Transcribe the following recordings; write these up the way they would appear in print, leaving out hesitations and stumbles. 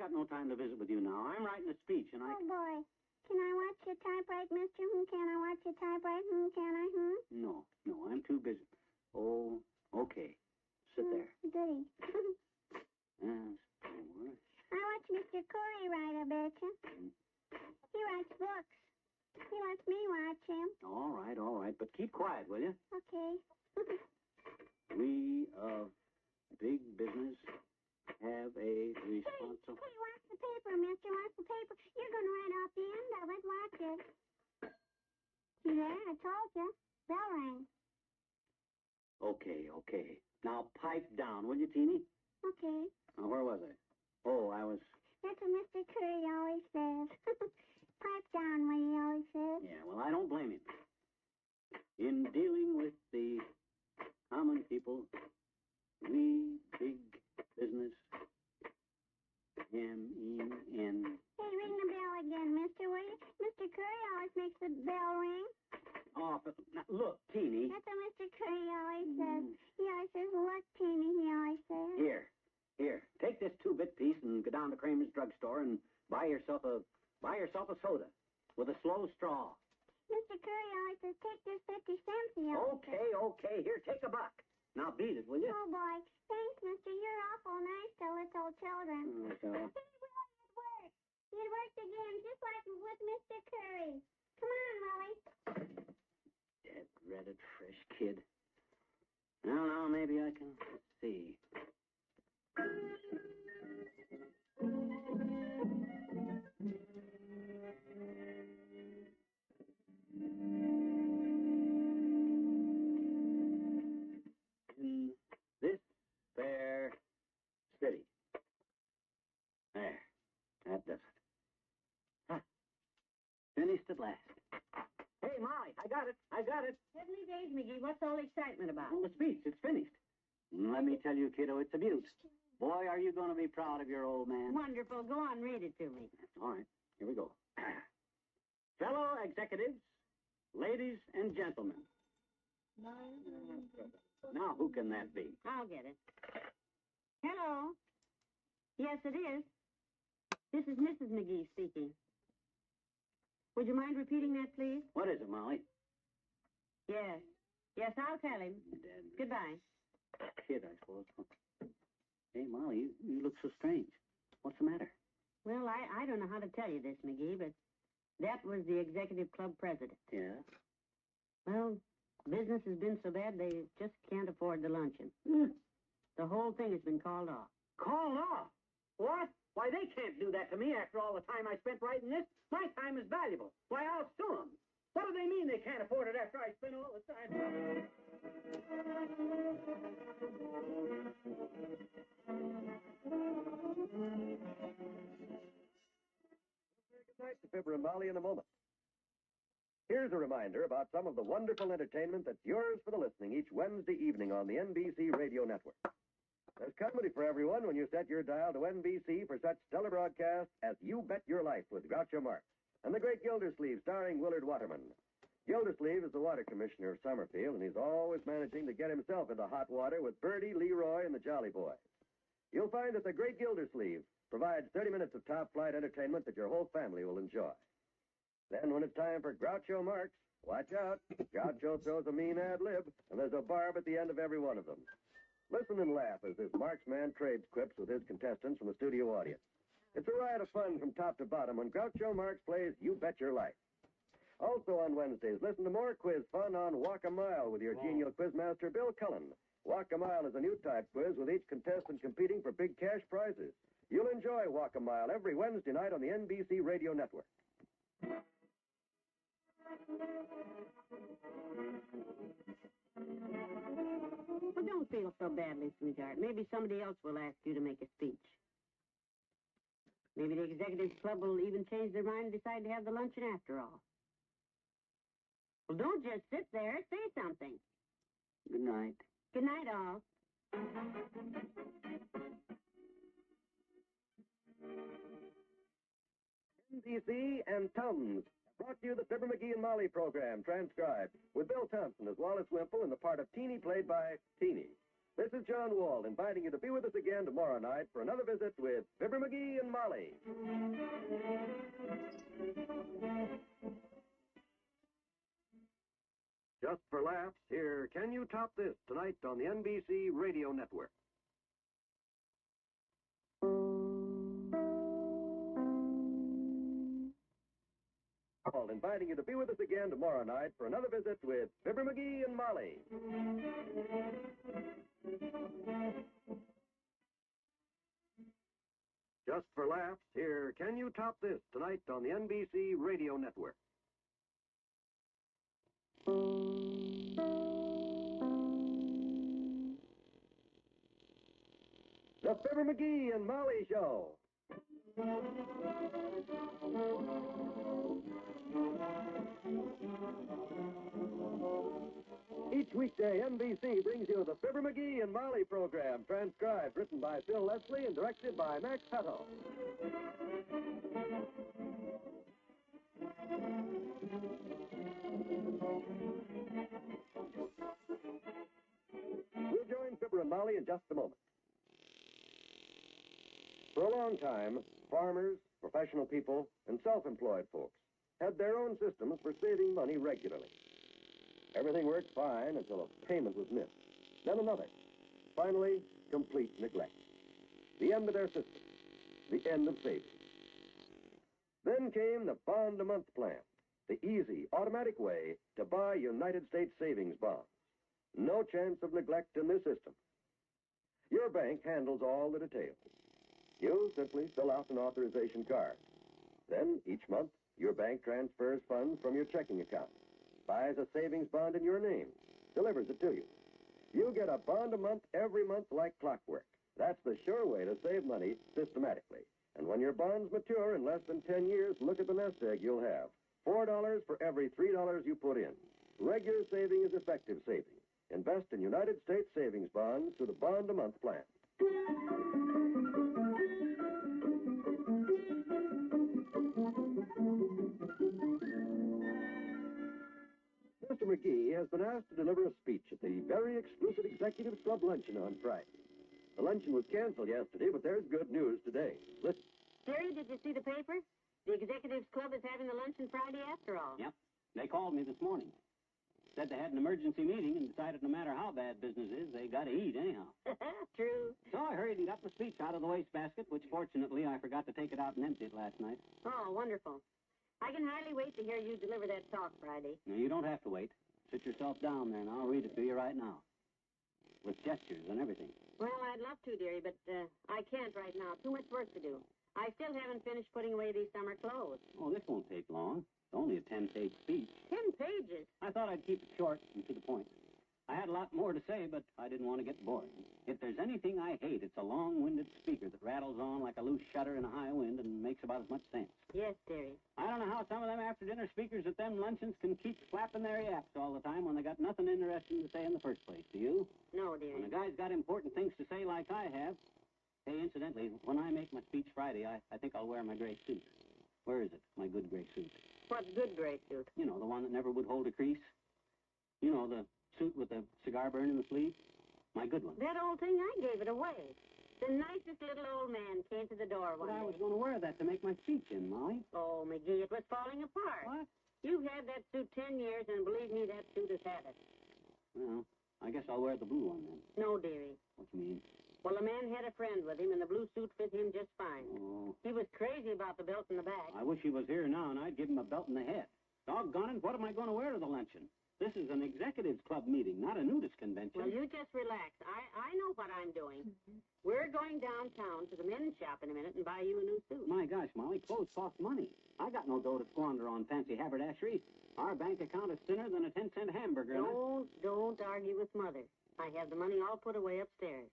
got no time to visit with you now. I'm writing a speech, and Oh, boy. Can I watch you typewrite, mister? Can I watch you typewrite? Can I? No, I'm too busy. Oh, okay. Sit there. Goody. Yes. I watch Mr. Corey write, I betcha. He writes books. He lets me watch him. All right. But keep quiet, will you? Okay. We of big business have a responsibility. Hey, watch the paper, mister. Watch the paper. You're going to write off the end of it. Watch it. See there? I told you. Bell rang. Okay. Now pipe down, will you, Teeny? Okay. Now, where was I? Oh, I was... That's what Mr. Curry always says. Pipe down, what he always says. Yeah, well, I don't blame him. In dealing with the common people, we big business, M-E-N... Hey, ring the bell again, mister, will you? Mr. Curry always makes the bell ring. Oh, but now, look, Teeny. That's what Mr. Curry always says. He always says, look, Teeny, he always says. Here, take this 2-bit piece and go down to Kramer's drugstore and buy yourself a soda with a slow straw. Mr. Curry always says, take this 50 cents. Okay. Here, take $1. Now beat it, will you? Oh, boy. Thanks, mister. You're awful nice to little children. So... It worked again, just like with Mr. Curry. Come on, Willie. Dead-redded fresh kid. Now, maybe I can... Let's see. In this fair city. There. That does it. Huh. Finished at last. Hey, Molly, I got it. Heavenly days, McGee. What's all the excitement about? Well, the speech, it's finished. Let me tell you, kiddo, it's a beaut. Boy, are you going to be proud of your old man. Wonderful. Go on, read it to me. All right, here we go. Fellow executives, ladies and gentlemen. Now, who can that be? I'll get it. Hello. Yes, it is. This is Mrs. McGee speaking. Would you mind repeating that, please? What is it, Molly? Yes, I'll tell him. Dead. Goodbye. Kid, I suppose. Hey, Molly, you look so strange. What's the matter? Well, I don't know how to tell you this, McGee, but that was the executive club president. Yeah? Well, business has been so bad they just can't afford the luncheon. The whole thing has been called off. Called off? What? Why, they can't do that to me after all the time I spent writing this. My time is valuable. Why, I'll sue them. What do they mean they can't afford it after I spent all the time? Good night to Fibber and Molly in a moment. Here's a reminder about some of the wonderful entertainment that's yours for the listening each Wednesday evening on the NBC Radio Network. There's comedy for everyone when you set your dial to NBC for such stellar broadcasts as You Bet Your Life with Groucho Marx and The Great Gildersleeve starring Willard Waterman. Gildersleeve is the water commissioner of Summerfield, and he's always managing to get himself into hot water with Bertie, Leroy, and the Jolly Boys. You'll find that The Great Gildersleeve provides 30 minutes of top-flight entertainment that your whole family will enjoy. Then when it's time for Groucho Marx, watch out. Groucho throws a mean ad-lib, and there's a barb at the end of every one of them. Listen and laugh as this Marx man trades quips with his contestants from the studio audience. It's a riot of fun from top to bottom when Groucho Marx plays You Bet Your Life. Also on Wednesdays, listen to more quiz fun on Walk a Mile with your genial quizmaster, Bill Cullen. Walk a Mile is a new type quiz with each contestant competing for big cash prizes. You'll enjoy Walk a Mile every Wednesday night on the NBC Radio Network. Well, don't feel so badly, sweetheart. Maybe somebody else will ask you to make a speech. Maybe the executive club will even change their mind and decide to have the luncheon after all. Well, don't just sit there. Say something. Good night. Good night, all. NBC and Tums brought you the Fibber McGee and Molly program, transcribed, with Bill Thompson as Wallace Wimple in the part of Teeny, played by Teeny. This is John Wald inviting you to be with us again tomorrow night for another visit with Fibber McGee and Molly. Just for laughs, here, Can You Top This? Tonight on the NBC Radio Network. Wald inviting you to be with us again tomorrow night for another visit with Fibber McGee and Molly. Just for laughs, here, Can You Top This? Tonight on the NBC Radio Network. The Fibber McGee and Molly Show. Each weekday, NBC brings you the Fibber McGee and Molly program, transcribed, written by Phil Leslie, and directed by Max Petto. We'll join Fibber and Molly in just a moment. For a long time, farmers, professional people, and self-employed folks had their own systems for saving money regularly. Everything worked fine until a payment was missed. Then another. Finally, complete neglect. The end of their system. The end of savings. Then came the bond-a-month plan, the easy, automatic way to buy United States savings bonds. No chance of neglect in this system. Your bank handles all the details. You simply fill out an authorization card. Then, each month, your bank transfers funds from your checking account, buys a savings bond in your name, delivers it to you. You get a bond a month every month like clockwork. That's the sure way to save money systematically. And when your bonds mature in less than 10 years, look at the nest egg you'll have. $4 for every $3 you put in. Regular saving is effective saving. Invest in United States savings bonds through the bond-a-month plan. Mr. McGee has been asked to deliver a speech at the very exclusive Executives Club luncheon on Friday. The luncheon was canceled yesterday, but there's good news today. Listen. Jerry, did you see the paper? The Executives Club is having the luncheon Friday after all. Yep. They called me this morning. Said they had an emergency meeting and decided no matter how bad business is, they got to eat anyhow. True. So I hurried and got my speech out of the wastebasket, which fortunately I forgot to take it out and empty it last night. Oh, wonderful. I can hardly wait to hear you deliver that talk Friday. No, you don't have to wait. Sit yourself down there and I'll read it to you right now. With gestures and everything. Well, I'd love to, dearie, but I can't right now. Too much work to do. I still haven't finished putting away these summer clothes. Oh, this won't take long. It's only a 10-page speech. 10 pages? I thought I'd keep it short and to the point. I had a lot more to say, but I didn't want to get boring. If there's anything I hate, it's a long-winded speaker that rattles on like a loose shutter in a high wind and makes about as much sense. Yes, dearie. I don't know how some of them after-dinner speakers at them luncheons can keep flapping their yaps all the time when they got nothing interesting to say in the first place. Do you? No, dearie. When a guy's got important things to say like I have. Hey, incidentally, when I make my speech Friday, I think I'll wear my gray suit. Where is it, my good gray suit? What good gray suit? You know, the one that never would hold a crease. You know, the suit with the cigar burn in the sleeve. My good one. That old thing, I gave it away. The nicest little old man came to the door one But I day. was going to wear that to make my speech in, Molly. Oh, McGee, it was falling apart. What? You've had that suit 10 years, and believe me, that suit has had it. Well, I guess I'll wear the blue one then. No, dearie. What do you mean? Well, the man had a friend with him, and the blue suit fit him just fine. Oh, He was crazy about the belt in the back. I wish he was here now, and I'd give him a belt in the head. Doggone it, what am I going to wear to the luncheon? This is an executives club meeting, not a nudist convention. Well, you just relax. I know what I'm doing. We're going downtown to the men's shop in a minute and buy you a new suit. My gosh, Molly, clothes cost money. I got no dough to squander on fancy haberdashery. Our bank account is thinner than a 10-cent hamburger. Don't argue with Mother. I have the money all put away upstairs.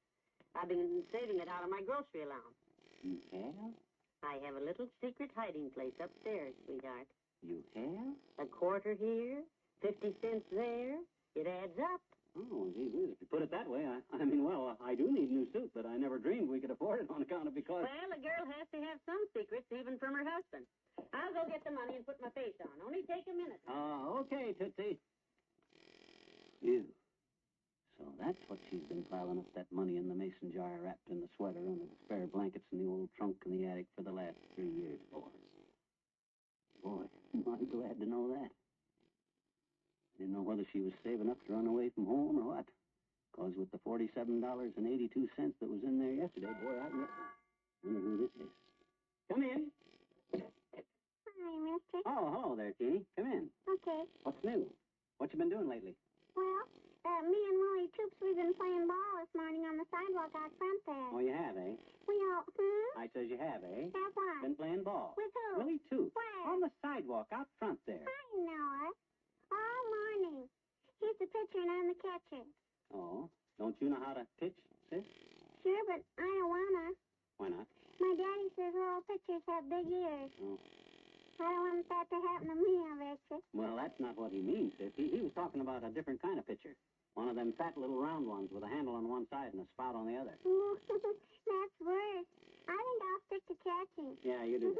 I've been saving it out of my grocery allowance. You have? I have a little secret hiding place upstairs, sweetheart. You have? A quarter here, 50 cents there. It adds up. Oh, gee whiz, if you put it that way, I mean, well, I do need a new suit, but I never dreamed we could afford it on account of because... Well, a girl has to have some secrets, even from her husband. I'll go get the money and put my face on. Only take a minute. Okay, Tootsie. Ew. So That's what she's been piling up that money in the mason jar wrapped in the sweater under the spare blankets in the old trunk in the attic for the last 3 years for. Boy, I'm glad to know that. I didn't know whether she was saving up to run away from home or what. Because with the $47.82 that was in there yesterday, boy, I wonder who this is. Come in. Hi, mister. Oh, hello there, Teeny. Come in. Okay. What's new? What you been doing lately? Well, me and Willie Toops, we've been playing ball this morning on the sidewalk out front there. Oh, you have, eh? We all, I says you have, eh? Have what? Been playing ball. With who? Willie, too. Where? On the sidewalk out front there. I know it. All morning. He's the pitcher and I'm the catcher. Oh, don't you know how to pitch, sis? Sure, but I don't wanna. Why not? My daddy says all pitchers have big ears. Oh. I don't want that to happen to me, I bet you. Well, that's not what he means, sis. He was talking about a different kind of pitcher. One of them fat little round ones with a handle on one side and a spout on the other. That's worse. I think I'll stick to catching. Yeah, you do.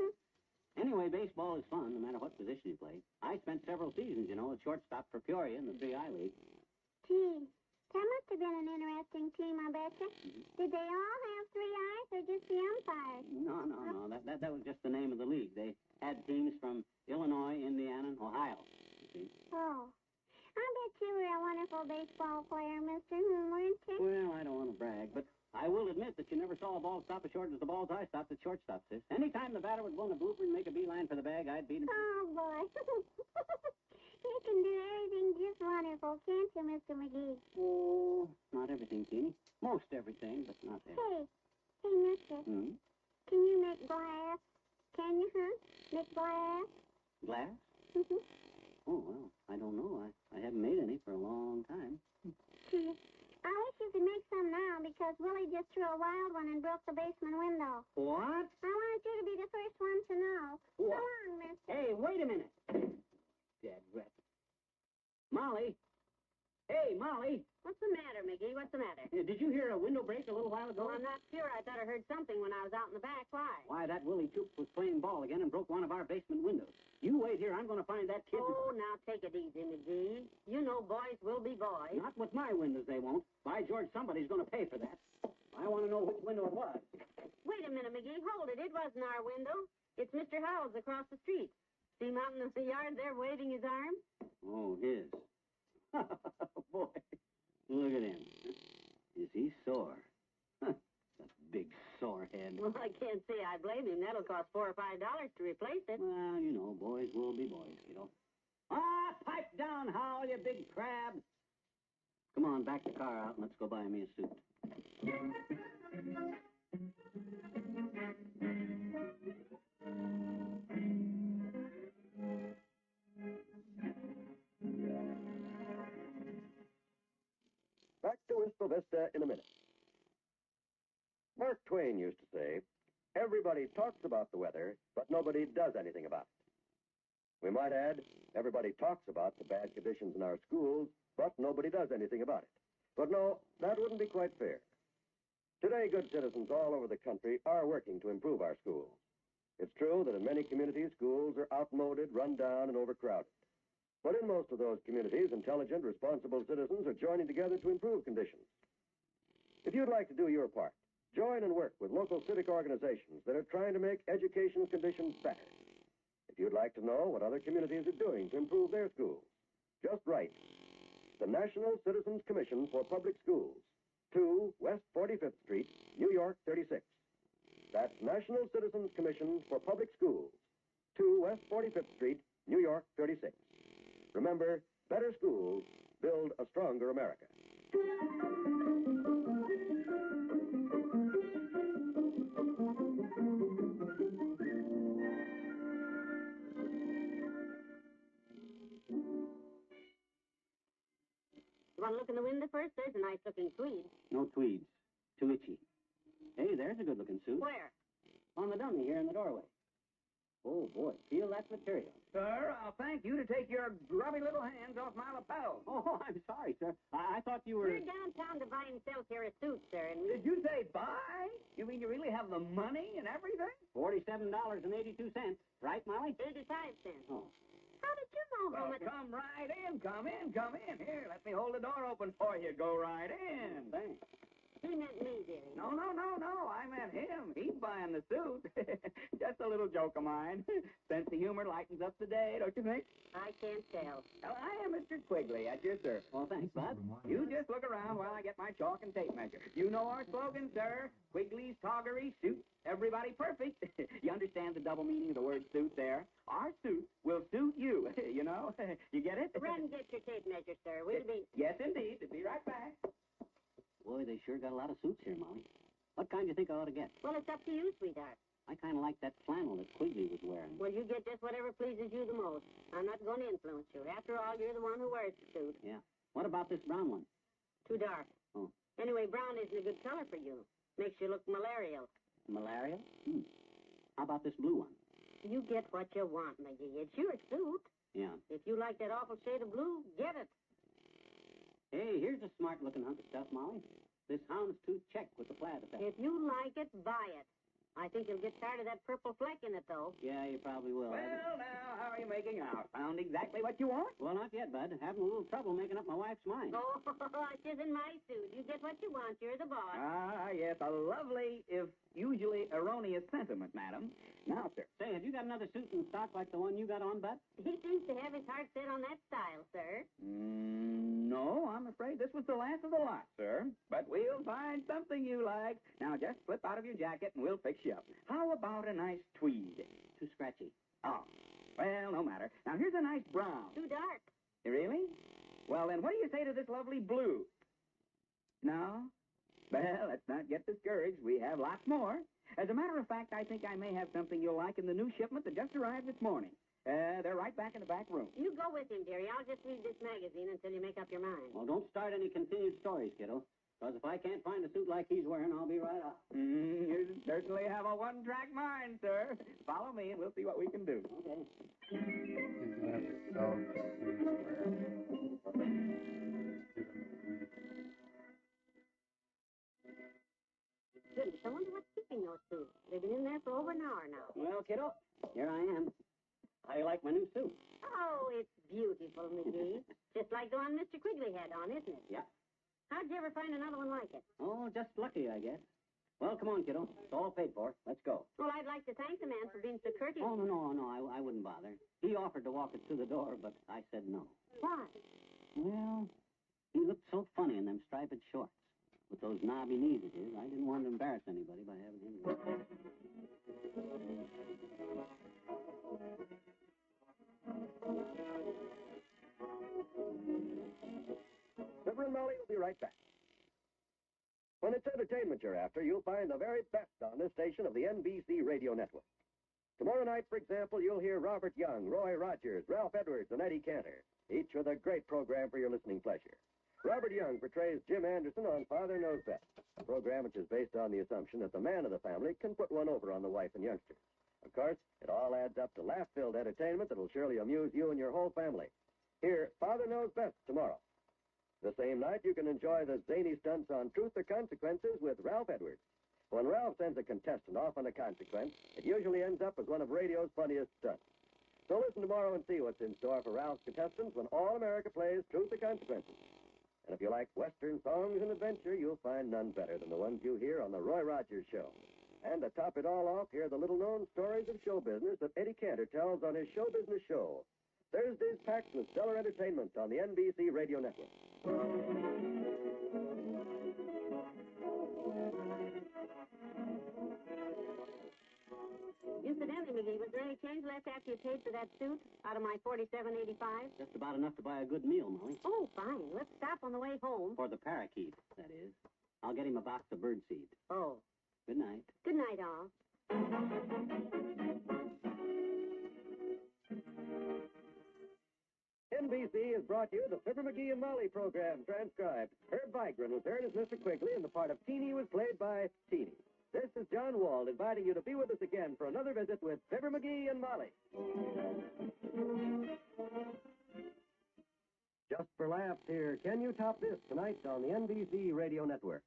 Anyway, baseball is fun, no matter what position you play. I spent several seasons, you know, as shortstop for Peoria in the 3I League. Gee, that must have been an interesting team, I bet you. Did they all have 3 eyes or just the umpires? No. That was just the name of the league. They had teams from Illinois, Indiana, and Ohio. You see? Oh. I bet you were a wonderful baseball player, Mr. Weren't you? Well, I don't want to brag, but I will admit that you never saw a ball stop as short as the balls I stopped at shortstop, sis. Anytime the batter would go in the blooper and make a beeline for the bag, I'd beat him. Oh, boy. You can do everything just wonderful, can't you, Mr. McGee? Oh, not everything, Teeny. Most everything, but not everything. Hey, mister. Can you make glass? Can you, Make glass? Glass? Oh, well, I don't know. I haven't made any for a long time. Gee, I wish you could make some now because Willie just threw a wild one and broke the basement window. What? I wanted you to be the first one to know. What? Come on, mister. Hey, wait a minute. Dead rat. Molly. Hey, Molly. What's the matter, McGee? What's the matter? Did you hear a window break a little while ago? Well, I'm not sure. I thought I heard something when I was out in the back. Why? Why, that Willie Toops was playing ball again and broke one of our basement windows. You wait here. I'm going to find that kid. Oh, now take it easy, McGee. You know boys will be boys. Not with my windows, they won't. By George, somebody's going to pay for that. I want to know which window it was. Wait a minute, McGee. Hold it. It wasn't our window. It's Mr. Howell's across the street. See him out in the yard there waving his arm? Oh, his. Boy, look at him. Is he sore? That big sore head. Well, I can't say I blame him. That'll cost $4 or $5 to replace it. Well, you know, boys will be boys, kiddo. Ah, pipe down, Howell, you big crab. Come on, back the car out and let's go buy me a suit. Back to Wistful Vista in a minute. Mark Twain used to say, everybody talks about the weather, but nobody does anything about it. We might add, everybody talks about the bad conditions in our schools, but nobody does anything about it. But no, that wouldn't be quite fair. Today, good citizens all over the country are working to improve our schools. It's true that in many communities, schools are outmoded, run down, and overcrowded. But in most of those communities, intelligent, responsible citizens are joining together to improve conditions. If you'd like to do your part, join and work with local civic organizations that are trying to make educational conditions better. If you'd like to know what other communities are doing to improve their schools, just write the National Citizens Commission for Public Schools, 2 West 45th Street, New York 36. That's National Citizens Commission for Public Schools, 2 West 45th Street, New York 36. Remember, better schools build a stronger America. You want to look in the window first? There's a nice-looking tweed. No tweeds. Too itchy. Hey, there's a good-looking suit. Where? On the dummy here in the doorway. Oh, boy, feel that material. Sir, I'll thank you to take your grubby little hands off my lapels. Oh, I'm sorry, sir. I thought you were... We're downtown to buy and sell pair of suits, sir, and Did you say buy? You mean you really have the money and everything? $47.82. Right, Molly? 85 cents. Oh. How did you know how Well, much... come right in. Come in. Come in. Here, let me hold the door open for you. Go right in. Thanks. He meant me, dearie. No. I meant him. He's buying the suit. Just a little joke of mine. Sense of humor lightens up the day, don't you think? I can't tell. Well, I am Mr. Quigley at your service. Well, thanks, Bud. You just look around while I get my chalk and tape measure. You know our slogan, sir. Quigley's Toggery suits everybody perfect. You understand the double meaning of the word suit there? Our suit will suit you, you know? You get it? Run, get your tape measure, sir. We'll be... Yes, indeed. Be right back. Boy, they sure got a lot of suits here, Molly. What kind do you think I ought to get? Well, it's up to you, sweetheart. I kind of like that flannel that Quigley was wearing. Well, you get just whatever pleases you the most. I'm not going to influence you. After all, you're the one who wears the suit. Yeah. What about this brown one? Too dark. Oh. Anyway, brown isn't a good color for you. Makes you look malarial. Malaria? How about this blue one? You get what you want, McGee. It's your suit. Yeah. If you like that awful shade of blue, get it. Hey, here's a smart-looking hunk of stuff, Molly. This houndstooth check with the plaid effect. If you like it, buy it. I think you'll get tired of that purple fleck in it, though. Yeah, you probably will. Well, now, how are you making out? Found exactly what you want? Well, not yet, Bud. Having a little trouble making up my wife's mind. Oh, it isn't my suit. You get what you want. You're the boss. Ah, yes, a lovely, if usually erroneous sentiment, madam. Now, sir. Say, have you got another suit in stock like the one you got on, Bud? He seems to have his heart set on that style, sir. No, I'm afraid this was the last of the lot, sir. But we'll find something you like. Now, just slip out of your jacket and we'll fix you up. How about a nice tweed? Too scratchy. Oh, well, no matter. Now, here's a nice brown. Too dark. Really? Well, then what do you say to this lovely blue? No? Well, let's not get discouraged. We have lots more. As a matter of fact, I think I may have something you'll like in the new shipment that just arrived this morning. They're right back in the back room. You go with him, dearie. I'll just read this magazine until you make up your mind. Well, don't start any continued stories, kiddo. Because if I can't find a suit like he's wearing, I'll be right off. You certainly have a one-track mind, sir. Follow me, and we'll see what we can do. Okay. Goodness, I wonder what's keeping those suits. They've been in there for over an hour now. Well, kiddo, here I am. How you like my new suit? Oh, it's beautiful, McGee. Just like the one Mr. Quigley had on, isn't it? Yeah. How'd you ever find another one like it? Oh, just lucky, I guess. Well, come on, kiddo. It's all paid for. Let's go. Well, I'd like to thank the man for being so courteous. Oh, no, I wouldn't bother. He offered to walk us to the door, but I said no. Why? Well, he looked so funny in them striped shorts. With those knobby knees of his, I didn't want to embarrass anybody by having him. Fibber and Molly will be right back. When it's entertainment you're after, you'll find the very best on this station of the NBC radio network. Tomorrow night, for example, you'll hear Robert Young, Roy Rogers, Ralph Edwards, and Eddie Cantor, each with a great program for your listening pleasure. Robert Young portrays Jim Anderson on Father Knows Best, a program which is based on the assumption that the man of the family can put one over on the wife and youngsters. Of course, it all adds up to laugh-filled entertainment that will surely amuse you and your whole family. Hear Father Knows Best tomorrow. The same night, you can enjoy the zany stunts on Truth or Consequences with Ralph Edwards. When Ralph sends a contestant off on a consequence, it usually ends up as one of radio's funniest stunts. So listen tomorrow and see what's in store for Ralph's contestants when All America plays Truth or Consequences. And if you like Western songs and adventure, you'll find none better than the ones you hear on the Roy Rogers Show. And to top it all off, hear the little-known stories of show business that Eddie Cantor tells on his Show Business Show. Thursdays packed with stellar entertainment on the NBC Radio Network. Incidentally, McGee, was there any change left after you paid for that suit out of my $47.85? Just about enough to buy a good meal, Molly. Oh, fine. Let's stop on the way home. For the parakeet, that is. I'll get him a box of birdseed. Oh. Good night. Good night, all. NBC has brought you the Fibber McGee and Molly program, transcribed. Herb Vigran was heard as Mr. Quigley, and the part of Teeny was played by Teeny. This is John Wald inviting you to be with us again for another visit with Fibber McGee and Molly. Just for laughs here, Can You Top This? Tonight on the NBC Radio Network.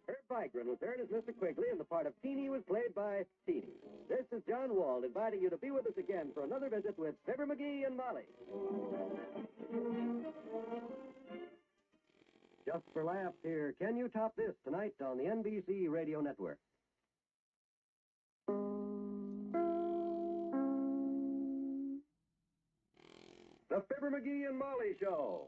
Herb Figrin was heard as Mr. Quigley, and the part of Teeny was played by Teeny. This is John Wald inviting you to be with us again for another visit with Fibber McGee and Molly. Just for laughs here, Can You Top This tonight on the NBC Radio Network. The Fibber McGee and Molly Show.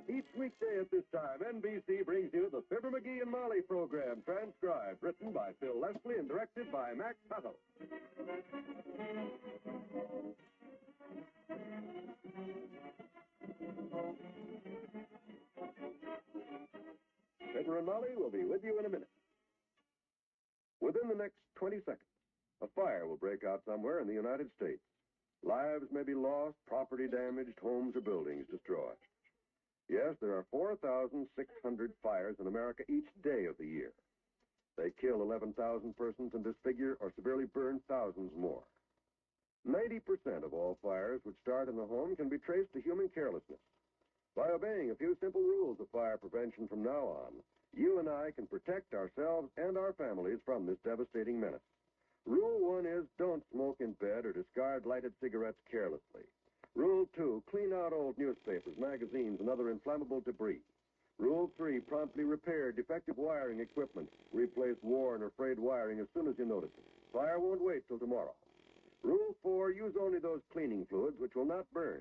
Each weekday at this time, NBC brings you the Fibber McGee and Molly program, transcribed, written by Phil Leslie and directed by Max Tuttle. Fibber and Molly will be with you in a minute. Within the next 20 seconds, a fire will break out somewhere in the United States. Lives may be lost, property damaged, homes or buildings destroyed. Yes, there are 4,600 fires in America each day of the year. They kill 11,000 persons and disfigure or severely burn thousands more. 90% of all fires which start in the home can be traced to human carelessness. By obeying a few simple rules of fire prevention from now on, you and I can protect ourselves and our families from this devastating menace. Rule 1 is don't smoke in bed or discard lighted cigarettes carelessly. Rule 2, clean out old newspapers, magazines, and other inflammable debris. Rule 3, promptly repair defective wiring equipment. Replace worn or frayed wiring as soon as you notice it. Fire won't wait till tomorrow. Rule 4, use only those cleaning fluids which will not burn.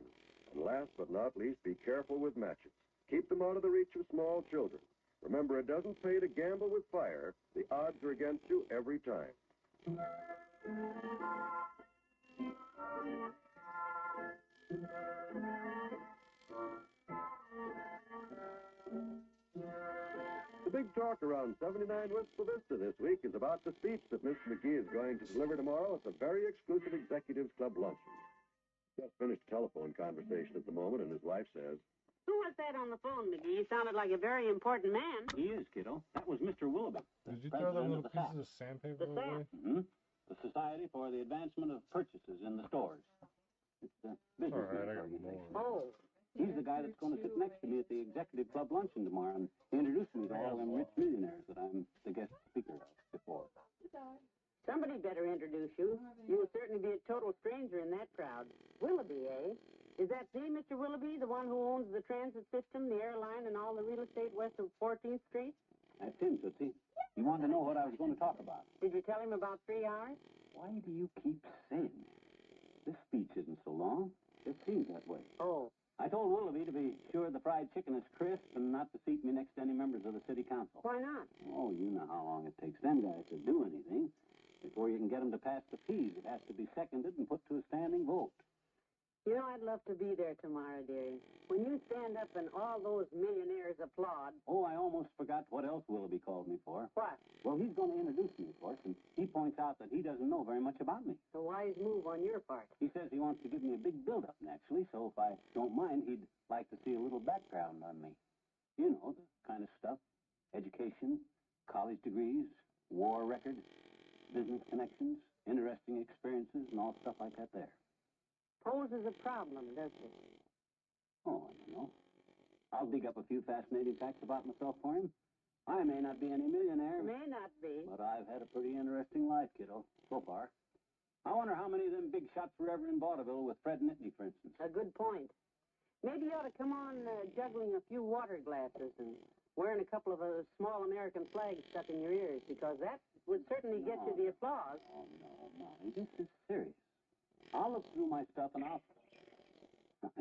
And last but not least, be careful with matches. Keep them out of the reach of small children. Remember, it doesn't pay to gamble with fire. The odds are against you every time. The big talk around 79 Wistful Vista this week is about the speech that Mr. McGee is going to deliver tomorrow at the very exclusive Executives Club luncheon. Just finished a telephone conversation at the moment, and his wife says, Who was that on the phone, McGee? He sounded like a very important man. He is, kiddo. That was Mr. Willoughby. Did you throw them little pieces of sandpaper away? Mm-hmm. The Society for the Advancement of Purchases in the Stores. It's a business All right, I got more. Oh. He's the guy that's going to sit next to me at the Executive Club luncheon tomorrow and introduce me to all them rich millionaires that I'm the guest speaker of before. Somebody better introduce you. You will certainly be a total stranger in that crowd. Willoughby, eh? Is that the Mr. Willoughby, the one who owns the transit system, the airline, and all the real estate west of 14th Street? That's him, Tootsie. He wanted to know what I was going to talk about. Did you tell him about 3 hours? Why do you keep saying that? This speech isn't so long. It seems that way. Oh. I told Willoughby to be sure the fried chicken is crisp and not to seat me next to any members of the city council. Why not? Oh, you know how long it takes them guys to do anything. Before you can get them to pass the fees, it has to be seconded and put to a standing vote. You know, I'd love to be there tomorrow, dearie. When you stand up and all those millionaires applaud. Oh, I almost forgot what else Willoughby called me for. What? Well, he's going to introduce me, of course, and he points out that he doesn't know very much about me. A wise move on your part. He says he wants to give me a big build-up, naturally, so if I don't mind, he'd like to see a little background on me. You know, the kind of stuff. Education, college degrees, war record, business connections, interesting experiences, and all stuff like that there. Poses a problem, doesn't it? Oh, I don't know. I'll dig up a few fascinating facts about myself for him. I may not be any millionaire. May not be. But I've had a pretty interesting life, kiddo, so far. I wonder how many of them big shots were ever in vaudeville with Fred Nittany, for instance. A good point. Maybe you ought to come on juggling a few water glasses and wearing a couple of small American flags stuck in your ears, because that would certainly get you the applause. Oh, no, Molly, this is serious. I'll look through my stuff and I'll...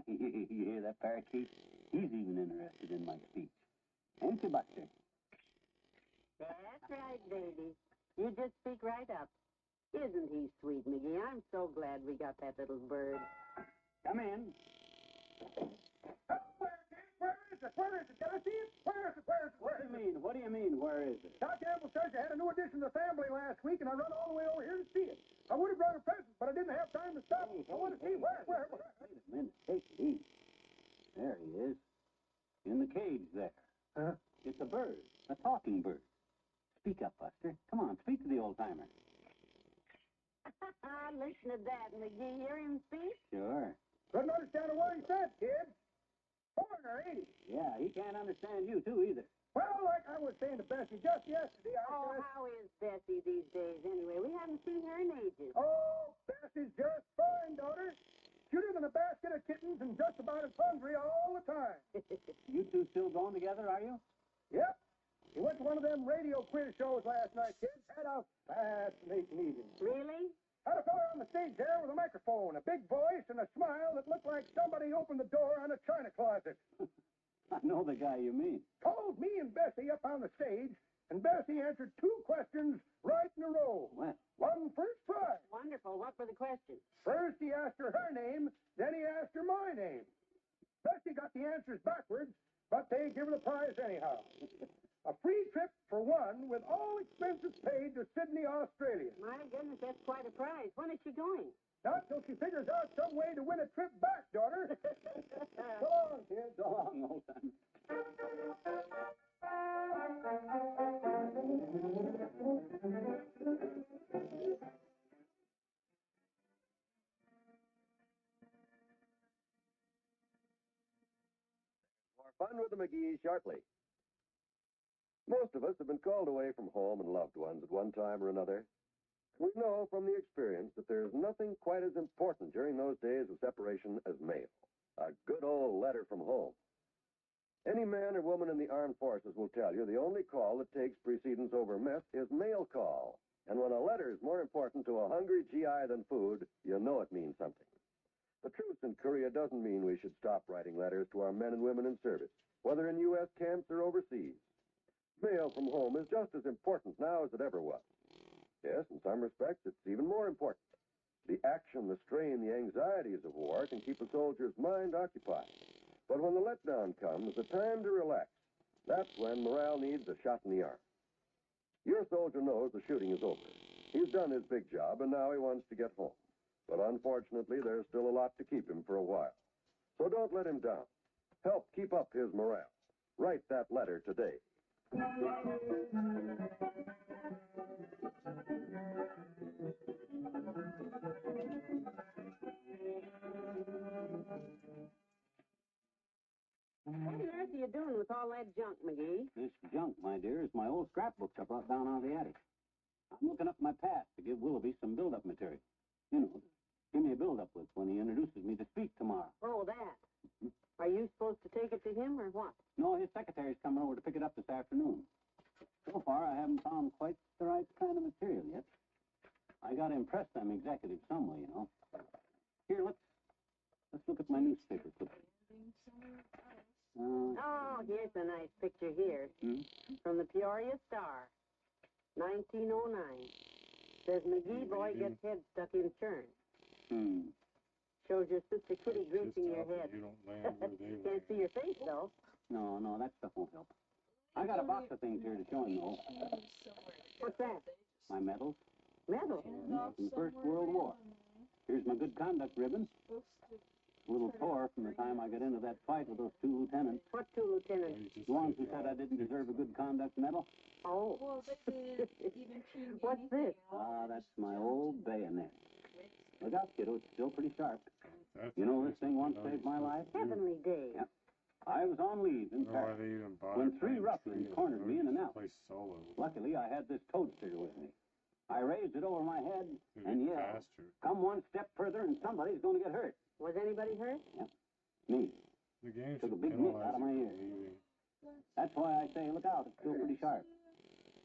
You hear that parakeet? He's even interested in my speech. Ain't you, Buster? That's right, baby. You just speak right up. Isn't he sweet, McGee? I'm so glad we got that little bird. Come in. Where is it? Where is it? Did I see it? Where is it? Where is it? What do you mean? What do you mean, where is it? Doc Campbell says you had a new addition to the family last week, and I run all the way over here to see it. I would have brought a present, but I didn't have time to stop. I want to see where. Wait a minute. Take it easy. There he is. In the cage there. Huh? It's a bird. A talking bird. Speak up, Buster. Come on, speak to the old-timer. Listen to that, McGee. Hear him speak? Sure. Couldn't understand a word he said, kid. Foreigner, ain't he? Yeah, he can't understand you, too, either. Well, like I was saying to Bessie just yesterday, Oh, how is Bessie these days, anyway? We haven't seen her in ages. Oh, Bessie's just fine, daughter. Cuter than a basket of kittens and just about as hungry all the time. You two still going together, are you? Yep. He went to one of them radio quiz shows last night, kid. Had a fascinating evening. Really? Had a fella on the stage there with a microphone, a big voice, and a smile that looked like somebody opened the door on a china closet. I know the guy you mean. Called me and Bessie up on the stage, and Bessie answered 2 questions right in a row. Well. Won first prize. Wonderful. What were the questions? First he asked her name, then he asked her my name. Bessie got the answers backwards, but they give her the prize anyhow. A free trip for one with all expenses paid to Sydney, Australia. My goodness, that's quite a prize. When is she going? Not till she figures out some way to win a trip back, daughter. So long, kid. So long, old time. More fun with the McGees shortly. Most of us have been called away from home and loved ones at one time or another. We know from the experience that there's nothing quite as important during those days of separation as mail. A good old letter from home. Any man or woman in the armed forces will tell you the only call that takes precedence over mess is mail call. And when a letter is more important to a hungry GI than food, you know it means something. The truce in Korea doesn't mean we should stop writing letters to our men and women in service, whether in U.S. camps or overseas. Mail from home is just as important now as it ever was. Yes, in some respects, it's even more important. The action, the strain, the anxieties of war can keep a soldier's mind occupied. But when the letdown comes, the time to relax, that's when morale needs a shot in the arm. Your soldier knows the shooting is over. He's done his big job, and now he wants to get home. But unfortunately, there's still a lot to keep him for a while. So don't let him down. Help keep up his morale. Write that letter today. What on earth are you doing with all that junk, McGee? This junk, my dear, is my old scrapbooks I brought down out of the attic. I'm looking up my past to give Willoughby some build-up material. You know, give me a build-up with when he introduces me to speak tomorrow. Oh, that. Are you supposed to take it to him or what? No, his secretary's coming over to pick it up this afternoon. So far, I haven't found quite the right kind of material yet. I got to impress them executives some way, you know. Here, let's look at my newspaper clipping. Oh, here's a nice picture here. Hmm? From the Peoria Star, 1909. Says McGee boy gets head stuck in churn. Shows your sister Kitty greasing your head. You don't land where they Can't land. see your face, though. No, that stuff won't help. I got a box of things here to show him, though. What's that? My medals Medal? from the First World War. Here's my good conduct ribbon. A little tore from the time I got into that fight with those 2 lieutenants. What 2 lieutenants? The ones who said I didn't deserve a good conduct medal. Oh. What's this? Ah, that's my old bayonet. Look out, kiddo, it's still pretty sharp. That's You know this thing once no, saved my life? Heavenly day. Yeah. I was on leave in I don't know why Paris they even bought when a 3 damn ruffians tree. cornered me in an alley. Play solo. Luckily, I had this toadsticker with me. I raised it over my head and yelled, Faster. come one step further and somebody's going to get hurt. Was anybody hurt? Me. The game Took a should big miss penalize out of my you ear. for leaving. That's why I say, look out, it's still pretty sharp.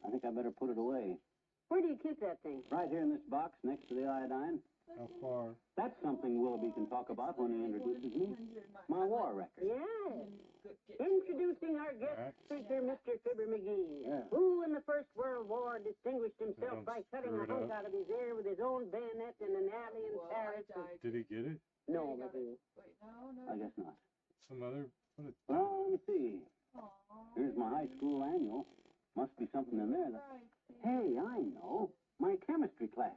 I think I better put it away. Where do you keep that thing? Right here in this box next to the iodine. How far? That's something Willoughby can talk about when he introduces me. My war record. Yes. Introducing our guest That's- speaker, Mr. Fibber McGee, Yeah. who in the First World War distinguished himself Don't by cutting screw a it hunk up. out of his ear with his own bayonet in an alley in Paris. Did he get it? No, McGee. I guess not. Some other. What a Well, let me see. Here's my high school annual. Must be something in there. Hey, I know. My chemistry class.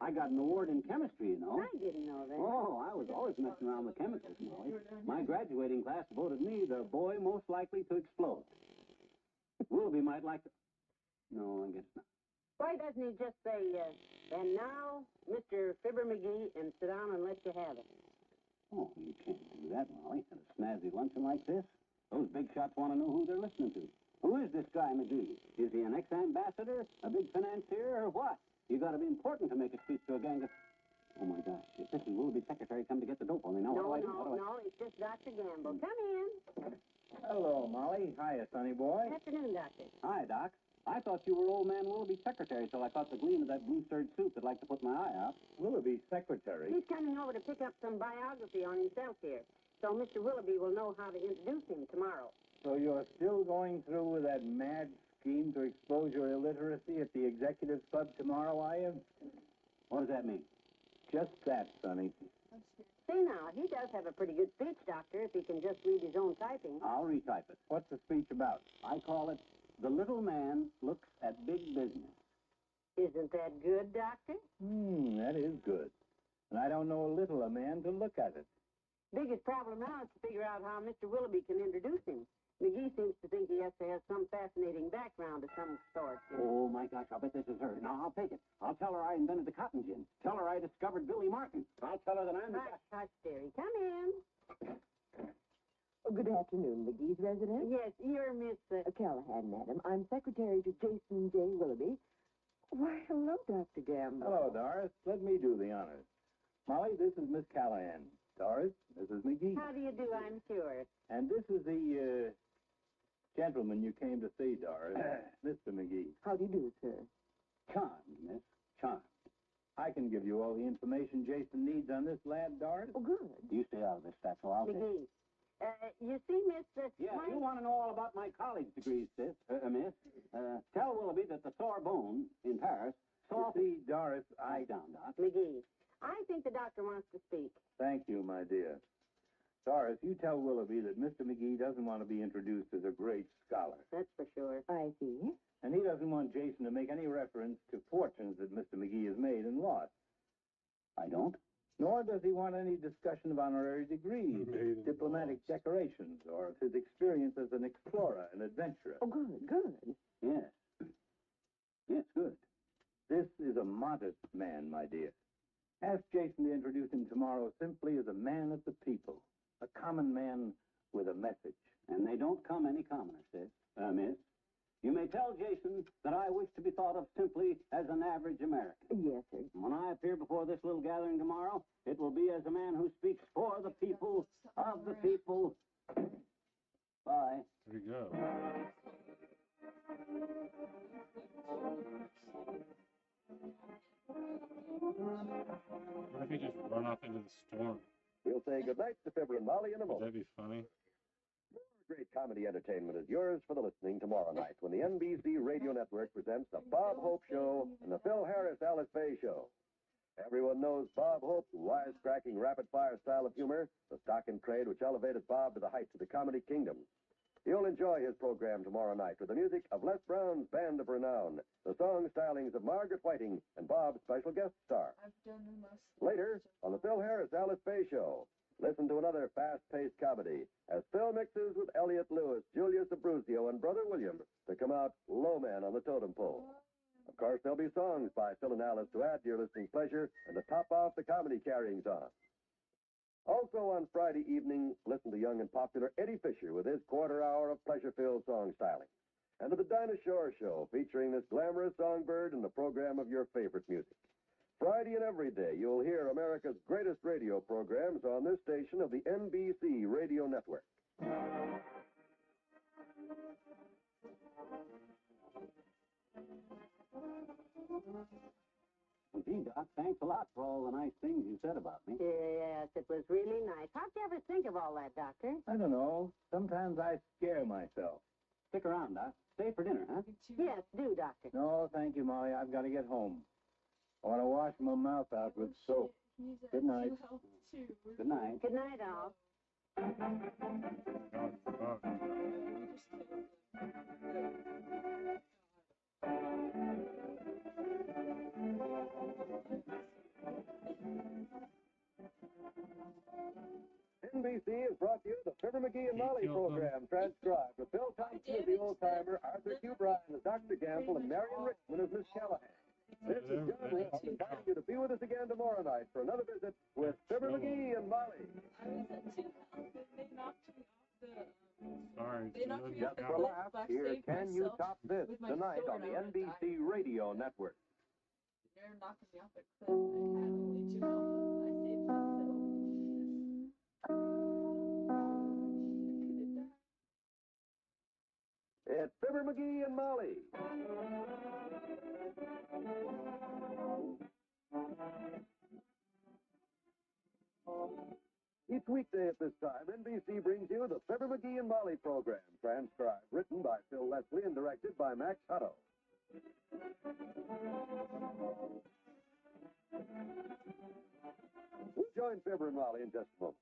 I got an award in chemistry, you know. I didn't know that. Oh, I was always messing around with chemicals, Molly. My graduating class voted me the boy most likely to explode. Willoughby might like to... No, I guess not. Why doesn't he just say, and now, Mr. Fibber McGee, and sit down and let you have it? Oh, you can't do that, Molly. At a snazzy luncheon like this, those big shots want to know who they're listening to. Who is this guy, McGee? Is he an ex-ambassador, a big financier, or what? You got to be important to make a speech to a gang of... Oh, my gosh. If this is Willoughby's secretary come to get the dope on me now, what do I do? No, it's just Dr. Gamble. Come in. Hello, Molly. Hiya, sonny boy. Good afternoon, Doctor. Hi, Doc. I thought you were old man Willoughby's secretary till I caught the gleam of that blue serge suit that'd like to put my eye out. Willoughby's secretary. He's coming over to pick up some biography on himself here. So Mr. Willoughby will know how to introduce him tomorrow. So you're still going through with that mad scheme to expose your illiteracy at the executive club tomorrow, are you? What does that mean? Just that, sonny. See now, he does have a pretty good speech, Doctor, if he can just read his own typing. I'll retype it. What's the speech about? I call it, The Little Man Looks at Big Business. Isn't that good, Doctor? That is good. And I don't know a little a man to look at it. Biggest problem now is to figure out how Mr. Willoughby can introduce him. McGee seems to think he has to have some fascinating background of some sort. Oh, my gosh, I'll bet this is her. Now, I'll take it. I'll tell her I invented the cotton gin. Tell her I discovered Billy Martin. I'll tell her that I'm the guy. Hush, dearie. Come in. Oh, good afternoon, McGee's residence. Yes, you're Miss... Callahan, madam. I'm secretary to Jason J. Willoughby. Why, hello, Dr. Gamble. Hello, Doris. Let me do the honors. Molly, this is Miss Callahan. Doris, this is McGee. How do you do, I'm sure. And this is the, gentleman you came to see, Doris. Mr. McGee. How do you do, sir? Charmed, miss. Charmed. I can give you all the information Jason needs on this lad, Doris. Oh, good. You stay out of this, that's all I'll take. McGee, you see, Miss... Yeah, you want to know all about my college degrees, miss. Tell Willoughby that the Sorbonne in Paris saw... You see, Doris, Lie down, Doc. McGee, I think the doctor wants to speak. Thank you, my dear. Doris, you tell Willoughby that Mr. McGee doesn't want to be introduced as a great scholar. That's for sure. I see. And he doesn't want Jason to make any reference to fortunes that Mr. McGee has made and lost. I don't? Nor does he want any discussion of honorary degrees, diplomatic decorations, or of his experience as an explorer and adventurer. Oh, good, good. Yes. Yes, good. This is a modest man, my dear. Ask Jason to introduce him tomorrow simply as a man of the people, a common man with a message. And they don't come any commoner, miss. You may tell Jason that I wish to be thought of simply as an average American. Yes, sir. When I appear before this little gathering tomorrow, it will be as a man who speaks for the people, of the people. Bye. There you go. What if he just run off into the storm? We'll say goodnight to Fibber and Molly in a Would moment. that be funny? Great comedy entertainment is yours for the listening tomorrow night when the NBC Radio Network presents the Bob Hope Show and the Phil Harris Alice Faye Show. Everyone knows Bob Hope's wisecracking, rapid-fire style of humor, the stock in trade which elevated Bob to the heights of the comedy kingdom. You'll enjoy his program tomorrow night with the music of Les Brown's Band of Renown, the song stylings of Margaret Whiting, and Bob's special guest star. Later, on the Phil Harris Alice Faye Show, listen to another fast-paced comedy as Phil mixes with Elliot Lewis, Julius Abruzio, and Brother William to come out low man on the totem pole. Of course, there'll be songs by Phil and Alice to add to your listening pleasure and to top off the comedy carryings on. Also on Friday evening, listen to young and popular Eddie Fisher with his quarter hour of pleasure-filled song styling. And to the Dinah Shore Show, featuring this glamorous songbird and the program of your favorite music. Friday and every day, you'll hear America's greatest radio programs on this station of the NBC Radio Network. Well, gee, Doc, thanks a lot for all the nice things you said about me. Yes, it was really nice. How'd you ever think of all that, Doctor? I don't know. Sometimes I scare myself. Stick around, Doc. Stay for dinner, huh? Yes, do, Doctor. No, thank you, Molly. I've got to get home. I want to wash my mouth out with soap. Good night. Good night. Good night, all. NBC has brought you the Fibber McGee and Molly program, transcribed with Bill Thompson as the old-timer, Arthur Q. Bryan as Dr. Gamble, and Marion Richmond as Miss Callahan. This is John Wall inviting you to be with us again tomorrow night for another visit with Fibber McGee and Molly. Sorry. Just for laughs, here Can You Top This tonight on the NBC Radio Network. They're knocking me off a cliff. I had only 2 health. I saved myself. It's Fibber McGee and Molly. Each weekday at this time, NBC brings you the Fibber McGee and Molly program, transcribed, written by Phil Leslie and directed by Max Hutto. We'll join Fibber and Molly in just a moment.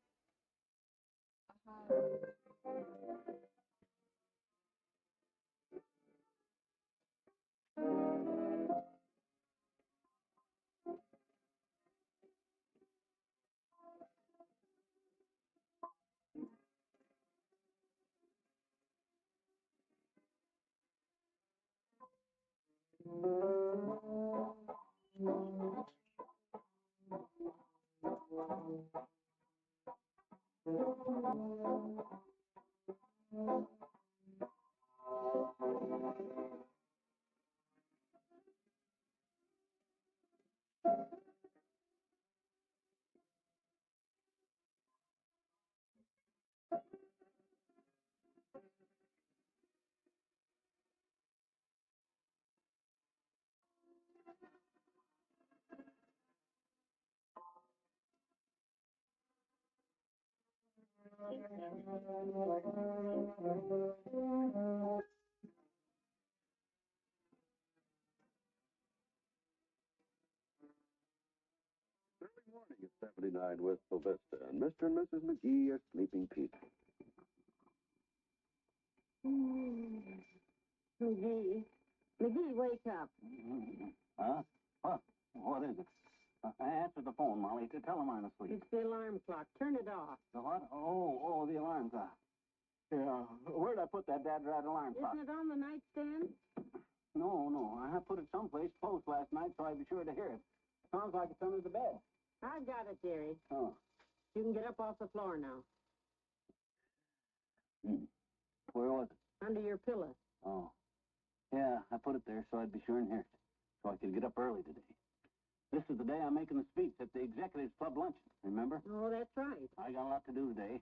Early morning at 79 Wistful Vista, and Mr. and Mrs. McGee are sleeping peacefully. McGee. McGee, wake up. Huh? What is it? Answer the phone, Molly. Tell him I'm asleep. It's the alarm clock. Turn it off. The what? Oh, the alarm clock. Yeah. Where'd I put that dad-rat alarm clock? Isn't it on the nightstand? No. I put it someplace close last night so I'd be sure to hear it. Sounds like it's under the bed. I've got it, dearie. Oh. You can get up off the floor now. Where was it? Under your pillow. Oh. Yeah, I put it there so I'd be sure and hear it. So I could get up early today. This is the day I'm making the speech at the Executives Club luncheon, remember? Oh, that's right. I got a lot to do today.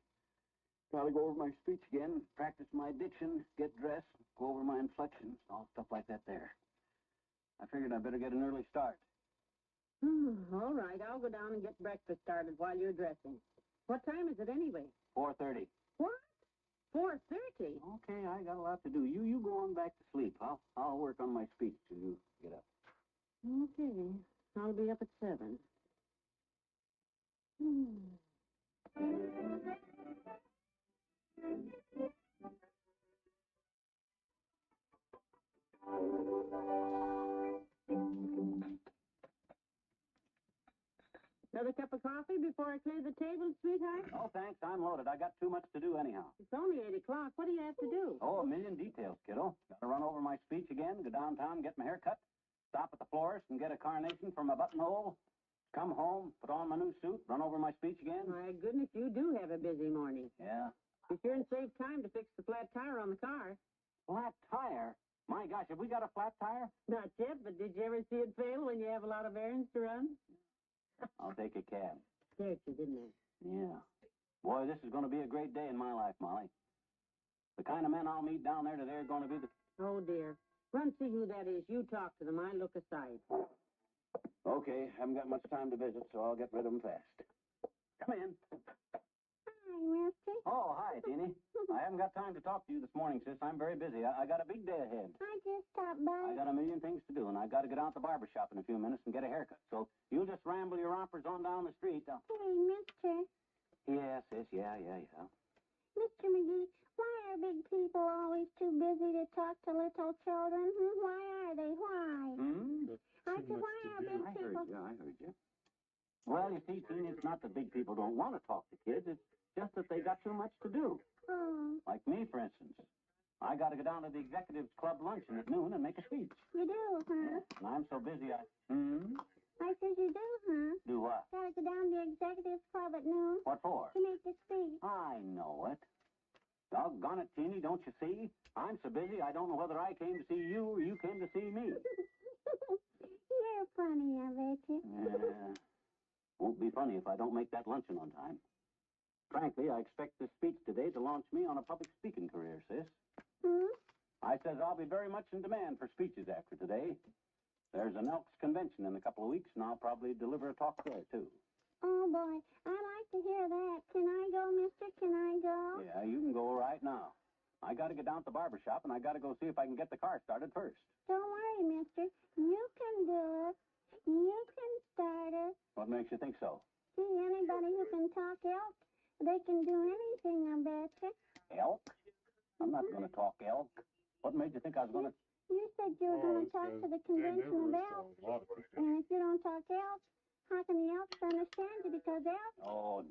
Gotta go over my speech again, practice my diction, get dressed, go over my inflections, all stuff like that there. I figured I'd better get an early start. All right, I'll go down and get breakfast started while you're dressing. What time is it anyway? 4:30. What? 4:30? Okay, I got a lot to do. You go on back to sleep. I'll work on my speech till you get up. Okay, I'll be up at 7. Another cup of coffee before I clear the table, sweetheart? Oh, thanks. I'm loaded. I got too much to do anyhow. It's only 8 o'clock. What do you have to do? Oh, a million details, kiddo. Gotta run over my speech again, go downtown, get my hair cut, stop at the florist and get a carnation for my buttonhole, come home, put on my new suit, run over my speech again. My goodness, you do have a busy morning. Yeah. Be sure and save time to fix the flat tire on the car. Flat tire? My gosh, have we got a flat tire? Not yet, but did you ever see it fail when you have a lot of errands to run? I'll take a cab. Scared you, didn't I? Yeah. Boy, this is going to be a great day in my life, Molly. The kind of men I'll meet down there today are going to be the... Oh, dear. Run see who that is. You talk to them. I look aside. Okay, haven't got much time to visit, so I'll get rid of them fast. Come in. Hi, mister. Oh, hi, Teeny. I haven't got time to talk to you this morning, sis. I'm very busy. I got a big day ahead. I just stopped by. I got a million things to do, and I got to get out the barber shop in a few minutes and get a haircut. So you'll just ramble your rompers on down the street. Hey, mister. Yeah, sis. Yeah. Mr. McGee, why are big people always too busy to talk to little children? Why are they? Why? I said, why are big people... I heard you. Well, you see, Teeny, it's not that big people don't want to talk to kids. It's just that they got too much to do. Oh. Like me, for instance. I got to go down to the Executives Club luncheon at noon and make a speech. You do, huh? And I'm so busy, I said you do, huh? Do what? Gotta go down to the Executive Club at noon What for? to make a speech. I know it. Doggone it, Teeny, don't you see? I'm so busy I don't know whether I came to see you or you came to see me. You're funny, I bet you. Yeah. Won't be funny if I don't make that luncheon on time. Frankly, I expect this speech today to launch me on a public speaking career, sis. I says I'll be very much in demand for speeches after today. There's an Elks convention in a couple of weeks, and I'll probably deliver a talk there, too. Oh, boy, I'd like to hear that. Can I go, mister? Can I go? Yeah, you can go right now. I got to get down to the barber shop, and I got to go see if I can get the car started first. Don't worry, mister. You can do it. You can start it. What makes you think so? See, anybody who can talk elk, they can do anything, I bet you. Elk? I'm not going to talk elk. What made you think I was going to... You said you were going to talk to the convention of elk. And if you don't talk elk, how can the elks understand you? Because elk... Oh,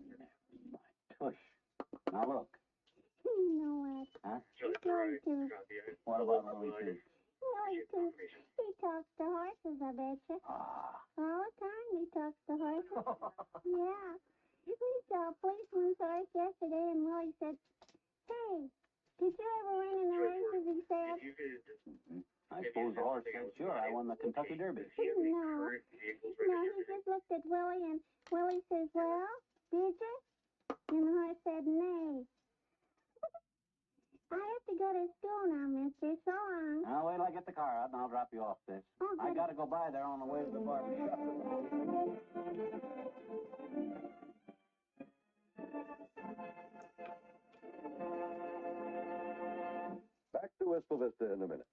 my tush. Now, look. You know what? Huh? Willie Tooth. What about Willie Tooth? Willie Tooth. He talks to horses, I bet you. All the time he talks to horses. Yeah. We saw a policeman's horse yesterday, and Willie said, "Hey, did you ever win in the races?" He said. I suppose the horse said, sure, I won the Kentucky Derby. No, he just looked at Willie, and Willie says, "Well, did you?" And the horse said, "Nay." I have to go to school now, mister. So long. Now, wait till I get the car out, and I'll drop you off, sis. Oh, I got to go by there on the way to the barber shop. Back to Wistful Vista in a minute.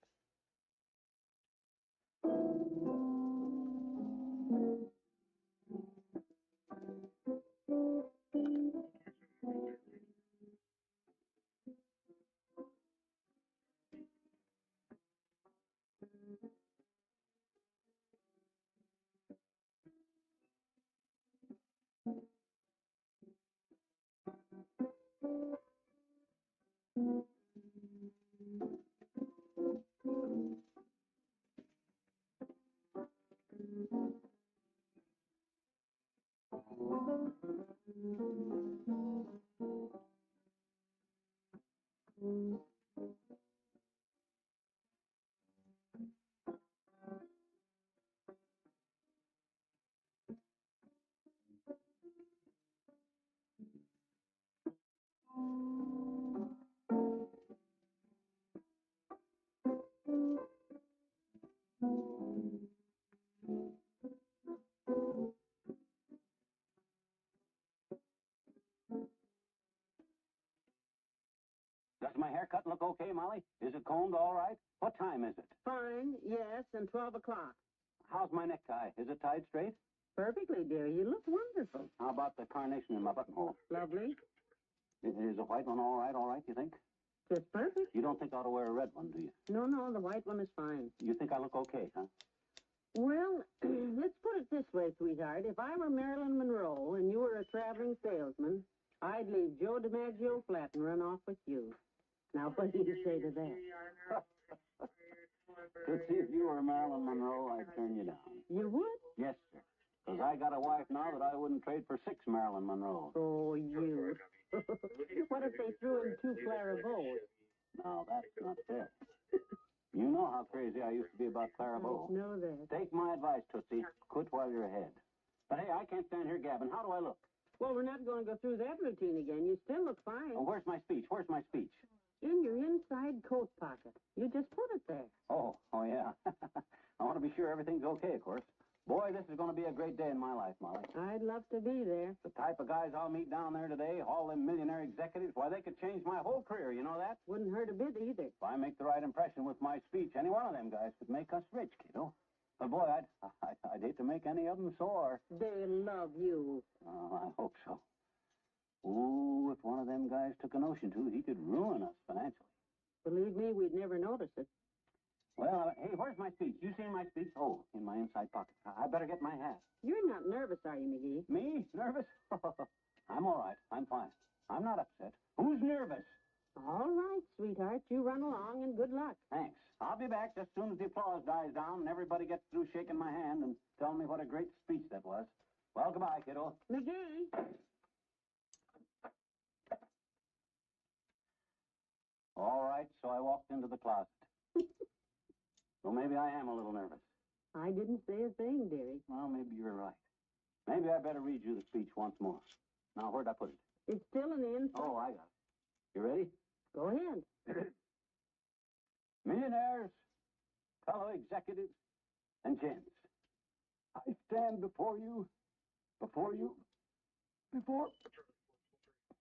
Does my haircut look okay, Molly? Is it combed all right? What time is it? Fine, yes, and 12 o'clock. How's my necktie? Is it tied straight? Perfectly, dear. You look wonderful. How about the carnation in my buttonhole? Lovely. Is the white one all right, you think? Just perfect. You don't think I ought to wear a red one, do you? No, the white one is fine. You think I look okay, huh? Well, let's put it this way, sweetheart. If I were Marilyn Monroe and you were a traveling salesman, I'd leave Joe DiMaggio flat and run off with you. Now, what do you say to that? Tootsie, if you were Marilyn Monroe, I'd turn you down. You would? Yes, sir. Because I got a wife now that I wouldn't trade for 6 Marilyn Monroes. Oh, you. What if they threw in 2 Clara Bows? No, that's not fair. You know how crazy I used to be about Clara Bow. I know that. Take my advice, Tootsie. Quit while you're ahead. But hey, I can't stand here gabbing. How do I look? Well, we're not going to go through that routine again. You still look fine. Oh, where's my speech? In your inside coat pocket. You just put it there. Oh, yeah. I want to be sure everything's okay, of course. Boy, this is going to be a great day in my life, Molly. I'd love to be there. The type of guys I'll meet down there today, all them millionaire executives, why, they could change my whole career, you know that? Wouldn't hurt a bit either. If I make the right impression with my speech, any one of them guys could make us rich, kiddo. But boy, I'd hate to make any of them sore. They love you. Oh, I hope so. Oh, if one of them guys took a notion to, he could ruin us financially. Believe me, we'd never notice it. Well, hey, where's my speech? You seen my speech? Oh, in my inside pocket. I better get my hat. You're not nervous, are you, McGee? Me? Nervous? I'm all right. I'm fine. I'm not upset. Who's nervous? All right, sweetheart. You run along and good luck. Thanks. I'll be back just as soon as the applause dies down and everybody gets through shaking my hand and telling me what a great speech that was. Well, goodbye, kiddo. McGee. All right, so I walked into the closet. Well, maybe I am a little nervous. I didn't say a thing, dearie. Well, maybe you're right. Maybe I better read you the speech once more. Now, where'd I put it? It's still in the inside. Oh, I got it. You ready? Go ahead. Millionaires, fellow executives, and gents, I stand before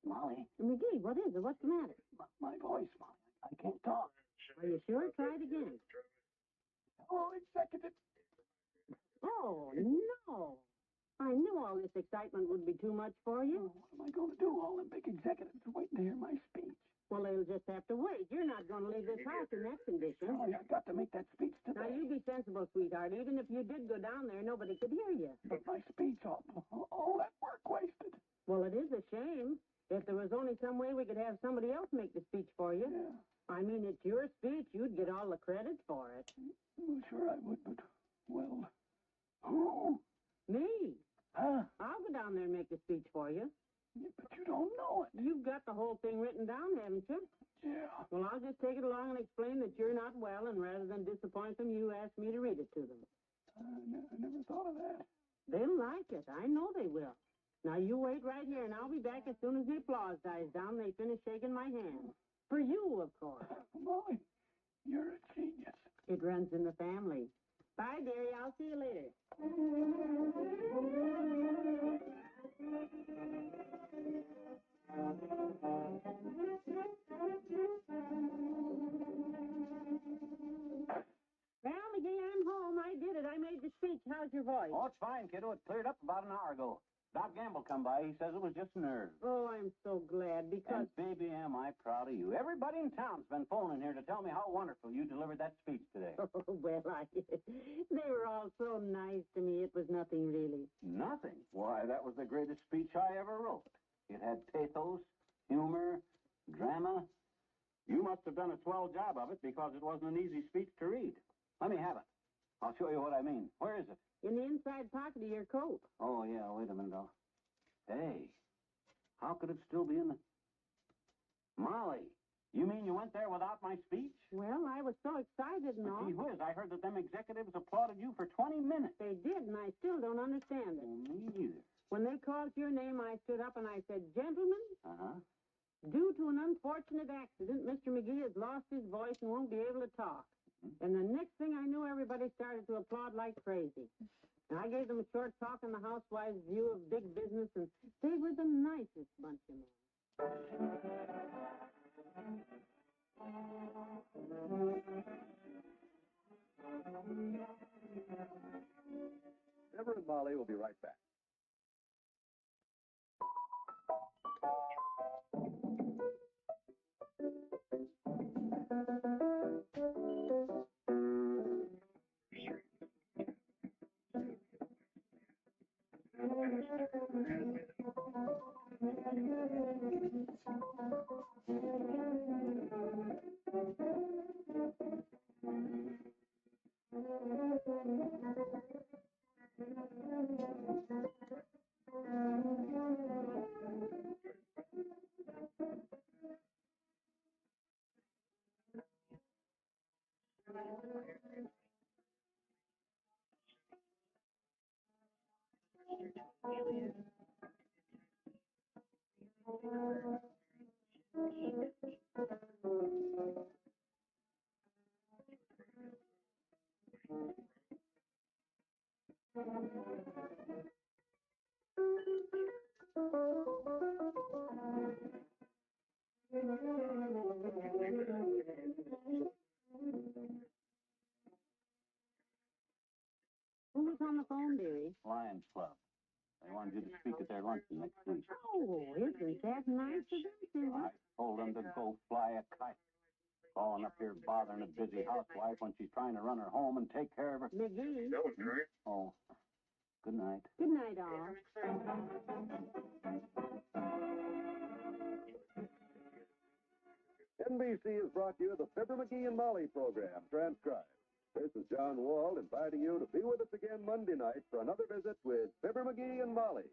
Molly. McGee, what is it? What's the matter? My voice, Molly. I can't talk. Are you sure? Try it again. Fellow executives. Oh, no. I knew all this excitement would be too much for you. What am I going to do? All them big executives are waiting to hear my speech. Well, they'll just have to wait. You're not going to leave this house in that condition. Molly, I've got to make that speech Now, today. you be sensible, sweetheart. Even if you did go down there, nobody could hear you. But my speech, all that work wasted. Well, it is a shame. If there was only some way we could have somebody else make the speech for you. Yeah. I mean, it's your speech. You'd get all the credit for it. Well, sure I would, but, well, who? Me. Huh? I'll go down there and make the speech for you. Yeah, but you don't know it. You've got the whole thing written down, haven't you? Yeah. Well, I'll just take it along and explain that you're not well, and rather than disappoint them, you asked me to read it to them. I never thought of that. They'll like it. I know they will. Now, you wait right here, and I'll be back as soon as the applause dies down and they finish shaking my hand. For you, of course. Molly, you're a genius. It runs in the family. Bye, dearie. I'll see you later. Well, McGee, I'm home. I did it. I made the speech. How's your voice? Oh, it's fine, kiddo. It cleared up about an hour ago. Doc Gamble come by. He says it was just nerves. Oh, I'm so glad because... And baby, am I proud of you. Everybody in town's been phoning here to tell me how wonderful you delivered that speech today. Oh, well, they were all so nice to me. It was nothing really. Nothing? Why, that was the greatest speech I ever wrote. It had pathos, humor, drama. You must have done a swell job of it because it wasn't an easy speech to read. Let me have it. I'll show you what I mean. Where is it? In the inside pocket of your coat. Oh, yeah, wait a minute. Hey, how could it still be in the... Molly, you mean you went there without my speech? Well, I was so excited and all. Gee whiz, I heard that them executives applauded you for 20 minutes. They did, and I still don't understand it. Well, me neither. When they called your name, I stood up and I said, Gentlemen, Uh-huh. due to an unfortunate accident, Mr. McGee has lost his voice and won't be able to talk. And the next thing I knew, everybody started to applaud like crazy. And I gave them a short talk on the housewives' view of big business, and they were the nicest bunch of men. Fibber and Molly will be right back. Who was on the phone, dearie? Lions Club. They wanted you to speak at their luncheon next week. Oh, isn't that nice of them, Susan? I told them to go fly a kite. Calling up here bothering a busy housewife when she's trying to run her home and take care of her. McGee. That was great. Oh, good night. Good night, all. NBC has brought you the Fibber McGee and Molly program, transcribed. This is John Wald inviting you to be with us again Monday night for another visit with Fibber McGee and Molly.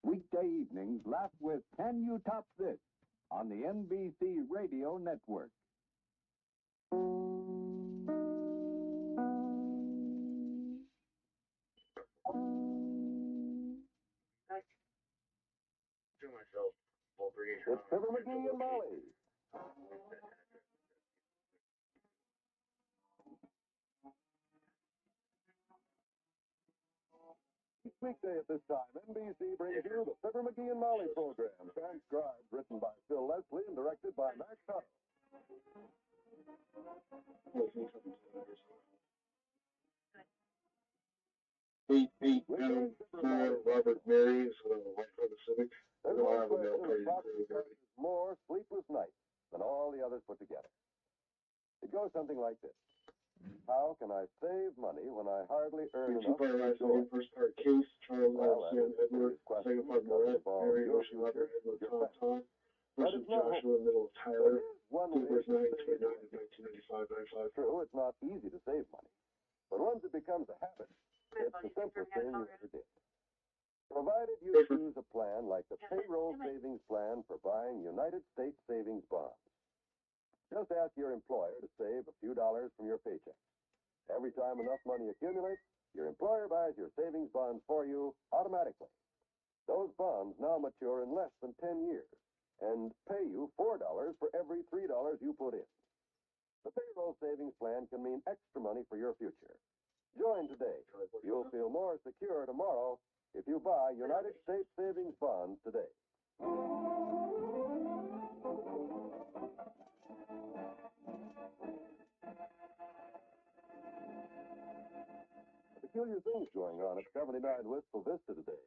Weekday evenings, laugh with Can You Top This on the NBC Radio Network. It's Fibber McGee and Molly. Each weekday at this time, NBC brings you the Fibber McGee and Molly program, transcribed, written by Phil Leslie, and directed by Max Tuttle. Robert Marys, White Honda Civic. There's one question that probably is more sleepless nights than all the others put together. It goes something like this. How can I save money when I hardly earn enough to enjoy? First part Case, Charles Well, Sam Edward, second part Moret, Mary, Ocean Robert, Edward, Tom Todd, versus Joshua, middle of Tyler, verse 929 of 1995. True, it's not easy to save money. But once it becomes a habit, it's the simplest thing you ever did. Provided you choose a plan like the payroll savings plan for buying United States savings bonds. Just ask your employer to save a few dollars from your paycheck. Every time enough money accumulates, your employer buys your savings bonds for you automatically. Those bonds now mature in less than 10 years and pay you $4 for every $3 you put in. The payroll savings plan can mean extra money for your future. Join today. You'll feel more secure tomorrow if you buy United States savings bonds today. Peculiar things going on at 79 Wistful Vista today.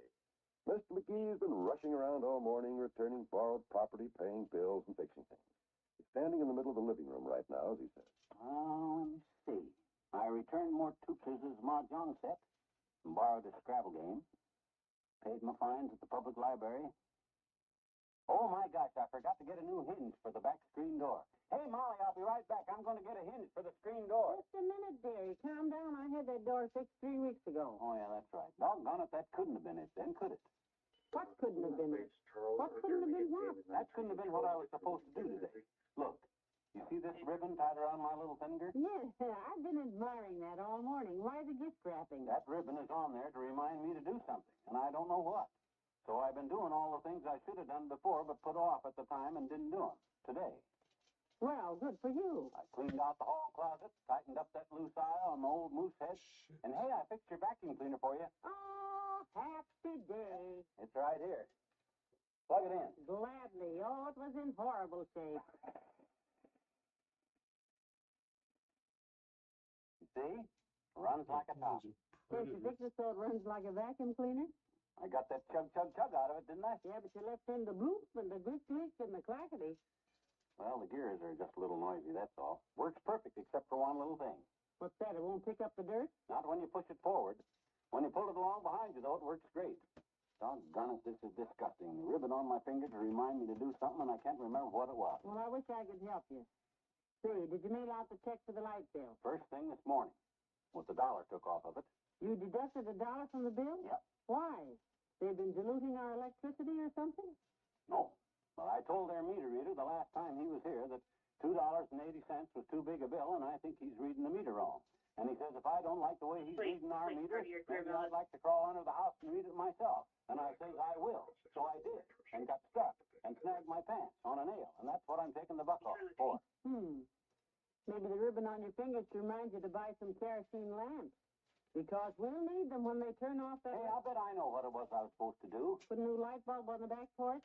Mr. McGee's been rushing around all morning, returning borrowed property, paying bills, and fixing things. He's standing in the middle of the living room right now, as he says. Let me see. I returned more Toots's Mahjong set and borrowed a Scrabble game. Paid my fines at the public library. Oh, my gosh, I forgot to get a new hinge for the back screen door. Hey, Molly, I'll be right back. I'm going to get a hinge for the screen door. Just a minute, dearie. Calm down. I had that door fixed 3 weeks ago. Oh, yeah, that's right. Doggone it, that couldn't have been it then, could it? What couldn't have been it? What couldn't have been what? That couldn't have been what I was supposed to do today. Look, you see this ribbon tied around my little finger? Yes, I've been admiring that all morning. Why the gift wrapping? That ribbon is on there to remind me to do something, and I don't know what. So I've been doing all the things I should have done before but put off at the time and didn't do them today. Well, good for you. I cleaned out the hall closet, tightened up that loose aisle on the old moose head, and hey, I fixed your vacuum cleaner for you. Oh, happy day. It's right here. Plug it in. Gladly. Oh, it was in horrible shape. You see? Runs like a top. Can't you fix it so it runs like a vacuum cleaner? I got that chug out of it, didn't I? Yeah, but you left in the bloop and the glick and the clackety. Well, the gears are just a little noisy, that's all. Works perfect except for one little thing. What's that? It won't pick up the dirt? Not when you push it forward. When you pull it along behind you, though, it works great. Doggone it, this is disgusting. The ribbon on my finger to remind me to do something, and I can't remember what it was. Well, I wish I could help you. Say, did you mail out the check for the light bill? First thing this morning, with the $1 took off of it. You deducted $1 from the bill? Yep. Why? They've been diluting our electricity or something? No. Well, I told their meter reader the last time he was here that $2.80 was too big a bill, and I think he's reading the meter wrong. And he says if I don't like the way he's reading our meter, maybe I'd like to crawl under the house and read it myself. And I says I will. So I did, and got stuck, and snagged my pants on a nail, and that's what I'm taking the buck off for. Maybe the ribbon on your finger should remind you to buy some kerosene lamps. Because we'll need them when they turn off that... Hey, I'll bet I know what it was I was supposed to do. Put a new light bulb on the back porch?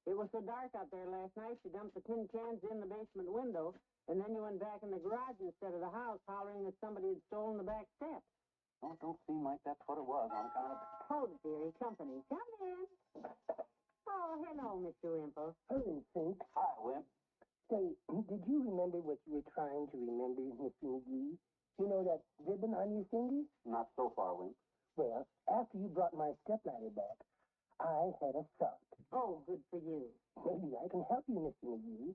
It was so dark out there last night, you dumped the tin cans in the basement window, and then you went back in the garage instead of the house, hollering that somebody had stolen the back steps. Oh, it don't seem like that's what it was on account of... Hold it, dearie. Company. Come in. Oh, hello, Mr. Wimple. Hello, Pink. Hi, Wimp. Say, did you remember what you were trying to remember, Mr. McGee? You know that ribbon on your finger? Not so far, Wimp. Well, after you brought my stepladder back, I had a thought. Oh, good for you. Maybe I can help you, Mr. McGee.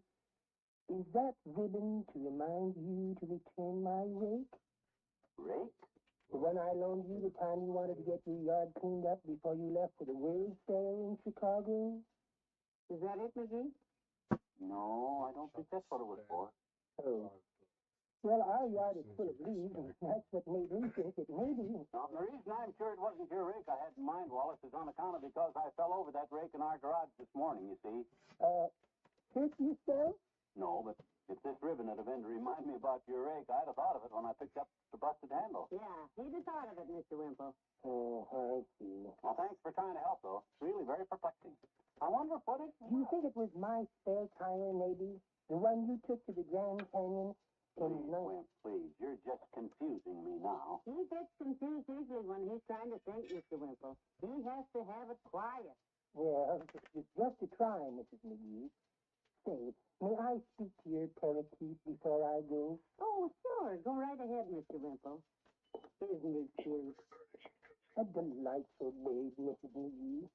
Is that ribbon to remind you to return my rake? Rake? The one I loaned you the time you wanted to get your yard cleaned up before you left for the World's Fair in Chicago? Is that it, McGee? No, I don't think that's what it was for. Oh. Well, our yard is full of leaves, and that's what made me think that maybe... Now, the reason I'm sure it wasn't your rake I had in mind, Wallace, is on account of because I fell over that rake in our garage this morning, you see. Hurt yourself? No, but if this ribbon had been to remind me about your rake, I'd have thought of it when I picked up the busted handle. Yeah, he'd have thought of it, Mr. Wimple. Oh, I see. Well, thanks for trying to help, though. It's really very perplexing. I wonder what it... Do you think it was my spare tire, maybe? The one you took to the Grand Canyon? Please, Wimp, please. You're just confusing me now. He gets confused easily when he's trying to think, Mr. Wimple. He has to have it quiet. Well, it's just a try, Mrs. McGee. Say, may I speak to your parakeet before I go? Oh, sure. Go right ahead, Mr. Wimple. Isn't it cute? A delightful babe, Mrs. McGee.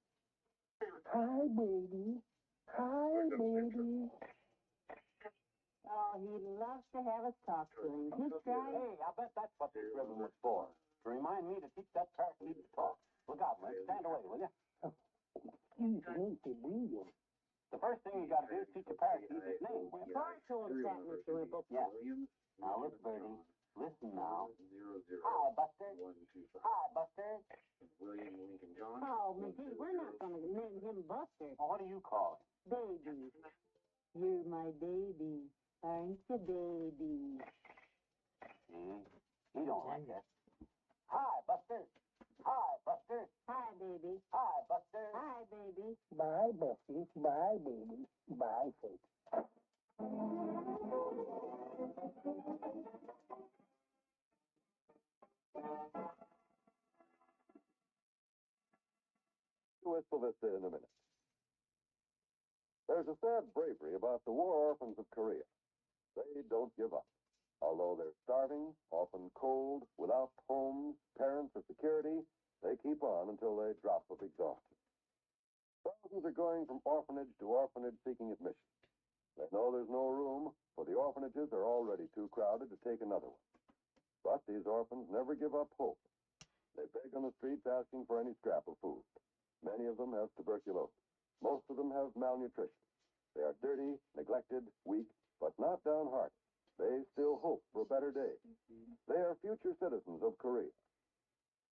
Hi, baby. Hi, baby. Oh, he loves to have us talk to him. He's trying... Hey, I bet that's what this ribbon was for. To remind me to teach that parakeet to talk. Look out, Wimp. Stand away, will you? Excuse me for breathing. The first thing you got to do is teach a parakeet his name, Wimp. I told him that, Mr. Wimple. Yeah. Now, look, Birdie. Listen now. Hi, Buster. Hi, Buster. Oh, McGee, we're not going to name him Buster. Well, what do you call him? Baby. You're my baby. Aren't you, baby? See? He don't like that. Hi, Buster. Hi, Buster. Hi, baby. Hi, Buster. Hi, baby. Bye, Bessie. Bye, baby. Bye, folks. Wistful Vista in a minute. There's a sad bravery about the war orphans of Korea. They don't give up. Although they're starving, often cold, without homes, parents, or security, they keep on until they drop of exhaustion. Thousands are going from orphanage to orphanage seeking admission. They know there's no room, for the orphanages are already too crowded to take another one. But these orphans never give up hope. They beg on the streets asking for any scrap of food. Many of them have tuberculosis. Most of them have malnutrition. They are dirty, neglected, weak, but not downhearted. They still hope for a better day. They are future citizens of Korea.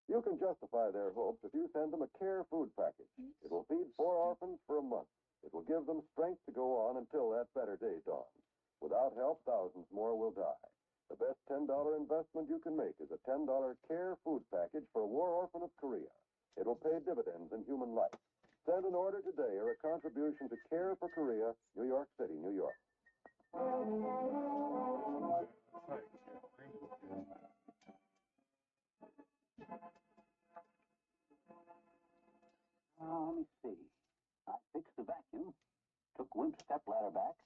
You can justify their hopes if you send them a care food package. It will feed 4 orphans for a month. It will give them strength to go on until that better day dawns. Without help, thousands more will die. The best $10 investment you can make is a $10 care food package for a war orphan of Korea. It will pay dividends in human life. Send an order today or a contribution to Care for Korea, New York City, New York. Let me see. I fixed the vacuum, took Wimp's stepladder back,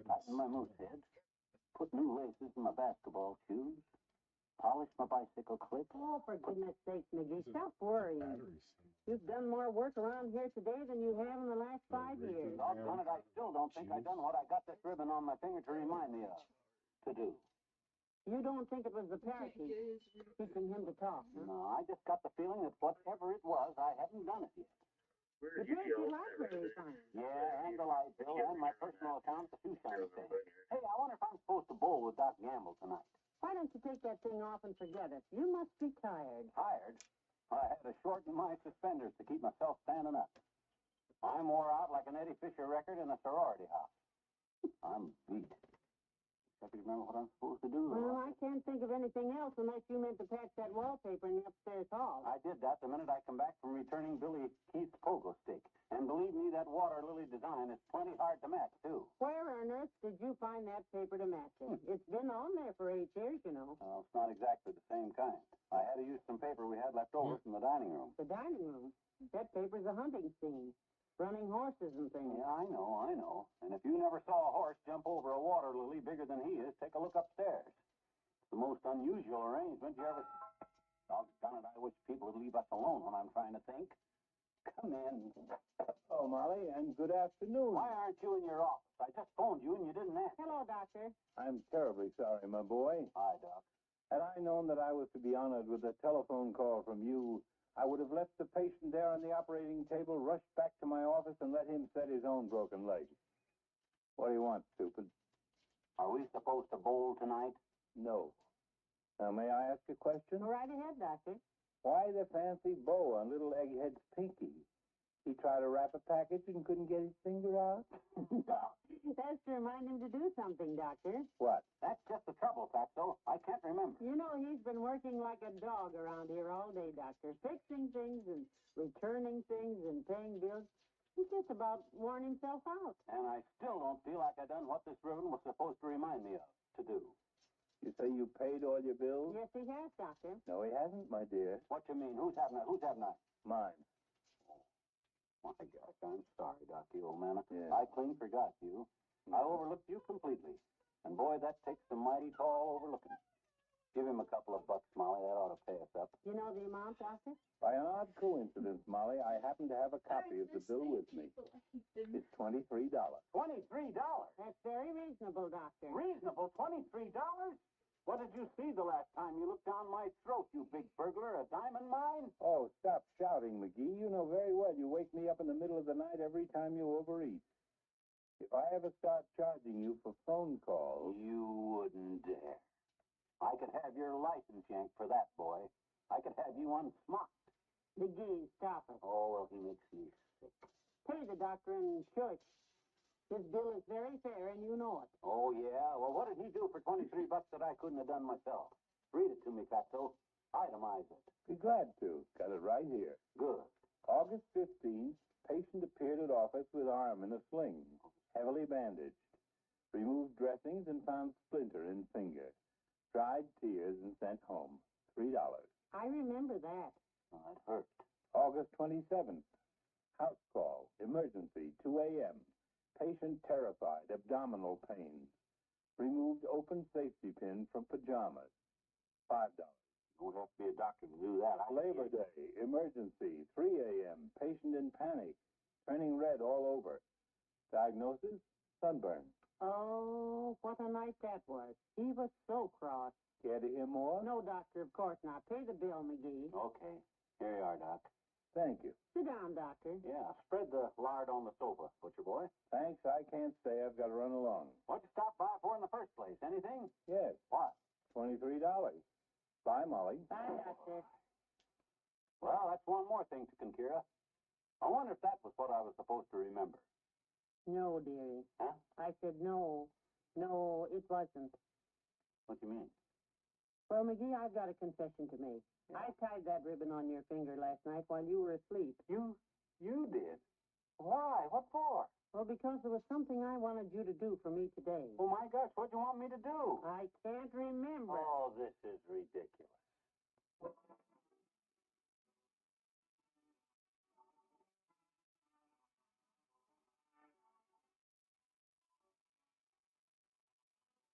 tightened my moose head, put new laces in my basketball shoes, polished my bicycle clip. Oh, for goodness sake, McGee, stop worrying. You've done more work around here today than you have in the last 5 years. Doggone it, I still don't think I done what I got this ribbon on my finger to remind me of. To do. You don't think it was the parakeet teaching him to talk, huh? No, I just got the feeling that whatever it was, I hadn't done it yet. The parakeet library is fine. Yeah, and the light bill, and my personal account at the shoe shine stand. Hey, I wonder if I'm supposed to bowl with Doc Gamble tonight. Why don't you take that thing off and forget it? You must be tired. Tired? I had to shorten my suspenders to keep myself standing up. I'm wore out like an Eddie Fisher record in a sorority house. I'm beat. Except you remember what I'm supposed to do. Well, I can't think of anything else unless you meant to patch that wallpaper in the upstairs hall. I did that the minute I come back from returning Billy Keith's pogo stick. And believe me, that water lily design is plenty hard to match, too. Where on earth did you find that paper to match it? It's been on there for 8 years, you know. Well, it's not exactly the same kind. I had to use some paper we had left over from the dining room. The dining room? That paper's a hunting scene. Running horses and things. Yeah, I know. And if you never saw a horse jump over a water lily bigger than he is, take a look upstairs. It's the most unusual arrangement you ever... Doggone it, I wish people would leave us alone when I'm trying to think. Come in. Oh, Molly, and good afternoon. Why aren't you in your office? I just phoned you and you didn't answer. Hello, Doctor. I'm terribly sorry, my boy. Hi, Doc. Had I known that I was to be honored with a telephone call from you, I would have left the patient there on the operating table, rushed back to my office, and let him set his own broken leg. What do you want, stupid? Are we supposed to bowl tonight? No. Now, may I ask a question? Go right ahead, Doctor. Why the fancy bow on little Egghead's pinky? He tried to wrap a package and couldn't get his finger out? That's to remind him to do something, Doctor. What? That's just the trouble, Fatso. I can't remember. You know, he's been working like a dog around here all day, Doctor, fixing things and returning things and paying bills. He's just about worn himself out. And I still don't feel like I done what this ribbon was supposed to remind me of to do. You say you paid all your bills? Yes, he has, Doctor. No, he hasn't, my dear. What you mean? Who's having that? Who's having that? Mine. My gosh, I'm sorry, Doc, you old man. Yeah. I clean forgot you. I overlooked you completely. And boy, that takes some mighty tall overlooking. Give him a couple of bucks, Molly. That ought to pay us up. You know the amount, Doctor? By an odd coincidence, Molly, I happen to have a copy of the bill with me. It's $23. $23? That's very reasonable, Doctor. Reasonable? $23? What did you see the last time you looked down my throat, you big burglar? A diamond mine? Oh, stop shouting, McGee. You know very well you wake me up in the middle of the night every time you overeat. If I ever start charging you for phone calls... You wouldn't dare. I could have your license yanked for that, boy. I could have you unsmocked. McGee, stop it. Oh, well, he makes me sick. Pay the doctor and church. His bill is very fair, and you know it. Oh, yeah? Well, what did he do for $23 that I couldn't have done myself? Read it to me, Fatso. Itemize it. Be glad to. Got it right here. Good. August 15th, patient appeared at office with arm in a sling, heavily bandaged. Removed dressings and found splinter in finger. Dried tears and sent home. $3. I remember that. Oh, it hurt. August 27th, house call, emergency, 2 a.m. Patient terrified, abdominal pain. Removed open safety pin from pajamas. $5. Don't have to be a doctor to do that. Labor Day, emergency, 3 a.m. Patient in panic, turning red all over. Diagnosis, sunburn. Oh, what a night that was. He was so cross. Care to hear more? No, Doctor, of course not. Pay the bill, McGee. Okay. Here you are, Doc. Thank you. Sit down, Doctor. Yeah, spread the lard on the sofa, butcher boy. Thanks, I can't stay. I've got to run along. What'd you stop by for in the first place? Anything? Yes. What? $23. Bye, Molly. Bye, Doctor. Well, that's one more thing to Kinkira. I wonder if that was what I was supposed to remember. No, dearie. Huh? I said no. No, it wasn't. What do you mean? Well, McGee, I've got a confession to make. Yeah. I tied that ribbon on your finger last night while you were asleep. You did? Why? What for? Well, because there was something I wanted you to do for me today. Oh, my gosh, what do you want me to do? I can't remember. Oh, this is ridiculous.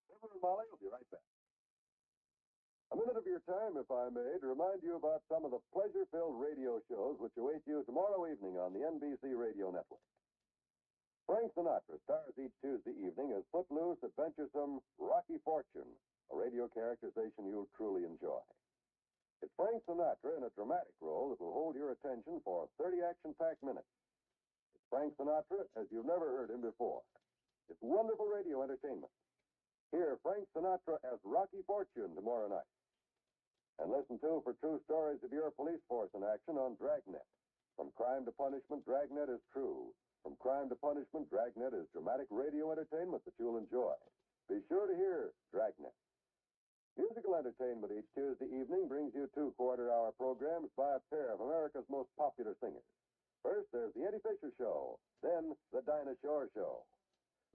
Fibber and Molly will be right back. A minute of your time, if I may, to remind you about some of the pleasure-filled radio shows which await you tomorrow evening on the NBC Radio Network. Frank Sinatra stars each Tuesday evening as footloose, adventuresome Rocky Fortune, a radio characterization you'll truly enjoy. It's Frank Sinatra in a dramatic role that will hold your attention for 30 action-packed minutes. It's Frank Sinatra as you've never heard him before. It's wonderful radio entertainment. Hear Frank Sinatra as Rocky Fortune tomorrow night. And listen, too, for true stories of your police force in action on Dragnet. From crime to punishment, Dragnet is true. From crime to punishment, Dragnet is dramatic radio entertainment that you'll enjoy. Be sure to hear Dragnet. Musical entertainment each Tuesday evening brings you 2 quarter-hour programs by a pair of America's most popular singers. First, there's the Eddie Fisher Show, then the Dinah Shore Show.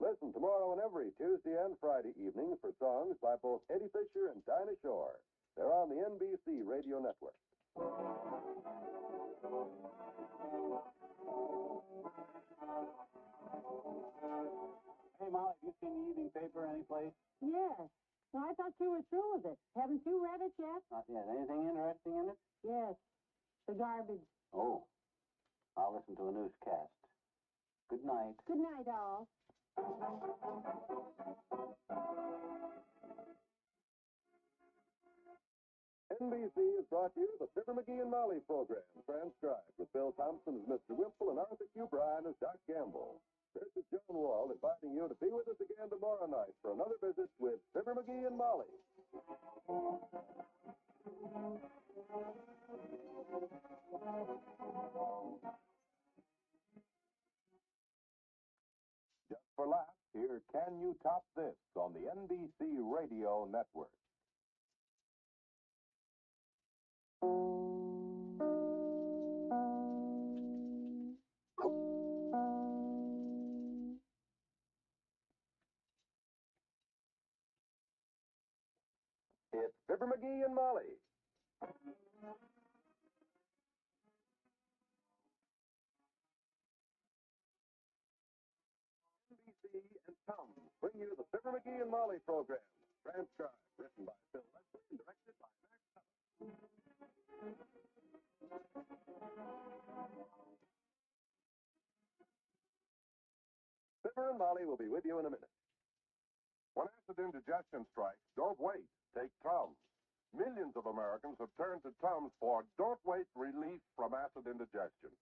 Listen tomorrow and every Tuesday and Friday evening for songs by both Eddie Fisher and Dinah Shore. They're on the NBC Radio Network. Hey, Molly, have you seen the evening paper anyplace? Yes. Well, I thought you were through with it. Haven't you read it yet? Not yet. Anything interesting in it? Yes. The garbage. Oh. I'll listen to a newscast. Good night. Good night, all. NBC has brought you the Fibber McGee and Molly program, transcribed with Bill Thompson as Mr. Wimple and Arthur Q. Bryan as Doc Gamble. This is John Wall inviting you to be with us again tomorrow night for another visit with Fibber McGee and Molly. Just for laughs, here Can You Top This on the NBC Radio Network. It's Fibber McGee and Molly. NBC and Tom bring you the Fibber McGee and Molly program, transcribed, written by Phil Leslie and directed by Max Hubbard. Fibber and Molly will be with you in a minute. When acid indigestion strikes, don't wait. Take Tums. Millions of Americans have turned to Tums for don't wait relief from acid indigestion.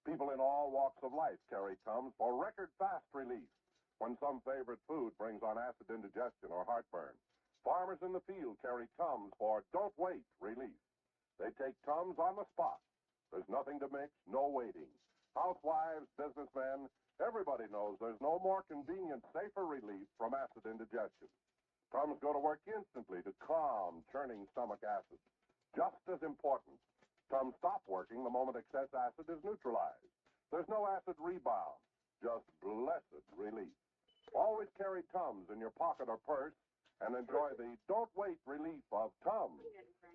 People in all walks of life carry Tums for record fast relief when some favorite food brings on acid indigestion or heartburn. Farmers in the field carry Tums for don't wait relief. They take Tums on the spot. There's nothing to mix, no waiting. Housewives, businessmen, everybody knows there's no more convenient, safer relief from acid indigestion. Tums go to work instantly to calm churning stomach acid. Just as important, Tums stop working the moment excess acid is neutralized. There's no acid rebound, just blessed relief. Always carry Tums in your pocket or purse and enjoy the don't wait relief of Tums.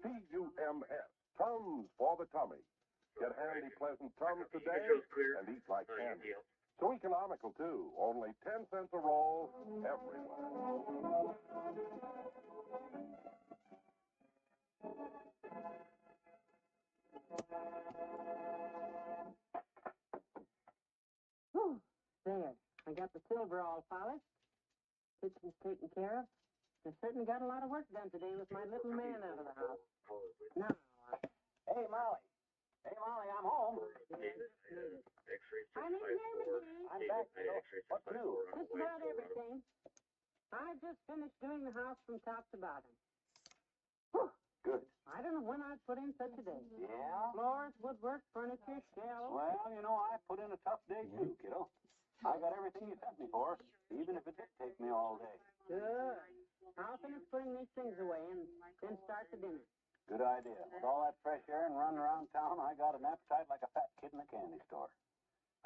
T-U-M-S. Tums for the tummy. Get handy, pleasant Tums today and eat like candy. So economical, too. Only 10 cents a roll everywhere. Whew, there. I got the silver all polished. Kitchen's taken care of. I certainly got a lot of work done today with my little man out of the house. Now, Hey, Molly. Hey, Molly, I'm home. I'm in here, McGee. I'm back, kiddo. What's new? Just about everything. I just finished doing the house from top to bottom. Whew. Good. I don't know when I'd put in such a day. Yeah? Floors, woodwork, furniture, shelves. Well, you know, I put in a tough day, too, kiddo. I got everything you sent me for, even if it did take me all day. Good. I'll finish putting these things away and then start the dinner. Good idea. With all that fresh air and running around town, I got an appetite like a fat kid in a candy store.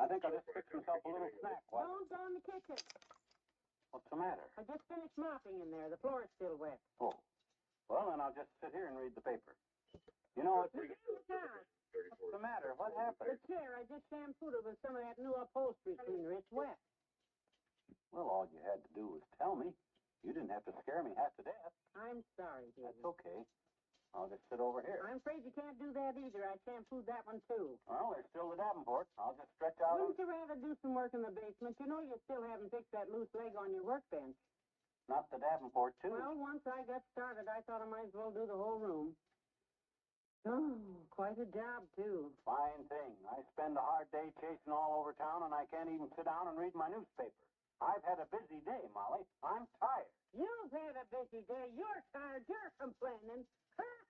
I think I'll just fix myself a little snack. Don't go in the kitchen. What's the matter? I just finished mopping in there. The floor's still wet. Oh. Well, then I'll just sit here and read the paper. You know, it's... Look out. What's the matter? What happened? The chair. I just shampooed it with some of that new upholstery cleaner. It's wet. Well, all you had to do was tell me. You didn't have to scare me half to death. I'm sorry, dear. That's okay. I'll just sit over here. I'm afraid you can't do that either. I shampooed that one, too. Well, there's still the Davenport. I'll just stretch out. Wouldn't you rather do some work in the basement? You know you still haven't fixed that loose leg on your workbench. Not the Davenport, too. Well, once I got started, I thought I might as well do the whole room. Oh, quite a job, too. Fine thing. I spend a hard day chasing all over town, and I can't even sit down and read my newspaper. I've had a busy day, Molly. I'm tired. You've had a busy day. You're tired. You're complaining. Huh?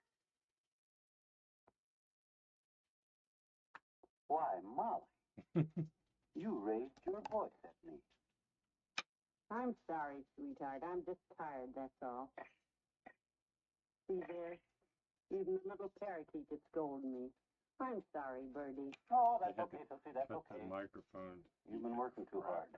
Why, Molly, you raised your voice at me. I'm sorry, sweetheart. I'm just tired, that's all. See there? Even the little parakeet is scolding me. I'm sorry, Birdie. Oh, that's okay, Sophie. That's Cut okay. the microphone. You've been working too hard.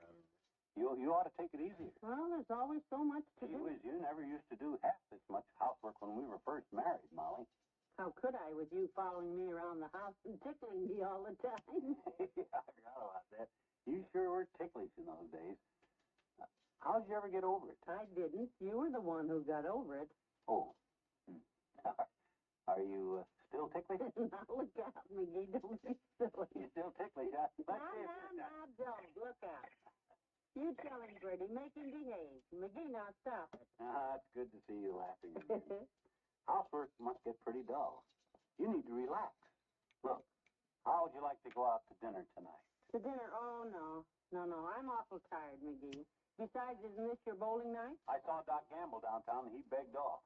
You ought to take it easier. Well, there's always so much to Gee do. whiz, you never used to do half this much housework when we were first married, Molly. How could I with you following me around the house and tickling me all the time? Yeah, I forgot about that. You sure were ticklish in those days. How'd you ever get over it? I didn't. You were the one who got over it. Oh. Are you still ticklish? Now, look out, McGee. Don't be silly. You still ticklish, huh? Now, don't. Look out. You tell him, Bertie. Make him behave. McGee, now stop it. It's good to see you laughing again. Housework must get pretty dull. You need to relax. Look, how would you like to go out to dinner tonight? To dinner? Oh, no. No, I'm awful tired, McGee. Besides, isn't this your bowling night? I saw Doc Gamble downtown, and he begged off.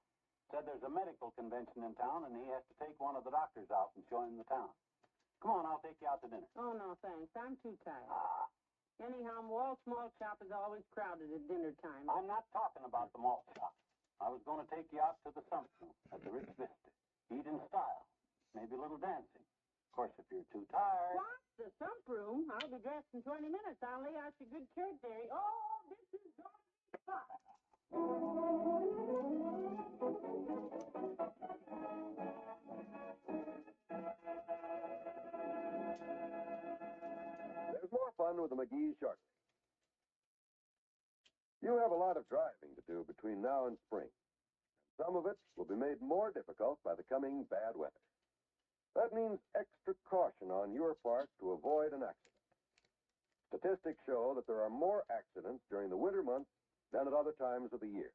Said there's a medical convention in town, and he has to take one of the doctors out and show him the town. Come on, I'll take you out to dinner. Oh, no, thanks. I'm too tired. Anyhow, Wall's Malt Shop is always crowded at dinner time. I'm not talking about the malt shop. I was going to take you out to the Sump Room at the Ritz Vista. Eat in style. Maybe a little dancing. Of course, if you're too tired. What? The Sump Room? I'll be dressed in 20 minutes. I'll lay out your good shirt there. Oh, this is going to be fun. There's more fun with the McGee's shortly. You have a lot of driving to do between now and spring. Some of it will be made more difficult by the coming bad weather. That means extra caution on your part to avoid an accident. Statistics show that there are more accidents during the winter months than at other times of the year.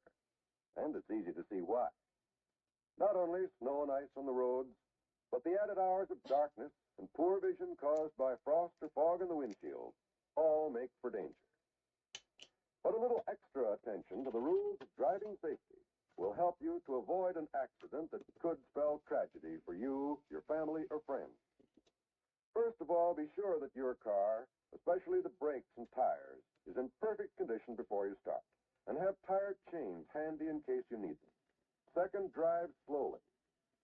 And it's easy to see why. Not only snow and ice on the roads, but the added hours of darkness and poor vision caused by frost or fog in the windshield all make for danger. But a little extra attention to the rules of driving safety will help you to avoid an accident that could spell tragedy for you, your family, or friends. First of all, be sure that your car, especially the brakes and tires, is in perfect condition before you start, and have tire chains handy in case you need them. Second, drive slowly.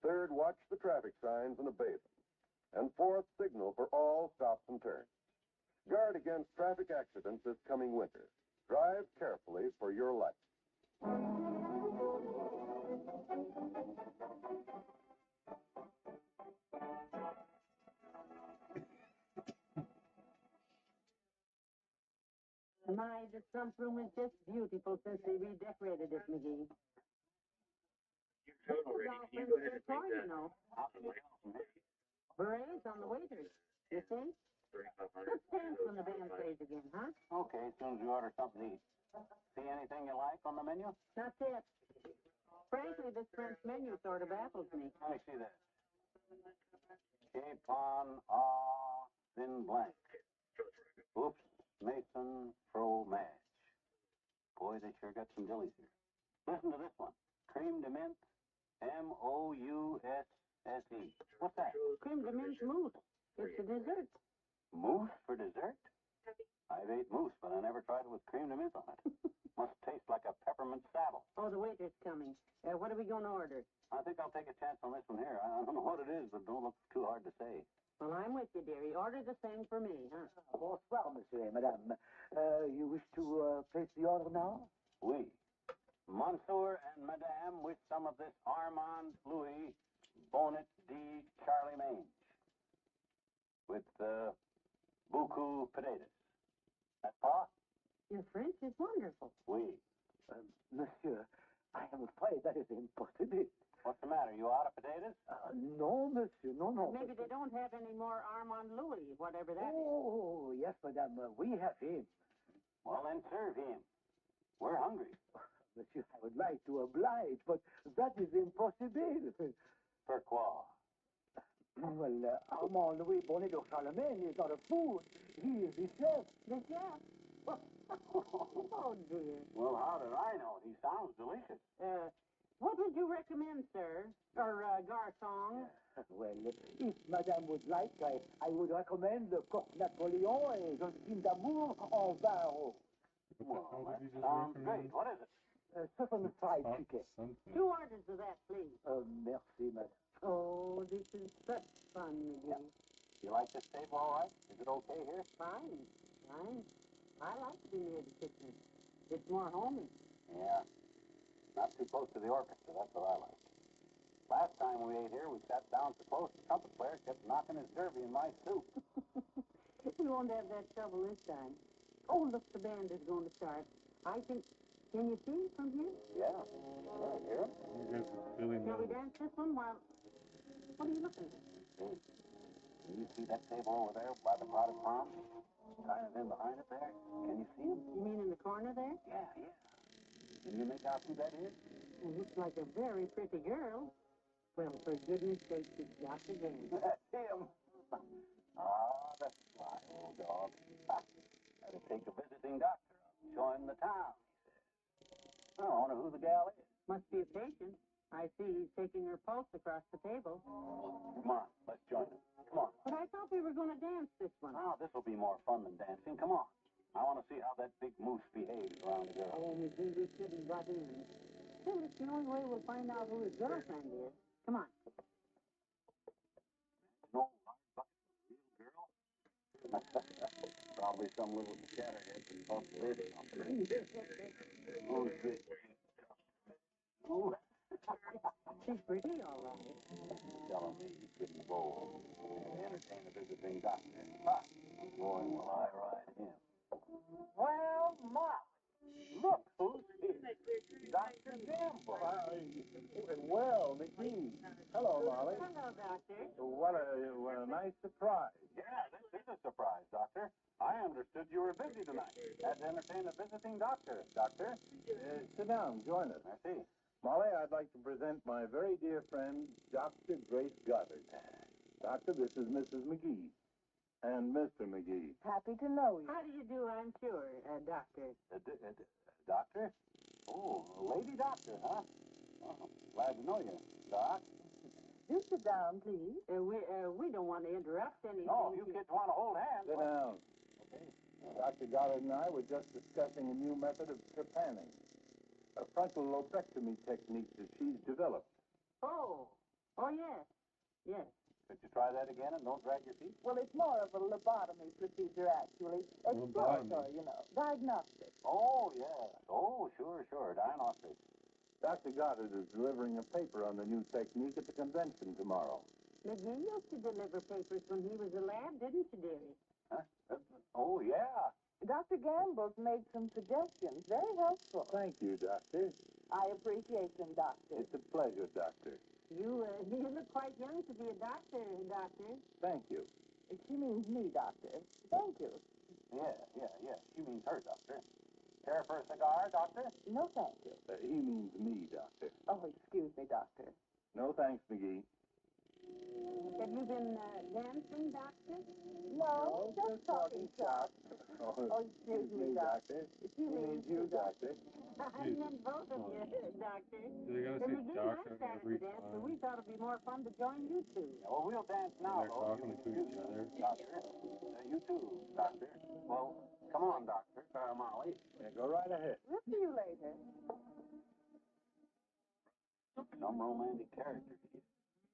Third, watch the traffic signs and obey them. And fourth, signal for all stops and turns. Guard against traffic accidents this coming winter. Drive carefully for your life. My, the Sump Room is just beautiful since they redecorated it, McGee. You've done already. Can you go ahead and make that? You know. Berets on the waiters. You see? Let's dance when the band plays again, huh? Okay, as soon as you order something to eat. See anything you like on the menu? That's it. Frankly, this French menu sort of baffles me. Let me see that. Capon au vin blanc. Oops, Mason fromage. Boy, they sure got some dillies here. Listen to this one. Cream de mint, M-O-U-S-S-E. What's that? Cream de mint mousse. It's a dessert. Mousse for dessert? I've ate mousse, but I never tried it with cream de mint on it. Must taste like a peppermint saddle. Oh, the waiter's coming. What are we going to order? I think I'll take a chance on this one here. I don't know what it is, but don't look too hard to say. Well, I'm with you, dearie. Order the same for me, huh? Bonsoir, monsieur et madame. You wish to place the order now? Oui. Monsieur and Madame wish some of this Armand Louis Bonnet de Charlie Mange with beaucoup potatoes. That's all? Your French is wonderful. Oui. Monsieur, I am afraid that is impossible. What's the matter? You out of potatoes? No, monsieur, no. Maybe they don't have any more Armand Louis, whatever that is. Oh, yes, madame, we have him. Well, then serve him. We're hungry. Monsieur, I would like to oblige, but that is impossible. Pourquoi? Well, Armand Louis Bonnet de Charlemagne is not a food. He is the chef. The chef? Oh, dear. Well, how did I know? He sounds delicious. What would you recommend, sir? Or, garçon? Well, if madame would like, I would recommend the Coq Napoleon et un film d'amour en vin rouge. Well, that sounds great. What is it? Southern fried chicken. 2 orders of that, please. Merci, madame. Oh, this is such fun, McGee. Yeah. You like this table all right? Is it okay here? Fine. I like to be near the kitchen. It's more homey. Yeah. Not too close to the orchestra. That's what I like. Last time we ate here, we sat down so close the trumpet player kept knocking his derby in my soup. We won't have that trouble this time. Oh, look, the band is going to start. I think... Can you see from here? Yeah. Yeah, hear him? Shall we dance this one while... What are you looking at? Hey, do you see that table over there by the potted palm? Kind of in behind it there? Can you see him? You mean in the corner there? Yeah, yeah. Can you make out who that is? It looks like a very pretty girl. Well, for goodness sake, it's Dr. James. That's him. Ah, that's a sly old dog. That'll take a visiting doctor. Show him the town, he says. I wonder who the gal is. Must be a patient. I see he's taking her pulse across the table. Come on, let's join him. Come on. But I thought we were going to dance this one. Oh, this will be more fun than dancing. Come on. I want to see how that big moose behaves around the girl. Oh, McGee, we shouldn't butt in. Well, it's the only way we'll find out who his girlfriend is. Come on. No, real girl? Probably some little scatterhead from South Lady. Who's this? Ooh. She's pretty, all right. Telling me he couldn't bowl and entertain a visiting doctor. Ha! Boy, will I ride him. Well, Molly, look who's here. Dr. Gamble. Well, McGee. Hello, Molly. Hello, Doctor. What a nice surprise. Yeah, this is a surprise, Doctor. I understood you were busy tonight. Had to entertain a visiting doctor, Doctor. Sit down, join us. Merci. Molly, I'd like to present my very dear friend, Dr. Grace Goddard. Doctor, this is Mrs. McGee. And Mr. McGee. Happy to know you. How do you do, I'm sure, Doctor? Doctor? Oh, a lady doctor, huh? Oh, glad to know you, Doc. Do sit down, please. We don't want to interrupt anything. No, if you kids want to hold hands. Sit down. Okay. Dr. Goddard and I were just discussing a new method of trepanning, a frontal lobectomy technique that she's developed. Oh, yes. Yes. Could you try that again and don't drag your feet? Well, it's more of a lobotomy procedure, actually. Exploratory, you know. Diagnostic. Oh, yes. Oh, sure. Diagnostic. Dr. Goddard is delivering a paper on the new technique at the convention tomorrow. McGee used to deliver papers when he was a lad, didn't you, dearie? Huh? Oh, yeah. Dr. Gamble's made some suggestions. Very helpful. Thank you, Doctor. I appreciate them, Doctor. It's a pleasure, Doctor. You look quite young to be a doctor, Doctor. Thank you. She means me, Doctor. Thank you. Yeah. She means her, Doctor. Care for a cigar, Doctor? No, thank you. He means me, Doctor. Oh, excuse me, Doctor. No thanks, McGee. Have you been dancing, Doctor? No, just talking shop. Oh, excuse me, Doctor. She means you, Doctor. I meant both of you, Doctor. They gotta say McGee and I doctor started every to dance, time. but we thought it'd be more fun to join you two. Yeah, well, we'll dance now, They're talking to each other. Doctor. You too, Doctor. Well, come on, Doctor. Molly. Yeah, go right ahead. We'll see you later. Some romantic character, kid.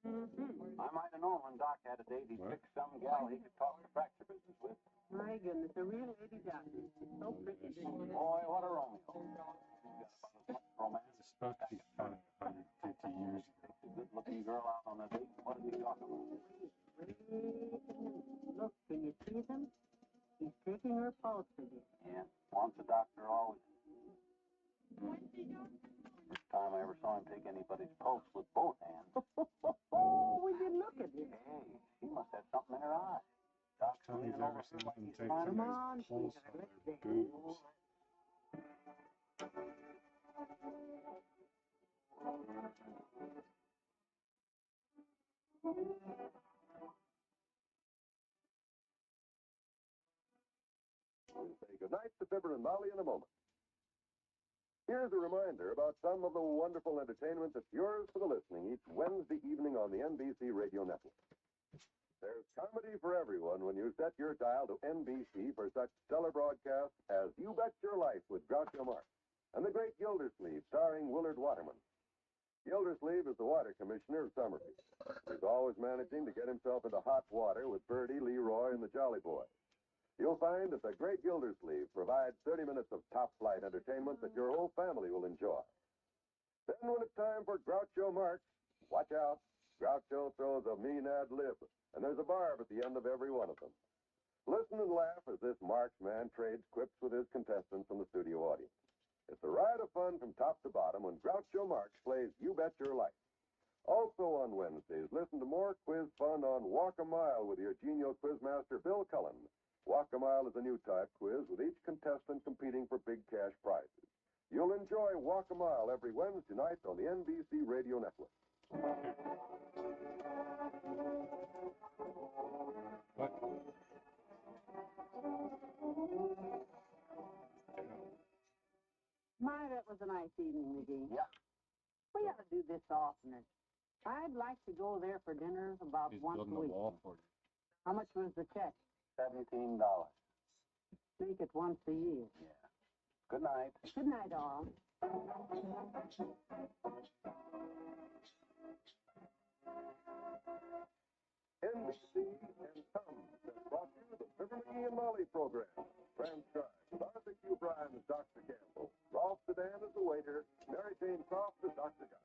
I might have known when Doc had a date he'd pick some gal he could talk the fracture business with. My goodness, a real lady doctor. So pretty. Boy, what a Romeo. Romance. It's supposed to be found 150 years ago. Takes a good-looking girl out on a date. What did he talk about? Look, can you see them? He's taking her pulse again. Yeah, once a doctor, always. First time I ever saw him take anybody's pulse with both hands. Oh, would you look at it? Hey, she must have something in her eye. Doc's Tony's leaning ever over seen her like them he's take trying to somebody's pulse on their boobs. We'll say goodnight to Fibber and Molly in a moment. Here's a reminder about some of the wonderful entertainment that's yours for the listening each Wednesday evening on the NBC Radio Network. There's comedy for everyone when you set your dial to NBC for such stellar broadcasts as You Bet Your Life with Groucho Marx and The Great Gildersleeve starring Willard Waterman. Gildersleeve is the water commissioner of Summerfield. He's always managing to get himself into hot water with Bertie, Leroy, and the Jolly Boys. You'll find that the Great Gildersleeve provides 30 minutes of top-flight entertainment that your whole family will enjoy. Then when it's time for Groucho Marx, watch out. Groucho throws a mean ad lib, and there's a barb at the end of every one of them. Listen and laugh as this Marx man trades quips with his contestants in the studio audience. It's a ride of fun from top to bottom when Groucho Marx plays You Bet Your Life. Also on Wednesdays, listen to more quiz fun on Walk a Mile with your genial quizmaster, Bill Cullen. Walk a Mile is a new type quiz with each contestant competing for big cash prizes. You'll enjoy Walk a Mile every Wednesday night on the NBC Radio Network. My, that was a nice evening, McGee. Yeah. We ought to do this oftener. I'd like to go there for dinner about once a week. How much was the check? $17. Make it once a year. Yeah. Good night. Good night, all. NBC and Tums has brought you the Fibber McGee and Molly program. Transcribed with Arthur Q. Bryan as Dr. Campbell, Ralph Sedan as the waiter, Mary Jane Croft as Dr. Gus.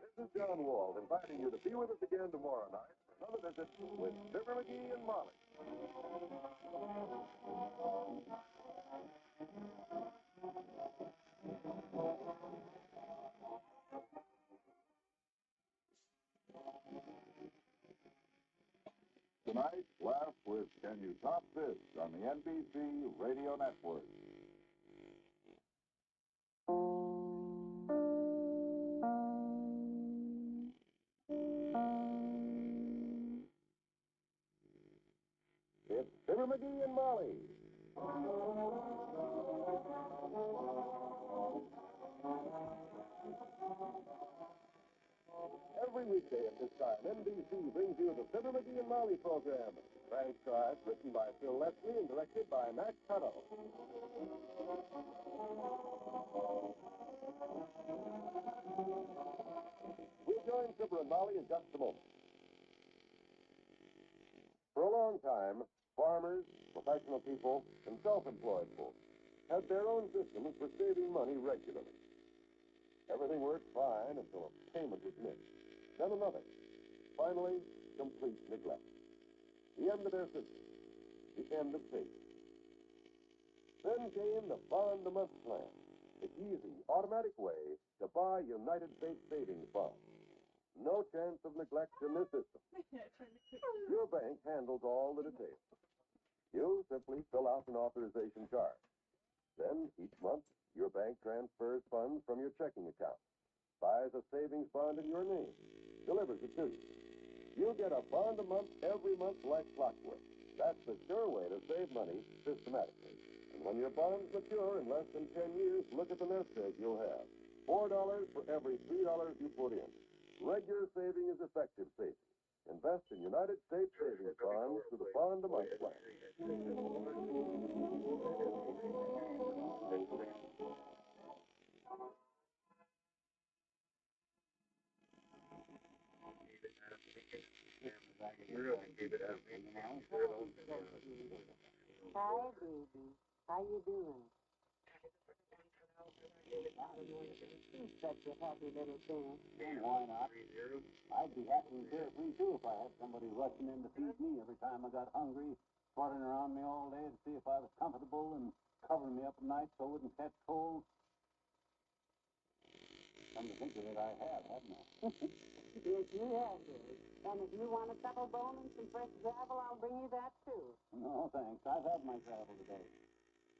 This is John Wall inviting you to be with us again tomorrow night for another visit with Fibber McGee and Molly. Tonight, laugh with Can You Top This on the NBC Radio Network. It's Fibber McGee and Molly. Every weekday at this time, NBC brings you the Fibber McGee and Molly program. Transcribed, written by Phil Leslie and directed by Max Tuttle. We'll join Fibber and Molly in just a moment. For a long time, farmers, professional people, and self-employed folks had their own systems for saving money regularly. Everything worked fine until a payment was missed. Then another. Finally, complete neglect. The end of their system. The end of savings. Then came the bond-a-month plan. The easy, automatic way to buy United States savings bonds. No chance of neglect in this system. Your bank handles all the details. You simply fill out an authorization card. Then, each month, your bank transfers funds from your checking account, buys a savings bond in your name, delivers it to you. You get a bond a month every month like clockwork. That's the sure way to save money systematically. And when your bonds mature in less than 10 years, look at the nest egg you'll have. $4 for every $3 you put in. Regular saving is effective saving. Invest in United States savings bonds through the bond-a-month plan. Hi, baby. How you doing? You're such a happy little thing. Why not? I'd be happy and carefree, too, if I had somebody rushing in to feed me every time I got hungry, fluttering around me all day to see if I was comfortable and covering me up at night so I wouldn't catch cold. Come to think of it, I have, haven't I? Yes, you have, dear. And if you want a knuckle bone and some fresh gravel, I'll bring you that, too. No, thanks. I've had my gravel today.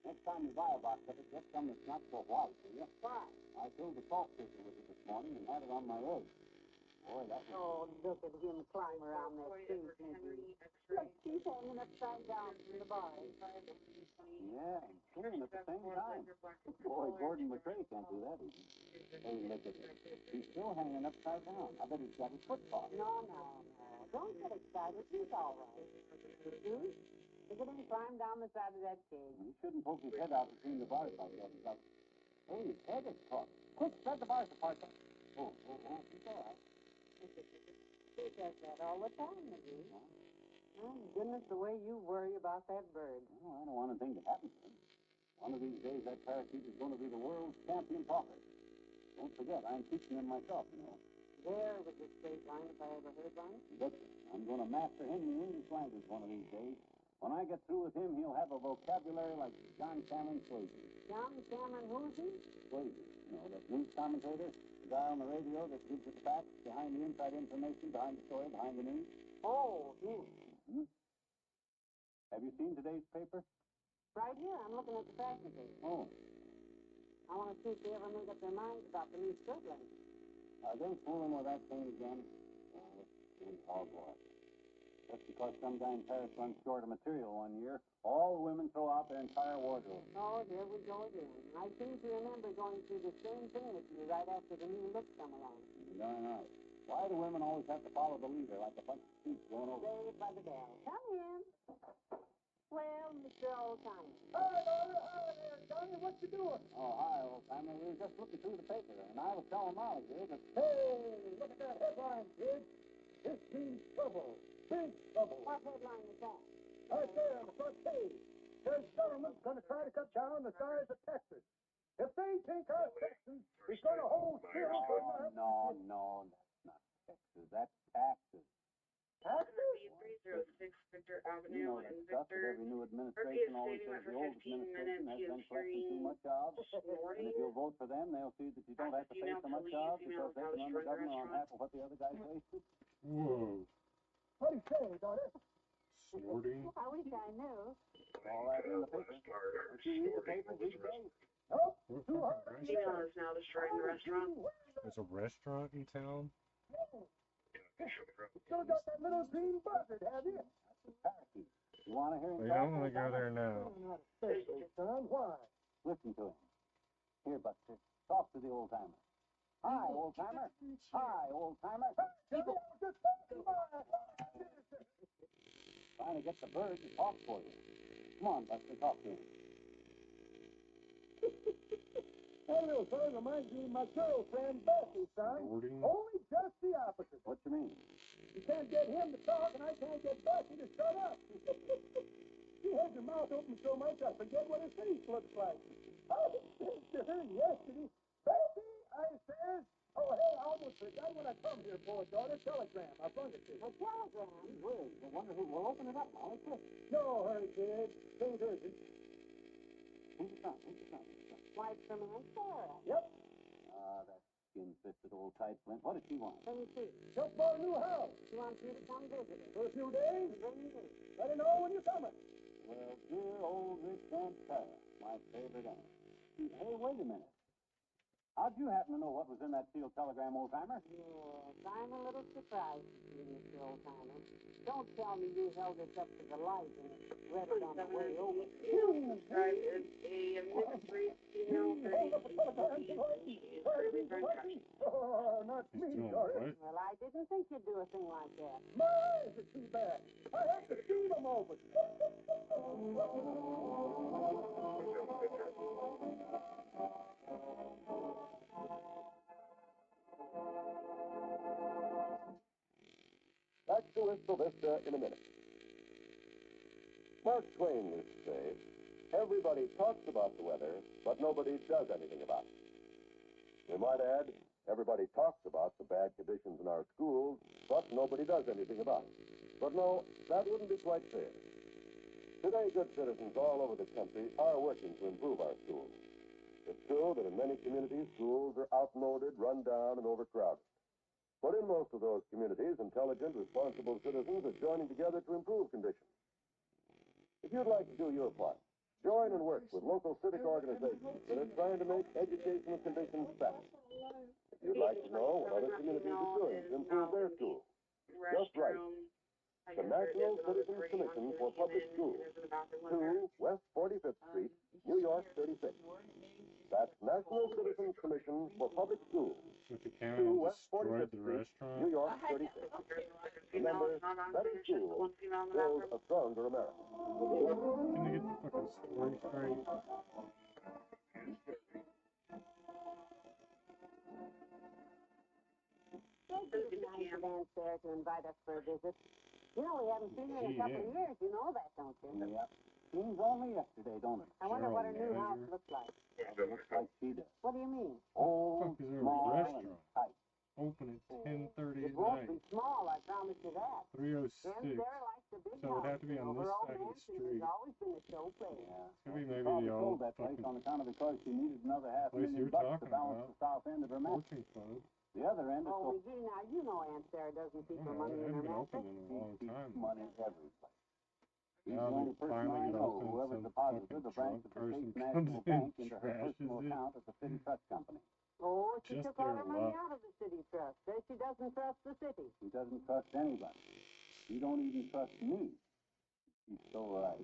Next time you buy a box of it, get some that's not so white, will you? Why? I filled the salt fishing with it this morning and had it on my egg. Boy, that was... Oh, look at him climb around that tree, McGee. Look, she's hanging upside down from the bar. Yeah, and singing at the same time. Boy, Gordon McRae can't do that either. Hey, look at him. He's still hanging upside down. I bet he's got his foot caught. No. Don't get excited. He's all right. See? Look at him climb down the side of that cage. He shouldn't poke his head out between the bars like that. Hey, his head is caught. Quick, spread the bars apart. Oh, he's all right. He does that all the time, McGee. My goodness, the way you worry about that bird. Well, I don't want anything to happen to him. One of these days, that parakeet is going to be the world's champion talker. Don't forget, I'm teaching him myself, you know. There was a straight line if I ever heard one. Betcha. I'm going to master him the English language one of these days. When I get through with him, he'll have a vocabulary like John Cameron Swayze. John Cameron, who's he? Swayze, you know, that news commentator. guy on the radio that gives us facts behind the inside information, behind the story, behind the news? Oh, him. Hmm? Have you seen today's paper? Right here, I'm looking at the fashion page. Oh. I want to see if they ever make up their minds about the new skirt line. Are they fooling with that thing again? Oh, it's hogwash. Just because some guy in Paris runs short of material one year, all the women throw out their entire wardrobe. Oh, here we go again. I seem to remember going through the same thing with you right after the new looks come along. Darn right. Why do women always have to follow the leader like a bunch of sheep going over? Saved by the bell. Come in. Well, Mr. Oldtimer. Hi, Dolly. Hi there, Johnny. What you doing? Oh, hi, old timer. We were just looking through the paper, and I was telling Molly here that... Hey, look at that headline, kid. This means trouble. Big trouble. What headline is that? Right there on the front page. Says government's going to try to cut down the size of Texas. If they think our Texas is going to hold still for enough... No, that's not Texas. That's taxes. Taxes? 306 Victor You know Avenue that in stuff that Victor. every new Murphy administration is always stating says that the for old 15 administration minutes has he is been collecting too hearing much jobs. And snorting. if you'll vote for them, they'll see that you don't have to pay so much jobs because they can run the government on half of what the other guy pays. Whoa. What do you say, daughter? Snorting? I wish I knew. All that in the paper. If you read the paper, read the day. Nope. What Too kind of hard. Female restaurant? is now destroying the restaurant. There's a restaurant in town? Still got that little green buzzard, have you? Parakeet. You want to hear him Well, talk? I'm going to go there now. Not especially, son. Why? Listen to him. Here, Buster. Talk to the old timer. Hi, old timer. Hi, old timer. Johnny, I was just talking about it. Trying to get the bird to talk for you. Come on, Buster, talk to him. That little son reminds me of my girlfriend, Bessie, son. Snorting? Only just the opposite. What you mean? You can't get him to talk, and I can't get Bessie to shut up. She has her mouth open so much, I forget what her face looks like. I said to her yesterday, Bessie, I says, oh, hey, I almost forgot what I come here for, daughter. Telegram. I brought it to you. A telegram? Wait, I wonder who will open it up, Molly. Quick. No hurry, kid. Ain't urgent. Who's it from? Who's it from? Why, it's from Aunt Sarah. Yep. Ah, that skin-fisted old tight flint. What does she want? Let me see. Just bought a new house. She wants you to come visit her. For a few days. Let her know when you're coming. Well, dear old Rich Aunt Sarah, my favorite aunt. Hey, wait a minute. How'd you happen to know what was in that sealed telegram, old timer? Yes, I'm a little surprised, Mr. Oldtimer. Don't tell me you held this up to the light and read it on the way over. Subscribe is a mixed race female 30. Oh, not He's me, doing daughter. what? Well, I didn't think you'd do a thing like that. My eyes are too bad. I have to see them open. Back to Wistful Vista in a minute. Mark Twain used to say, everybody talks about the weather, but nobody does anything about it. We might add, everybody talks about the bad conditions in our schools, but nobody does anything about it. But no, that wouldn't be quite fair. Today, good citizens all over the country are working to improve our schools. It's true that in many communities, schools are outmoded, run down, and overcrowded. But in most of those communities, intelligent, responsible citizens are joining together to improve conditions. If you'd like to do your part, join and work with local civic organizations that are trying to make educational conditions better. If you'd like to know what other communities are doing to improve their schools, just write the National Citizens Commission for Public Schools, 2 West 45th Street, New York 36. That's National Citizens Commission for Public Schools, With the 2 camera West destroyed 45th the Street, restaurant? New York 36. Remember, better schools build a stronger America. Can they get the fucking story straight? It's nice of Aunt Sarah to invite us for a visit. You know, we haven't seen her in a couple of years. You know that, don't you? Yeah. Seems only yesterday, don't it? I wonder what her new General house manager? looks like. It looks like she does. What do you mean? Old, Fuck, is there a small, and restaurant? tight. Open at 10:30 It at won't night. be small, I promise you that. Aunt 306. Sarah likes the big So it would have to be on this Her old side of the dancing street. has always been a show place. Yeah. Could be She maybe probably the sold old that place fucking on account of because she needed another place $500,000 you're to talking balance about. the south end of her mattress. Fortune Club. The other end is Oh, so McGee, now you know Aunt Sarah doesn't keep her It money in her hasn't been mattress. open in a long time. money every place. She's Now the only they person finally I get know open, who ever some deposited fucking the branch drunk of the person State comes National in Bank and into her personal trashes it. account at the City Trust Company. Oh, she Just took all their her money luck. out of the city trust. Says she doesn't trust the city. She doesn't trust anybody. She don't even trust me. She's so right.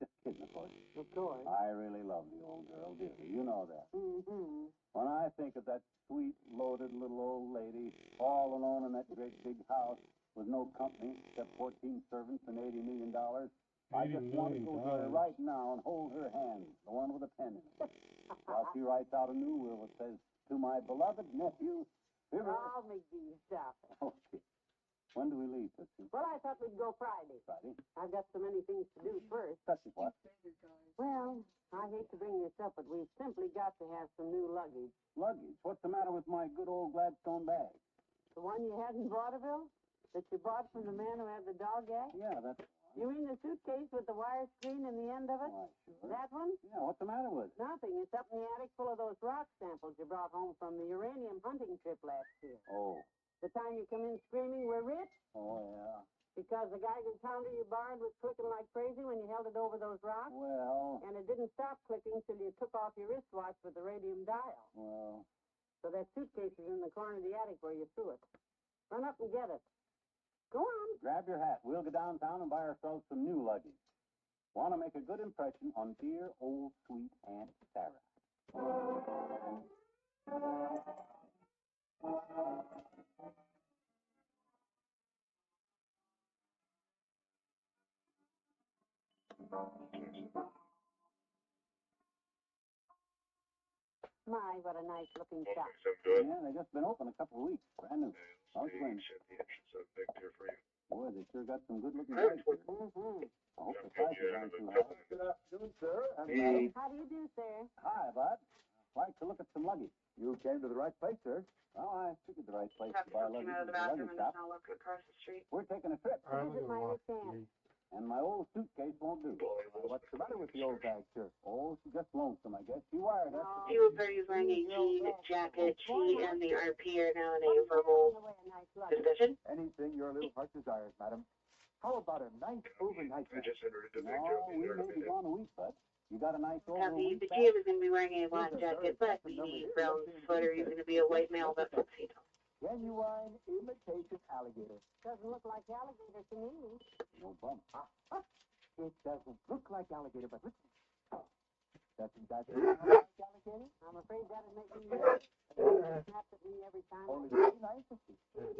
Just kidding, of course. Of course. I really love the old girl, dearly. You know that. Mm-hmm. When I think of that sweet, loaded little old lady all alone in that great big house with no company except 14 servants and $80 million, I just want to go to her right now and hold her hand, the one with a pen in it, while she writes out a new will that says, "To my beloved nephew, Fibber." Oh, McGee, stop it. Okay. When do we leave, Tootsie? Well, I thought we'd go Friday. Friday? I've got so many things to do first. Such as what? Well, I hate to bring this up, but we've simply got to have some new luggage. Luggage? What's the matter with my good old Gladstone bag? The one you had in vaudeville? That you bought from the man who had the dog act? Yeah, that's the one. You mean the suitcase with the wire screen in the end of it? Why, sure. That one? Yeah, what's the matter with it? Nothing. It's up in the attic full of those rock samples you brought home from the uranium hunting trip last year. Oh. The time you come in screaming, "We're rich," Oh, yeah. because the Geiger counter you borrowed was clicking like crazy when you held it over those rocks. Well. And it didn't stop clicking till you took off your wristwatch with the radium dial. Well. So that suitcase is in the corner of the attic where you threw it. Run up and get it. Go on. Grab your hat. We'll go downtown and buy ourselves some new luggage. Want to make a good impression on dear old sweet Aunt Sarah. My, what a nice looking shop. Yeah, they just been open a couple of weeks. Brand new. How's it going? Should the entrance of Victor for you. Boy, they sure got some good looking bags here. Mm-hmm. I hope the prices aren't too high. Good afternoon, sir. Hey. How do you do, sir? Hi, bud. Like to look at some luggage. You came to the right place, sir. Well, I figured the right place Have to to buy come luggage out of is the the bathroom luggage and shop. just now look across the street. We're taking a trip, I Visit live my in rich aunt. and my old suitcase won't do. What's the matter with the old bag, sir? Oh, she's just lonesome, I guess. She wired us. See what Bertie's wearing a jean jacket. She and the RP are now in a verbal discussion. Anything your little heart desires, madam. How about a nice overnight I just entered into No, Victor. we may be gone a week, bud. You got a nice Now, overweek the back? G was going to be wearing a lawn jacket, but the brown sweater is going to be a white male about tuxedo. Genuine imitation alligator. Doesn't look like alligator to me. No bump. It doesn't look like alligator, but listen. Doesn't that look like alligator? I'm afraid that'd make me nervous. It snaps at me every time. Only $39.50. Oh,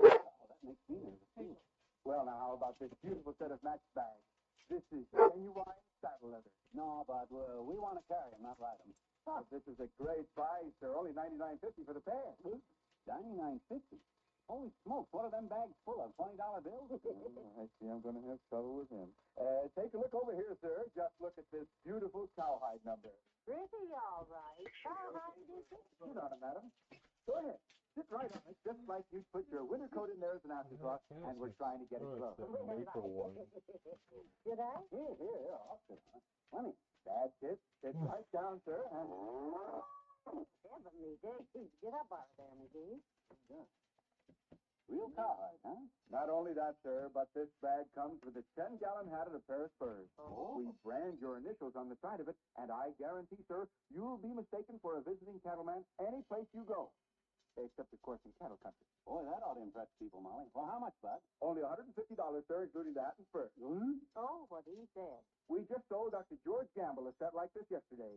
that makes me nervous, too. Well, now, how about this beautiful set of match bags? This is genuine saddle leather. No, bud, we want to carry them, not ride them. This is a great price, sir. Only $99.50 for the pair. $99.50. Holy smokes, what are them bags full of? $20 bills? I see I'm going to have trouble with him. Take a look over here, sir. Just look at this beautiful cowhide number. Pretty, all right. How high is it? Sit on it, madam. Go ahead. Sit right on it, just like you'd put your winter coat in there as an afterthought, and we're trying to get it closed. Maple one. Did I? Here, I'll sit on it. Funny. That's it. Sit right down, sir. Heavenly days. Get up out of there, McGee. Yeah. Real cowhide, huh? Not only that, sir, but this bag comes with a 10-gallon hat and a pair of spurs. Oh. We brand your initials on the side of it, and I guarantee, sir, you'll be mistaken for a visiting cattleman any place you go. Except, of course, in cattle country. Boy, that ought to impress people, Molly. Well, how much, bud? Only $150, sir, including the hat and spurs. Oh, what he said. We just sold Dr. George Gamble a set like this yesterday.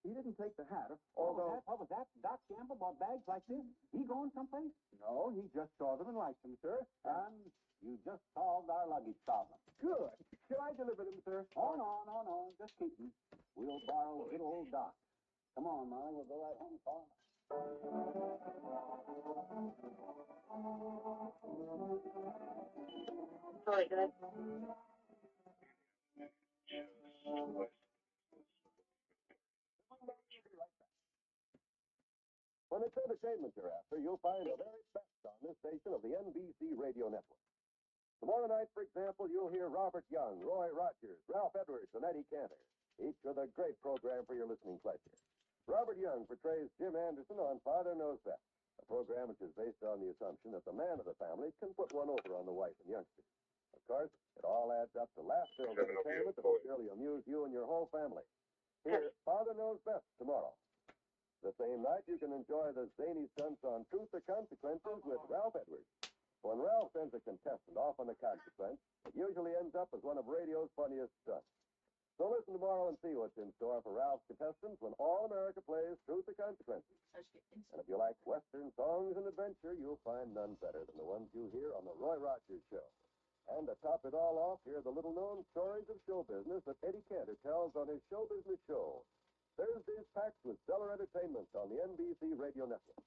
He didn't take the hat, although... What was that? Doc Gamble bought bags like this? He going someplace? No, he just saw them and liked them, sir. And you just solved our luggage problem. Good. Shall I deliver them, sir? Oh, no. Just keep them. We'll borrow good old Doc. Come on, Molly. We'll go right home. Follow me. Totally good. When it's entertainment you're after, you'll find the very best on this station of the NBC radio network. Tomorrow night, for example, you'll hear Robert Young, Roy Rogers, Ralph Edwards, and Eddie Cantor, each with a great program for your listening pleasure. Robert Young portrays Jim Anderson on Father Knows Best, a program which is based on the assumption that the man of the family can put one over on the wife and youngsters. Of course, it all adds up to laugh-filled entertainment that will surely amuse you and your whole family. Here's Father Knows Best tomorrow. The same night, you can enjoy the zany stunts on Truth or Consequences with Ralph Edwards. When Ralph sends a contestant off on a consequence, it usually ends up as one of radio's funniest stunts. So listen tomorrow and see what's in store for Ralph's contestants when All America plays Truth or Consequences. And if you like Western songs and adventure, you'll find none better than the ones you hear on the Roy Rogers Show. And to top it all off, here are the little-known stories of show business that Eddie Cantor tells on his Show Business Show. Thursdays packed with stellar entertainment on the NBC Radio Network.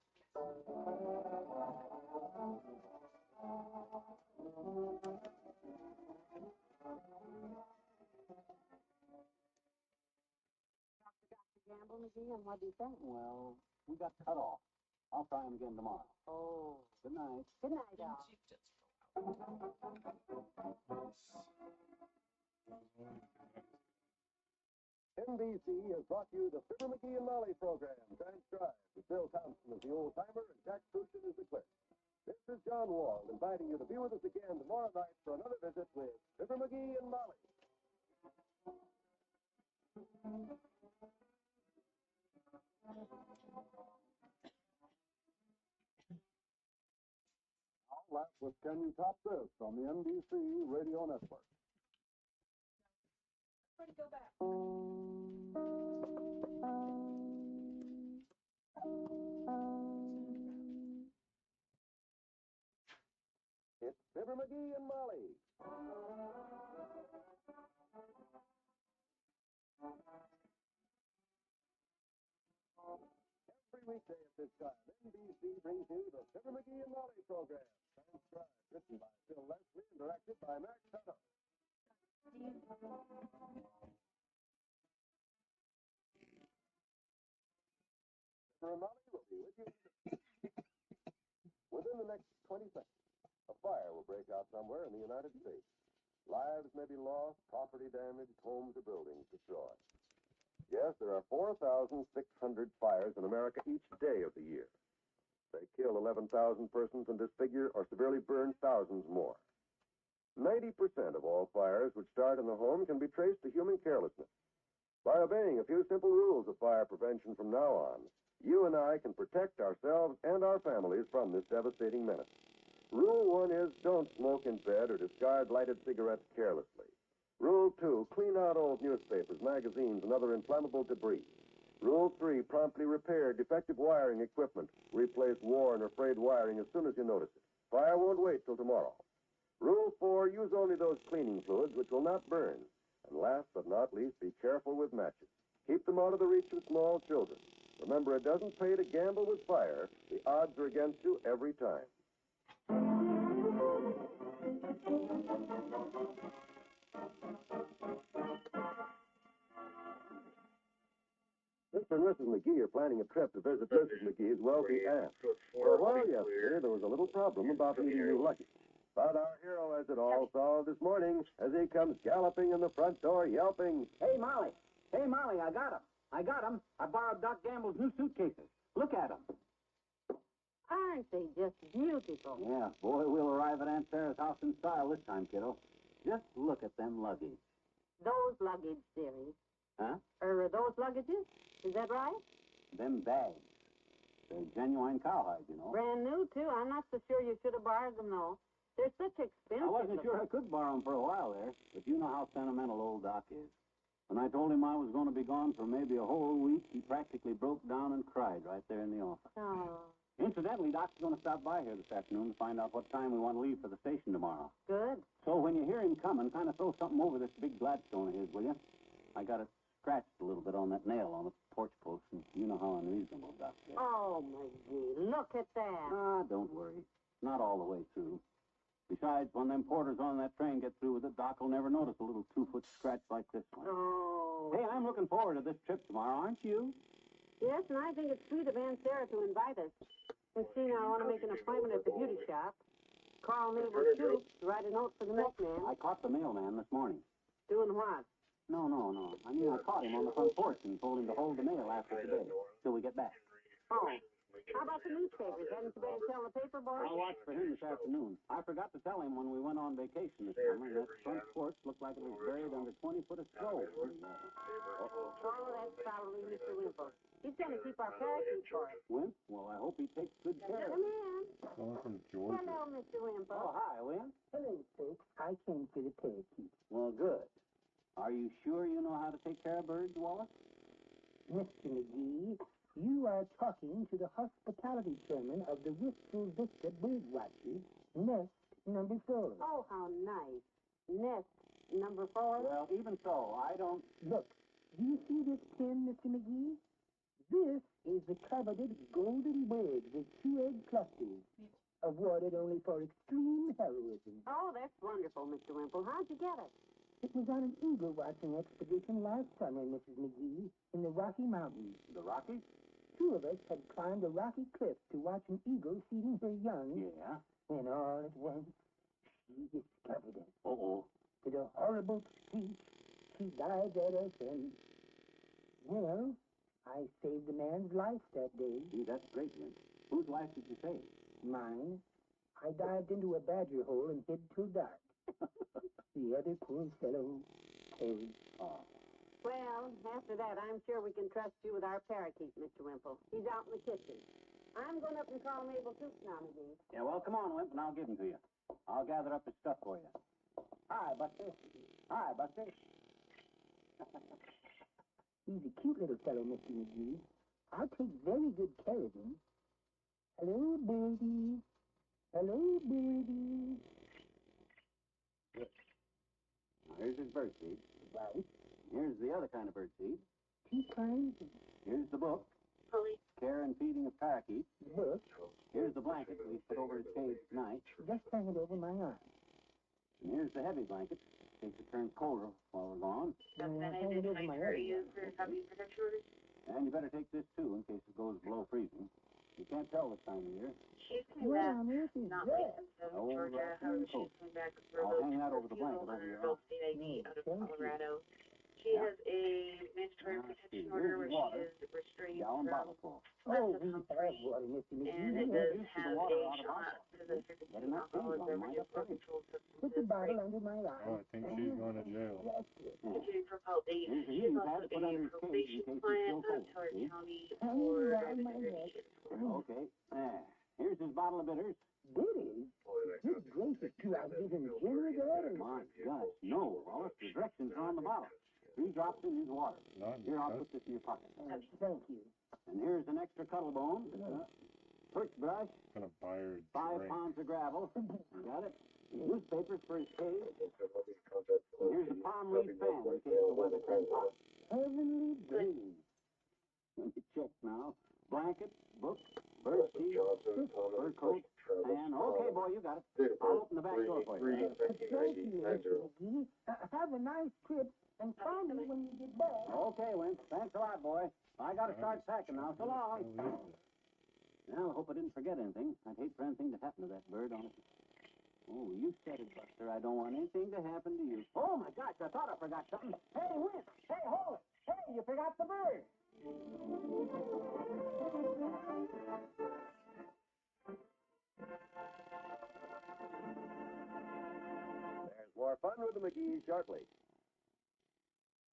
Gamble, McGee, and what do you think? Well, we got cut off. I'll try him again tomorrow. Oh. Good night. Good night, all. NBC has brought you the Fibber McGee and Molly program, transcribed with Bill Thompson as the old-timer and Jack Crucian as the clerk. This is John Wall inviting you to be with us again tomorrow night for another visit with Fibber McGee and Molly. Now, laugh with Can You Top This on the NBC Radio Network. Where'd it go back? It's Fibber McGee and Molly. Every weekday at this time, NBC brings you the Fibber McGee and Molly program, transcribed, written by Phil Leslie, and directed by Max Tuttle. Fibber and Molly will be with you within the next 20 seconds. A fire will break out somewhere in the United States. Lives may be lost, property damaged, homes or buildings destroyed. Yes, there are 4,600 fires in America each day of the year. They kill 11,000 persons and disfigure or severely burn thousands more. 90% of all fires which start in the home can be traced to human carelessness. By obeying a few simple rules of fire prevention from now on, you and I can protect ourselves and our families from this devastating menace. Rule 1 is don't smoke in bed or discard lighted cigarettes carelessly. Rule 2, clean out old newspapers, magazines, and other inflammable debris. Rule 3, promptly repair defective wiring equipment. Replace worn or frayed wiring as soon as you notice it. Fire won't wait till tomorrow. Rule 4, use only those cleaning fluids which will not burn. And last but not least, be careful with matches. Keep them out of the reach of small children. Remember, it doesn't pay to gamble with fire. The odds are against you every time. Mr. and Mrs. McGee are planning a trip to visit Mrs. McGee's wealthy aunt. For a while yesterday, there was a little problem about meeting new luggage. But our hero has it all solved this morning as he comes galloping in the front door, yelping, Hey, Molly. Hey, Molly, I got 'em. I got 'em. I borrowed Doc Gamble's new suitcases. Look at 'em. Aren't they just beautiful? Yeah, boy, we'll arrive at Aunt Sarah's house in style this time, kiddo. Just look at them luggage. Those luggage series. Huh? Those luggages? Is that right? Them bags. They're genuine cowhide, you know. Brand new, too. I'm not so sure you should have borrowed them, though. They're such expensive. I wasn't sure I could borrow 'em for a while there, but you know how sentimental old Doc is. When I told him I was going to be gone for maybe a whole week, he practically broke down and cried right there in the office. Oh. Incidentally, Doc's going to stop by here this afternoon to find out what time we want to leave for the station tomorrow. Good. So when you hear him coming, kind of throw something over this big Gladstone of his, will you? I got it scratched a little bit on that nail on the porch post, and you know how unreasonable Doc is. Oh, McGee, look at that. Ah, don't worry. Not all the way through. Besides, when them porters on that train get through with it, Doc will never notice a little 2-foot scratch like this one. Oh. Hey, I'm looking forward to this trip tomorrow, aren't you? Yes, and I think it's sweet of Aunt Sarah to invite us. And see, now I want to make an appointment at the beauty shop. Call me with Shoop to write a note for the milkman. I caught the mailman this morning. Doing what? No. I mean, I caught him on the front porch and told him to hold the mail after today till we get back. Oh. How about the newspapers? Hadn't you better tell the paper boy? I'll watch for him this afternoon. I forgot to tell him when we went on vacation this summer. That front porch looked like it was buried under 20 foot of snow. Oh, that's probably Mr. Wimple. He's going to keep our parakeet for us. Wimp? Well, I hope he takes good care of Come it. in. Calling from Georgia. Hello, Mr. Wimple. Oh, hi, Wimp. Hello, folks. I came for the parakeet. Well, good. Are you sure you know how to take care of birds, Wallace? Mr. McGee, you are talking to the hospitality chairman of the Wistful Vista Bird Watchers, Nest number 4. Oh, how nice. Nest number 4. Well, even so, I don't... Look, do you see this pin, Mr. McGee? This is the coveted golden bird with 2 egg clusters, awarded only for extreme heroism. Oh, that's wonderful, Mr. Wimple. How'd you get it? It was on an eagle watching expedition last summer, Mrs. McGee, in the Rocky Mountains. The Rockies? 2 of us had climbed a rocky cliff to watch an eagle feeding her young. Yeah. When all at once, she discovered it. Uh-oh. With a horrible screech, she dived at us and... Well, I saved a man's life that day. Gee, that's great, Jim. Whose life did you save? Mine. I dived into a badger hole and hid till dark. The other poor fellow perished. Oh. Well, after that, I'm sure we can trust you with our parakeet, Mr. Wimple. He's out in the kitchen. I'm going up and call Mabel Toops now, McGee. Yeah, well, come on, Wimp, and I'll give him to you. I'll gather up his stuff for you. Hi, Buster. Hi, Buster. He's a cute little fellow, Mr. McGee. I'll take very good care of him. Hello, birdie. Hello, birdie. Good. Now, here's his bird seed. Right. Here's the other kind of bird seed. 2 kinds. Here's the book. Care and Feeding of Parakeets. Book. Here's the blanket we put over his cage tonight. Just hang it over my arm. And here's the heavy blanket, in case it turns colder while we're gone. Hang it over my arm. And you better take this, too, in case it goes below freezing. You can't tell this time of year. She's coming What back, on earth is not that? licensed in Oh, Georgia. right. However, she's coming back with I'll remote hang that over the refusal blanket over under your adult arm. state ID out of thank you. Colorado. She has a mandatory protection order where water. she is restrained Gallon from bottle full. Oh, we excessive have humphrey, water, Mr. McGee. and We it have does used to the have water a out of shot bottle. to the Better nicotine, not alcohol, change and one, might beverages have or time. controlled Put substances. the bottle under my arm. Oh, I think she's going to jail. That's it. Continuing for call date. Here's the She is heat also pad to put under a his cage in probation case he's client still of cold. Howard See? County Hang for it around my driving neck. Okay. There. Here's his bottle of bitters. Bitters? Good gracious, do I give him gin with that? Or... My gosh, no, Wallace. The directions are on the bottle. 3 drops in his water. Here, I'll put this in your pocket. Thank you. And here's an extra cuddle bone. Perch brush. Gonna buy her a 5 drink. pounds of gravel. You got it? Newspapers for his cage. And here's a palm leaf fan in case the weather turns hot. Heavenly days. Let me check now. Blanket, book, bird seed, fur coat, and okay, boy, you got it. I'll open the back door for you. Thank you, Mr. McGee. Have a nice trip, and call me when you get back. Okay, Wimp. Thanks a lot, boy. I gotta start packing now. So long. Well, I hope I didn't forget anything. I'd hate for anything to happen to that bird, honestly. Oh, you said it, Buster. I don't want anything to happen to you. Oh, my gosh, I thought I forgot something. Hey, Wimp! Hey, hold it! Hey, you forgot the bird! There's more fun with the McGees shortly.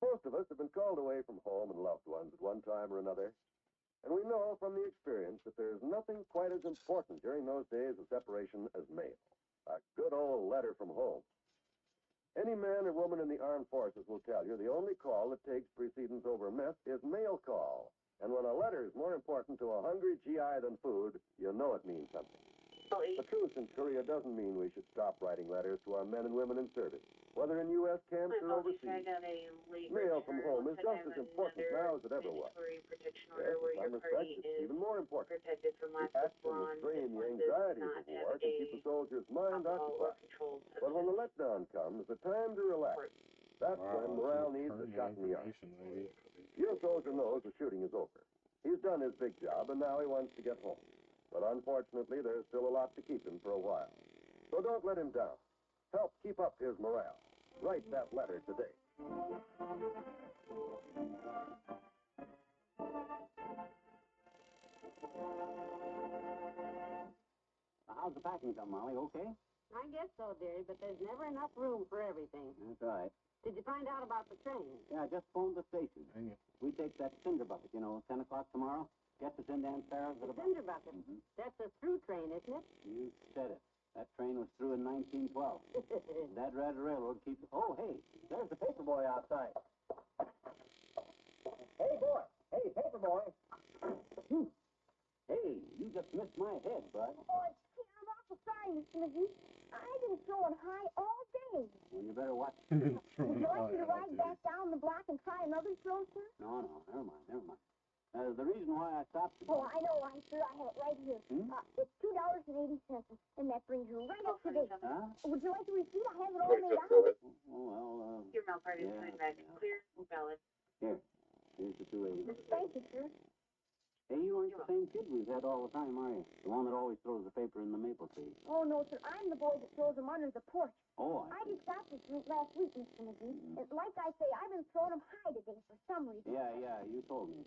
Most of us have been called away from home and loved ones at one time or another. And we know from the experience that there's nothing quite as important during those days of separation as mail. A good old letter from home. Any man or woman in the armed forces will tell you the only call that takes precedence over mess is mail call. And when a letter is more important to a hungry GI than food, you know it means something. The truth in Korea doesn't mean we should stop writing letters to our men and women in service, whether in U.S. camps or overseas. Mail from home is just as important now as it ever was. Yes, in some respects, it's even more important. The action, the strain, the anxiety of the war can keep a soldier's mind occupied. But when the letdown comes, the time to relax. That's when morale needs a shot in the arm. Your soldier knows the shooting is over. He's done his big job, and now he wants to get home. But unfortunately, there's still a lot to keep him for a while. So don't let him down. Help keep up his morale. Write that letter today. How's the packing come, Molly? Okay? I guess so, dearie, but there's never enough room for everything. That's right. Did you find out about the train? Yeah, I just phoned the station. We take that cinder bucket, 10 o'clock tomorrow. Gets us into Aunt Sarah's at about... Cinder bucket? That's a through train, isn't it? You said it. That train was through in 1912. That red railroad keeps... Oh, hey, there's the paper boy outside. Hey, boy. Hey, paper boy. Hey, you just missed my head, bud. Oh, I'm awful sorry, Mr. McGee. I've been throwing high all day. Well, you better watch. Would you like me to ride back down the block and try another throw, sir? No, never mind. The reason why I stopped... Oh, I know, sir. I have it right here. It's $2.80, and that brings you right up to date. Huh? Would you like the receipt? I have it all made out. Oh, well, Your mail card is coming back clear, valid. Here's the 280. Thank you, sir. Hey, you aren't the same kid we've had all the time, are you? The one that always throws the paper in the maple tree. Oh, no, sir. I'm the boy that throws them under the porch. Oh, I just got this route last week, Mr. McGee. And like I say, I've been throwing them high today for some reason. Yeah, you told me.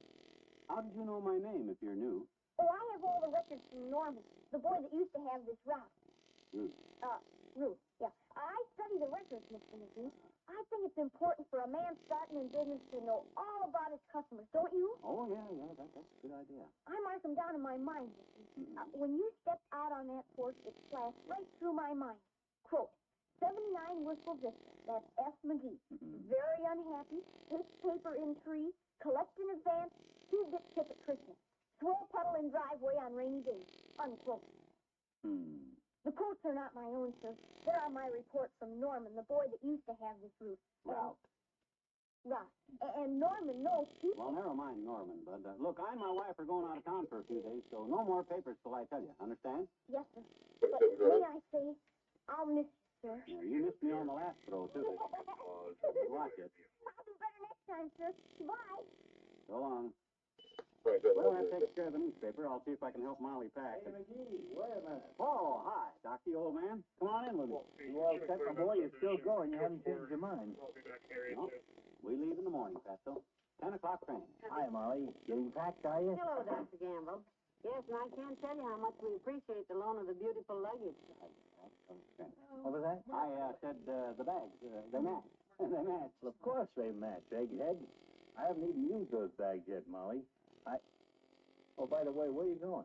How did you know my name if you're new? Oh, I have all the records from Norman, the boy that used to have this route. Ruth, yeah. I study the records, Mr. McGee. I think it's important for a man starting in business to know all about his customers, don't you? Oh, yeah, that's a good idea. I mark them down in my mind, Mr. When you stepped out on that porch, it flashed right through my mind. Quote, 79 Wistful Vista, that's F. McGee. Very unhappy, takes paper in tree, collect in advance, 2-bit chip at Christmas. Swell puddle in driveway on rainy days. Unquote. The quotes are not my own, sir. They're on my report from Norman, the boy that used to have this route. Route. And Norman knows people. Well, never mind Norman, bud. Look, I and my wife are going out of town for a few days, so no more papers till I tell you. Understand? Yes, sir. But may I say, I'll miss you, sir. Yeah, you missed me on the last throw, too. Watch it. I'll do better next time, sir. Bye. So long. Well, that takes care of the newspaper. I'll see if I can help Molly pack. Hey, McGee, wait a minute. Oh, hi, Doctor, old man. Come on in with me. You all set, my boy? You're still going. You haven't changed your mind. No, we leave in the morning, Pasto. 10 o'clock train. Hi, Molly. Getting packed, are you? Hello, Dr. Gamble. Yes, and I can't tell you how much we appreciate the loan of the beautiful luggage. What was that? I said the bags. They match. They match. Well, of course they match, Egghead. I haven't even used those bags yet, Molly. Oh, by the way, where are you going?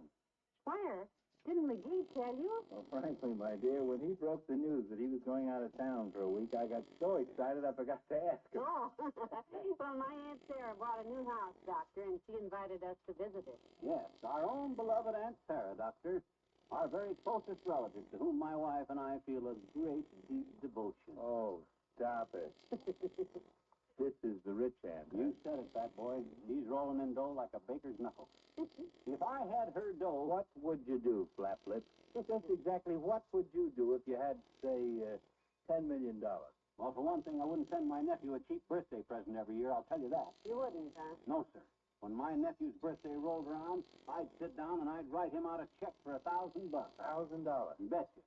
Where? Didn't McGee tell you? Well, frankly, my dear, when he broke the news that he was going out of town for a week, I got so excited I forgot to ask him. Oh, well, my Aunt Sarah bought a new house, Doctor, and she invited us to visit it. Yes, our own beloved Aunt Sarah, Doctor. Our very closest relative, to whom my wife and I feel a great, deep devotion. Oh, stop it. This is the rich aunt. You said it, fat boy. She's rolling in dough like a baker's knuckle. If I had her dough... What would you do, Flap Lips? Just exactly what would you do if you had, say, $10 million? Well, for one thing, I wouldn't send my nephew a cheap birthday present every year, I'll tell you that. You wouldn't, huh? No, sir. When my nephew's birthday rolled around, I'd sit down and I'd write him out a check for $1,000. $1,000? Betcha.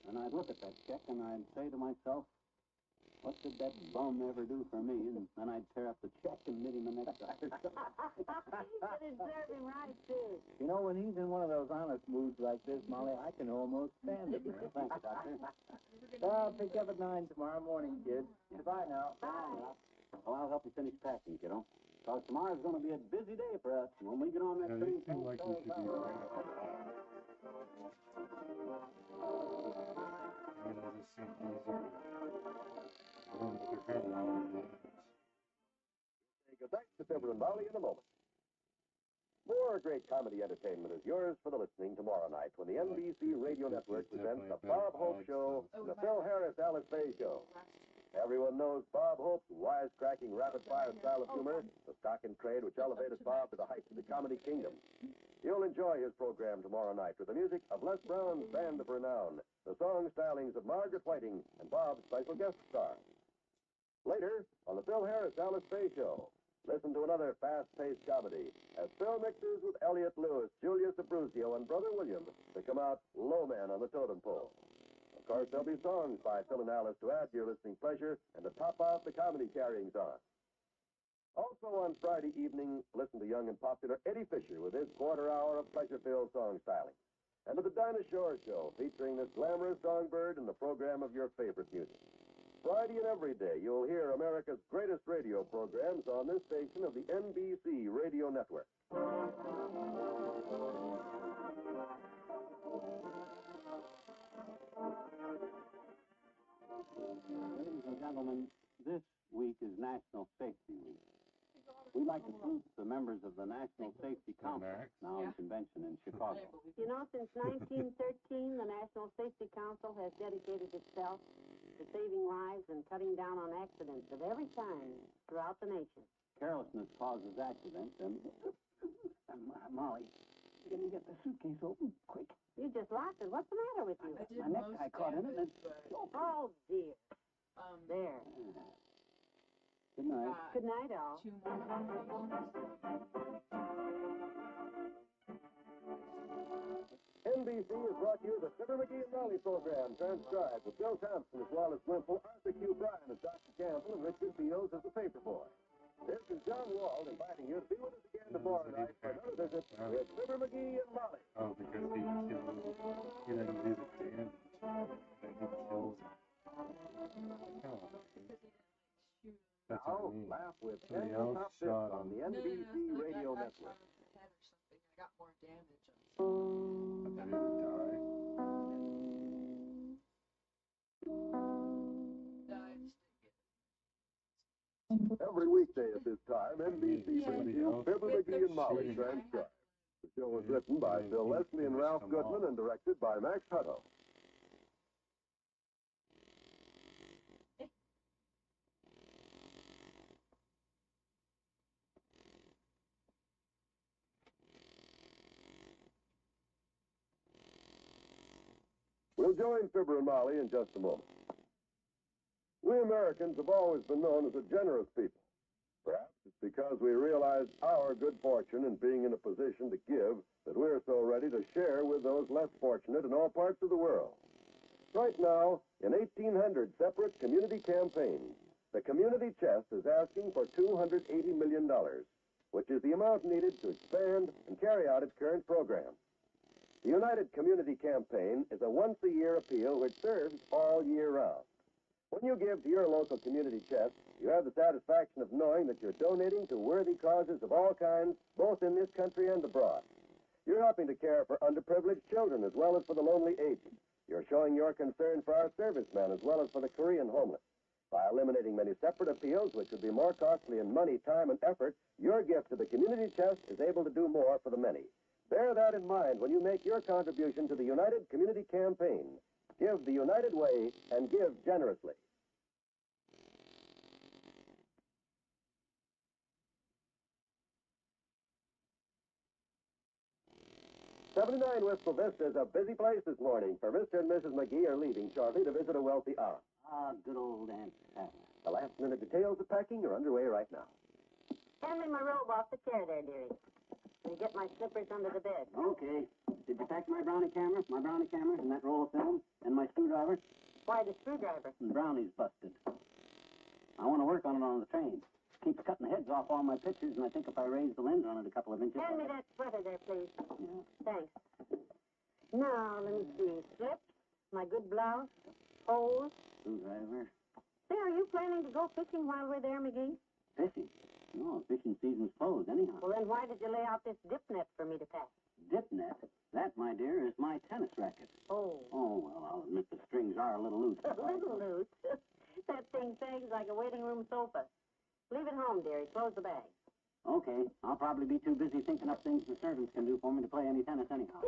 And I'd look at that check and I'd say to myself, what did that bum ever do for me? And then I'd tear up the check and knit him the next dollar. It'd serve him right, too. You know, when he's in one of those honest moods like this, Molly, I can almost stand it. Thank you, Doctor. I'll pick you up at 9 tomorrow morning, kid. Goodbye now. Bye. Well, I'll help you finish packing, kiddo. Because tomorrow's going to be a busy day for us. When we get on that train... You seem like you should be right. This seat easier. I don't have to have a lot of minutes. Say goodnight to Fibber and Molly in a moment. More great comedy entertainment is yours for the listening tomorrow night when the NBC Radio Network presents the Bob Hope Show and the Phil Harris Alice Faye Show. Everyone knows Bob Hope's wisecracking, rapid-fire style of humor, the stock in trade which elevated Bob to the heights of the comedy kingdom. You'll enjoy his program tomorrow night with the music of Les Brown's Band of Renown, the song stylings of Margaret Whiting, and Bob's special guest star. Later, on the Phil Harris Alice Faye Show, Listen to another fast-paced comedy as Phil mixes with Elliot Lewis, Julius Abruzio, and Brother William to come out low man on the totem pole. Of course, there'll be songs by Phil and Alice to add to your listening pleasure and to top off the comedy carrying on. Also on Friday evening, listen to young and popular Eddie Fisher with his quarter hour of pleasure-filled song styling. And to the Dinah Shore Show, featuring this glamorous songbird and the program of your favorite music. Friday and every day, you'll hear America's greatest radio programs on this station of the NBC Radio Network. Ladies and gentlemen, this week is National Safety Week. We'd like to salute the members of the National Safety Council, now in convention in Chicago. You know, since 1913, the National Safety Council has dedicated itself to saving lives and cutting down on accidents of every kind throughout the nation. Carelessness causes accidents, and Molly, can you get the suitcase open? Quick. You just locked it. What's the matter with you? My necktie caught in it, and it's open. Oh, dear. There. Good night. Good night, all. NBC has brought you the Fibber McGee and Molly program, transcribed with Bill Thompson as well as Wimple, Arthur Q. Bryan as Dr. Campbell, and Richard Beals as the paper boy. This is John Wald inviting you to be with us again tomorrow night for another visit with Fibber McGee and Molly. Oh, because he didn't do the stand. He killed. That's what I mean. Laugh with Somebody Daniel else Top shot on the him. NBC Radio Network. Head or something. I got more damage on But they didn't die. Every weekday at this time, NBC brings you Fibber McGee and Molly transcribed. The show was written by Bill Leslie and Ralph Goodman and directed by Max Hutto. We'll join Fibber and Molly in just a moment. We Americans have always been known as a generous people. Perhaps it's because we realize our good fortune in being in a position to give that we're so ready to share with those less fortunate in all parts of the world. Right now, in 1,800 separate community campaigns, the community chest is asking for $280 million, which is the amount needed to expand and carry out its current program. The United Community Campaign is a once-a-year appeal which serves all year round. When you give to your local community chest, you have the satisfaction of knowing that you're donating to worthy causes of all kinds, both in this country and abroad. You're helping to care for underprivileged children as well as for the lonely aged. You're showing your concern for our servicemen as well as for the Korean homeless. By eliminating many separate appeals, which would be more costly in money, time, and effort, your gift to the community chest is able to do more for the many. Bear that in mind when you make your contribution to the United Community Campaign. Give the United Way and give generously. 79 Wistful Vista is a busy place this morning, for Mr. and Mrs. McGee are leaving shortly to visit a wealthy aunt. Ah, good old Aunt Pat. The last-minute details of packing are underway right now. Hand me my robe off the chair there, dearie. And get my slippers under the bed. Okay. Did you pack my brownie camera, and that roll of film, and my screwdriver? Why the screwdriver? The brownie's busted. I want to work on it on the train. Keeps cutting the heads off all my pictures, and I think if I raise the lens on it a couple of inches... Hand me that sweater there, please. Yeah. Thanks. Now, let me see. Slips, my good blouse, hose. Screwdriver. Say, are you planning to go fishing while we're there, McGee? Fishing? No, fishing season's closed anyhow. Well, then why did you lay out this dip net for me to pack? Dip net? That, my dear, is my tennis racket. Oh. Oh, well, I'll admit the strings are a little loose. A little loose? That thing sags like a waiting room sofa. Leave it home, dearie. Close the bag. Okay. I'll probably be too busy thinking up things the servants can do for me to play any tennis anyhow.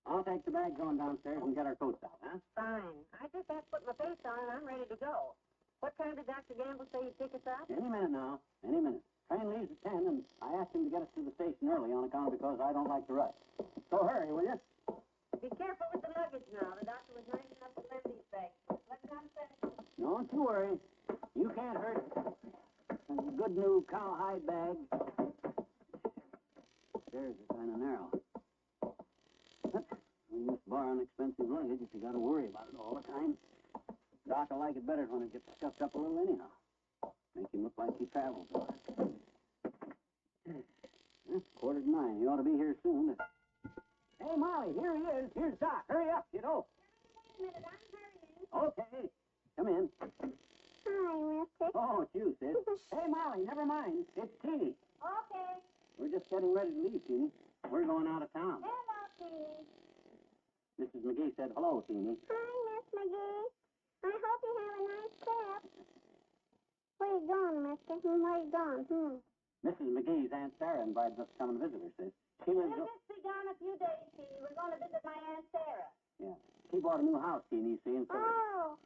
I'll take the bags on downstairs and get our coats out, huh? Fine. I just have to put my face on and I'm ready to go. What time did Dr. Gamble say he'd pick us up? Any minute now. Any minute. Train leaves at 10, and I asked him to get us to the station early on account because I don't like to rush. So hurry, will you? Be careful with the luggage now. The doctor was nice enough to lend these bags. Let me down the Don't you worry. You can't hurt it. good new cowhide bag. Stairs are kind of narrow. When you borrow expensive luggage, if you got to worry about it all the time. Doc will like it better when it gets stuffed up a little anyhow. Make him look like he travels a lot. 9:15. He ought to be here soon. Hey, Molly, here he is. Here's Doc. Hurry up, kiddo. Wait a minute, I'm hurrying. Okay. Come in. Hi, mister. Oh, it's you, sis. Hey, Molly, never mind. It's Teeny. Okay. We're just getting ready to leave, Teeny. We're going out of town. Hello, Teeny. Mrs. McGee said hello, Teeny. Hi, Miss McGee. I hope you have a nice trip. Where you going, mister? Where you going? Mrs. McGee's Aunt Sarah invited us to come and visit her, sis. She lives... We'll just be gone a few days, Teeny. We're going to visit my Aunt Sarah. Yeah. She bought a new house, Teeny, you see, and so... Oh.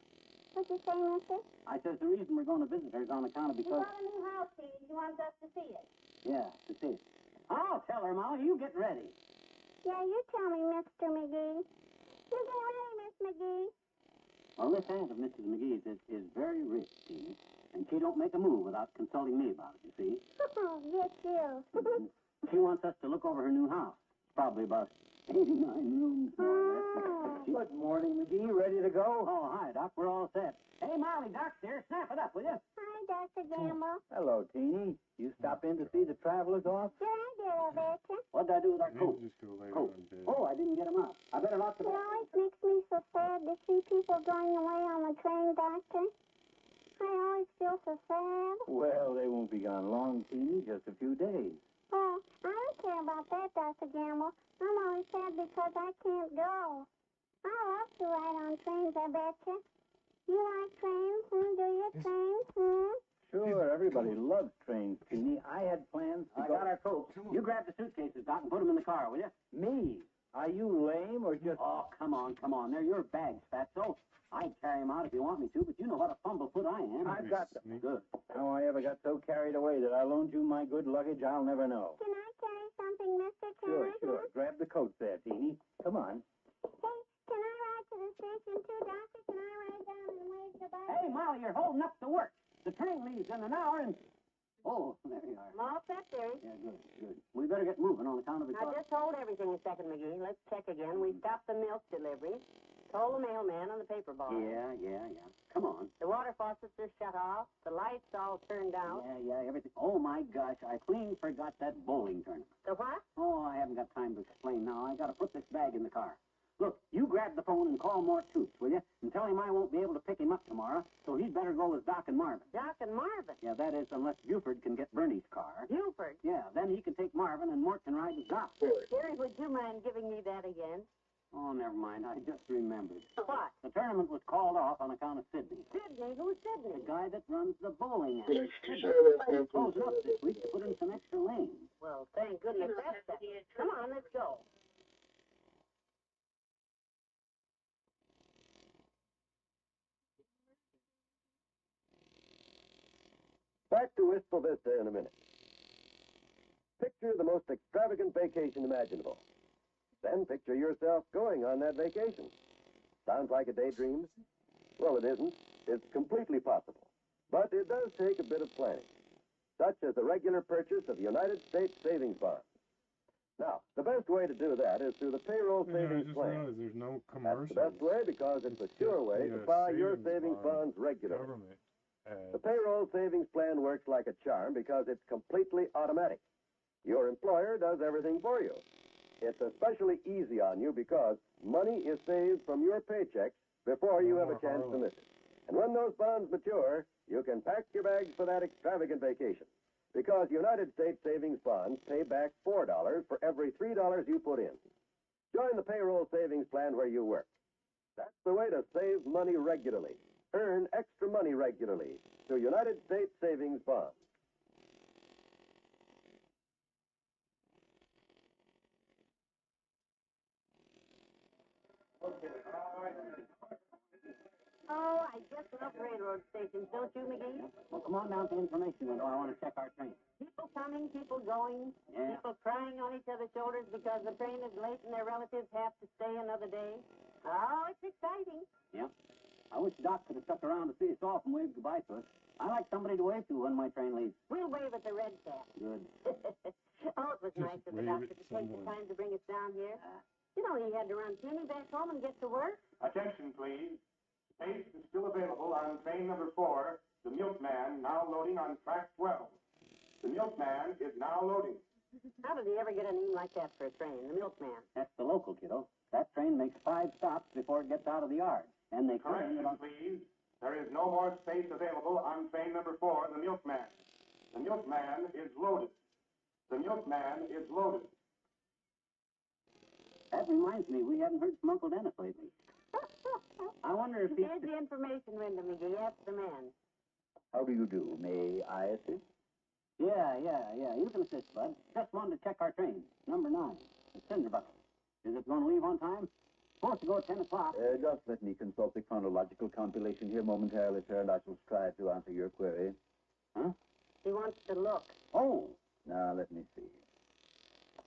What'd you say, mister? I says the reason we're going to visit her is on account of She because... bought a new house, Teeny. She wants us to see it. Yeah, to see it. I'll tell her, Molly. You get ready. Yeah, you tell me, Mr. McGee. You get ready, Miss McGee. Well, this aunt of Mrs. McGee's is very rich, Teeny, and she don't make a move without consulting me about it, you see. Oh, get you. She wants us to look over her new house. It's probably about 89 rooms, more or less. Good morning, McGee. Ready to go? Oh, hi, Doc. We're all set. Hey, Molly, Doc's here. Snap it up, will you? Hi, Dr. Gamble. Hello, Teeny. You stop in to see the travelers off? Sure I did, I betcha. What'd I do with our coat? Just go lay Coat. on bed. Oh, I didn't get them out. I better lock the It door. always makes me so sad to see people going away on the train, Doctor. I always feel so sad. Well, they won't be gone long, Teeny. Just a few days. Oh, I don't care about that, Dr. Gamble. I'm only sad because I can't go. I love to ride on trains, I betcha. You like trains? Do you trains? Sure, everybody loves trains, Teeny. I had plans to I go... got our coats. You grab the suitcases, Doc, and put them in the car, will you? Me? Are you lame or just... Oh, come on. They're your bags, Fatso. I'd carry them out if you want me to, but you know what a fumblefoot I am. I've got them. Good. How I ever got so carried away that I loaned you my good luggage, I'll never know. Can I carry something, Mr. Callahan? Sure. Grab the coats there, Teeny. Come on. Hey, can I ride to the station too, Doctor? Can I ride down and wave goodbye? Hey, Molly, you're holding up the work. The train leaves in an hour and... Oh, there you are. I'm all set, dearie. Yeah, good. We better get moving on account of the Now, car. just hold everything a second, McGee. Let's check again. We stopped the milk delivery. Told the mailman on the paper ball. Yeah. Come on. The water faucets are shut off. The lights all turned out. Yeah, everything. Oh, my gosh, I clean forgot that bowling tournament. The what? Oh, I haven't got time to explain now. I got to put this bag in the car. Look, you grab the phone and call Mort Toots, will you? And tell him I won't be able to pick him up tomorrow, so he'd better go with Doc and Marvin. Doc and Marvin? Yeah, that is, unless Buford can get Bernie's car. Buford? Yeah, then he can take Marvin and Mort can ride with Doc. Jerry, would you mind giving me that again? Oh, never mind. I just remembered. What? The tournament was called off on account of Sidney. Sidney? Who's Sidney? The guy that runs the bowling Good alley. afternoon. He's closing up this week to put in some extra lanes. Well, thank goodness that's that. Come on, let's go. Back to Wistful Vista in a minute. Picture the most extravagant vacation imaginable. Then picture yourself going on that vacation. Sounds like a daydream? Well, it isn't. It's completely possible. But it does take a bit of planning, such as the regular purchase of United States savings bonds. Now, the best way to do that is through the payroll I savings just plan. realized there's no That's commercials. the best way because it's a sure way to buy your savings bonds regularly. Government ads. The payroll savings plan works like a charm because it's completely automatic. Your employer does everything for you. It's especially easy on you because money is saved from your paychecks before you have a chance to miss it. And when those bonds mature, you can pack your bags for that extravagant vacation. Because United States savings bonds pay back $4 for every $3 you put in. Join the payroll savings plan where you work. That's the way to save money regularly. Earn extra money regularly through United States savings bonds. Oh, I just love railroad stations, don't you, McGee? Well, come on down to the information window. I want to check our train. People coming, people going, Yeah. people crying on each other's shoulders because the train is late and their relatives have to stay another day. Oh, it's exciting. Yeah. I wish Doc could have stuck around to see us off and waved goodbye to us. I like somebody to wave to when my train leaves. We'll wave at the red cap. Good. Oh, it was nice of the doctor to take the time to bring us down here. You know, he had to run Penny back home and get to work. Attention, please. Space is still available on train number 4, the Milkman, now loading on track 12. The Milkman is now loading. How did he ever get a name like that for a train, the Milkman? That's the local, kiddo. That train makes 5 stops before it gets out of the yard. And they Correction, please. There is no more space available on train number 4, the Milkman. The Milkman is loaded. The Milkman is loaded. That reminds me, we haven't heard from Uncle Dennis lately. I wonder if he... Here's the information window, McGee. Ask the man. How do you do? May I assist? Yeah. You can assist, Bud. Just wanted to check our train. Number 9. The Cinder Bucket. Is it going to leave on time? Supposed to go at 10 o'clock. Just let me consult the chronological compilation here momentarily, sir, and I shall strive to answer your query. Huh? He wants to look. Oh. Now, let me see.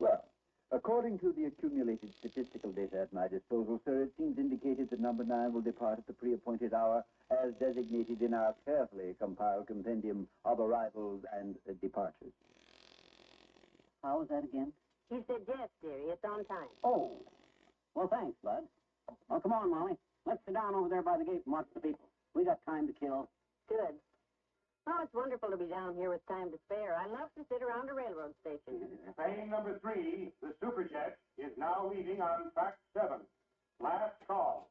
Well, according to the accumulated statistical data at my disposal, sir, it seems indicated that number 9 will depart at the pre-appointed hour as designated in our carefully compiled compendium of arrivals and departures. How was that again? He said yes, dearie. It's on time. Oh. Well, thanks, Bud. Well, come on, Molly. Let's sit down over there by the gate and watch the people. We got time to kill. Good. Oh, it's wonderful to be down here with time to spare. I love to sit around a railroad station. Train number 3, the Superjet, is now leaving on track 7. Last call.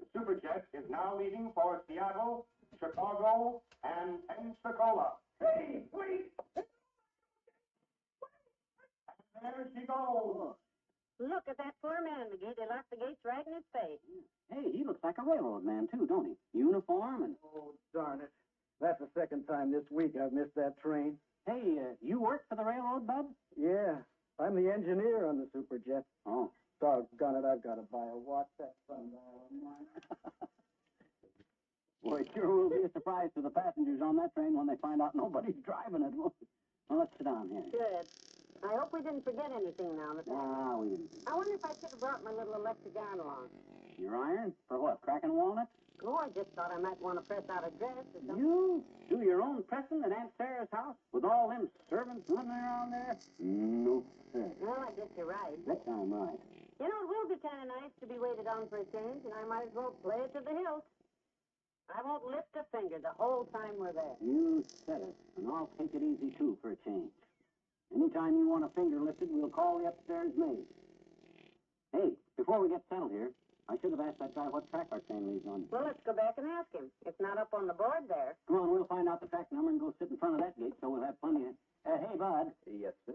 The Superjet is now leaving for Seattle, Chicago, and Pensacola. Hey, wait! And there she goes. Look at that poor man, McGee. They locked the gates right in his face. Hey, he looks like a railroad man, too, don't he? Uniform and... Oh, darn it. That's the second time this week I've missed that train. Hey, you work for the railroad, Bud? Yeah. I'm the engineer on the Superjet. Oh. Doggone it, I've got to buy a watch. That sundial of mine. Boy, it sure will be a surprise to the passengers on that train when they find out nobody's driving it. Well, let's sit down here. Good. I hope we didn't forget anything now. Nah, we didn't. I wonder if I should have brought my little electric iron along. Your iron? For what, cracking walnuts? Oh, I just thought I might want to press out a dress or something. You do your own pressing at Aunt Sarah's house with all them servants running around there? No, sir. Well, I guess you're right. That time, right. You know, it will be kind of nice to be waited on for a change, and I might as well play it to the hilt. I won't lift a finger the whole time we're there. You said it, and I'll take it easy, too, for a change. Anytime you want a finger lifted, we'll call the upstairs maid. Hey, before we get settled here, I should have asked that guy what track our train leaves on. Well, let's go back and ask him. It's not up on the board there. Come on, we'll find out the track number and go sit in front of that gate so we'll have plenty of... hey, Bud. Yes, sir.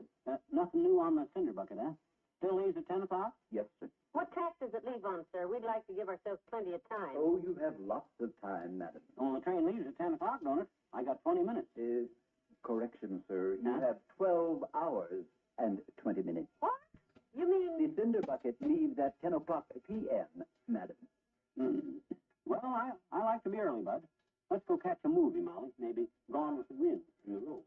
Nothing new on the Cinder Bucket, huh? Still leaves at 10 o'clock? Yes, sir. What track does it leave on, sir? We'd like to give ourselves plenty of time. Oh, you have lots of time, madam. Well, the train leaves at 10 o'clock, don't it? I got 20 minutes. Correction, sir. You Huh? have 12 hours and 20 minutes. What? You mean... The Cinder Bucket leaves at 10 o'clock p.m., madam. Well, I like to be early, Bud. Let's go catch a movie, Molly. Maybe Gone with the Wind in a row.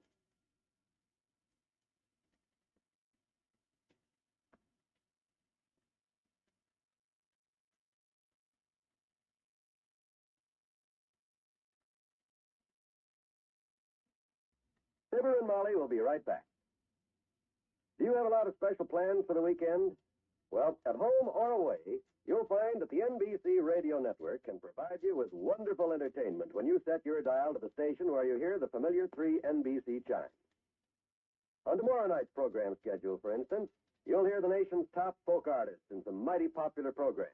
Fibber and Molly will be right back. Do you have a lot of special plans for the weekend? Well, at home or away, you'll find that the NBC Radio Network can provide you with wonderful entertainment when you set your dial to the station where you hear the familiar 3 NBC chimes. On tomorrow night's program schedule, for instance, you'll hear the nation's top folk artists in some mighty popular programs.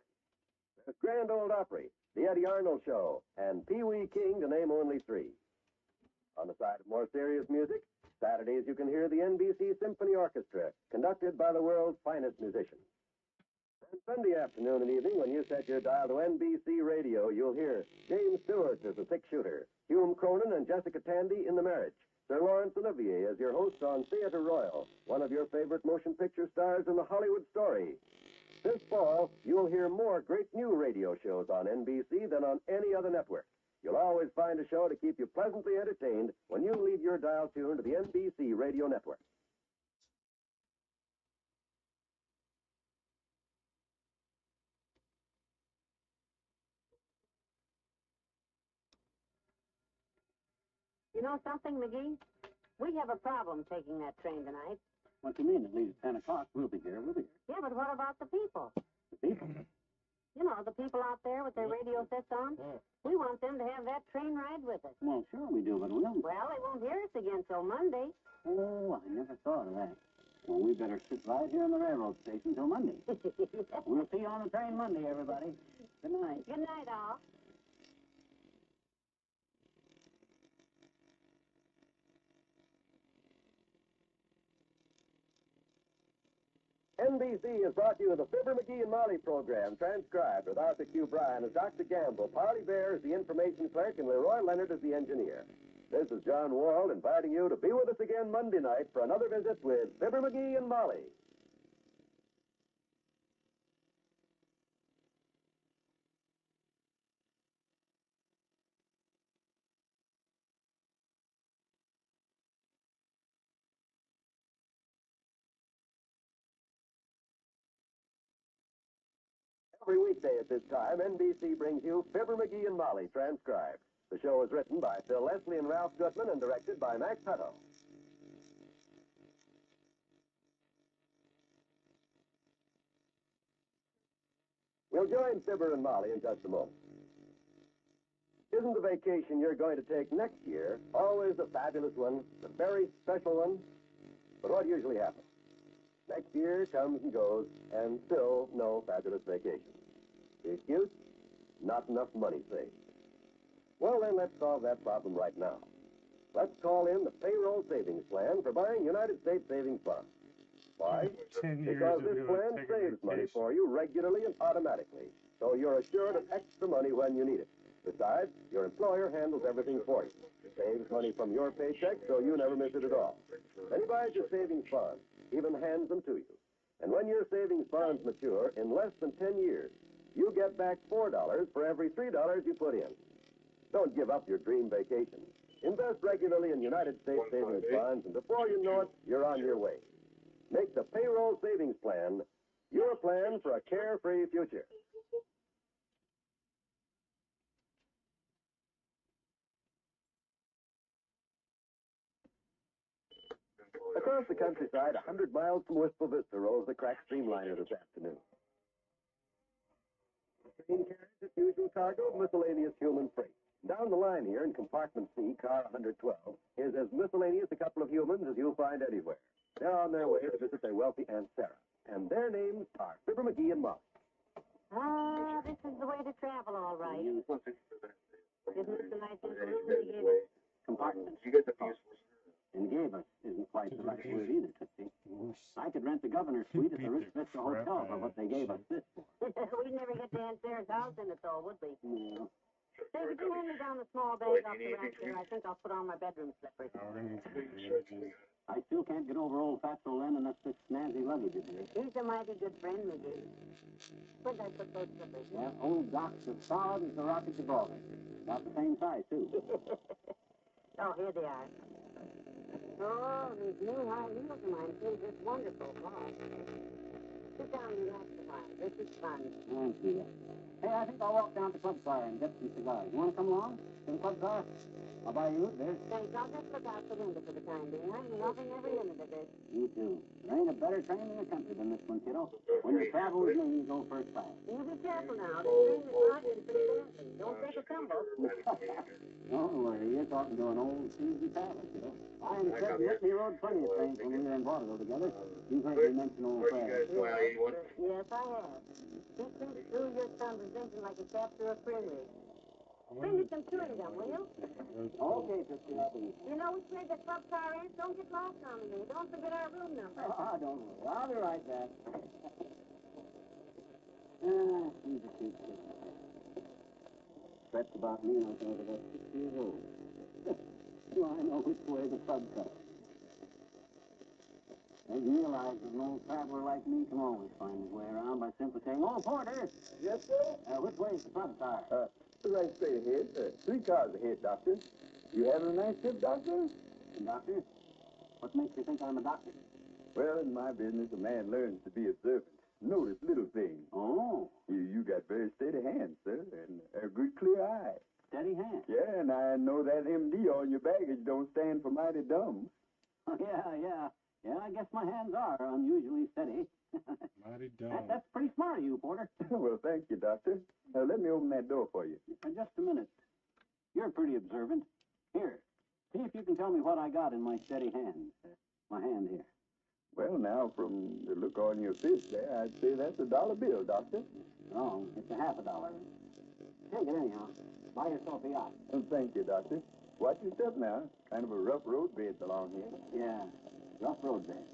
There's Grand Ole Opry, The Eddie Arnold Show, and Pee Wee King, to name only 3. On the side of more serious music, Saturdays you can hear the NBC Symphony Orchestra, conducted by the world's finest musicians. And Sunday afternoon and evening, when you set your dial to NBC Radio, you'll hear James Stewart as the six-shooter, Hume Cronin and Jessica Tandy in The Marriage, Sir Laurence Olivier as your host on Theatre Royal, one of your favorite motion picture stars in the Hollywood Story. This fall, you'll hear more great new radio shows on NBC than on any other network. You'll always find a show to keep you pleasantly entertained when you leave your dial tuned to the NBC Radio Network. know something, McGee? We have a problem taking that train tonight. What do you mean? It leaves 10 o'clock. We'll be here. We'll be here. Yeah, but what about the people? The people? You know, the people out there with their radio sets on. We want them to have that train ride with us. Well, sure we do, but we'll... Well, they won't hear us again till Monday. Oh, I never thought of that. Well, we better sit right here in the railroad station till Monday. We'll see you on the train Monday, everybody. Good night. Good night, all. NBC has brought you the Fibber McGee and Molly program, transcribed with Arthur Q. Bryan as Dr. Gamble, Parley Bear as the information clerk, and Leroy Leonard as the engineer. This is John Wald inviting you to be with us again Monday night for another visit with Fibber McGee and Molly. Every weekday at this time, NBC brings you Fibber McGee and Molly, transcribed. The show is written by Phil Leslie and Ralph Goodman and directed by Max Hutto. We'll join Fibber and Molly in just a moment. Isn't the vacation you're going to take next year always a fabulous one, a very special one? But what usually happens? Next year comes and goes, and still no fabulous vacation. The excuse? Not enough money saved. Well, then, let's solve that problem right now. Let's call in the payroll savings plan for buying United States Savings Bonds. Why? 10 years Because of this doing plan taking saves money vacation. for you regularly and automatically, so you're assured of extra money when you need it. Besides, your employer handles everything for you. Saves money from your paycheck, so you never miss it at all. Then he buys your savings bonds, even hands them to you. And when your savings bonds mature, in less than 10 years, you get back $4 for every $3 you put in. Don't give up your dream vacation. Invest regularly in United States savings bonds, and before you know it, you're on your way. Make the payroll savings plan your plan for a carefree future. Across the countryside, 100 miles from Wistful Vista, rolls the cracked streamliner this afternoon. The train carries its usual cargo of miscellaneous human freight. Down the line here in compartment C, car 112, is as miscellaneous a couple of humans as you'll find anywhere. They're on their way to visit their wealthy Aunt Sarah, and their names are Fibber McGee and Molly. Ah, this is the way to travel, all right. Isn't this the nice information they gave us? Compartment. You get the peaceful. And gave us isn't quite the right word either, Tootsie. I could rent the governor's suite at the Ritz Vista Hotel for what they gave us this for. We'd never get to Aunt Sarah's house in it, though, would we? No. Say, would you hand me down the small bag off the rack there? I think I'll put on my bedroom slippers. I still can't get over old Fatso Len unless this snazzy luggage is here. He's a mighty good friend, McGee. Where'd I put those slippers? Yeah, old Doc's as solid as the rock at Gibraltar. About the same size, too. Oh, here they are. Oh, these new high heels of mine feel just wonderful. Wow. Sit down and relax a while. This is fun. Thank you. Hey, I think I'll walk down to the club car and get some cigars. You want to come along to the club car? I'll buy you a root beer. Thanks. I'll just look out the window for the time being. I'm loving every minute of this. Me too. There ain't a better train in the country than this one, kiddo. When you travel with me, you go first class. You be careful now. This train is rocking pretty badly. Don't take a tumble. Don't worry. You're talking to an old seasoned traveler, kiddo. I and Fred and Whitney rode plenty of trains when we were in vaudeville together. You've heard me mention old Fred. Yes, I have. He thinks through your conversation like a sap through a creamery. Bring me some chewing gum, will you? Okay, Tootsie. You know which way the club car is? Don't get lost on me. Don't forget our room number. Ah, don't worry. I'll be right back. He's a cute kid. Frets about me like I was about 6 years old. Do I know which way the club comes? They realize that an old traveler like me can always find his way around by simply saying, "Oh, Porter!" Yes, sir? Which way is the club car? Right straight ahead. 3 cars ahead, Doctor. You having a nice trip, Doctor? Doctor? What makes you think I'm a doctor? Well, in my business, a man learns to be observant. Notice little things. Oh. You got very steady hands, sir, and a good clear eye. steady hand. Yeah, and I know that MD on your baggage don't stand for mighty dumb. Yeah, I guess my hands are unusually steady. Mighty dumb. That's pretty smart of you, Porter. Well, thank you, Doctor. Let me open that door for you. Just a minute. You're pretty observant. Here, see if you can tell me what I got in my steady hand. My hand here. Well, now, from the look on your fist there, I'd say that's a dollar bill, Doctor. No, it's a half a dollar. Take it anyhow. Buy yourself a yacht. Well, thank you, Doctor. Watch your step now. Kind of a rough road bed along here. Yeah, rough road bed.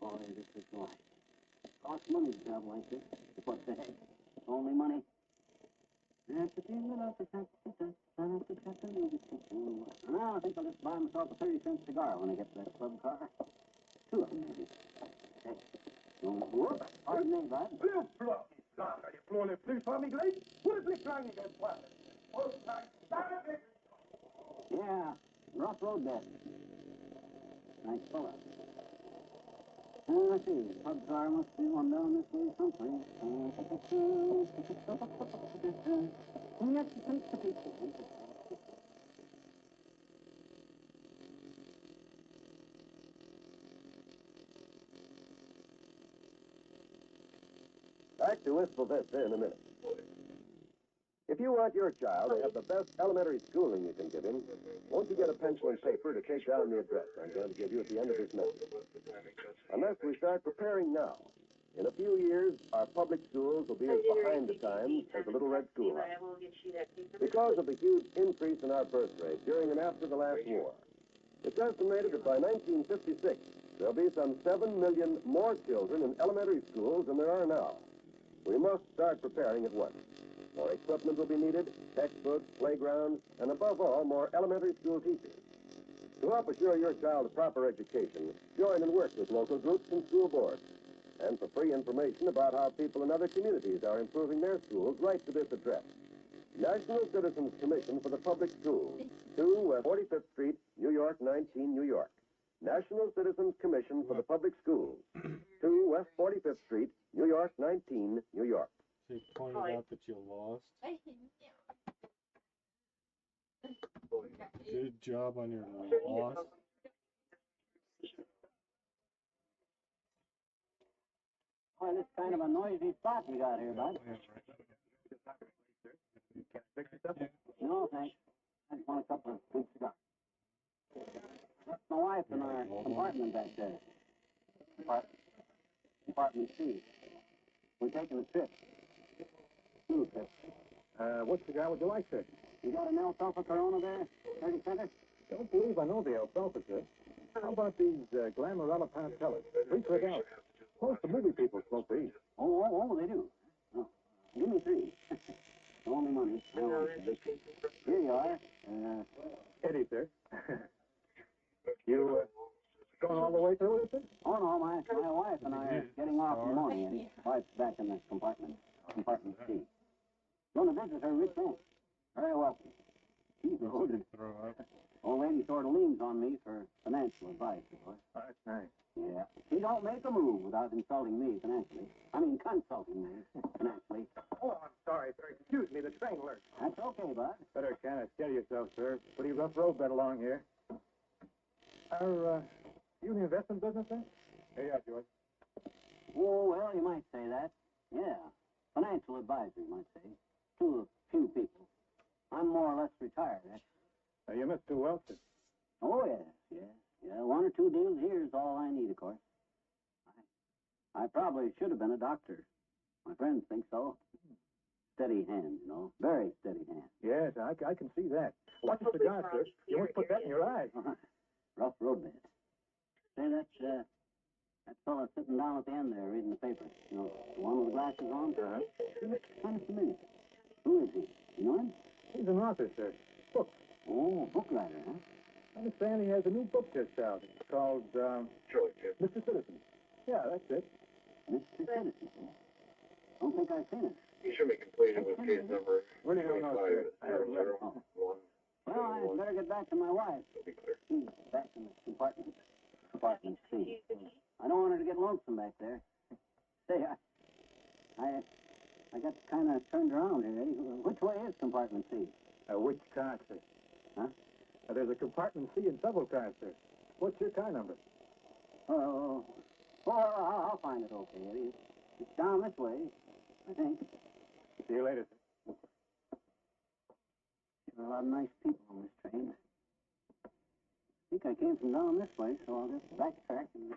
Boy, this is life. Costs money to travel like this. What the heck? Only money. Now, I think I'll just buy myself a 30-cent cigar when I get to that club car. 2 of them, maybe. Hey, whoop, pardon me, bud. Blue blocky slot. Are you blowing a flip for me, Glade? What is this trying to get planted? Oh, yeah, rough road bed. Nice fella. Let's see, pub car must be one down this way someplace. Back to Wistful Vista in a minute. If you want your child to have the best elementary schooling you can give him, won't you get a pencil and paper to take down the address I'm going to give you at the end of this message? Unless we start preparing now. In a few years, our public schools will be as behind the times as the Little Red Schoolhouse. Because of the huge increase in our birth rate during and after the last war, it's estimated that by 1956, there'll be some 7 million more children in elementary schools than there are now. We must start preparing at once. More equipment will be needed, textbooks, playgrounds, and above all, more elementary school teachers. To help assure your child a proper education, join and work with local groups and school boards. And for free information about how people in other communities are improving their schools, write to this address. National Citizens Commission for the Public Schools, 2 West 45th Street, New York, 19, New York. National Citizens Commission for the Public Schools, 2 West 45th Street, New York, 19, New York. So you pointed out that you lost. Good job on your loss. Boy, this kind of a noisy spot you got here, bud. No, thanks. I just want a couple of good cigars. That's my wife in our compartment back there. Compartment C. We're taking a trip. School trip. What cigar would you like, sir? You got an alfalfa Corona there? 30 center? Don't believe I know the alfalfa, sir. How about these Glamarella Panatellas? 3 for $1. Most of the movie people smoke these. Oh, they do. Oh, give me 3. Only money. Here you are. Eddie, sir. You going all the way through with it? Oh, no, my wife and I are getting off in the morning, and wife's back in the compartment C. Going to visit her rich aunt. Very welcome. She's loaded. Old lady sort of leans on me for financial advice, of course. Oh, that's nice. Yeah. She don't make a move without insulting me financially. I mean, consulting me financially. Oh, I'm sorry, sir. Excuse me, the train lurched. That's okay, bud. Better kind of steady yourself, sir. Pretty rough road bed along here. You in the investment business, then? Here you are, George. Oh, well, you might say that. Yeah. Financial advisor, you might say. To a few people. I'm more or less retired, actually. You must do well, sir. Oh, yes. 1 or 2 deals here is all I need, of course. I probably should have been a doctor. My friends think so. Steady hand, you know. Very steady hand. Yes, I can see that. Watch the cigar, sir. You won't put that in your eyes. Rough road bed. Say, that fella sitting down at the end there reading the paper. You know, the one with the glasses on? Uh-huh. He looks kind of familiar. Who is he? You know him? He's an author, sir. Book. Oh, book writer, huh? I understand he has a new book just out. It's called, Mr. Citizen. Yeah, that's it. Mr. Citizen. Don't think I've seen it. You should be completed with case number Really don't know, sir. I haven't read it. Well, I better get back to my wife. She's back in the compartment C. I don't want her to get lonesome back there. Say, I got kind of turned around here, Eddie. Which way is compartment C? Which car, sir? Huh? There's a compartment C in several cars, sir. What's your car number? Oh, I'll find it okay, Eddie. It's down this way, I think. See you later, sir. There are a lot of nice people on this train. I think I came from down this way, so I'll just backtrack and...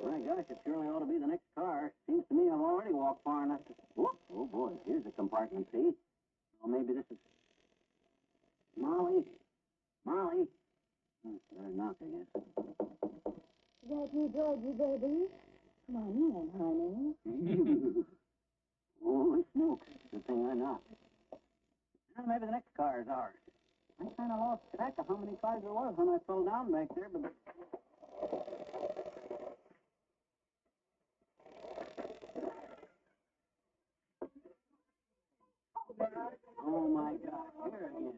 My gosh, it surely ought to be the next car. Seems to me I've already walked far enough to... Whoop! Oh, boy, here's the compartment, see? Oh, maybe this is... Molly? Molly? Better knock, I guess. That you, Georgie, baby? Come on in, honey. Holy smokes. Good thing I knocked. Well, maybe the next car is ours. I kind of lost track of how many cars there was when I fell down back there, but... Oh, my God. Here again.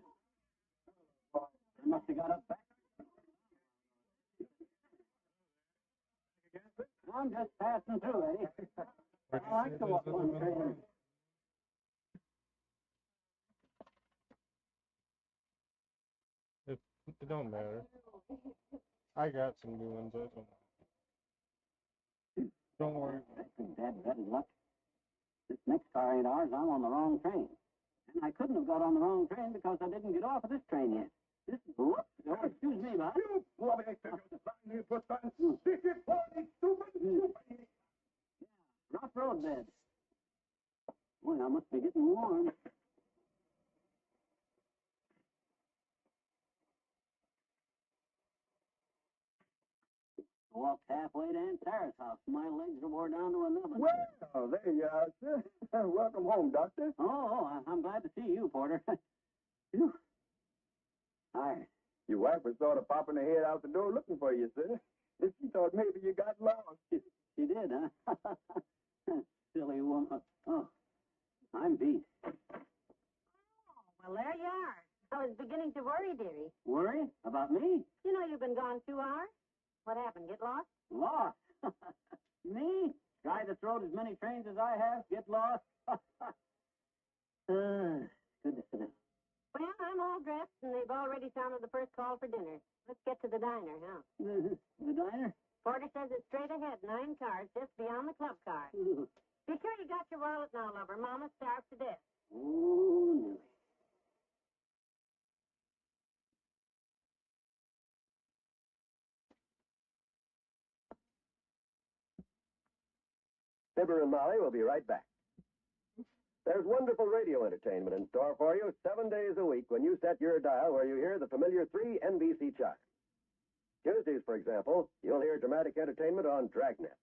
I must have got up back. I'm just passing through, Eddie. I like to walk one train. It don't matter. I got some new ones. I don't know. Don't worry. That's bad luck. This next car ain't ours. I'm on the wrong train. And I couldn't have got on the wrong train because I didn't get off of this train yet. Whoops. Oh, excuse me, Bob. You bloody you put that sticky, bloody, stupid. Rough road bed. Boy, I must be getting warm. I walked halfway to Aunt Sarah's house. My legs are wore down to an oven. Well, there you are, sir. Welcome home, Doctor. I'm glad to see you, Porter. Phew. Tired. Your wife was sort of popping her head out the door looking for you, sir. She thought maybe you got lost. She did, huh? Silly woman. Oh, I'm beat. Well, there you are. I was beginning to worry, dearie. Worry? About me? You know you've been gone 2 hours. What happened? Get lost? Lost? Me? Guy that's rode as many trains as I have, get lost? Goodness to me. Well, I'm all dressed, and they've already sounded the first call for dinner. Let's get to the diner, huh? The diner? Porter says it's straight ahead, 9 cars, just beyond the club car. Be sure you got your wallet now, lover. Mama's starved to death. Oh, no. Fibber and Molly will be right back. There's wonderful radio entertainment in store for you 7 days a week when you set your dial where you hear the familiar 3 NBC chimes. Tuesdays, for example, you'll hear dramatic entertainment on Dragnet,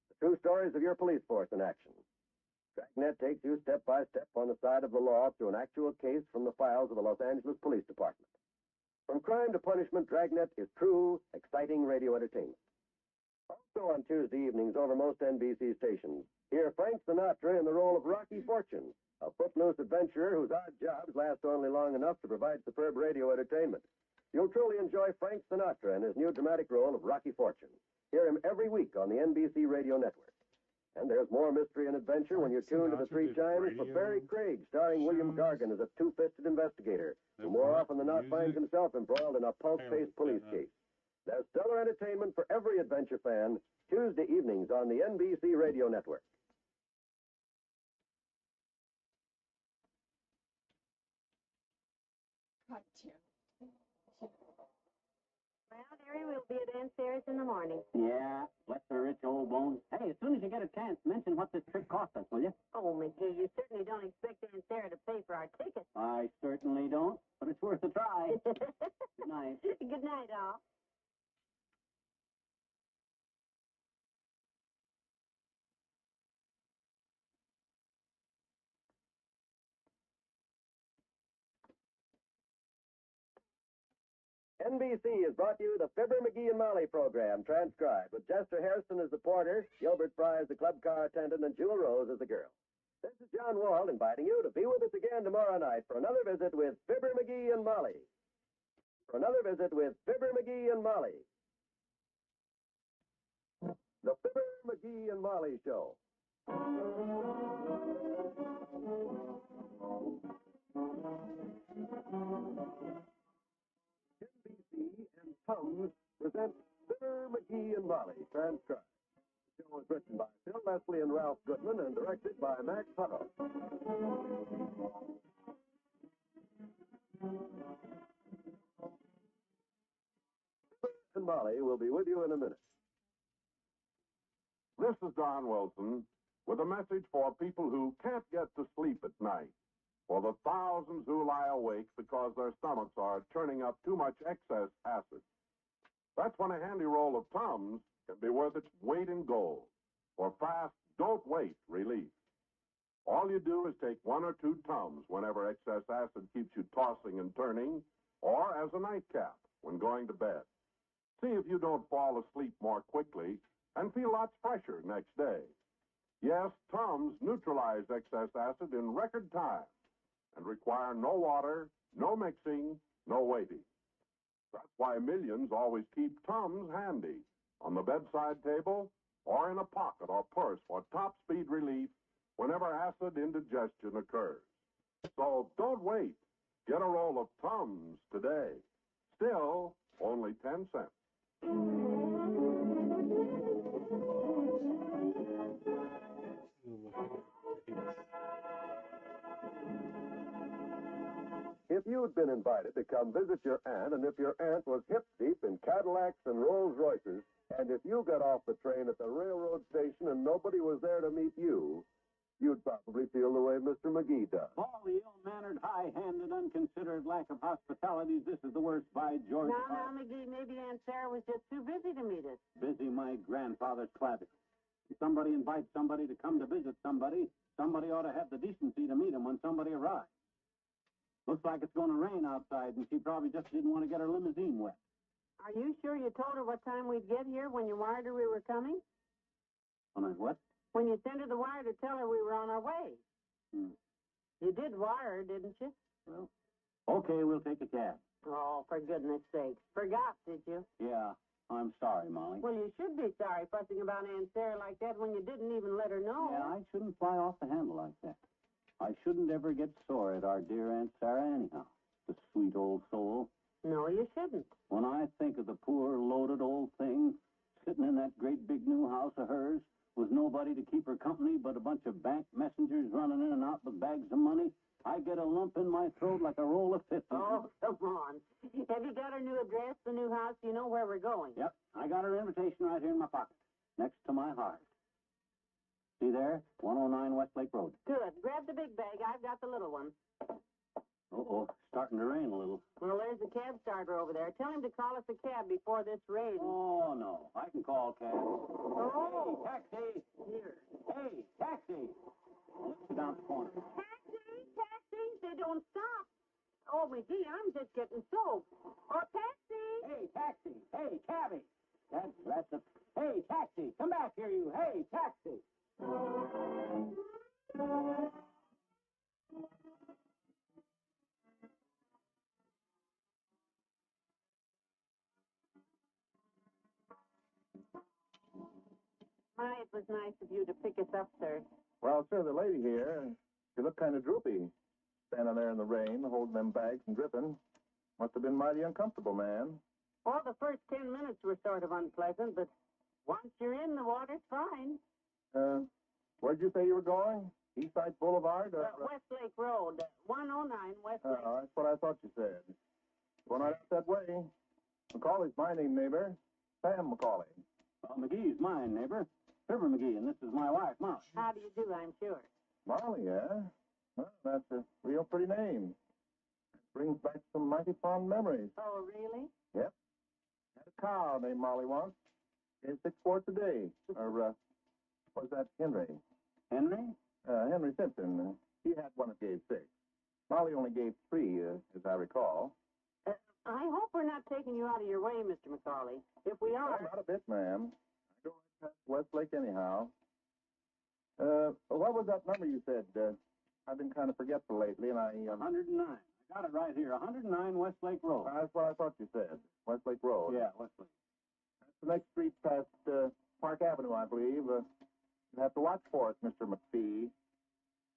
the true stories of your police force in action. Dragnet takes you step by step on the side of the law through an actual case from the files of the Los Angeles Police Department. From crime to punishment, Dragnet is true, exciting radio entertainment. Also on Tuesday evenings over most NBC stations, hear Frank Sinatra in the role of Rocky Fortune, a footloose adventurer whose odd jobs last only long enough to provide superb radio entertainment. You'll truly enjoy Frank Sinatra in his new dramatic role of Rocky Fortune. Hear him every week on the NBC Radio Network. And there's more mystery and adventure when you're tuned to the 3 chimes for Barry Craig, starring William Gargan as a two-fisted investigator who more often than not finds himself embroiled in a pulse-paced police case. There's stellar entertainment for every adventure fan, Tuesday evenings on the NBC Radio Network. God damn. Well, dearie, we'll be at Aunt Sarah's in the morning. Yeah, bless her rich old bones. Hey, as soon as you get a chance, mention what this trip cost us, will you? Oh, McGee, you certainly don't expect Aunt Sarah to pay for our tickets. I certainly don't, but it's worth a try. Good night. Good night, all. NBC has brought you the Fibber McGee and Molly program, transcribed, with Chester Harrison as the porter, Gilbert Fry as the club car attendant, and Jewel Rose as the girl. This is John Wald inviting you to be with us again tomorrow night for another visit with Fibber McGee and Molly. For another visit with Fibber McGee and Molly. The Fibber McGee and Molly Show. NBC and Tums present Fibber McGee and Molly, transcribed. The show is written by Phil Leslie and Ralph Goodman and directed by Max Hutto. Fibber and Molly will be with you in a minute. This is Don Wilson with a message for people who can't get to sleep at night, for the thousands who lie awake because their stomachs are churning up too much excess acid. That's when a handy roll of Tums can be worth its weight in gold for fast, don't wait relief. All you do is take 1 or 2 Tums whenever excess acid keeps you tossing and turning, or as a nightcap when going to bed. See if you don't fall asleep more quickly and feel lots fresher next day. Yes, Tums neutralize excess acid in record time and require no water, no mixing, no waiting. That's why millions always keep Tums handy on the bedside table or in a pocket or purse for top speed relief whenever acid indigestion occurs. So don't wait. Get a roll of Tums today. Still, only 10 cents. If you'd been invited to come visit your aunt, and if your aunt was hip deep in Cadillacs and Rolls Royces, and if you got off the train at the railroad station and nobody was there to meet you, you'd probably feel the way Mr. McGee does. All the ill-mannered, high-handed, unconsidered lack of hospitality, this is the worst, by George. Now, McGee, maybe Aunt Sarah was just too busy to meet us. Busy, my grandfather's clavicle. If somebody invites somebody to come to visit somebody, somebody ought to have the decency to meet him when somebody arrives. Looks like it's going to rain outside, and she probably just didn't want to get her limousine wet. Are you sure you told her what time we'd get here when you wired her we were coming? When I what? When you sent her the wire to tell her we were on our way. You did wire her, didn't you? Well, okay, we'll take a cab. Oh, for goodness sake. Forgot, did you? Yeah, I'm sorry, Molly. Well, you should be sorry fussing about Aunt Sarah like that when you didn't even let her know. Yeah, I shouldn't fly off the handle like that. I shouldn't ever get sore at our dear Aunt Sarah anyhow. The sweet old soul. No, you shouldn't. When I think of the poor, loaded old thing sitting in that great big new house of hers with nobody to keep her company but a bunch of bank messengers running in and out with bags of money, I get a lump in my throat like a roll of 50. Oh, come on. Have you got her new address, the new house? You know where we're going? Yep, I got her invitation right here in my pocket, next to my heart. See there? 109 Westlake Road. Good. Grab the big bag. I've got the little one. Uh-oh, starting to rain a little. Well, there's the cab starter over there. Tell him to call us a cab before this rains. Oh, no. I can call cab. Oh! Hey, taxi! Here. Hey, taxi! Let's sit down at the corner. Taxi! They don't stop. Oh, McGee, I'm just getting soaked. Oh, taxi! Hey, taxi! Hey, cabby! That's it. Hey, taxi! Come back here, you! Hey, taxi! My, it was nice of you to pick us up, sir. Well, sir, the lady here, she looked kind of droopy, standing there in the rain, holding them bags and dripping. Must have been mighty uncomfortable, man. Oh, the first 10 minutes were sort of unpleasant, but once you're in, the water's fine. Where'd you say you were going? Eastside Boulevard? Westlake Road, 109 Westlake. That's what I thought you said. Going right out that way. McCauley's my name, neighbor. Sam McCauley. Well, McGee's mine, neighbor. Fibber McGee, and this is my wife, Molly. How do you do, I'm sure. Molly, eh? Well, that's a real pretty name. Brings back some mighty fond memories. Oh, really? Yep. Had a cow named Molly once. Gave 6 quarts a day. Or, was that Henry? Henry? Henry Simpson. He had one that gave 6. Molly only gave 3, as I recall. I hope we're not taking you out of your way, Mr. McCauley. If we are... Not a bit, ma'am. I go right past Westlake anyhow. What was that number you said? I've been kind of forgetful lately, and 109. I got it right here. 109 Westlake Road. That's what I thought you said. Westlake Road. Yeah, Westlake. That's the next street past Park Avenue, I believe. You have to watch for it, Mr. McPhee.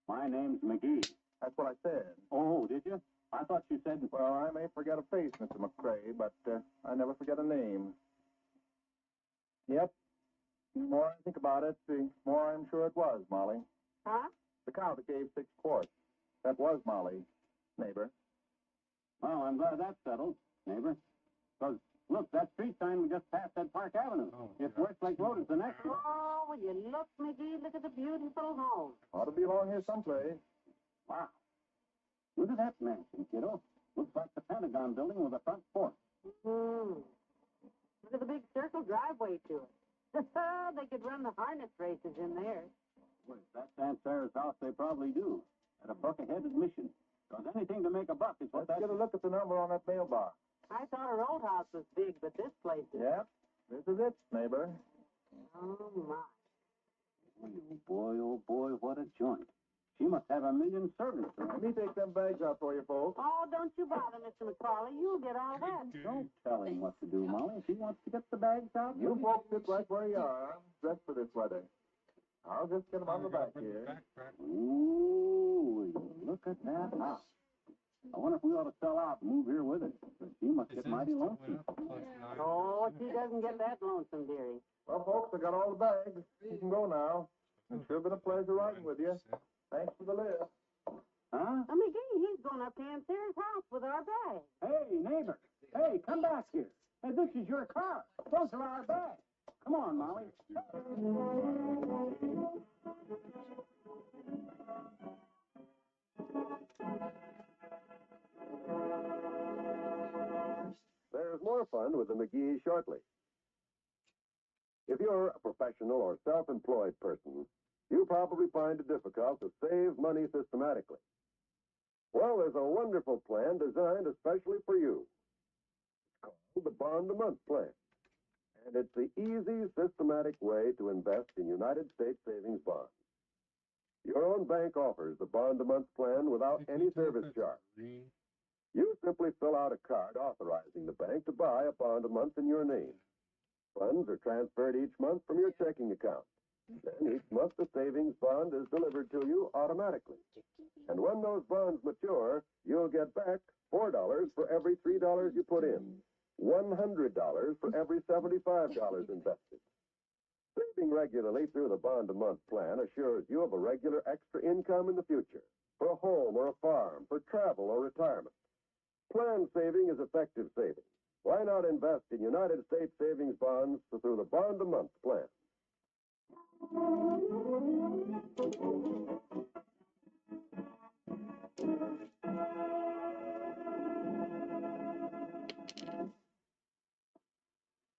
My name's McGee. That's what I said. Oh, did you? I thought you said... Well, I may forget a face, Mr. McCrae, but I never forget a name. Yep. The more I think about it, the more I'm sure it was Molly. Huh? The cow that gave 6 quarts. That was Molly, neighbor. Well, I'm glad that's settled, neighbor. Because, look, that street sign we just passed at Park Avenue. If Westlake Road is the next one. Oh, will you look, McGee? Look at the beautiful home. Ought to be along here someplace. Wow. Look at that mansion, kiddo. Looks like the Pentagon building with a front porch. Look at the big circle driveway to it. They could run the harness races in there. Well, if that's Aunt Sarah's house, they probably do. At a buck a head admission. Because anything to make a buck is what Let's get a look at the number on that mailbox. I thought her old house was big, but this place is... Yep. This is it, neighbor. Oh, my. Oh, boy, what a joint. She must have 1 million servants. Let me take them bags out for you, folks. Oh, don't you bother, Mr. McCauley. You'll get all that. Don't tell him what to do, Molly. If he wants to get the bags out... You folks sit right where you are. I'm dressed for this weather. I'll just get them on the back here. Ooh, look at that house. I wonder if we ought to sell out and move here with it. She must get mighty lonesome. Oh, she doesn't get that lonesome, dearie. Well, folks, I got all the bags. You can go now. It's sure been a pleasure riding with you. Thanks for the lift. Huh? McGee, he's going up to Aunt Sarah's house with our bags. Hey, neighbor. Hey, come back here. Hey, this is your car. Those are our bags. Come on, Molly. There's more fun with the McGees shortly. If you're a professional or self-employed person, you probably find it difficult to save money systematically. Well, there's a wonderful plan designed especially for you. It's called the Bond-a-Month Plan. And it's the easy, systematic way to invest in United States savings bonds. Your own bank offers the Bond-a-Month Plan without any service charge. You simply fill out a card authorizing the bank to buy a bond a month in your name. Funds are transferred each month from your checking account. Then each month the savings bond is delivered to you automatically. And when those bonds mature, you'll get back $4 for every $3 you put in, $100 for every $75 invested. Saving regularly through the Bond-a-Month Plan assures you of a regular extra income in the future, for a home or a farm, for travel or retirement. Planned saving is effective saving. Why not invest in United States savings bonds through the Bond-a-Month Plan?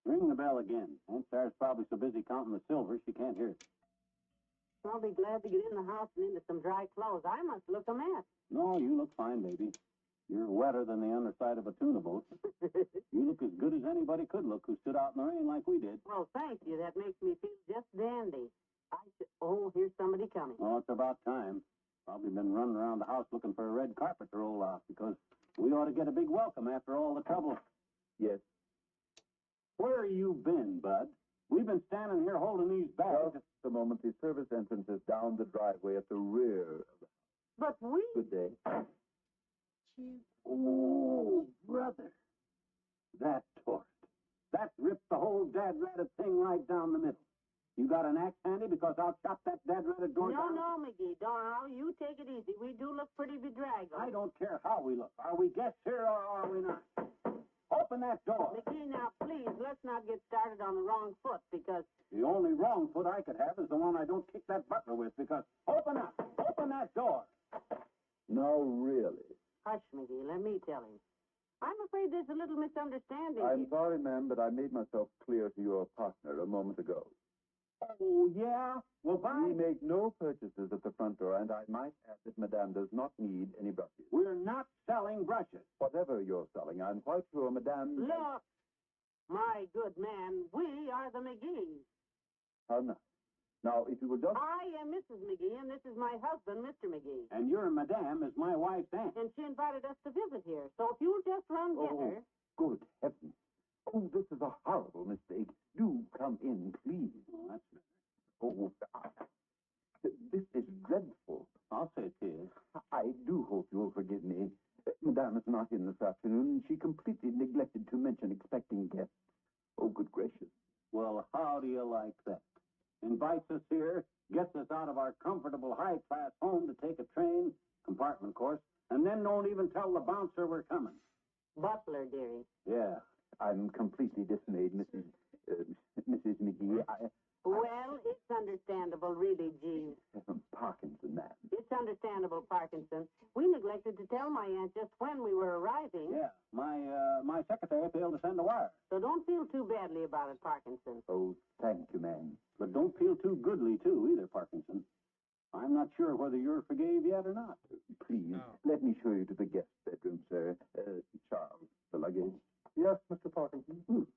Ring the bell again. Aunt Sarah's probably so busy counting the silver she can't hear it. I'll be glad to get in the house and into some dry clothes. I must look a mess. No, you look fine, baby. You're wetter than the underside of a tuna boat. You look as good as anybody could look who stood out in the rain like we did. Well, thank you. That makes me feel just dandy. Oh, here's somebody coming. Oh, it's about time. Probably been running around the house looking for a red carpet to roll out because we ought to get a big welcome after all the trouble. Yes. Where you been, Bud? We've been standing here holding these bags. Just a moment. The service entrance is down the driveway at the rear of the But we... Good day. Oh, brother. That torched. That ripped the whole dad-ratted thing right down the middle. You got an axe handy because I'll chop that dad-ratted door down? No, McGee. Don't. You take it easy. We do look pretty bedraggled. I don't care how we look. Are we guests here or are we not? Open that door. McGee, now, please, let's not get started on the wrong foot because... The only wrong foot I could have is the one I don't kick that butler with because... Open up. Open that door. No, really. Hush, McGee. Let me tell him. I'm afraid there's a little misunderstanding I'm here. sorry, ma'am, but I made myself clear to your partner a moment ago. Oh, yeah? Well, we make no purchases at the front door, and I might add that Madame does not need any brushes. We're not selling brushes. Whatever you're selling, I'm quite sure Madame... Look, my good man, we are the McGees. How nice. Now, if you will just... I am Mrs. McGee, and this is my husband, Mr. McGee. And your Madame is my wife's aunt. And she invited us to visit here, so if you'll just run get her... Good heavens. Oh, this is a horrible mistake. Do come in, please. Oh, that's better. Oh, this is dreadful. I'll say it is. I do hope you'll forgive me. Madame is not in this afternoon. She completely neglected to mention expecting guests. Oh, good gracious. Well, how do you like that? Invites us here, gets us out of our comfortable high-class home to take a train, compartment course, and then don't even tell the bouncer we're coming. Butler, dearie. Yeah, I'm completely dismayed, Mrs. McGee. Well, it's understandable, really, Jeeves. Parkinson, ma'am. It's understandable, Parkinson. We neglected to tell my aunt just when we were arriving. Yeah, my secretary failed to send a wire. So don't feel too badly about it, Parkinson. Oh, thank you, ma'am. But don't feel too goodly, too, either, Parkinson. I'm not sure whether you're forgave yet or not. Please, let me show you to the guest bedroom, sir. Charles, the luggage. Yes, Mr. Parkinson.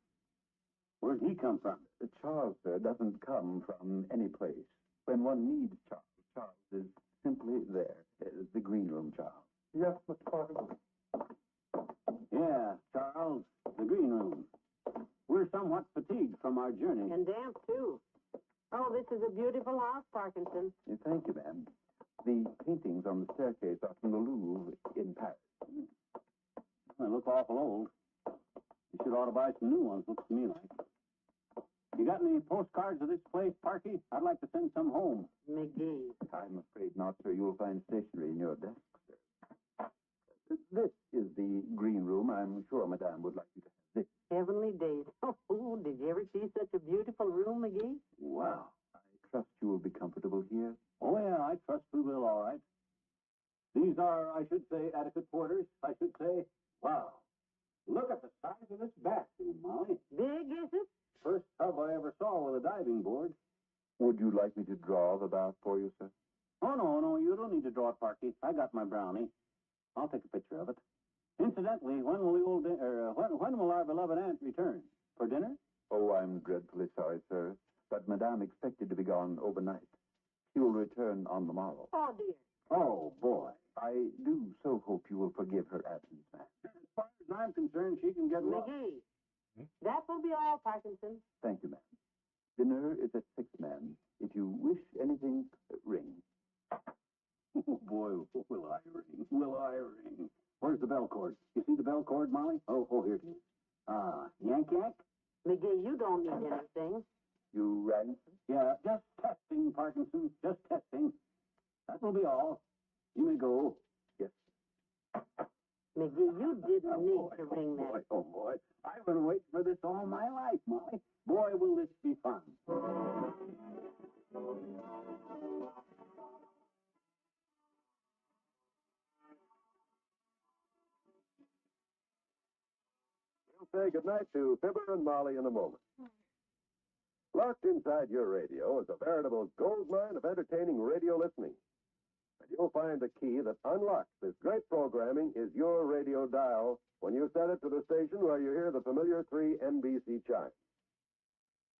Where'd he come from? Charles, sir, doesn't come from any place. When one needs Charles, Charles is simply there. The green room, Charles. Yes, Mr. Parkinson. Yeah, Charles, the green room. We're somewhat fatigued from our journey. And damp, too. Oh, this is a beautiful house, Parkinson. Thank you, ma'am. The paintings on the staircase are from the Louvre in Paris. They look awful old. You should ought to buy some new ones, looks to me like. You got any postcards of this place, Parky? I'd like to send some home. McGee. I'm afraid not, sir. You'll find stationery in your desk, sir. This is the green room. I'm sure Madame would like you to have this. Heavenly days. Oh, did you ever see such a beautiful room, McGee? Wow. I trust you will be comfortable here. Oh, yeah, I trust we will, all right. These are, I should say, adequate quarters. I should say, wow. Look at the size of this bathroom, Molly. Big, is it? First tub I ever saw with a diving board. Would you like me to draw the bath for you, sir? Oh, no, you don't need to draw it, Parky. I got my brownie. I'll take a picture of it. Incidentally, when will our beloved aunt return? For dinner? Oh, I'm dreadfully sorry, sir. But Madame expected to be gone overnight. She will return on the morrow. Oh, dear. Oh, boy. I do so hope you will forgive her absence, ma'am. As far as I'm concerned, she can get lost. McGee. That will be all, Parkinson. Thank you, ma'am. Dinner is at 6, ma'am. If you wish anything, ring. Oh, boy, will I ring. Will I ring. Where's the bell cord? You see the bell cord, Molly? Oh, here it is. Yank? McGee, you don't need anything. You rang? Yeah, just testing, Parkinson. Just testing. That will be all. You may go. Yes. McGee, you didn't need to ring that. Oh, boy. I've been waiting for this all my life, Molly. Boy, will this be fun. We'll say goodnight to Fibber and Molly in a moment. Locked inside your radio is a veritable goldmine of entertaining radio listening. And you'll find the key that unlocks this great programming is your radio dial when you set it to the station where you hear the familiar 3 NBC chimes.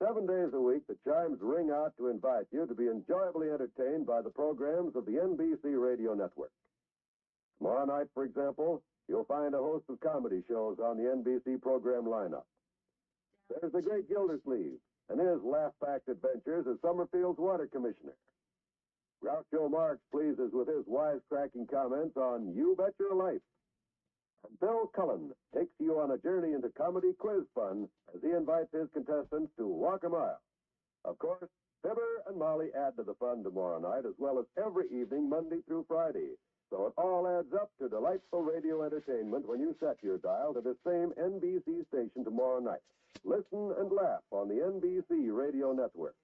7 days a week, the chimes ring out to invite you to be enjoyably entertained by the programs of the NBC radio network. Tomorrow night, for example, you'll find a host of comedy shows on the NBC program lineup. There's the great Gildersleeve and his laugh-packed adventures as Summerfield's water commissioner. Groucho Marx pleases with his wisecracking comments on You Bet Your Life. And Bill Cullen takes you on a journey into comedy quiz fun as he invites his contestants to walk a mile. Of course, Fibber and Molly add to the fun tomorrow night as well as every evening, Monday through Friday. So it all adds up to delightful radio entertainment when you set your dial to the same NBC station tomorrow night. Listen and laugh on the NBC radio network.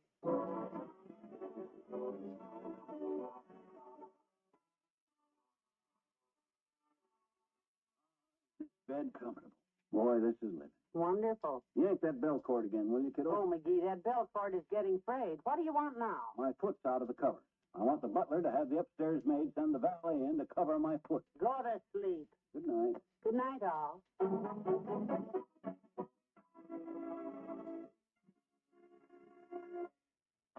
Bed comfortable. Boy, this is living. Wonderful. Yank that bell cord again, will you, kiddo? Oh, McGee, that bell cord is getting frayed. What do you want now? My foot's out of the cover. I want the butler to have the upstairs maid send the valet in to cover my foot. Go to sleep. Good night. Good night, all.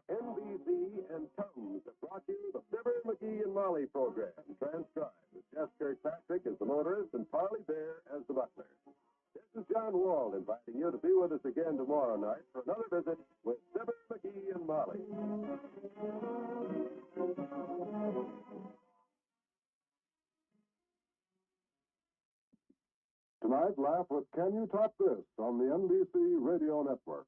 NBC and Tums have brought you the Fibber McGee and Molly program, transcribed with Jeff Kirkpatrick as the motorist and Parley Bear as the butler. This is John Wald inviting you to be with us again tomorrow night for another visit with Fibber McGee and Molly. Tonight, laugh with Can You Top This on the NBC Radio Network.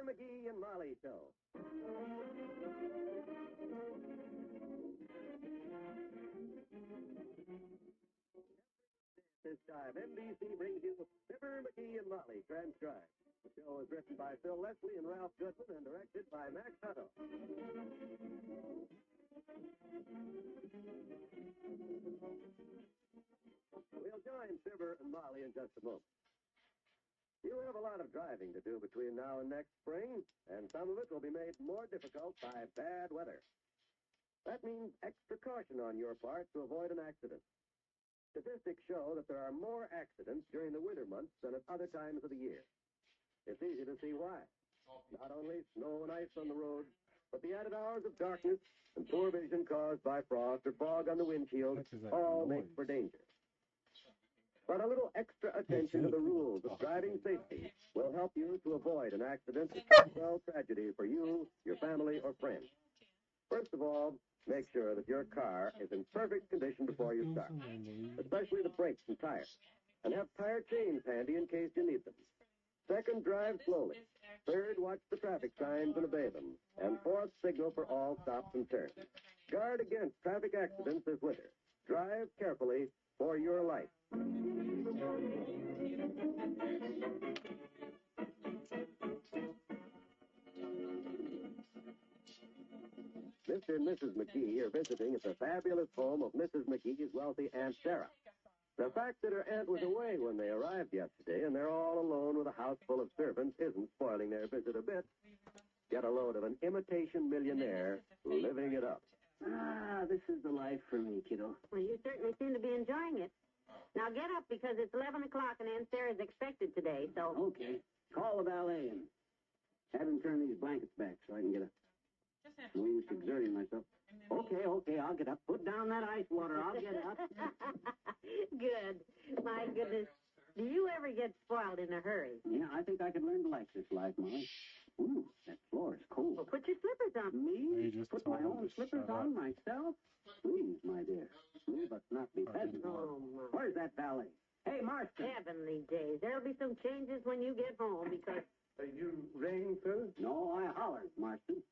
McGee and Molly Show. This time, NBC brings you Fibber McGee and Molly, transcribed. The show is written by Phil Leslie and Ralph Goodman and directed by Max Hutto. We'll join Fibber and Molly in just a moment. You have a lot of driving to do between now and next spring, and some of it will be made more difficult by bad weather. That means extra caution on your part to avoid an accident. Statistics show that there are more accidents during the winter months than at other times of the year. It's easy to see why. Not only snow and ice on the road, but the added hours of darkness and poor vision caused by frost or fog on the windshield all make for danger. But a little extra attention to the rules of driving safety will help you to avoid an accident that could spell tragedy for you, your family, or friends. First of all, make sure that your car is in perfect condition before you start, especially the brakes and tires, and have tire chains handy in case you need them. Second, drive slowly. Third, watch the traffic signs and obey them. And fourth, signal for all stops and turns. Guard against traffic accidents this winter. Drive carefully for your life. Mr. and Mrs. McGee are visiting at the fabulous home of Mrs. McGee's wealthy Aunt Sarah. The fact that her aunt was away when they arrived yesterday and they're all alone with a house full of servants isn't spoiling their visit a bit. Get a load of an imitation millionaire living it up. Ah, this is the life for me, kiddo. Well, you certainly seem to be enjoying it. Now get up because it's 11 o'clock and Aunt Sarah's expected today, so... Okay. Call the valet and have him turn these blankets back so I can get up. No use exerting myself. Okay, I'll get up. Put down that ice water. I'll get up. Good. My goodness. Do you ever get spoiled in a hurry? Yeah, I think I could learn to like this life, Molly. Ooh, that floor is cold. Well, put your slippers on. Me? Put my own slippers on myself? Please, my dear. You must not be peasant. Oh, my. Where's that valet? Hey, Marston. Heavenly days. There'll be some changes when you get home because... You rang, sir? No, I hollered, Marston.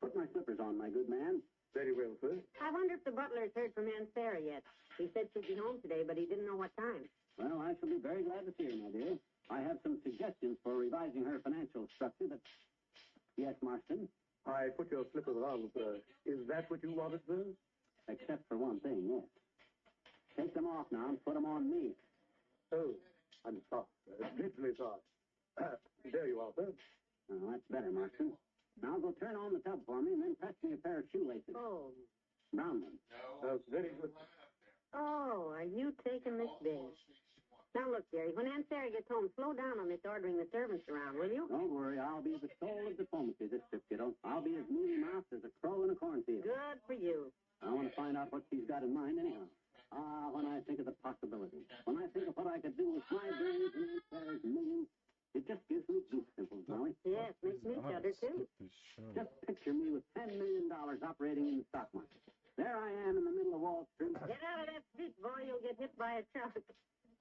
Put my slippers on, my good man. Very well, sir. I wonder if the butler's heard from Aunt Sarah yet. He said she'd be home today, but he didn't know what time. Well, I shall be very glad to see her, my dear. I have some suggestions for revising her financial structure that... Yes, Marston? I put your slippers on, sir. Is that what you wanted, sir? Except for one thing, yes. Take them off now and put them on me. Oh, I'm sorry, sir. Dreadfully sorry. There you are, sir. Oh, that's better, Marston. Now go turn on the tub for me and then press me a pair of shoelaces. Oh. Brown ones. Very good. Oh, are you taking this big? Now, look, Jerry, when Aunt Sarah gets home, slow down on this ordering the servants around, will you? Don't worry. I'll be the soul of diplomacy this trip, kiddo. I'll be as mealy-mouthed as a crow in a cornfield. Good for you. I want to find out what she's got in mind anyhow. Ah, when I think of the possibilities, when I think of what I could do with my brains and Aunt Sarah's millions, it just gives me goose pimples, Molly. Yes, makes me shudder, too. Just picture me with $10 million operating in the stock market. There I am in the middle of Wall Street. Get out of that seat, boy. You'll get hit by a truck.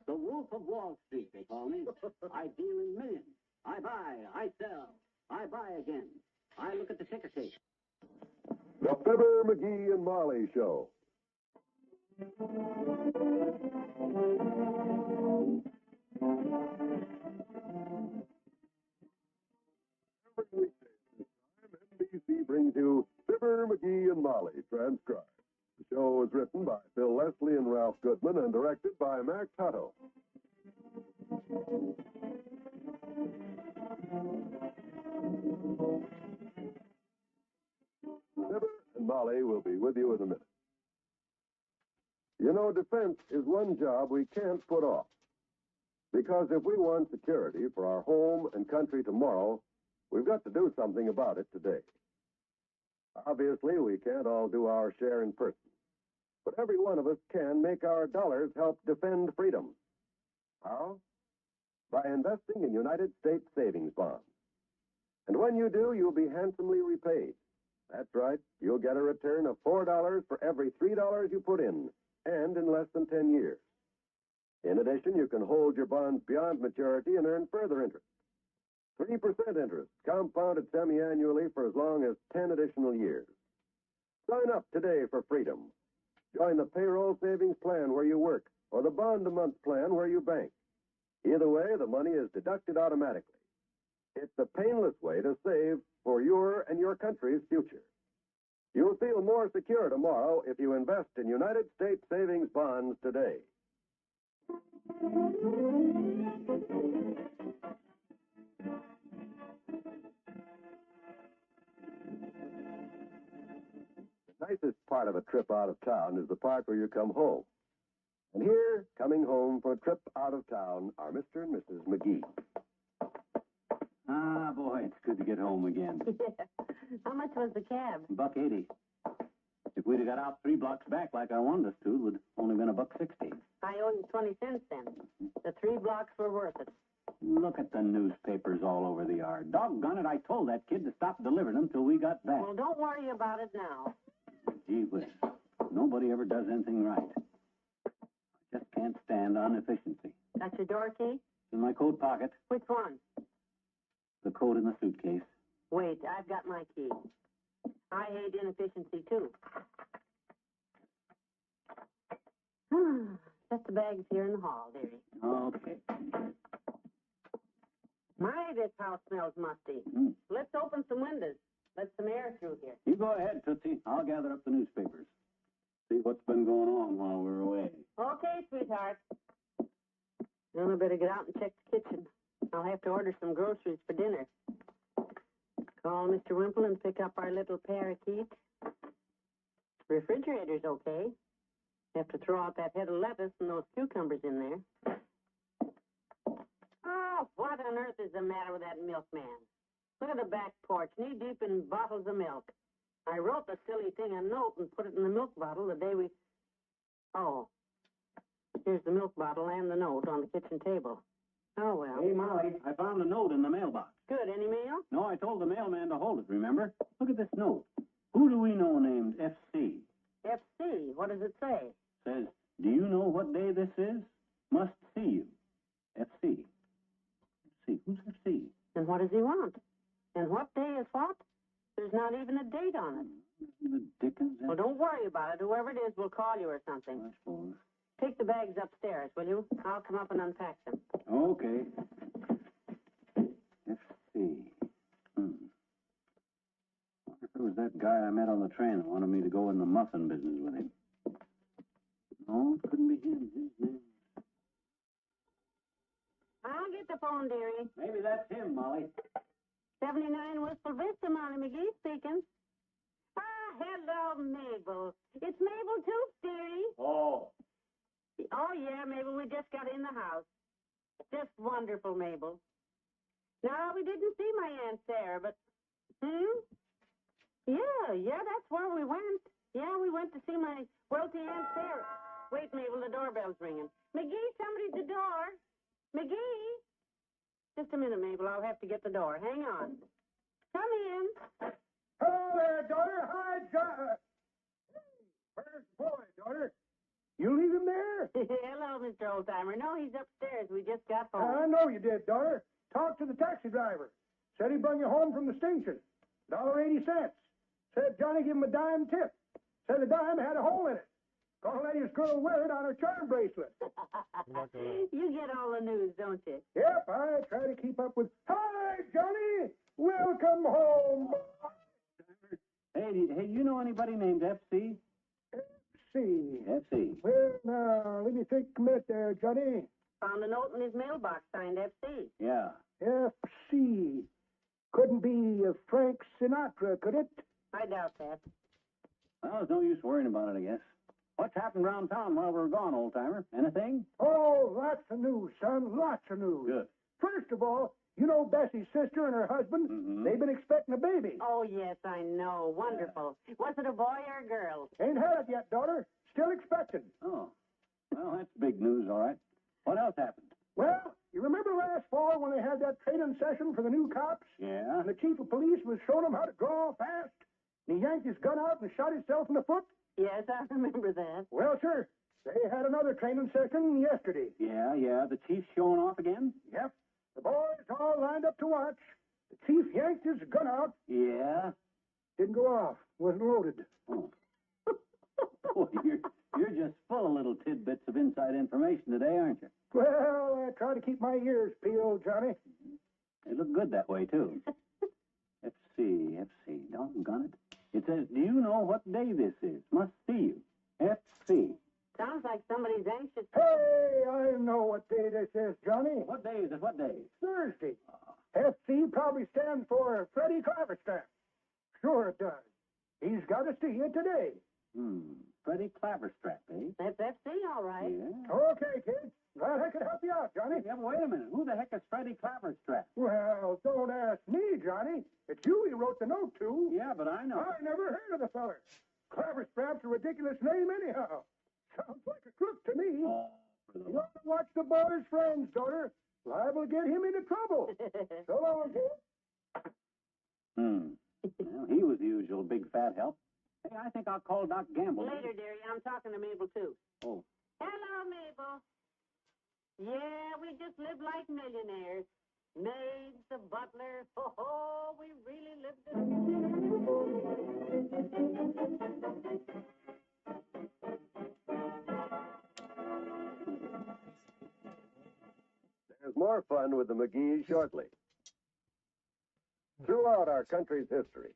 The Wolf of Wall Street, they call me. I deal in millions. I buy, I sell, I buy again. I look at the ticker tape. The Fibber McGee and Molly Show. brings you Fibber McGee and Molly, transcribed. The show was written by Phil Leslie and Ralph Goodman and directed by Max Hutto. Fibber and Molly will be with you in a minute. You know, defense is one job we can't put off. Because if we want security for our home and country tomorrow, we've got to do something about it today. Obviously, we can't all do our share in person. But every one of us can make our dollars help defend freedom. How? By investing in United States savings bonds. And when you do, you'll be handsomely repaid. That's right. You'll get a return of $4 for every $3 you put in, and in less than 10 years. In addition, you can hold your bonds beyond maturity and earn further interest. 3% interest, compounded semi-annually for as long as 10 additional years. Sign up today for freedom. Join the payroll savings plan where you work, or the bond-a-month plan where you bank. Either way, the money is deducted automatically. It's a painless way to save for your and your country's future. You'll feel more secure tomorrow if you invest in United States savings bonds today. The nicest part of a trip out of town is the part where you come home. And here, coming home from a trip out of town, are Mr. and Mrs. McGee. Ah, boy, it's good to get home again. Yeah. How much was the cab? $1.80. If we'd have got out 3 blocks back like I wanted us to, it would have only been $1.60. I owe you 20 cents then. The 3 blocks were worth it. Look at the newspapers all over the yard. Doggone it, I told that kid to stop delivering them till we got back. Well, don't worry about it now. Gee whiz, nobody ever does anything right. I just can't stand on efficiency. Got your door key? In my coat pocket. Which one? The coat in the suitcase. Wait, I've got my key. I hate inefficiency, too. Set the bags here in the hall, dearie. Okay. My, this house smells musty. Let's open some windows. Let some air through here. You go ahead, Tootsie. I'll gather up the newspapers. See what's been going on while we're away. Okay, sweetheart. Then I better get out and check the kitchen. I'll have to order some groceries for dinner. Call Mr. Wimple and pick up our little parakeet. Refrigerator's okay. Have to throw out that head of lettuce and those cucumbers in there. Oh, what on earth is the matter with that milkman? Look at the back porch, knee-deep in bottles of milk. I wrote the silly thing a note and put it in the milk bottle the day we... Oh. Here's the milk bottle and the note on the kitchen table. Oh, well. Hey, Molly, I found a note in the mailbox. Good. Any mail? No, I told the mailman to hold it, remember? Look at this note. Who do we know named FC? FC? What does it say? Says, do you know what day this is? Must see you. FC. FC. Who's FC? And what does he want? And what day is what? There's not even a date on it. The dickens. Well, don't worry about it. Whoever it is will call you or something. I suppose. Take the bags upstairs, will you? I'll come up and unpack them. Okay. FC. Wonder if it was that guy I met on the train that wanted me to go in the muffin business with him. No, it couldn't be him. His name. I'll get the phone, dearie. Maybe that's him, Molly. 79 Wistful Vista, Molly McGee speaking. Ah, hello, Mabel. It's Mabel Toops, dearie. Oh. Oh, yeah, Mabel, we just got in the house. Just wonderful, Mabel. No, we didn't see my Aunt Sarah, but... Yeah, that's where we went. Yeah, we went to see my wealthy Aunt Sarah. Wait, Mabel, the doorbell's ringing. McGee, somebody's at the door. McGee? Just a minute, Mabel. I'll have to get the door. Hang on. Come in. Hello there, daughter. Hi, John. Where's the boy, daughter? You leave him there? Hello, Mr. Oldtimer. No, he's upstairs. We just got home. I know you did, daughter. Talked to the taxi driver. Said he brought you home from the station. $1.80. Said Johnny give him a dime tip. Said the dime had a hole in it. Gonna let his girl wear it on her charm bracelet. You get all the news, don't you? Yep, I try to keep up with... Hi, Johnny! Welcome home! Hey, you know anybody named FC? See. FC. Well, now, let me think a minute there, Johnny. Found a note in his mailbox signed FC. Yeah. FC. Couldn't be Frank Sinatra, could it? I doubt that. Well, there's no use worrying about it, I guess. What's happened around town while we're gone, old-timer? Anything? Oh, lots of news, son. Lots of news. Good. First of all, you know Bessie's sister and her husband? Mm-hmm. They've been expecting a baby. Oh, yes, I know. Wonderful. Was it a boy or a girl? Ain't had it yet, daughter. Still expecting. Oh. Well, that's big news, all right. What else happened? Well, you remember last fall when they had that training session for the new cops? Yeah? And the chief of police was showing them how to draw fast? And he yanked his gun out and shot himself in the foot? Yes, I remember that. Well, sir, they had another training session yesterday. Yeah. The chief's showing off again? Yep. The boys all lined up to watch. The chief yanked his gun out. Yeah? Didn't go off. Wasn't loaded. Oh. Boy, you're just full of little tidbits of inside information today, aren't you? Well, I try to keep my ears peeled, Johnny. They look good that way, too. FC. Doggone it. It says, do you know what day this is? Must see you. FC. Sounds like somebody's anxious. Hey, I know what day this is, Johnny. What day is it? What day? Thursday. FC probably stands for Freddie Claverstrap. Sure it does. He's got to see you today. Freddie Claverstrap, eh? That's FC, all right. Yeah. Okay, kid. Glad I could help you out, Johnny. Yeah, but wait a minute. Who the heck is Freddie Claverstrap? Well, don't ask me, Johnny. It's you he wrote the note to. Yeah, but I know. I never heard of the feller. Claverstrap's a ridiculous name anyhow. Sounds like a crook to me. Oh, You ought to watch the boy's friends, daughter. Liable to get him into trouble. So long, kid. Well, he was the usual big fat help. Hey, I think I'll call Doc Gamble. Later, dearie. I'm talking to Mabel, too. Oh. Hello, Mabel. Yeah, we just live like millionaires. Maids, the butler. Oh, we really live There's more fun with the McGees shortly. Throughout our country's history,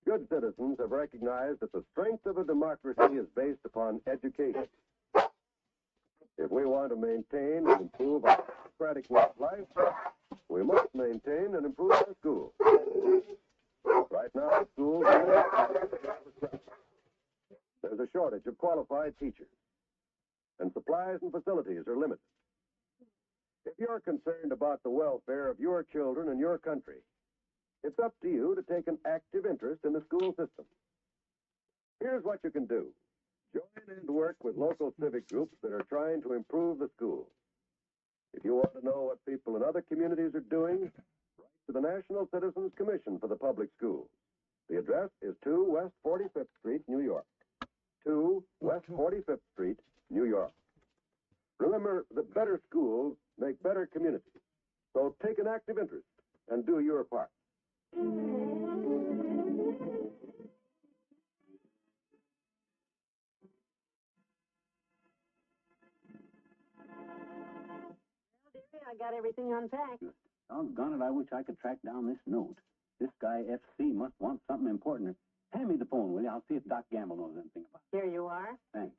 good citizens have recognized that the strength of a democracy is based upon education. If we want to maintain and improve our democratic way of life, we must maintain and improve our schools. Right now, schools there's a shortage of qualified teachers, and supplies and facilities are limited. If you're concerned about the welfare of your children and your country, it's up to you to take an active interest in the school system. Here's what you can do. Join and work with local civic groups that are trying to improve the schools. If you want to know what people in other communities are doing, write to the National Citizens Commission for the Public Schools. The address is 2 West 45th Street, New York. 2 West 45th Street, New York. Remember that better schools make better communities. So take an active interest and do your part. I got everything unpacked. Doggone it, I wish I could track down this note. This guy, FC, must want something important. Hand me the phone, will you? I'll see if Doc Gamble knows anything about it. Here you are. Thanks.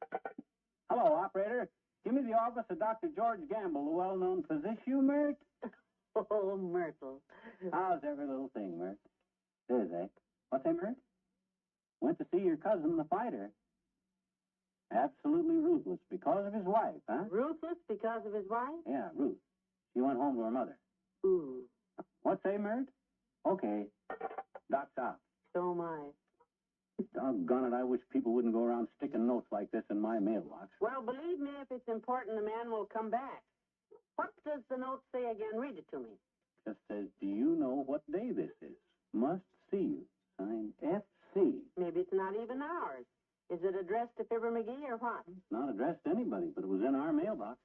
Hello, operator. Give me the office of Dr. George Gamble, the well-known physician, Mert. Oh, Myrtle. How's every little thing, Mert? There's that. What's that, Mert? Went to see your cousin, the fighter. Absolutely ruthless because of his wife, huh? Ruthless because of his wife? Yeah, Ruth. She went home to her mother. Ooh. What say, Mert? Okay. Doc's out. So am I. Doggone it, I wish people wouldn't go around sticking notes like this in my mailbox. Well, believe me, if it's important, the man will come back. What does the note say again? Read it to me. Just says, do you know what day this is? Must see you. Signed FC. Maybe it's not even ours. Is it addressed to Fibber McGee or what? It's not addressed to anybody, but it was in our mailbox.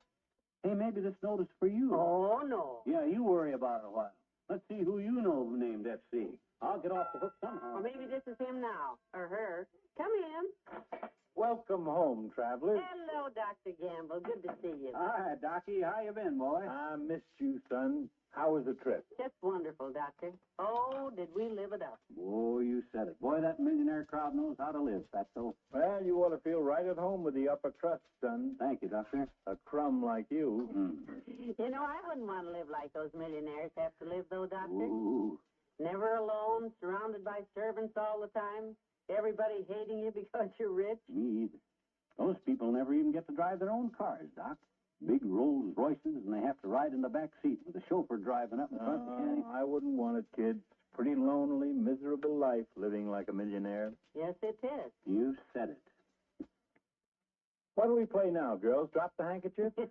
Hey, maybe this note is for you. Oh, no. Yeah, you worry about it a while. Let's see who you know named FC. I'll get off the hook somehow. Or maybe this is him now, or her. Come in. Welcome home, travelers. Hello, Dr. Gamble. Good to see you. Hi, Docky. How you been, boy? I missed you, son. How was the trip? Just wonderful, Doctor. Oh, did we live it up. Oh, you said it. Boy, that millionaire crowd knows how to live, Fatso. Well, you ought to feel right at home with the upper crust, son. Thank you, Doctor. A crumb like you. You know, I wouldn't want to live like those millionaires have to live, though, Doctor. Ooh. Never alone, surrounded by servants all the time, everybody hating you because you're rich. Me either. Those people never even get to drive their own cars, Doc. Big Rolls Royces, and they have to ride in the back seat with the chauffeur driving up in front. I wouldn't want it, kid. Pretty lonely, miserable life living like a millionaire. Yes, it is. You said it. What do we play now, girls? Drop the handkerchief? Well,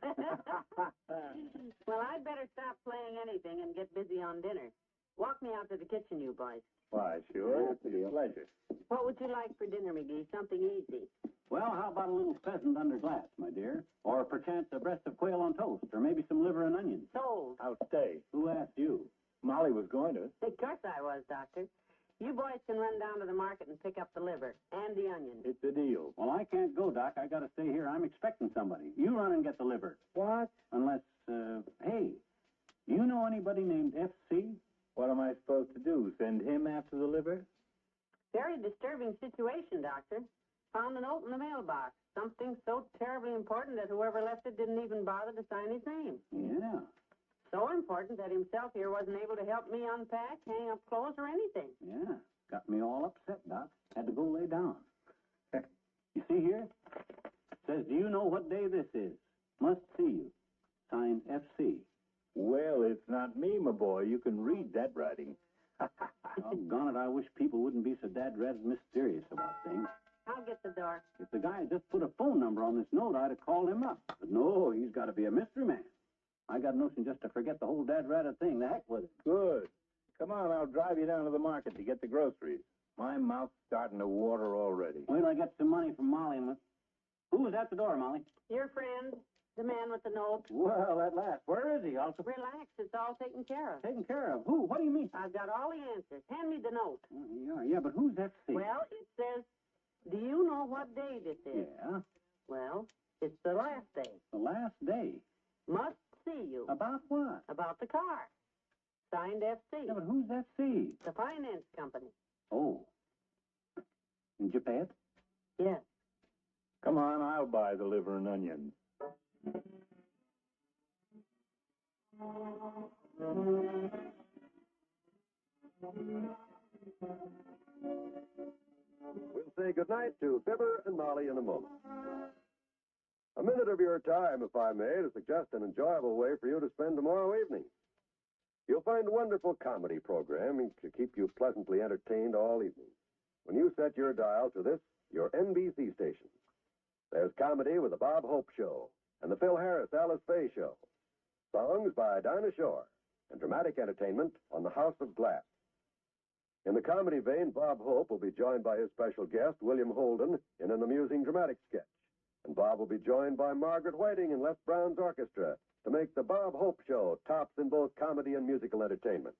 I'd better stop playing anything and get busy on dinner. Walk me out to the kitchen, you boys. Why, sure. It's a pleasure. What would you like for dinner, McGee? Something easy. Well, how about a little pheasant under glass, my dear? Or perchance a breast of quail on toast, or maybe some liver and onions. Sold. I'll stay. Who asked you? Molly was going to. Of course I was, Doctor. You boys can run down to the market and pick up the liver and the onions. It's a deal. Well, I can't go, Doc. I got to stay here. I'm expecting somebody. You run and get the liver. What? Unless, hey, you know anybody named F.C.? What am I supposed to do? Send him after the liver? Very disturbing situation, Doctor. Found a note in the mailbox. Something so terribly important that whoever left it didn't even bother to sign his name. Yeah. So important that himself here wasn't able to help me unpack, hang up clothes, or anything. Yeah. Got me all upset, Doc. Had to go lay down. You see here? Says, do you know what day this is? Must see you. Signed F.C. Well, it's not me, my boy. You can read that writing. Doggone it, I wish people wouldn't be so dad-red mysterious about things. I'll get the door. If the guy had just put a phone number on this note, I'd have called him up. But no, he's got to be a mystery man. I got a notion just to forget the whole dad-ratted thing. The heck with it. Good. Come on, I'll drive you down to the market to get the groceries. My mouth's starting to water already. Wait till I get some money from Molly. Who was at the door, Molly? Your friend, the man with the note. Well, at last. Where is he, Alta? Relax, it's all taken care of. Taken care of? Who? What do you mean? I've got all the answers. Hand me the note. Yeah, but who's F.C.? Well, it says, do you know what day this is? Yeah. Well, it's the last day. The last day? Must see you. About what? About the car. Signed F.C. Yeah, but who's F.C.? The finance company. Oh. Did you pay it? Yes. Come on, I'll buy the liver and onions. We'll say goodnight to Fibber and Molly in a moment. A minute of your time, if I may, to suggest an enjoyable way for you to spend tomorrow evening. You'll find a wonderful comedy programming to keep you pleasantly entertained all evening when you set your dial to this, your NBC station. There's comedy with the Bob Hope Show and the Phil Harris Alice Faye Show. Songs by Dinah Shore and dramatic entertainment on the House of Glass. In the comedy vein, Bob Hope will be joined by his special guest, William Holden, in an amusing dramatic sketch. And Bob will be joined by Margaret Whiting and Les Brown's orchestra to make the Bob Hope Show tops in both comedy and musical entertainment.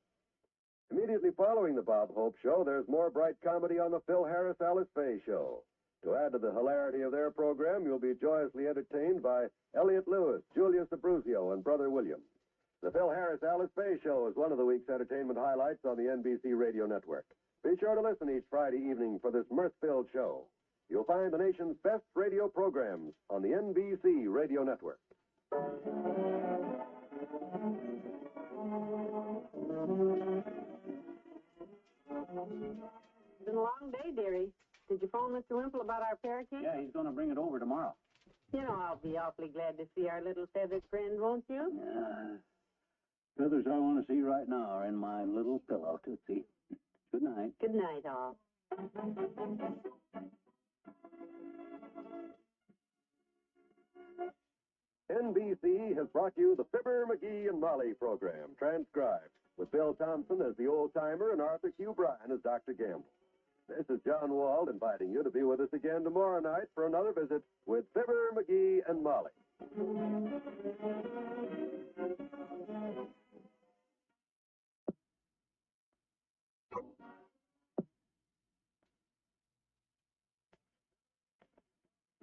Immediately following the Bob Hope Show, there's more bright comedy on the Phil Harris Alice Faye Show. To add to the hilarity of their program, you'll be joyously entertained by Elliot Lewis, Julius Abruzio, and Brother William. The Phil Harris Alice Faye Show is one of the week's entertainment highlights on the NBC Radio Network. Be sure to listen each Friday evening for this mirth-filled show. You'll find the nation's best radio programs on the NBC Radio Network. It's been a long day, dearie. Did you phone Mr. Wimple about our parakeet? Yeah, he's going to bring it over tomorrow. You know, I'll be awfully glad to see our little feathered friend, won't you? Yeah. Feathers I want to see right now are in my little pillow, Tootsie. Good night. Good night, all. NBC has brought you the Fibber McGee and Molly program, transcribed, with Bill Thompson as the old-timer and Arthur Q. Bryan as Dr. Gamble. This is John Wald inviting you to be with us again tomorrow night for another visit with Fibber McGee and Molly.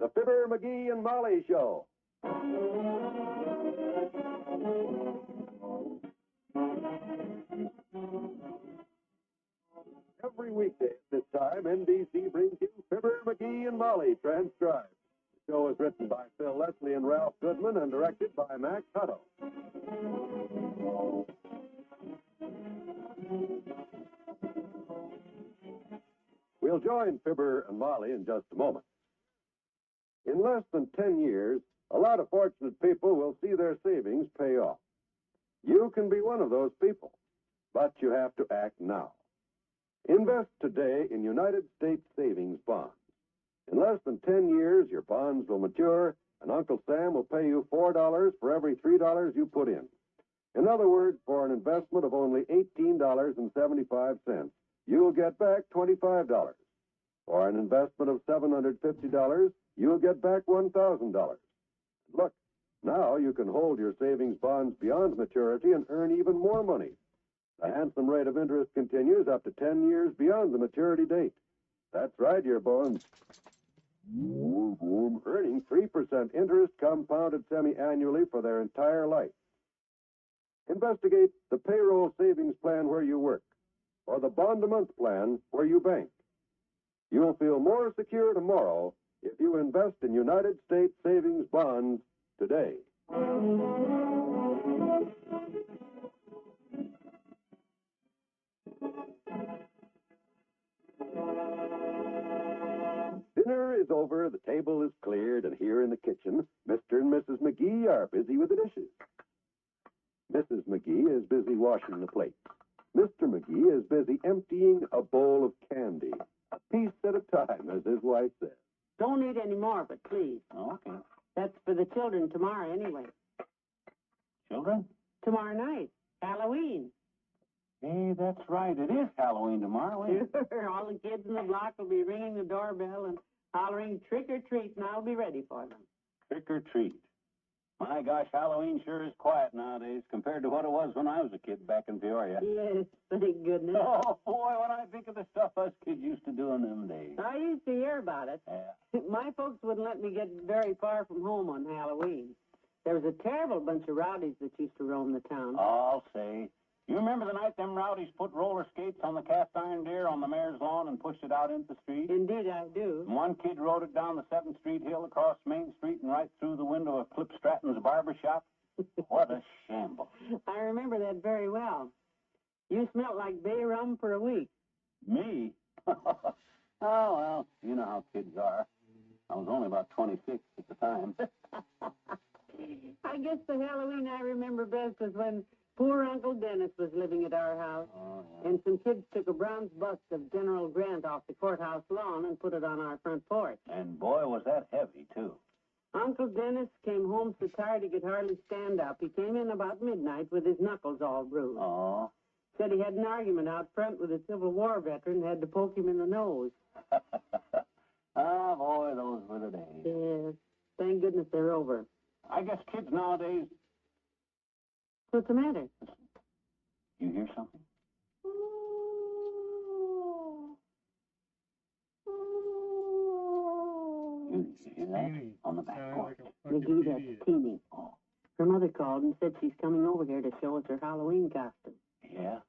the Fibber McGee and Molly Show. Every weekday at this time, NBC brings you Fibber McGee and Molly transcribed. The show is written by Phil Leslie and Ralph Goodman and directed by Max Hutto. We'll join Fibber and Molly in just a moment. In less than 10 years, a lot of fortunate people will see their savings pay off. You can be one of those people, but you have to act now. Invest today in United States savings bonds. In less than 10 years, your bonds will mature, and Uncle Sam will pay you $4 for every $3 you put in. In other words, for an investment of only $18.75, you'll get back $25. For an investment of $750, you'll get back $1,000. Look, now you can hold your savings bonds beyond maturity and earn even more money. The handsome rate of interest continues up to 10 years beyond the maturity date. That's right, your bonds. Earning 3% interest compounded semi-annually for their entire life. Investigate the payroll savings plan where you work, or the bond-a-month plan where you bank. You'll feel more secure tomorrow if you invest in United States savings bonds today. Dinner is over, the table is cleared, and here in the kitchen, Mr. and Mrs. McGee are busy with the dishes. Mrs. McGee is busy washing the plates. Mr. McGee is busy emptying a bowl of candy, a piece at a time, as his wife says. Don't eat any more, but please. Okay. That's for the children tomorrow anyway. Children? Tomorrow night. Halloween. Hey, that's right. It is Halloween tomorrow, ain't it? Sure. All the kids in the block will be ringing the doorbell and hollering trick or treat, and I'll be ready for them. Trick or treat. My gosh, Halloween sure is quiet nowadays compared to what it was when I was a kid back in Peoria. Yes, thank goodness. Oh, boy, when I think of the stuff us kids used to do in them days. I used to hear about it. Yeah. My folks wouldn't let me get very far from home on Halloween. There was a terrible bunch of rowdies that used to roam the town. I'll say. You remember the night them rowdies put roller skates on the cast iron deer on the mayor's lawn and pushed it out into the street? Indeed, I do. And one kid rode it down the 7th Street hill across Main Street and right through the window of Clip Stratton's barber shop. What a shambles. I remember that very well. You smelled like bay rum for a week. Me? Oh, well, you know how kids are. I was only about 26 at the time. I guess the Halloween I remember best was when poor Uncle Dennis was living at our house. Oh, yeah. And some kids took a bronze bust of General Grant off the courthouse lawn and put it on our front porch. And boy, was that heavy, too. Uncle Dennis came home so tired he could hardly stand up. He came in about midnight with his knuckles all bruised. Oh. Said he had an argument out front with a Civil War veteran and had to poke him in the nose. Ah, boy, those were the days. Yes. Thank goodness they're over. I guess kids nowadays... What's the matter? You hear something? You hear that? On the back porch. McGee, that's Teeny. Oh. Her mother called and said she's coming over here to show us her Halloween costume. Yeah?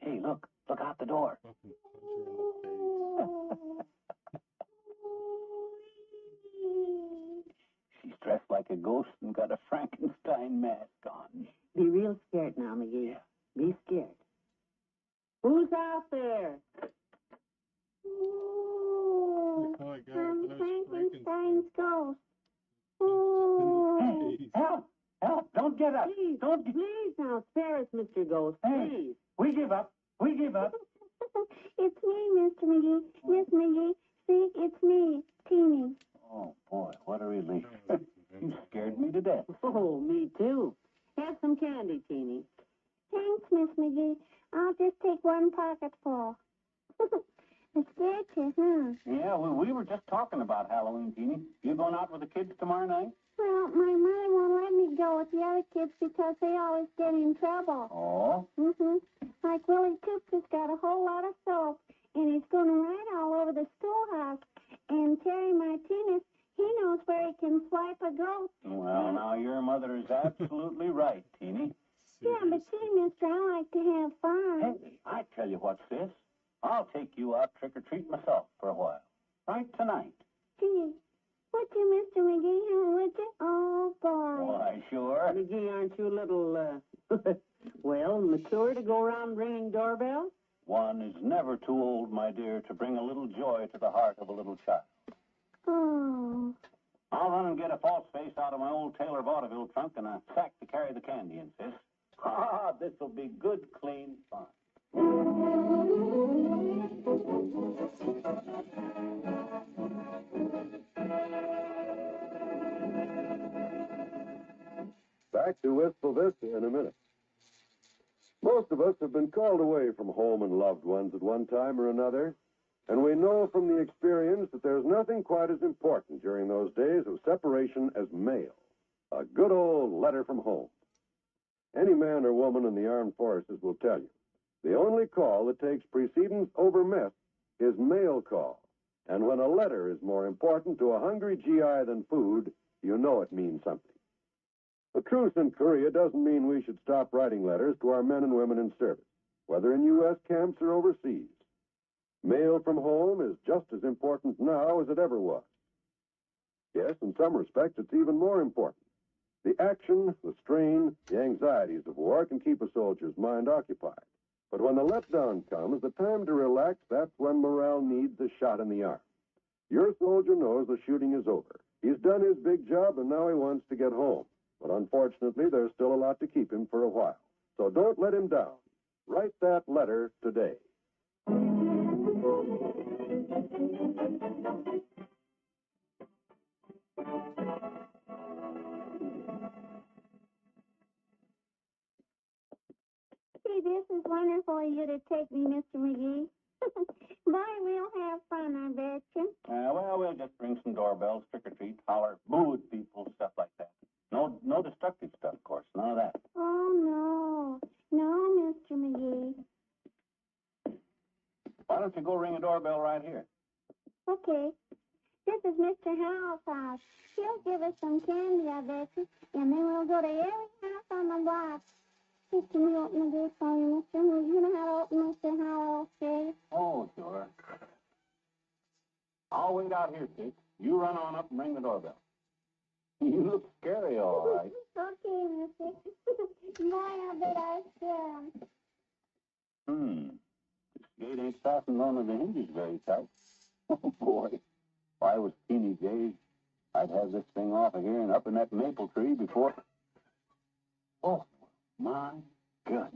Hey, look out the door. She's dressed like a ghost and got a Frankenstein mask on. Be real scared now, McGee. Yeah. Be scared. Who's out there? I'm Frankenstein's ghost. Hey, help! Don't get us! Please now, spare us, Mr. Ghost, Hey, please. we give up. It's me, Mr. McGee. Miss McGee, see, it's me, Teeny. Oh, boy, what a relief. You scared me to death. Oh, me too. Have some candy, Teeny. Thanks, Miss McGee. I'll just take one pocketful. I scared you, huh? Yeah, we were just talking about Halloween, Jeannie. You going out with the kids tomorrow night? Well, my mother won't let me go with the other kids because they always get in trouble. Oh? Like Willie Toops has got a whole lot of soap, and he's going to ride all over the schoolhouse. And Terry Martinez, He knows where he can swipe a goat. Well, now, your mother is absolutely right, Teeny. Yeah, but see, mister, I like to have fun. Hey, I tell you what, sis. I'll take you out trick-or-treat myself for a while. Right tonight. Gee, would you, Mr. McGee, huh, would you? Oh, boy. Why, sure. McGee, aren't you a little, well, mature to go around ringing doorbells? One is never too old, my dear, to bring a little joy to the heart of a little child. Oh. I'll run and get a false face out of my old Taylor vaudeville trunk and a sack to carry the candy in, sis. Ah, this'll be good, clean fun. Back to Wistful Vista in a minute. Most of us have been called away from home and loved ones at one time or another, and we know from the experience that there's nothing quite as important during those days of separation as mail. A good old letter from home. Any man or woman in the armed forces will tell you, the only call that takes precedence over mess is mail call. And when a letter is more important to a hungry GI than food, you know it means something. The truce in Korea doesn't mean we should stop writing letters to our men and women in service, whether in U.S. camps or overseas. Mail from home is just as important now as it ever was. Yes, in some respects, it's even more important. The action, the strain, the anxieties of war can keep a soldier's mind occupied. But when the letdown comes, the time to relax, that's when morale needs a shot in the arm. Your soldier knows the shooting is over. He's done his big job, and now he wants to get home. But unfortunately, there's still a lot to keep him for a while. So don't let him down. Write that letter today. See, this is wonderful of you to take me, Mr. McGee. Boy, we'll have fun, I bet you. Well, we'll just ring some doorbells, trick-or-treat, holler, boo at people, stuff like that. No destructive stuff, of course. None of that. Oh, no. No, Mr. McGee. Why don't you go ring a doorbell right here? Okay. This is Mr. Howell's house. He'll give us some candy, I bet you. And then we'll go to every house on the block. Hey, can you open the gate for me, Mr. You know how to open Mr. Howell's gate? Oh, sure. I'll wait out here, Kate. You run on up and ring the doorbell. You look scary, all right. Okay, Mr. Boy, I bet I scare. This gate ain't fastened onto the hinges very tight. Oh, boy. If I was Teeny Jay, I'd have this thing off of here and up in that maple tree before... Oh, my goodness.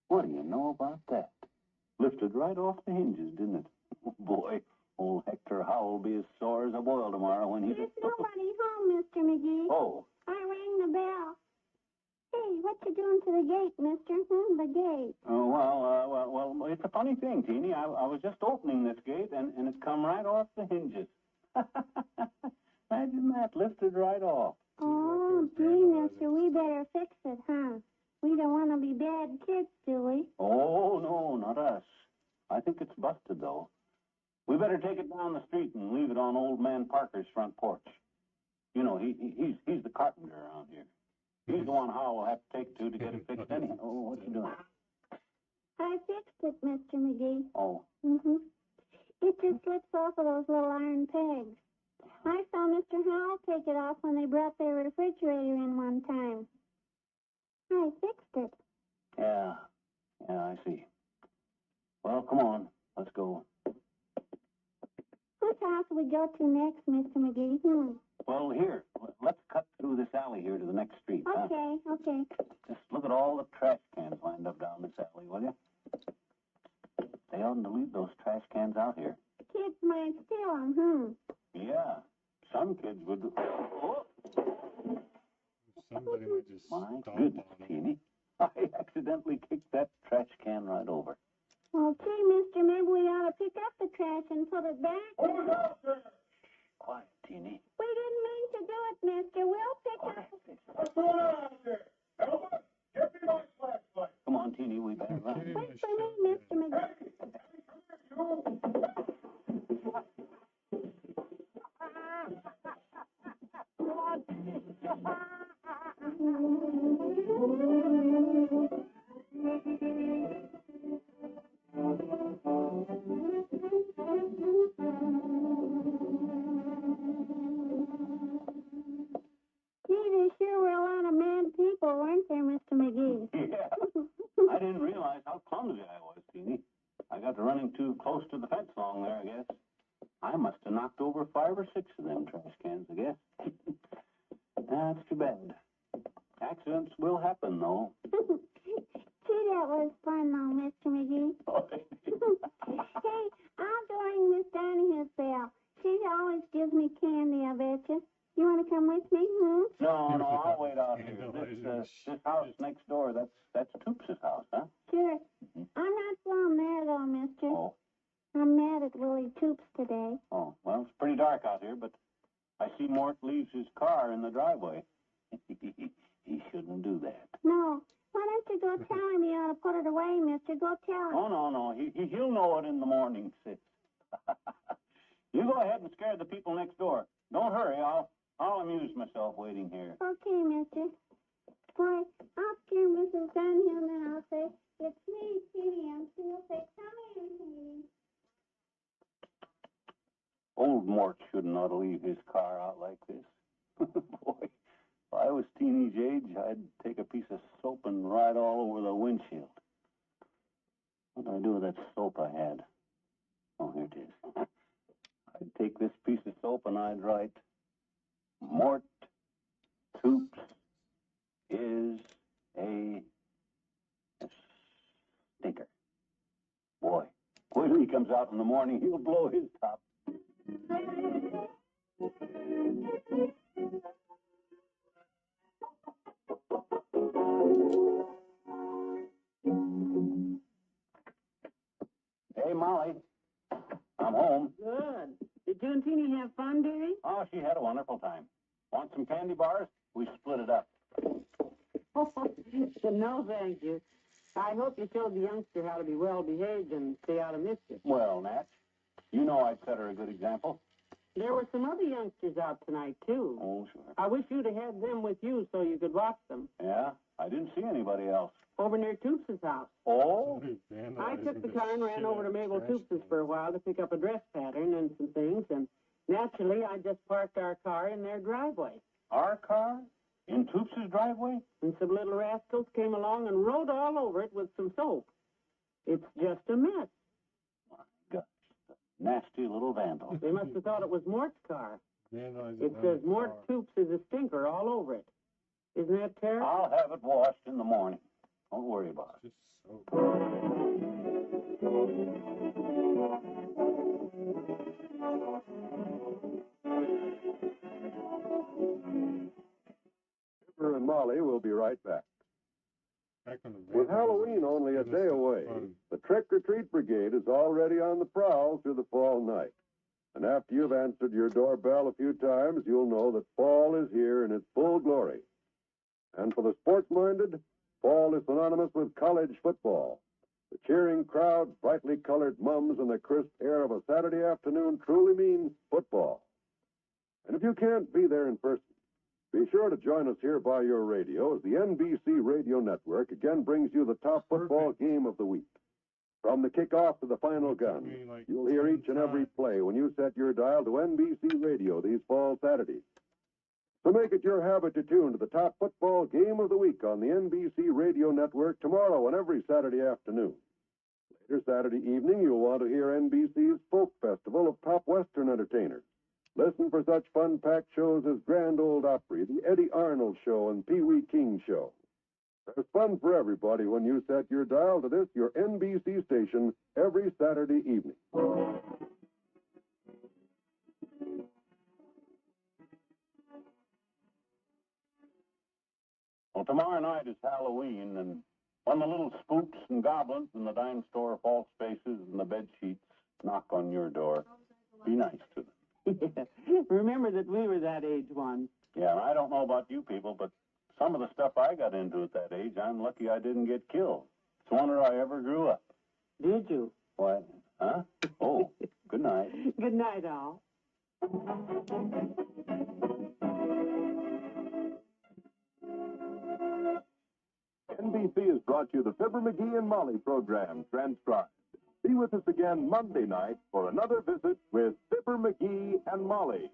What do you know about that? Lifted right off the hinges, didn't it? Oh, boy. Old Hector Howell will be as sore as a boil tomorrow when he's... There's nobody home, Mr. McGee. Oh. I rang the bell. Hey, what you doing to the gate, mister? The gate. Oh, well, it's a funny thing, Teeny. I was just opening this gate, and it come right off the hinges. Imagine that, lifted right off. Oh, gee, mister, we better fix it, huh? We don't want to be bad kids, do we? Oh, no, not us. I think it's busted, though. We better take it down the street and leave it on old man Parker's front porch. You know, he's the carpenter around here. He's the one Howell will have to take to get it fixed anyhow. Oh, what you doing? I fixed it, Mr. McGee. Oh. Mm-hmm. It just slips off of those little iron pegs. I saw Mr. Howell take it off when they brought their refrigerator in one time. I fixed it. Yeah, I see. Well, come on. Let's go. Whose house will we go to next, Mr. McGee? Well, here. Let's cut through this alley here to the next street. Okay, huh? Okay. Just look at all the trash cans lined up down this alley, will you? They oughtn't to leave those trash cans out here. Kids might steal them, Yeah. Some kids would. Oh. Somebody might just My stomp goodness, on them. Teeny. I accidentally kicked that trash can right over. Okay, mister, maybe we ought to pick up the trash and put it back. Who's out there? Quiet, Teeny. We didn't mean to do it, mister. We'll pick up. What's going on out there? Elvis, give me my flashlight. Come on, Teeny, we better run. Wait for me, Mr. McGee. Hey, come here, you. too close to the fence along there, I guess. I must have knocked over 5 or 6 of them trash cans, I guess. That's too bad. Accidents will happen, though. Gee, that was fun, though, Mr. McGee. Hey, I'll go ring Miss Donahue's bell. She always gives me candy, I bet you. You want to come with me, hmm? No, I'll wait out here. This house next door, that's Toops' house, huh? Sure. I'm not from there, though, mister. Oh. I'm mad at Willie Toops today. Oh, well, it's pretty dark out here, but I see Mort leaves his car in the driveway. He shouldn't do that. No. Why don't you go tell him he ought to put it away, mister? Go tell him. Oh, no. He'll know it in the morning, sis. You go ahead and scare the people next door. Don't hurry. I'll amuse myself waiting here. Okay, mister. Boy, I'll scare Mrs. Dunhill and then I'll say, it's me, Kitty. And she'll say, come in, Kitty. Old Mort shouldn't ought to leave his car out like this. Boy, if I was teenage age, I'd take a piece of soap and ride all over the windshield. What did I do with that soap I had? Oh, here it is. I'd take this piece of soap and I'd write, Mort Toops is a stinker. Boy, wait till he comes out in the morning, he'll blow his top. Hey, Molly. I'm home. Good. Did you and Teeny have fun, dearie? Oh, she had a wonderful time. Want some candy bars? We split it up. No, thank you. I hope you showed the youngster how to be well behaved and stay out of mischief. Well, Natch, you know I'd set her a good example. There were some other youngsters out tonight, too. Oh, sure. I wish you'd have had them with you so you could watch them. Yeah? I didn't see anybody else. Over near Toops' house. Oh? I took the car and ran over to Mabel Toops' for a while to pick up a dress pattern and some things, and naturally I just parked our car in their driveway. Our car? In Toops' driveway? And some little rascals came along and wrote all over it with some soap. It's just a mess. My gosh, the nasty little vandal. They must have thought it was Mort's car. It says Mort Toops is a stinker all over it. Isn't that terrible? I'll have it washed in the morning. Don't worry about it. Fibber and Molly will be right back. With Halloween only a day away, the Trick-or-Treat Brigade is already on the prowl through the fall night. And after you've answered your doorbell a few times, you'll know that fall is here in its full glory. And for the sports-minded, fall is synonymous with college football. The cheering crowd, brightly colored mums, and the crisp air of a Saturday afternoon truly mean football. And if you can't be there in person, be sure to join us here by your radio as the NBC Radio Network again brings you the top football game of the week. From the kickoff to the final gun, you'll hear each and every play when you set your dial to NBC Radio these fall Saturdays. So make it your habit to tune to the top football game of the week on the NBC Radio Network tomorrow and every Saturday afternoon. Later Saturday evening, you'll want to hear NBC's Folk Festival of top Western entertainers. Listen for such fun-packed shows as Grand Ole Opry, the Eddie Arnold Show, and Pee Wee King Show. There's fun for everybody when you set your dial to this, your NBC station, every Saturday evening. Well, tomorrow night is Halloween, and when the little spooks and goblins in the dime store false faces and the bed sheets knock on your door, be nice to them. Remember that we were that age once. Yeah, and I don't know about you people, but some of the stuff I got into at that age, I'm lucky I didn't get killed. It's a wonder I ever grew up. Did you? What? Huh? Oh, good night. Good night, all. NBC has brought you the Fibber McGee and Molly program, transcribed. Be with us again Monday night for another visit with Fibber McGee and Molly.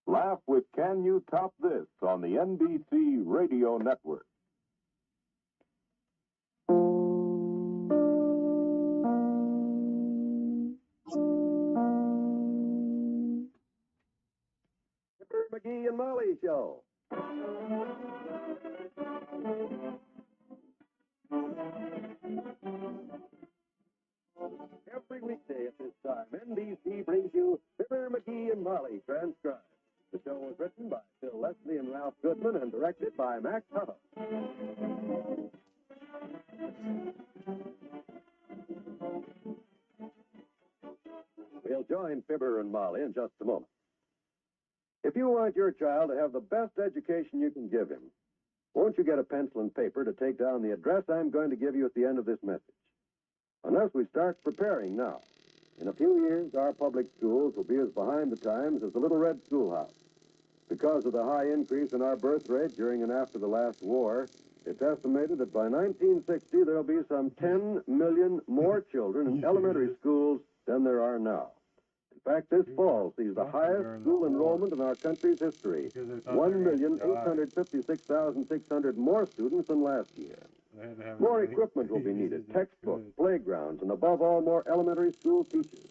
Laugh with candy. Can you top this on the NBC Radio Network? Fibber McGee and Molly Show. Every weekday at this time, NBC brings you Fibber McGee and Molly transcribed. The show was written by Phil Leslie and Ralph Goodman and directed by Max Tuttle. We'll join Fibber and Molly in just a moment. If you want your child to have the best education you can give him, won't you get a pencil and paper to take down the address I'm going to give you at the end of this message? Unless we start preparing now. In a few years, our public schools will be as behind the times as the Little Red Schoolhouse. Because of the high increase in our birth rate during and after the last war, it's estimated that by 1960 there'll be some 10 million more children in elementary schools than there are now. In fact, this fall sees the highest school enrollment in our country's history, 1,856,600 more students than last year. More equipment will be needed, textbooks, playgrounds, and above all, more elementary school teachers.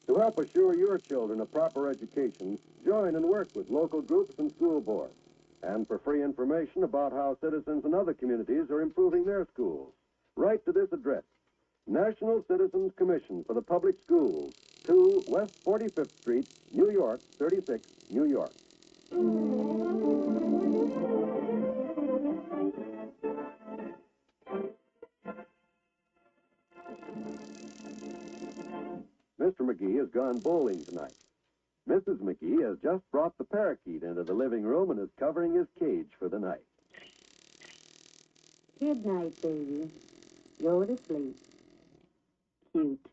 To help assure your children a proper education, join and work with local groups and school boards. And for free information about how citizens in other communities are improving their schools, write to this address, National Citizens Commission for the Public Schools, 2 West 45th Street, New York, 36, New York. Mr. McGee has gone bowling tonight. Mrs. McGee has just brought the parakeet into the living room and is covering his cage for the night. Good night, baby. Go to sleep. Cute.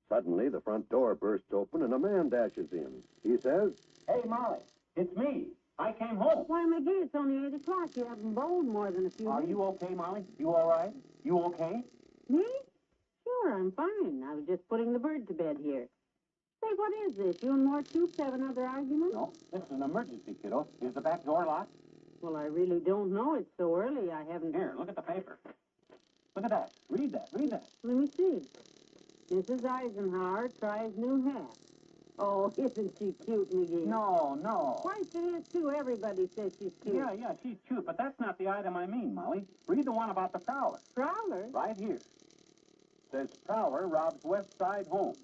Suddenly, the front door bursts open and a man dashes in. He says, Hey, Molly, it's me. I came home. Why, McGee, it's only 8 o'clock. You haven't bowled more than a few Are minutes. you okay, Molly? You all right? You okay? Me? Sure, I'm fine. I was just putting the bird to bed here. Say, what is this? You and Mort Toops have another argument? No, this is an emergency, kiddo. Is the back door locked? Well, I really don't know. It's so early, I haven't... Here, look at the paper. Look at that. Read that. Read that. Let me see. Mrs. Eisenhower tries new hat. Oh, isn't she cute, McGee? No, no. Why, she is, too. Everybody says she's cute. Yeah, she's cute, but that's not the item I mean, Molly. Read the one about the prowler. Prowler? Right here. Says, prowler robs West Side home.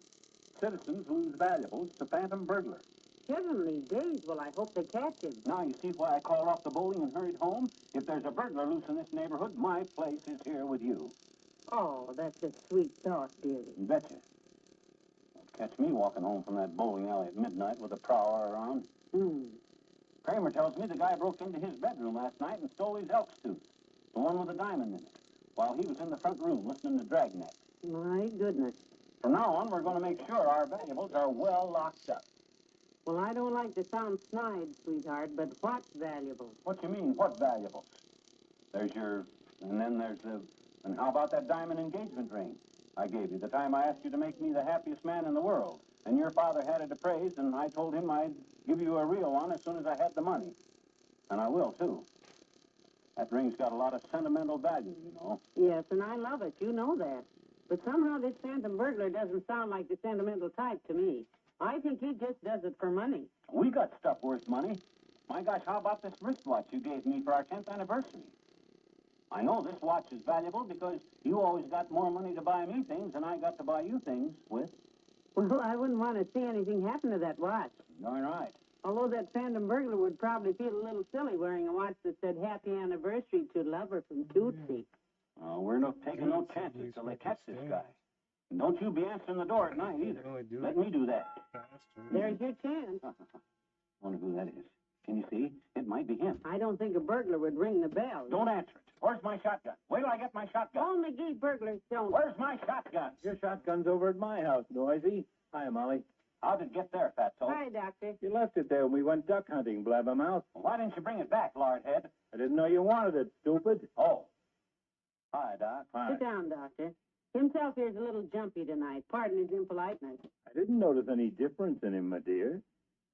Citizens lose valuables to phantom burglar. Heavenly days. Well, I hope they catch him. Now, you see why I called off the bowling and hurried home? If there's a burglar loose in this neighborhood, my place is here with you. Oh, that's a sweet thought, dearie. Betcha. Don't catch me walking home from that bowling alley at midnight with a prowler around. Kramer tells me the guy broke into his bedroom last night and stole his elk's tooth, the one with the diamond in it, while he was in the front room listening to Dragnet. My goodness. From now on, we're going to make sure our valuables are well locked up. Well, I don't like to sound snide, sweetheart, but what's valuable? What you mean, what valuables? There's your... And then there's the... And how about that diamond engagement ring I gave you the time I asked you to make me the happiest man in the world? And your father had it appraised, and I told him I'd give you a real one as soon as I had the money. And I will, too. That ring's got a lot of sentimental value, you know. Yes, and I love it. You know that. But somehow this phantom burglar doesn't sound like the sentimental type to me. I think he just does it for money. We got stuff worth money. My gosh, how about this wristwatch you gave me for our 10th anniversary? I know this watch is valuable because you always got more money to buy me things than I got to buy you things with. Well, I wouldn't want to see anything happen to that watch. Darn right. Although that phantom burglar would probably feel a little silly wearing a watch that said happy anniversary to lover from Tootsie. We're not taking no chances till they catch this guy. And don't you be answering the door at night either. Let me do that. There's your chance. Wonder who that is. Can you see? It might be him. I don't think a burglar would ring the bell. Don't answer it. Where's my shotgun? Wait till I get my shotgun. All McGee burglars don't. Where's my shotgun? Your shotgun's over at my house, Noisy. Hi, Molly. How did it get there, Fatso? Hi, Doctor. You left it there when we went duck hunting, Blabbermouth. Why didn't you bring it back, Lordhead? I didn't know you wanted it, stupid. Oh. Hi, Doc. Hi. Sit down, Doctor. Himself here's a little jumpy tonight. Pardon his impoliteness. I didn't notice any difference in him, my dear.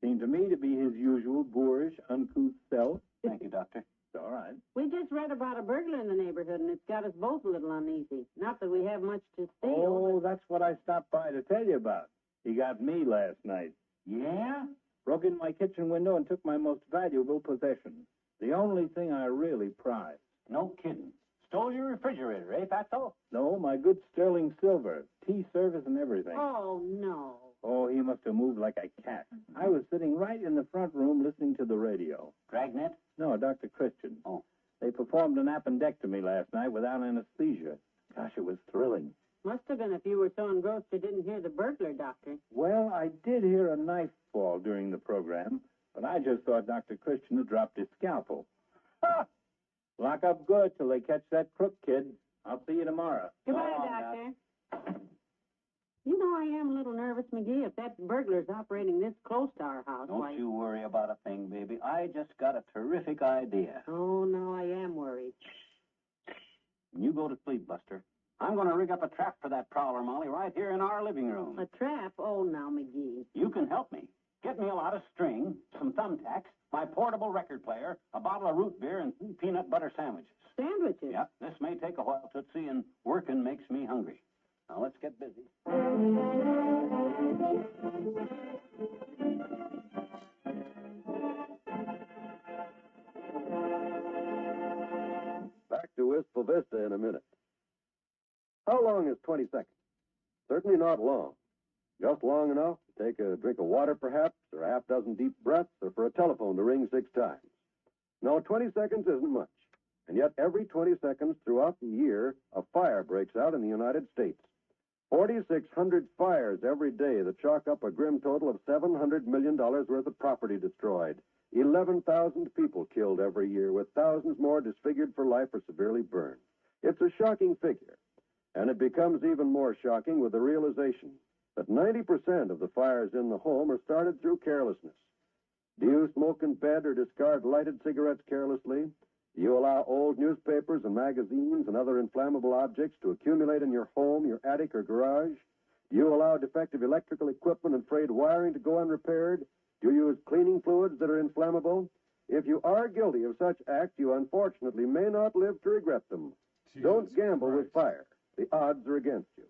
Seemed to me to be his usual boorish, uncouth self. Thank you, Doctor. It's all right. We just read about a burglar in the neighborhood, and it's got us both a little uneasy. Not that we have much to steal. Oh, that's what I stopped by to tell you about. He got me last night. Yeah? Broke in my kitchen window and took my most valuable possession. The only thing I really prize. No kidding. Stole your refrigerator, eh, Fatso? No, my good sterling silver. Tea service and everything. Oh, no. Oh, he must have moved like a cat. I was sitting right in the front room listening to the radio. Dragnet? No, Dr. Christian. Oh. They performed an appendectomy last night without anesthesia. Gosh, it was thrilling. Must have been if you were so engrossed you didn't hear the burglar, Doctor. Well, I did hear a knife fall during the program, but I just thought Dr. Christian had dropped his scalpel. Ha! Lock up good till they catch that crook, kid. I'll see you tomorrow. Goodbye, Doctor. You know, I am a little nervous, McGee. If that burglar's operating this close to our house, Don't you worry about a thing, baby. I just got a terrific idea. Oh, no, I am worried. You go to sleep, Buster. I'm going to rig up a trap for that prowler, Molly, right here in our living room. A trap? Oh, now, McGee. You can help me. Get me a lot of string, some thumbtacks, my portable record player, a bottle of root beer, and 3 peanut butter sandwiches. Sandwiches? Yep, this may take a while, Tootsie, and working makes me hungry. Now, let's get busy. Back to Wistful Vista in a minute. How long is 20 seconds? Certainly not long. Just long enough to take a drink of water, perhaps, or a half dozen deep breaths, or for a telephone to ring 6 times. No, 20 seconds isn't much. And yet, every 20 seconds throughout the year, a fire breaks out in the United States. 4,600 fires every day that chalk up a grim total of $700 million worth of property destroyed. 11,000 people killed every year, with thousands more disfigured for life or severely burned. It's a shocking figure. And it becomes even more shocking with the realization that 90% of the fires in the home are started through carelessness. Do you smoke in bed or discard lighted cigarettes carelessly? Do you allow old newspapers and magazines and other inflammable objects to accumulate in your home, your attic, or garage? Do you allow defective electrical equipment and frayed wiring to go unrepaired? Do you use cleaning fluids that are inflammable? If you are guilty of such acts, you unfortunately may not live to regret them. Don't gamble with fire. The odds are against you.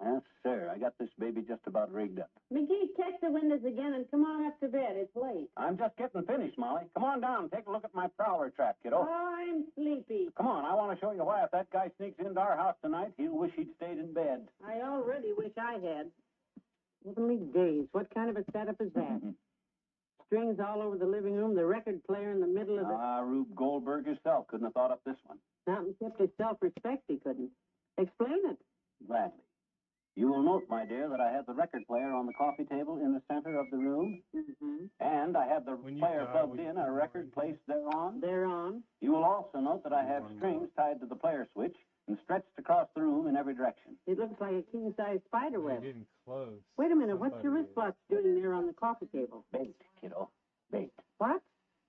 Yes, sir. I got this baby just about rigged up. McGee, check the windows again and come on up to bed. It's late. I'm just getting finished, Molly. Come on down. Take a look at my prowler trap, kiddo. Oh, I'm sleepy. Come on. I want to show you why if that guy sneaks into our house tonight, he'll wish he'd stayed in bed. I already wish I had. Heavenly days. What kind of a setup is that? Strings all over the living room, the record player in the middle of the... Rube Goldberg himself couldn't have thought up this one. Not except his self-respect, he couldn't. Explain it. Gladly. You will note, my dear, that I have the record player on the coffee table in the center of the room. Mm-hmm. And I have the player plugged in, a record placed thereon. Thereon. You will also note that I have strings tied to the player switch and stretched across the room in every direction. It looks like a king-size spider web. You're getting close. Wait a minute. What's your wristwatch doing there on the coffee table? Bait, kiddo. Bait. What?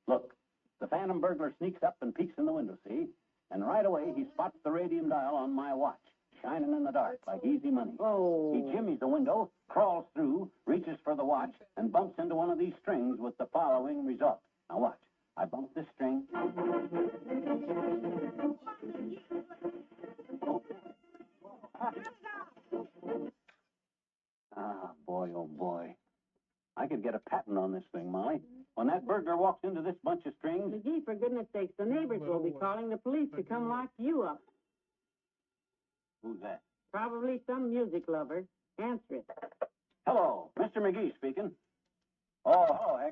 Look, the phantom burglar sneaks up and peeks in the window, see? And right away he spots the radium dial on my watch, shining in the dark like easy money. Oh. He jimmies the window, crawls through, reaches for the watch, and bumps into one of these strings with the following result. Now watch. I bump this string. Ah, boy, oh boy. I could get a patent on this thing, Molly. When that burglar walks into this bunch of strings... McGee, for goodness sakes, the neighbors will be calling the police to come lock you up. Who's that? Probably some music lover. Answer it. Hello, Mr. McGee speaking. Oh, hello,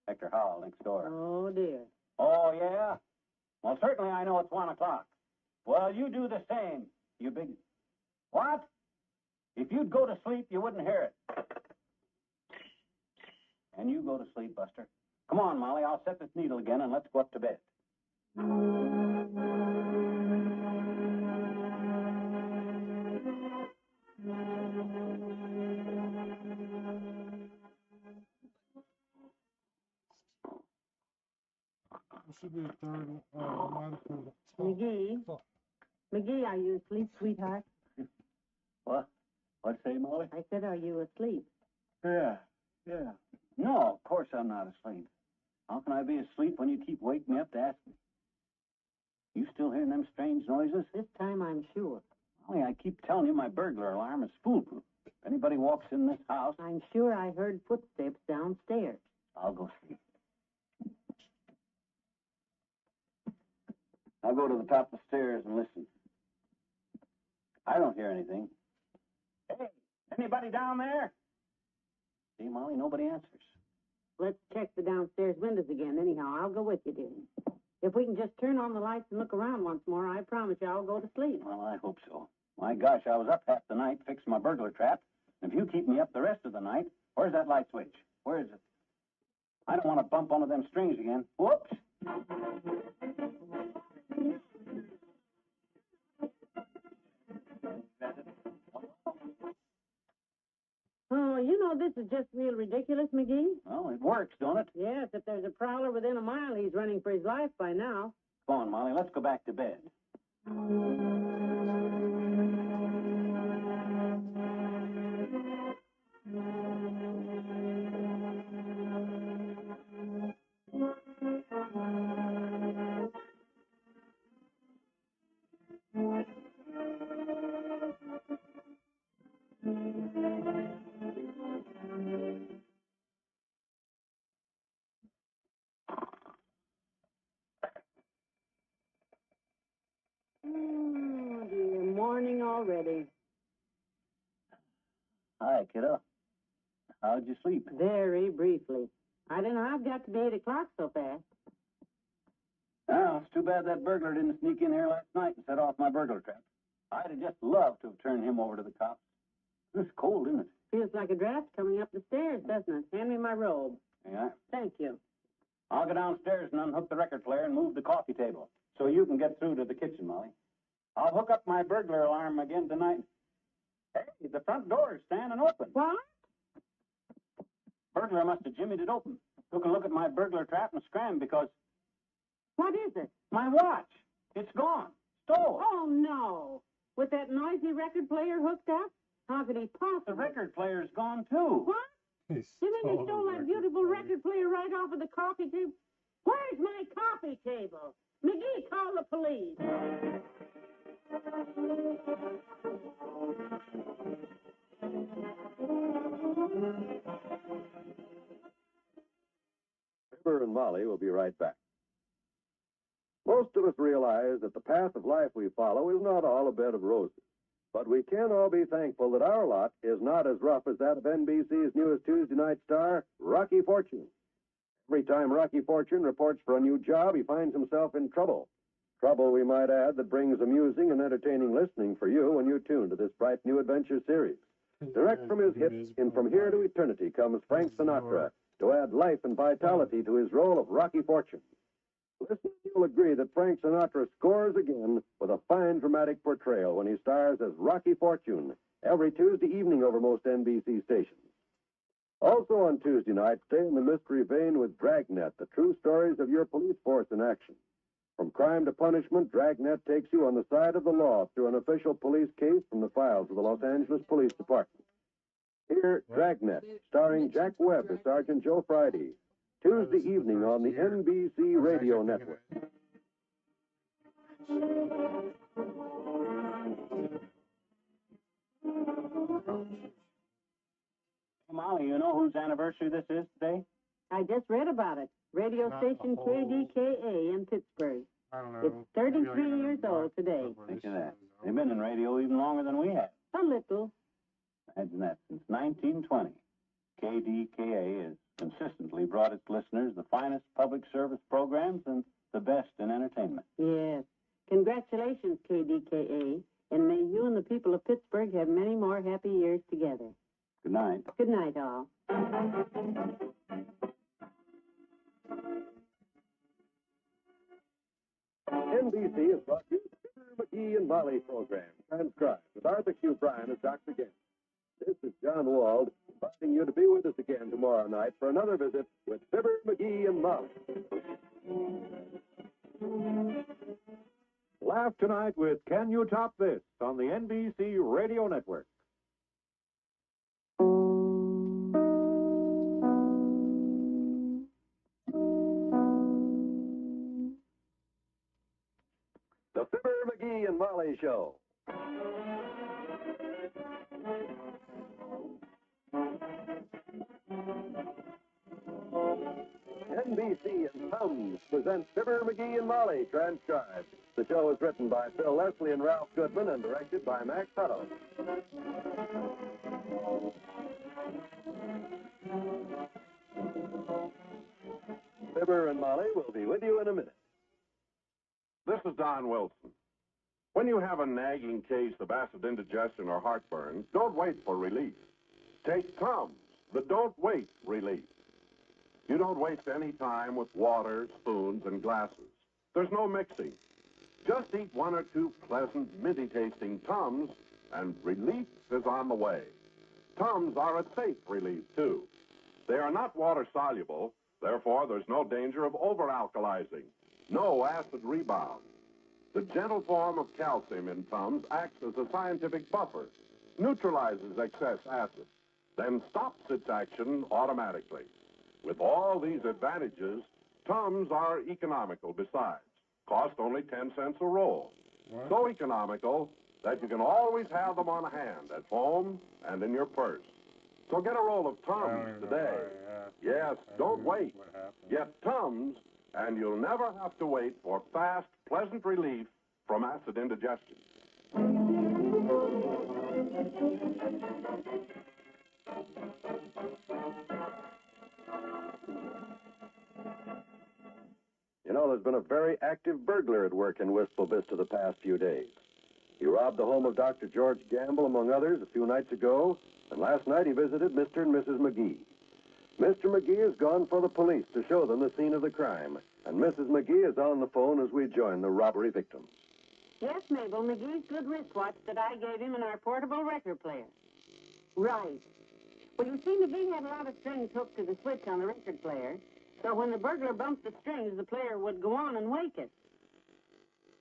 Hector Howell next door. Oh, dear. Oh, yeah? Well, certainly I know it's 1 o'clock. Well, you do the same, you big... What? If you'd go to sleep, you wouldn't hear it. And you go to sleep, Buster. Come on, Molly, I'll set this needle again and let's go up to bed. should be a third one. I might have put it up. McGee? McGee, are you asleep, sweetheart? What? What'd you say, Molly? I said, are you asleep? Yeah. No, of course I'm not asleep. How can I be asleep when you keep waking me up to ask me? You still hearing them strange noises? This time I'm sure. Molly, I keep telling you my burglar alarm is foolproof. If anybody walks in this house, I'm sure I heard footsteps downstairs. I'll go sleep. I'll go to the top of the stairs and listen. I don't hear anything. Hey, anybody down there? See, Molly, nobody answers. Let's check the downstairs windows again. Anyhow, I'll go with you, dear. If we can just turn on the lights and look around once more, I promise you I'll go to sleep. Well, I hope so. My gosh, I was up half the night fixing my burglar trap. And if you keep me up the rest of the night, where's that light switch? Where is it? I don't want to bump onto them strings again. Whoops! Oh, you know, this is just real ridiculous, McGee. Well, it works, don't it? Yes, if there's a prowler within a mile, he's running for his life by now. Go on, Molly, let's go back to bed. Oh, dear, morning already. Hi, kiddo. How'd you sleep? Very briefly. I don't know how it got to be 8 o'clock so fast. Well, it's too bad that burglar didn't sneak in here last night and set off my burglar trap. I'd have just loved to have turned him over to the cops. It's cold, isn't it? Feels like a draft coming up the stairs, doesn't it? Hand me my robe. Yeah. Thank you. I'll go downstairs and unhook the record player and move the coffee table so you can get through to the kitchen, Molly. I'll hook up my burglar alarm again tonight. Hey, the front door is standing open. What? Burglar must have jimmied it open. Took a look at my burglar trap and scrammed because... What is it? My watch. It's gone. Stole. Oh, no. With that noisy record player hooked up? How could he possibly? The record player's gone, too. What? You mean he stole that beautiful record player right off of the coffee table? Where's my coffee table? McGee, call the police. Fibber and Molly will be right back. Most of us realize that the path of life we follow is not all a bed of roses. But we can all be thankful that our lot is not as rough as that of NBC's newest Tuesday night star, Rocky Fortune. Every time Rocky Fortune reports for a new job, he finds himself in trouble. Trouble, we might add, that brings amusing and entertaining listening for you when you tune to this bright new adventure series. Direct from his hits in From Here to Eternity comes Frank Sinatra to add life and vitality to his role of Rocky Fortune. Listen, you'll agree that Frank Sinatra scores again with a fine dramatic portrayal when he stars as Rocky Fortune every Tuesday evening over most NBC stations. Also on Tuesday night, stay in the mystery vein with Dragnet, the true stories of your police force in action. From crime to punishment, Dragnet takes you on the side of the law through an official police case from the files of the Los Angeles Police Department. Here, Dragnet, starring Jack Webb as Sergeant Joe Friday, Tuesday evening on the NBC Radio Network. Molly, you know whose anniversary this is today? I just read about it. Radio station KDKA in Pittsburgh. I don't know. It's 33 years old today. Think of that. They've been in radio even longer than we have. A little. Imagine that. Since 1920, KDKA has consistently brought its listeners the finest public service programs and the best in entertainment. Yes. Congratulations, KDKA. And may you and the people of Pittsburgh have many more happy years together. Good night. Good night, all. NBC has brought you the Fibber McGee and Molly program, transcribed with Arthur Q. Bryan as Dr. Gent. This is John Wald, inviting you to be with us again tomorrow night for another visit with Fibber McGee and Molly. Laugh tonight with Can You Top This on the NBC Radio Network. The Fibber McGee and Molly Show. NBC and Tums present Fibber McGee and Molly, transcribed. The show is written by Phil Leslie and Ralph Goodman and directed by Max Hutto. Fibber and Molly will be with you in a minute. This is Don Wilson. When you have a nagging case of acid indigestion or heartburn, don't wait for relief. Take Tums, the don't wait relief. You don't waste any time with water, spoons, and glasses. There's no mixing. Just eat one or two pleasant, minty-tasting Tums, and relief is on the way. Tums are a safe relief, too. They are not water-soluble, therefore there's no danger of over-alkalizing. No acid rebound. The gentle form of calcium in Tums acts as a scientific buffer, neutralizes excess acid, then stops its action automatically. With all these advantages, Tums are economical besides. Cost only 10 cents a roll. What? So economical that you can always have them on hand at home and in your purse. So get a roll of Tums today. Yes, don't wait. Get Tums, and you'll never have to wait for fast, pleasant relief from acid indigestion. You know, there's been a very active burglar at work in Wistful Vista the past few days. He robbed the home of Dr. George Gamble, among others, a few nights ago, and last night he visited Mr. and Mrs. McGee. Mr. McGee has gone for the police to show them the scene of the crime, and Mrs. McGee is on the phone as we join the robbery victims. Yes, Mabel, McGee's good wristwatch that I gave him in our portable record player. Right. Well, you see, McGee had a lot of strings hooked to the switch on the record player, so when the burglar bumped the strings, the player would go on and wake it.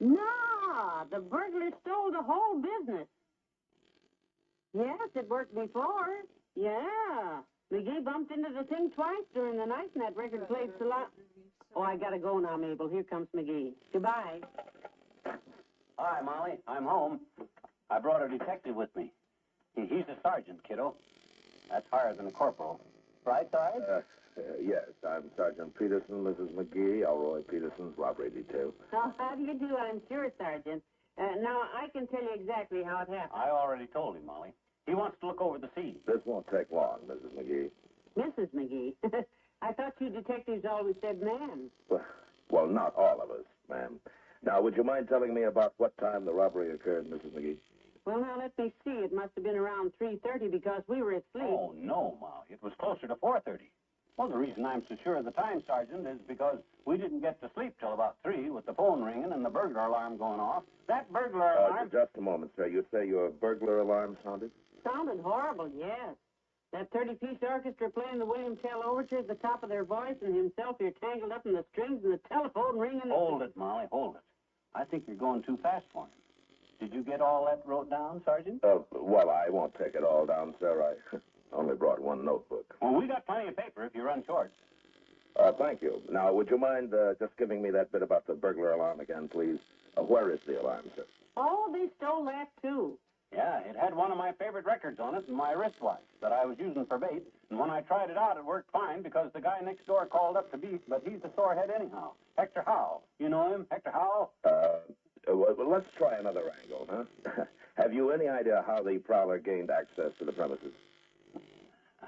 No, the burglar stole the whole business. Yes, it worked before. Yeah. McGee bumped into the thing twice during the night, and that record played so loud. Oh, I gotta go now, Mabel. Here comes McGee. Goodbye. Hi, Molly. I'm home. I brought a detective with me. He's a sergeant, kiddo. That's higher than a corporal. Right, Sarge? Yes, I'm Sergeant Peterson, Mrs. McGee, Elroy Peterson's robbery detail. Oh, how do you do? I'm sure, Sergeant. Now, I can tell you exactly how it happened. I already told him, Molly. He wants to look over the scene. This won't take long, Mrs. McGee. Mrs. McGee? I thought you detectives always said ma'am. Well, not all of us, ma'am. Now, would you mind telling me about what time the robbery occurred, Mrs. McGee? Well, now, let me see. It must have been around 3:30 because we were asleep. Oh, no, Molly. It was closer to 4:30. Well, the reason I'm so sure of the time, Sergeant, is because we didn't get to sleep till about 3 with the phone ringing and the burglar alarm going off. That burglar alarm... Just a moment, sir. You'd say your burglar alarm sounded? Sounded horrible, yes. That 30-piece orchestra playing the William Tell Overture at the top of their voice and himself here tangled up in the strings and the telephone ringing... Hold it, Molly, hold it. I think you're going too fast for him. Did you get all that wrote down, Sergeant? Well, I won't take it all down, sir. I only brought one notebook. Well, we got plenty of paper if you run short. Thank you. Now, would you mind just giving me that bit about the burglar alarm again, please? Where is the alarm, sir? Oh, they stole that, too. Yeah, it had one of my favorite records on it and my wristwatch that I was using for bait. And when I tried it out, it worked fine because the guy next door called up to beat, but he's a sorehead anyhow. Hector Howe. You know him, Hector Howe? Well, let's try another angle, huh? Have you any idea how the prowler gained access to the premises?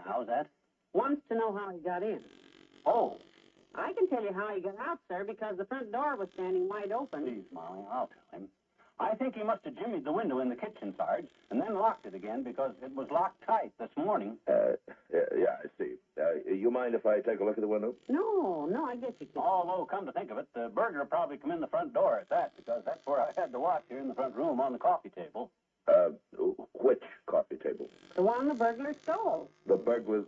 How's that? Wants to know how he got in. Oh. I can tell you how he got out, sir, because the front door was standing wide open. Please, Molly, I'll tell him. I think he must have jimmied the window in the kitchen, Sarge, and then locked it again because it was locked tight this morning. Yeah, I see. You mind if I take a look at the window? No, I guess you can. Although, come to think of it, the burglar probably come in the front door at that because that's where I had the watch here in the front room on the coffee table. Which coffee table? The one the burglar stole. The burglar...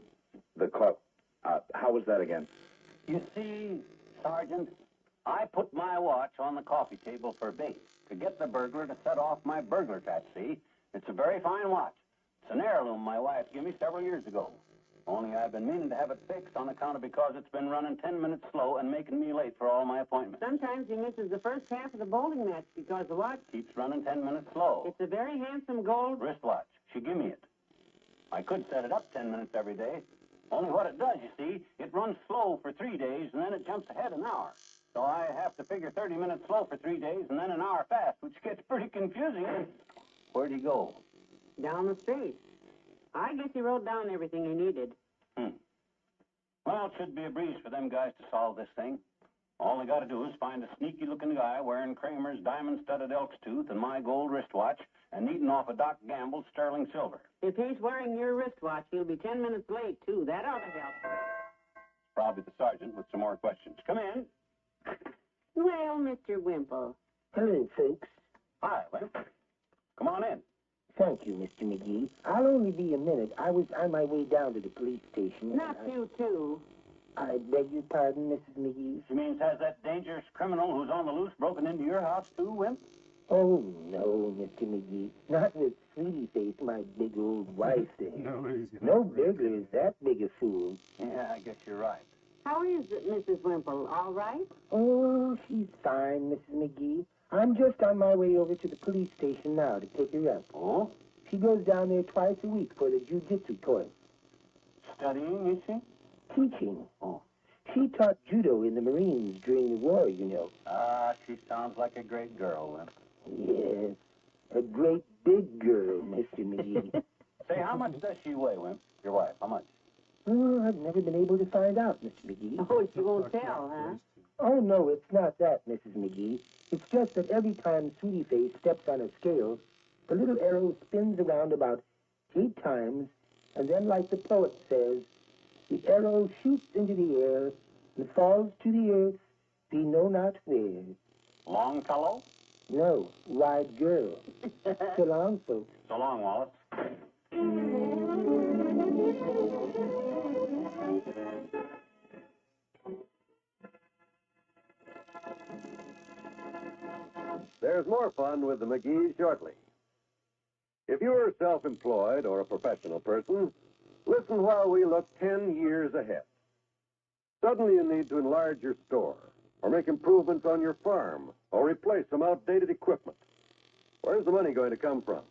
how was that again? You see, Sergeant, I put my watch on the coffee table for bait. to get the burglar to set off my burglar trap, see? It's a very fine watch. It's an heirloom my wife gave me several years ago. Only I've been meaning to have it fixed on account of because it's been running 10 minutes slow and making me late for all my appointments. Sometimes he misses the first half of the bowling match because the watch Keeps running 10 minutes slow. It's a very handsome gold Wristwatch. She give me it. I could set it up 10 minutes every day. Only what it does, you see, it runs slow for 3 days, and then it jumps ahead an hour. So I have to figure 30 minutes slow for 3 days, and then an hour fast, which gets pretty confusing. Where'd he go? down the street. I guess he wrote down everything he needed. Well, it should be a breeze for them guys to solve this thing. All they got to do is find a sneaky-looking guy wearing Kramer's diamond-studded elk's tooth and my gold wristwatch and eating off of Doc Gamble's sterling silver. If he's wearing your wristwatch, he'll be 10 minutes late, too. That ought to help. Probably the sergeant with some more questions. Come in. Well, Mr. Wimple. Hello, folks. Hi, Wimp. Come on in. Thank you, Mr. McGee. I'll only be a minute. I was on my way down to the police station. Not you, too. I beg your pardon, Mrs. McGee. You mean has that dangerous criminal who's on the loose broken into your house, too, Wimp? Oh, no, Mr. McGee. Not with Sweetie Face, my big old wife there. No burglar is that big a fool. Yeah, I guess you're right. How is it, Mrs. Wimple? All right? Oh, she's fine, Mrs. McGee. I'm just on my way over to the police station now to pick her up. Oh? She goes down there twice a week for the jiu-jitsu course. Studying, is she? Teaching. Oh. She taught judo in the Marines during the war, you know. Ah, she sounds like a great girl, Wimp. Yes, a great big girl, Mr. McGee. Say, how much does she weigh, Wimp? Your wife, how much? Oh, I've never been able to find out, Mr. McGee. Oh, she won't tell, huh? Oh, no, it's not that, Mrs. McGee. It's just that every time Sweetie Face steps on a scale, the little arrow spins around about 8 times, and then, like the poet says, the arrow shoots into the air and falls to the earth, we know not where. Longfellow? No, wide girl. So long, folks. So long, Wallace. There's more fun with the McGees shortly. If you're self-employed or a professional person, listen while we look 10 years ahead. Suddenly you need to enlarge your store, or make improvements on your farm, or replace some outdated equipment. Where's the money going to come from?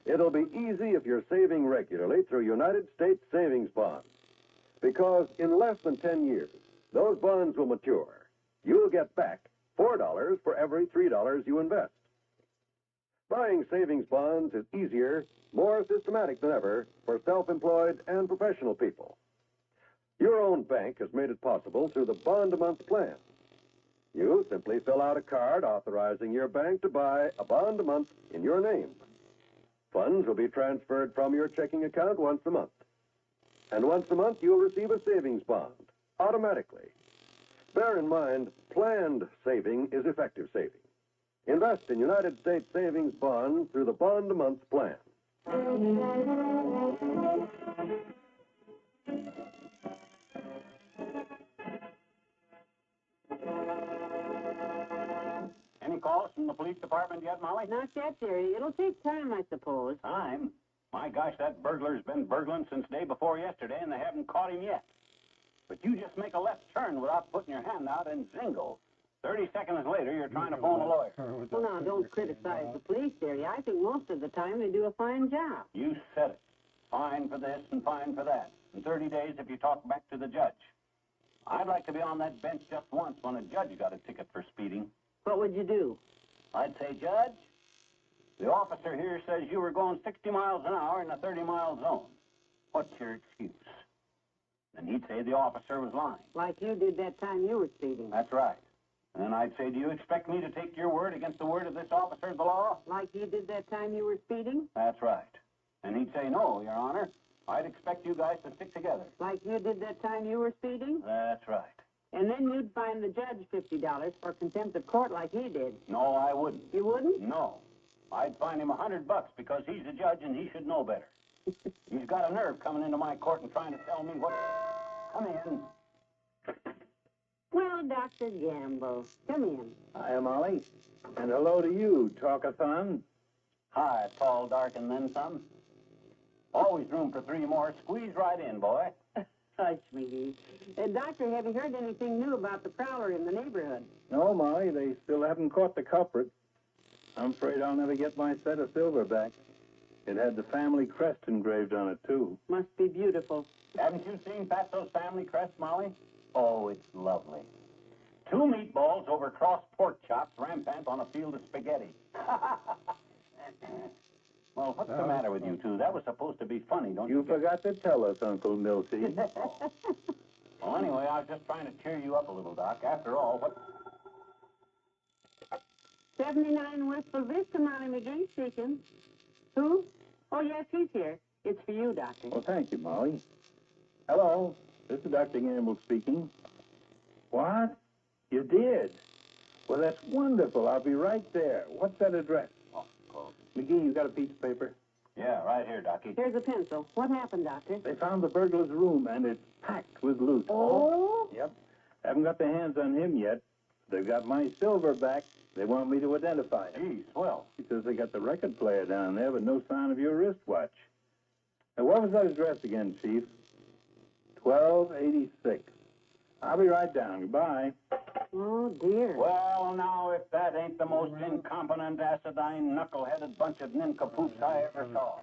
It'll be easy if you're saving regularly through United States savings bonds. Because in less than 10 years, those bonds will mature. You'll get back $4 for every $3 you invest. Buying savings bonds is easier, more systematic than ever for self-employed and professional people. Your own bank has made it possible through the bond-a-month plan. You simply fill out a card authorizing your bank to buy a bond a month in your name. Funds will be transferred from your checking account once a month. And once a month, you'll receive a savings bond, automatically. Bear in mind, planned saving is effective saving. Invest in United States savings bonds through the bond-a-month plan. Any calls from the police department yet, Molly? Not yet, dearie. It'll take time, I suppose. Time? My gosh, that burglar's been burgling since day before yesterday, and they haven't caught him yet. But you just make a left turn without putting your hand out, and zingo. 30 seconds later, you're trying to phone a lawyer. Well, now, don't criticize the police, dearie. I think most of the time they do a fine job. You said it. Fine for this and fine for that. In 30 days if you talk back to the judge. I'd like to be on that bench just once when a judge got a ticket for speeding. What would you do? I'd say, Judge, the officer here says you were going 60 miles an hour in a 30-mile zone. What's your excuse? And he'd say the officer was lying. Like you did that time you were speeding. That's right. And then I'd say, do you expect me to take your word against the word of this officer of the law? Like you did that time you were speeding? That's right. And he'd say, no, Your Honor. I'd expect you guys to stick together. Like you did that time you were speeding? That's right. And then you'd fine the judge $50 for contempt of court like he did. No, I wouldn't. You wouldn't? No. I'd fine him $100 because he's the judge and he should know better. He's got a nerve coming into my court and trying to tell me what... Come in. Well, Dr. Gamble, come in. Hi, Molly. And hello to you, Talkathon. Hi, tall, dark, and then some. Always room for 3 more. Squeeze right in, boy. Hush, McGee. Doctor, have you heard anything new about the prowler in the neighborhood? No, Molly, they still haven't caught the culprit. I'm afraid I'll never get my set of silver back. It had the family crest engraved on it, too. Must be beautiful. Haven't you seen Fatso's family crest, Molly? Oh, it's lovely. 2 meatballs over crossed pork chops rampant on a field of spaghetti. Well, what's the matter with you two? That was supposed to be funny, don't you? You forgot to tell us, Uncle Milty. Well, anyway, I was just trying to cheer you up a little, Doc. After all, what... 79 Wistful Vista, Molly McGee speaking. Who? Oh, yes, he's here. It's for you, Doctor. Well, thank you, Molly. Hello, this is Dr. Gamble speaking. What? You did? Well, that's wonderful. I'll be right there. What's that address? Oh, close. McGee, you got a piece of paper? Yeah, right here, Docky. Here's a pencil. What happened, Doctor? They found the burglar's room, and it's packed with loot. Oh? Yep. Haven't got their hands on him yet. They've got my silver back. They want me to identify him. Gee, swell. He says they got the record player down there, but no sign of your wristwatch. Now, what was that address again, Chief? 1286. I'll be right down. Goodbye. Oh, dear. Well, now, if that ain't the most incompetent, acidine, knuckle-headed bunch of nincompoops I ever saw.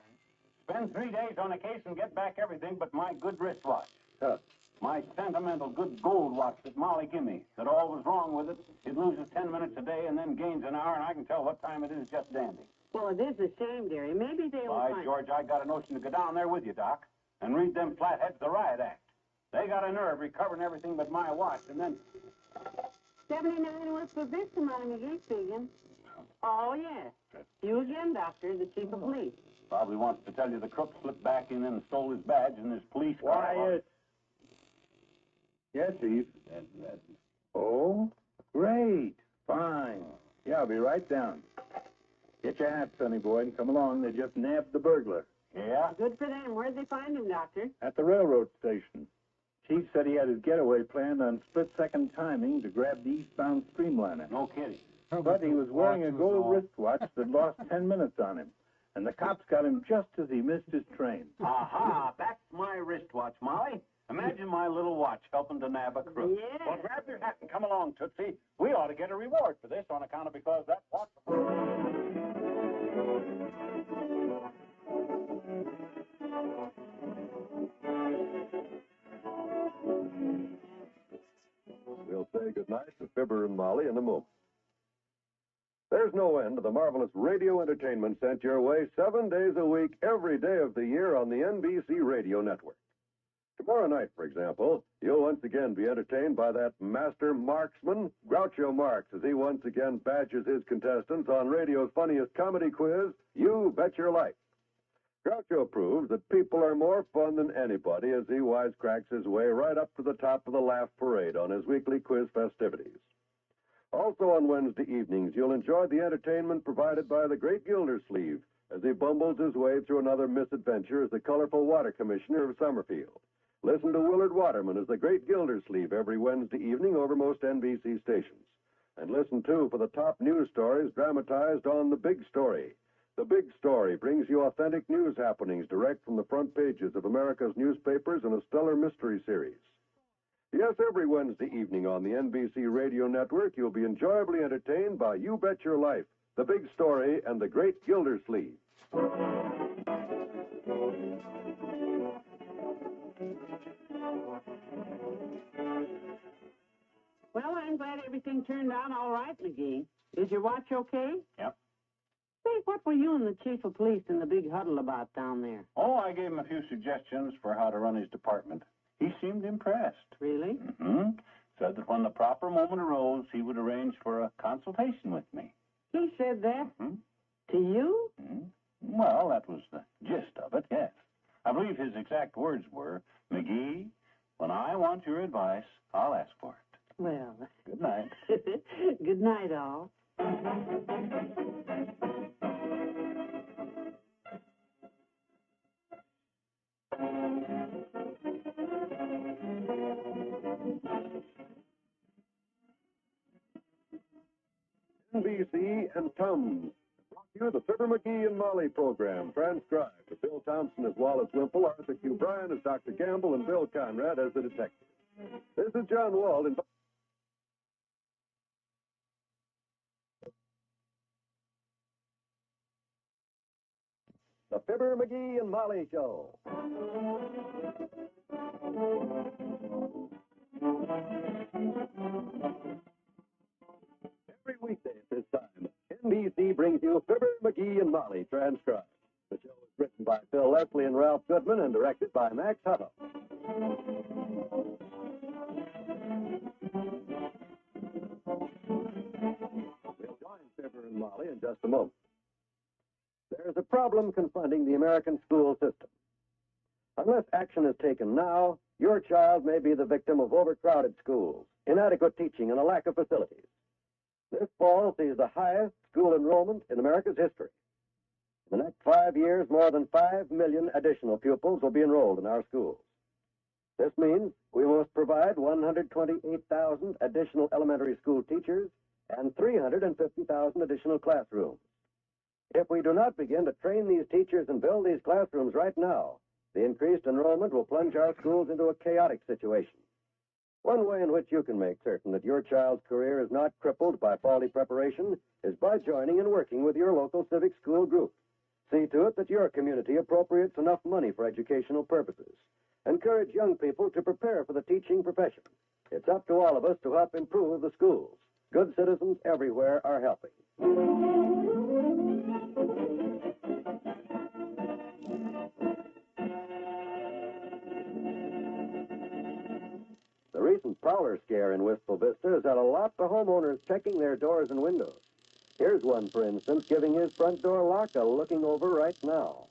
Spend 3 days on a case and get back everything but my good wristwatch. Huh. My sentimental good gold watch that Molly give me. That all was wrong with it. It loses 10 minutes a day and then gains an hour, and I can tell what time it is just dandy. Well, it is a shame, dearie. Maybe they'll By find... George, I got a notion to go down there with you, Doc, and read them flatheads the riot act. They got a nerve recovering everything but my watch, and then... 79 Wistful Vista, Molly McGee speaking. Oh, yes. You again, Doctor, the chief of police. Probably wants to tell you the crook slipped back in and stole his badge in his police car. Quiet. Yes, Chief. Oh, great. Fine. Yeah, I'll be right down. Get your hat, sonny boy, and come along. They just nabbed the burglar. Yeah? Good for them. Where'd they find him, Doctor? At the railroad station. Chief said he had his getaway planned on split-second timing to grab the eastbound streamliner. No kidding. But he was wearing a gold wristwatch that lost 10 minutes on him. And the cops got him just as he missed his train. Aha! That's my wristwatch, Molly. Imagine my little watch helping to nab a crook. Yeah. Well, grab your hat and come along, Tootsie. We ought to get a reward for this on account of because that watch... We'll say goodnight to Fibber and Molly in a moment. There's no end to the marvelous radio entertainment sent your way 7 days a week, every day of the year on the NBC Radio Network. Tomorrow night, for example, you'll once again be entertained by that master marksman, Groucho Marx, as he once again badges his contestants on radio's funniest comedy quiz, You Bet Your Life. Groucho proves that people are more fun than anybody as he wisecracks his way right up to the top of the laugh parade on his weekly quiz festivities. Also on Wednesday evenings, you'll enjoy the entertainment provided by the great Gildersleeve as he bumbles his way through another misadventure as the colorful water commissioner of Summerfield. Listen to Willard Waterman as the great Gildersleeve every Wednesday evening over most NBC stations. And listen, too, for the top news stories dramatized on The Big Story. The Big Story brings you authentic news happenings direct from the front pages of America's newspapers in a stellar mystery series. Yes, every Wednesday evening on the NBC Radio Network, you'll be enjoyably entertained by You Bet Your Life, The Big Story, and the Great Gildersleeve. Well, I'm glad everything turned out all right, McGee. Is your watch okay? Yep. Say, what were you and the chief of police in the big huddle about down there? Oh, I gave him a few suggestions for how to run his department. He seemed impressed. Really? Mm-hmm. Said that when the proper moment arose, he would arrange for a consultation with me. He said that? Mm-hmm. To you? Mm-hmm. Well, that was the gist of it, yes. I believe his exact words were, McGee, when I want your advice, I'll ask for it. Well. Good night. Good night, all. NBC and Tums. Brought to you the Fibber McGee and Molly program, transcribed with Bill Thompson as Wallace Wimple, Arthur Q. Bryan as Dr. Gamble, and Bill Conrad as the detective. This is John Wald. The Fibber McGee and Molly Show. Every weekday at this time, NBC brings you Fibber McGee and Molly transcribed. The show is written by Phil Leslie and Ralph Goodman and directed by Max Hutto. We'll join Fibber and Molly in just a moment. There's a problem confronting the American school system. Unless action is taken now, your child may be the victim of overcrowded schools, inadequate teaching, and a lack of facilities. This fall sees the highest school enrollment in America's history. In the next 5 years, more than 5 million additional pupils will be enrolled in our schools. This means we must provide 128,000 additional elementary school teachers and 350,000 additional classrooms. If we do not begin to train these teachers and build these classrooms right now, the increased enrollment will plunge our schools into a chaotic situation. One way in which you can make certain that your child's career is not crippled by faulty preparation is by joining and working with your local civic school group. See to it that your community appropriates enough money for educational purposes. Encourage young people to prepare for the teaching profession. It's up to all of us to help improve the schools. Good citizens everywhere are helping. The recent prowler scare in Wistful Vista has had a lot of homeowners checking their doors and windows. Here's one, for instance, giving his front door lock a looking over right now.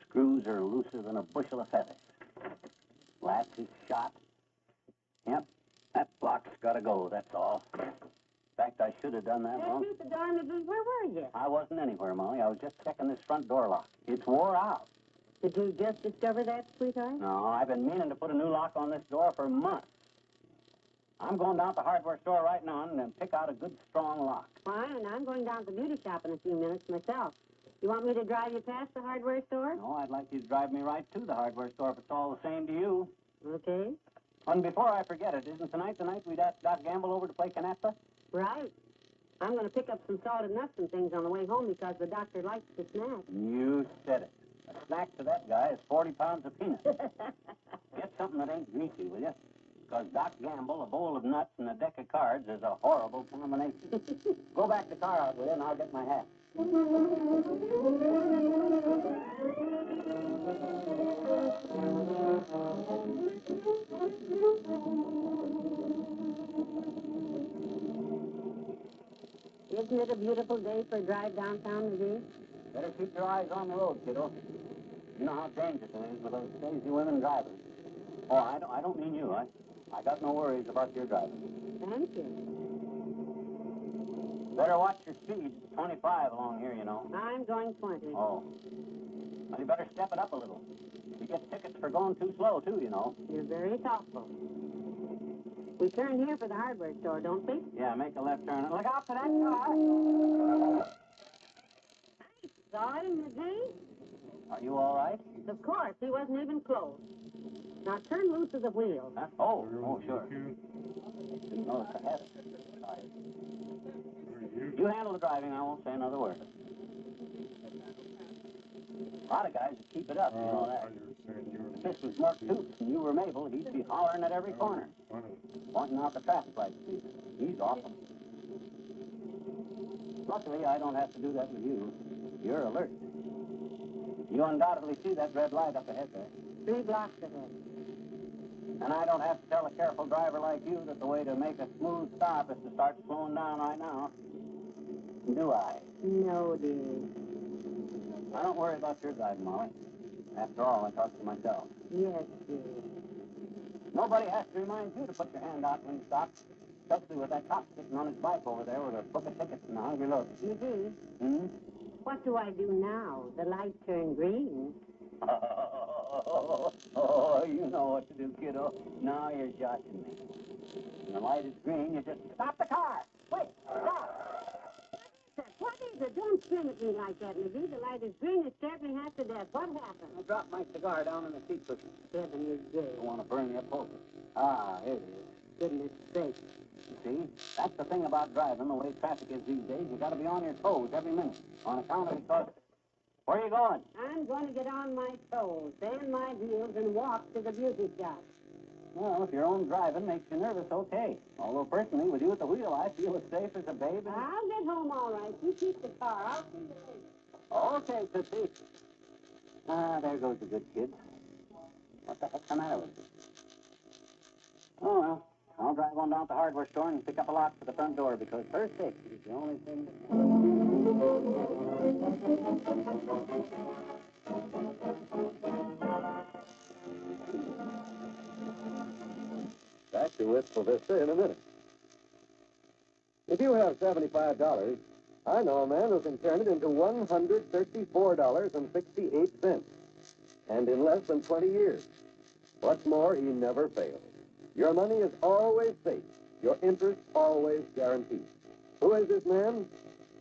Screws are looser than a bushel of feathers. Latch is shot. Yep, that block's got to go, that's all. In fact, I should have done that long. Keep the door, McGee. Where were you? I wasn't anywhere, Molly. I was just checking this front door lock. It's wore out. Did you just discover that, sweetheart? No, I've been meaning to put a new lock on this door for months. I'm going down to the hardware store right now and pick out a good, strong lock. Fine, and I'm going down to the beauty shop in a few minutes myself. You want me to drive you past the hardware store? No, I'd like you to drive me right to the hardware store if it's all the same to you. Okay. And before I forget it, isn't tonight the night we'd ask Doc Gamble over to play canasta? Right. I'm going to pick up some salted nuts and things on the way home because the doctor likes to snack. You said it. A snack to that guy is 40 pounds of peanuts. Get something that ain't greasy, will you? Because Doc Gamble, a bowl of nuts, and a deck of cards is a horrible combination. Go back to the car out with you, and I'll get my hat. Isn't it a beautiful day for a drive downtown, McGee? Better keep your eyes on the road, kiddo. You know how dangerous it is with those crazy women drivers. Oh, I don't mean you. I got no worries about your driving. Thank you. Better watch your speed. It's 25 along here, you know. I'm going 20. Oh. Well, you better step it up a little. You get tickets for going too slow, too, you know. You're very thoughtful. We turn here for the hardware store, don't we? Yeah, make a left turn. Look out for that car. I saw him, McGee. Are you all right? Of course. He wasn't even close. Now turn loose of the wheel. Huh? Oh, sure. Didn't notice I had it. Sorry. You handle the driving. I won't say another word. A lot of guys would keep it up, you know that. If this was Mark Toops and you were Mabel, he'd be hollering at every corner, pointing out the traffic lights to you. He's awesome. Luckily, I don't have to do that with you. You're alert. You undoubtedly see that red light up ahead there. 3 blocks ahead. And I don't have to tell a careful driver like you that the way to make a smooth stop is to start slowing down right now. Do I? No, dear. I don't worry about your driving, Molly. After all, I talk to myself. Yes, dear. Nobody has to remind you to put your hand out when you stop, especially with that cop sitting on his bike over there with a book of tickets and a hungry look. McGee, Hmm? what do I do now? The light turned green. Oh, you know what to do, kiddo. Now you're joshing me. When the light is green, you just stop the car. Wait, stop. What is it? Don't scream at me like that, McGee. The light is green. It's stabbed me half to death. What happened? I dropped my cigar down in the seat cushion. 7 years dead. I want to burn the upholstery. Ah, here it is. Goodness sake. You see, that's the thing about driving, the way traffic is these days. You got to be on your toes every minute. On account of because... Where are you going? I'm going to get on my toes, stand my heels, and walk to the beauty shop. Well, if your own driving makes you nervous, okay. Although, personally, with you at the wheel, I feel as safe as a babe. I'll get home all right. You keep the car. I'll see you later. Okay, Tootsie. Ah, there goes the good kid. What the heck's the matter with you? Oh, well, I'll drive on down to the hardware store and pick up a lock for the front door because her safety is the only thing Back to Wistful Vista in a minute. If you have $75, I know a man who can turn it into $134.68. And in less than 20 years. What's more, he never fails. Your money is always safe. Your interest always guaranteed. Who is this man?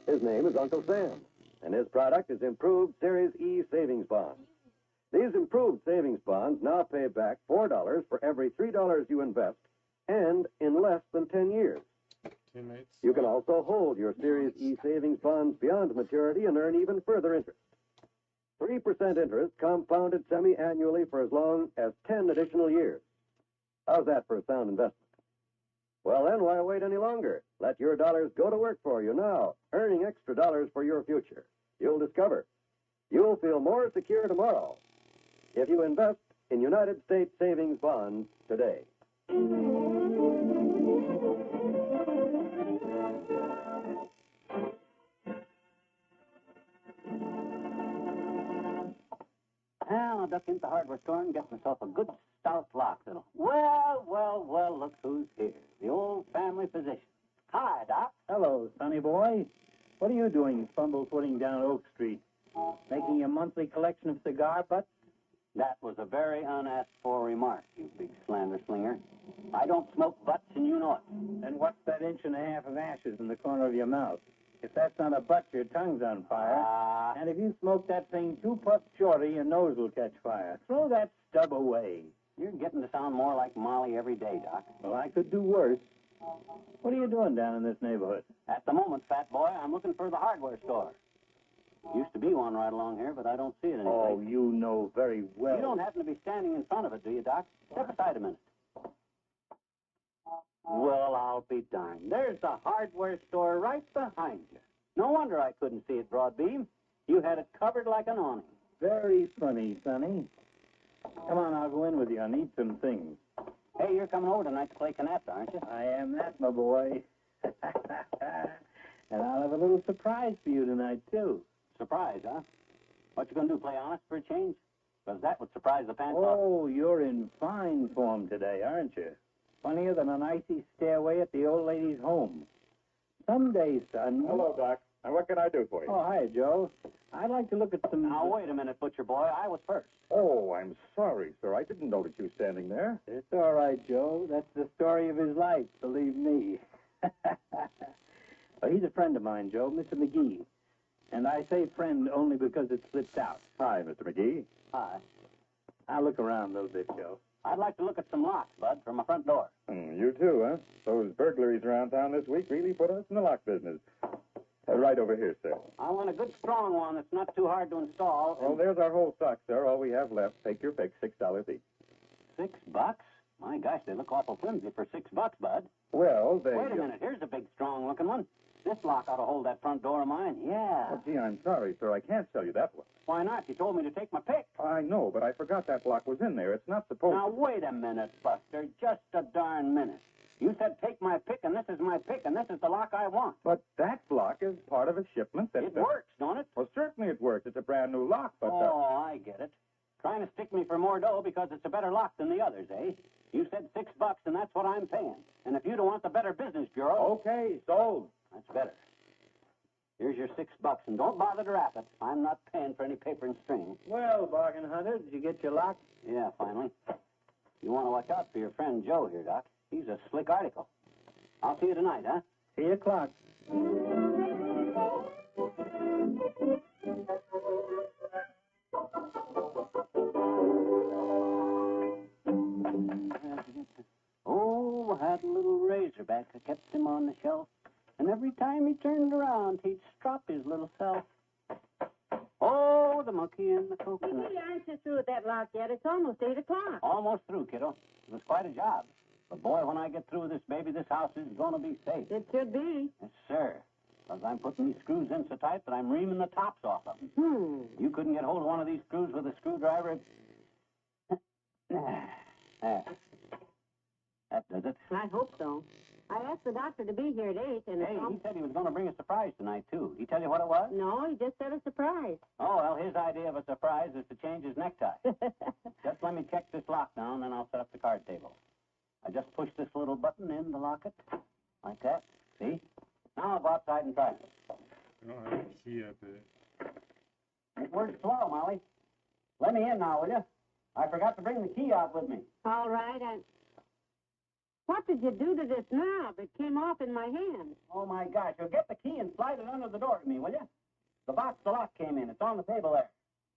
His name is Uncle Sam, and his product is improved Series E savings bonds. These improved savings bonds now pay back $4 for every $3 you invest, and in less than 10 years. You can also hold your Series E savings bonds beyond maturity and earn even further interest. 3% interest compounded semi-annually for as long as 10 additional years. How's that for a sound investment? Well, then, why wait any longer? Let your dollars go to work for you now, earning extra dollars for your future. You'll discover. You'll feel more secure tomorrow if you invest in United States savings bonds today. Well, I'll duck into the hardware store and get myself a good stout lock that'll... Well, look who's here. The old family physician. Hi, Doc. Hello, sonny boy. What are you doing fumble-footing down Oak Street? Making a monthly collection of cigar butts? That was a very unasked-for remark, you big slander slinger. I don't smoke butts, and you know it. And what's that inch and a half of ashes in the corner of your mouth? If that's not a butt, your tongue's on fire. And if you smoke that thing 2 puffs shorter, your nose will catch fire. Throw that stub away. You're getting to sound more like Molly every day, Doc. Well, I could do worse. What are you doing down in this neighborhood? At the moment, fat boy, I'm looking for the hardware store. Used to be one right along here, but I don't see it anymore. Oh, you know very well. You don't happen to be standing in front of it, do you, Doc? Step aside a minute. Well, I'll be darned. There's the hardware store right behind you. No wonder I couldn't see it broadbeam. You had it covered like an awning. Very funny, Sonny. Come on, I'll go in with you. I need some things. Hey, you're coming over tonight to play canasta, aren't you? I am that, my boy. And I'll have a little surprise for you tonight, too. Surprise, huh? What you gonna do, play honest for a change? Because that would surprise the pants off. Oh, you're in fine form today, aren't you? Funnier than an icy stairway at the old lady's home. Someday, son... Hello, Doc. Now, what can I do for you? Oh, hi, Joe. I'd like to look at some... Now, wait a minute, butcher boy. I was first. Oh, I'm sorry, sir. I didn't notice you standing there. It's all right, Joe. That's the story of his life, believe me. Well, he's a friend of mine, Joe, Mr. McGee. And I say friend only because it slips out. Hi, Mr. McGee. Hi. I'll look around a little bit, Joe. I'd like to look at some locks, Bud, from my front door. You too, huh? Those burglaries around town this week really put us in the lock business. Right over here, sir. I want a good, strong one that's not too hard to install. Well, there's our whole stock, sir. All we have left. Take your pick. $6 each. $6? My gosh, they look awful flimsy for $6, Bud. Well, they... Wait a minute. Here's a big, strong-looking one. This lock ought to hold that front door of mine. Yeah. Oh, gee, I'm sorry, sir. I can't sell you that one. Why not? You told me to take my pick. I know, but I forgot that lock was in there. It's not supposed Now, wait a minute, Buster. Just a darn minute. You said take my pick, and this is my pick, and this is the lock I want. But that lock is part of a shipment that... It works, don't it? Well, certainly it works. It's a brand new lock, but... Oh, I get it. Trying to stick me for more dough because it's a better lock than the others, eh? You said $6, and that's what I'm paying. And if you don't want the Better Business Bureau... Okay, sold. That's better. Here's your $6, and don't bother to wrap it. I'm not paying for any paper and string. Well, bargain hunter, did you get your lock? Yeah, finally. You want to watch out for your friend Joe here, Doc. He's a slick article. I'll see you tonight, huh? 3 o'clock. Oh, I had a little razorback. I kept him on the shelf. And every time he turned around, he'd strop his little self. Oh, the monkey and the coconut. Mickey, aren't you through with that lock yet? It's almost 8 o'clock. Almost through, kiddo. It was quite a job. But, boy, when I get through with this baby, this house is going to be safe. It should be. Yes, sir. Because I'm putting these screws in so tight that I'm reaming the tops off of them. You couldn't get hold of one of these screws with a screwdriver. There. That does it. I hope so. I asked the doctor to be here at 8, and Hey, he said he was going to bring a surprise tonight, too. He tell you what it was? No, he just said a surprise. Oh, well, his idea of a surprise is to change his necktie. Just let me check this lock down, then I'll set up the card table. I just push this little button in to lock it. Like that. See? Now I'll go outside and try it. I don't have a key up there. It works swell, Molly. Let me in now, will you? I forgot to bring the key out with me. All right, What did you do to this knob? It came off in my hand. Oh, my gosh. You'll get the key and slide it under the door to me, will you? The box the lock came in. It's on the table there.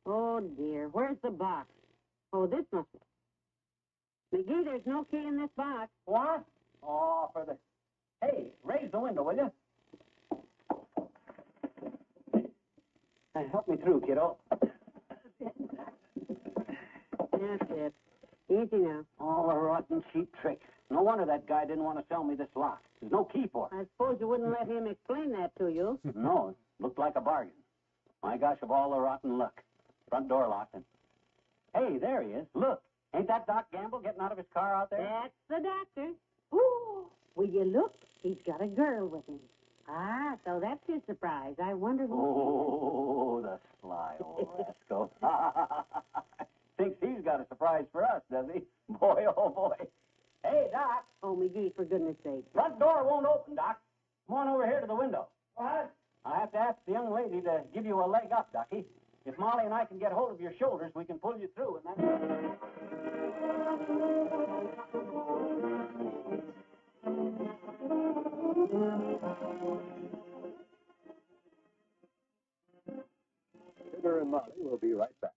Oh, dear. Where's the box? Oh, this must be. McGee, there's no key in this box. What? Oh, for the... Hey, raise the window, will you? Help me through, kiddo. That's it. Easy now. Oh, a rotten cheap trick. No wonder that guy didn't want to sell me this lock. There's no key for it. I suppose you wouldn't let him explain that to you. No, it looked like a bargain. My gosh, of all the rotten luck. Front door locked. And... Hey, there he is. Look. Ain't that Doc Gamble getting out of his car out there? That's the doctor. Ooh, will you look? He's got a girl with him. Ah, so that's his surprise. I wonder who... Oh, the sly old rascal. Thinks he's got a surprise for us, does he? Boy, oh, boy. Hey, Doc. Oh, McGee, for goodness sake. Front door won't open, Doc. Come on over here to the window. What? I have to ask the young lady to give you a leg up, Ducky. If Molly and I can get hold of your shoulders, we can pull you through, and that's... Fibber and Molly will be right back.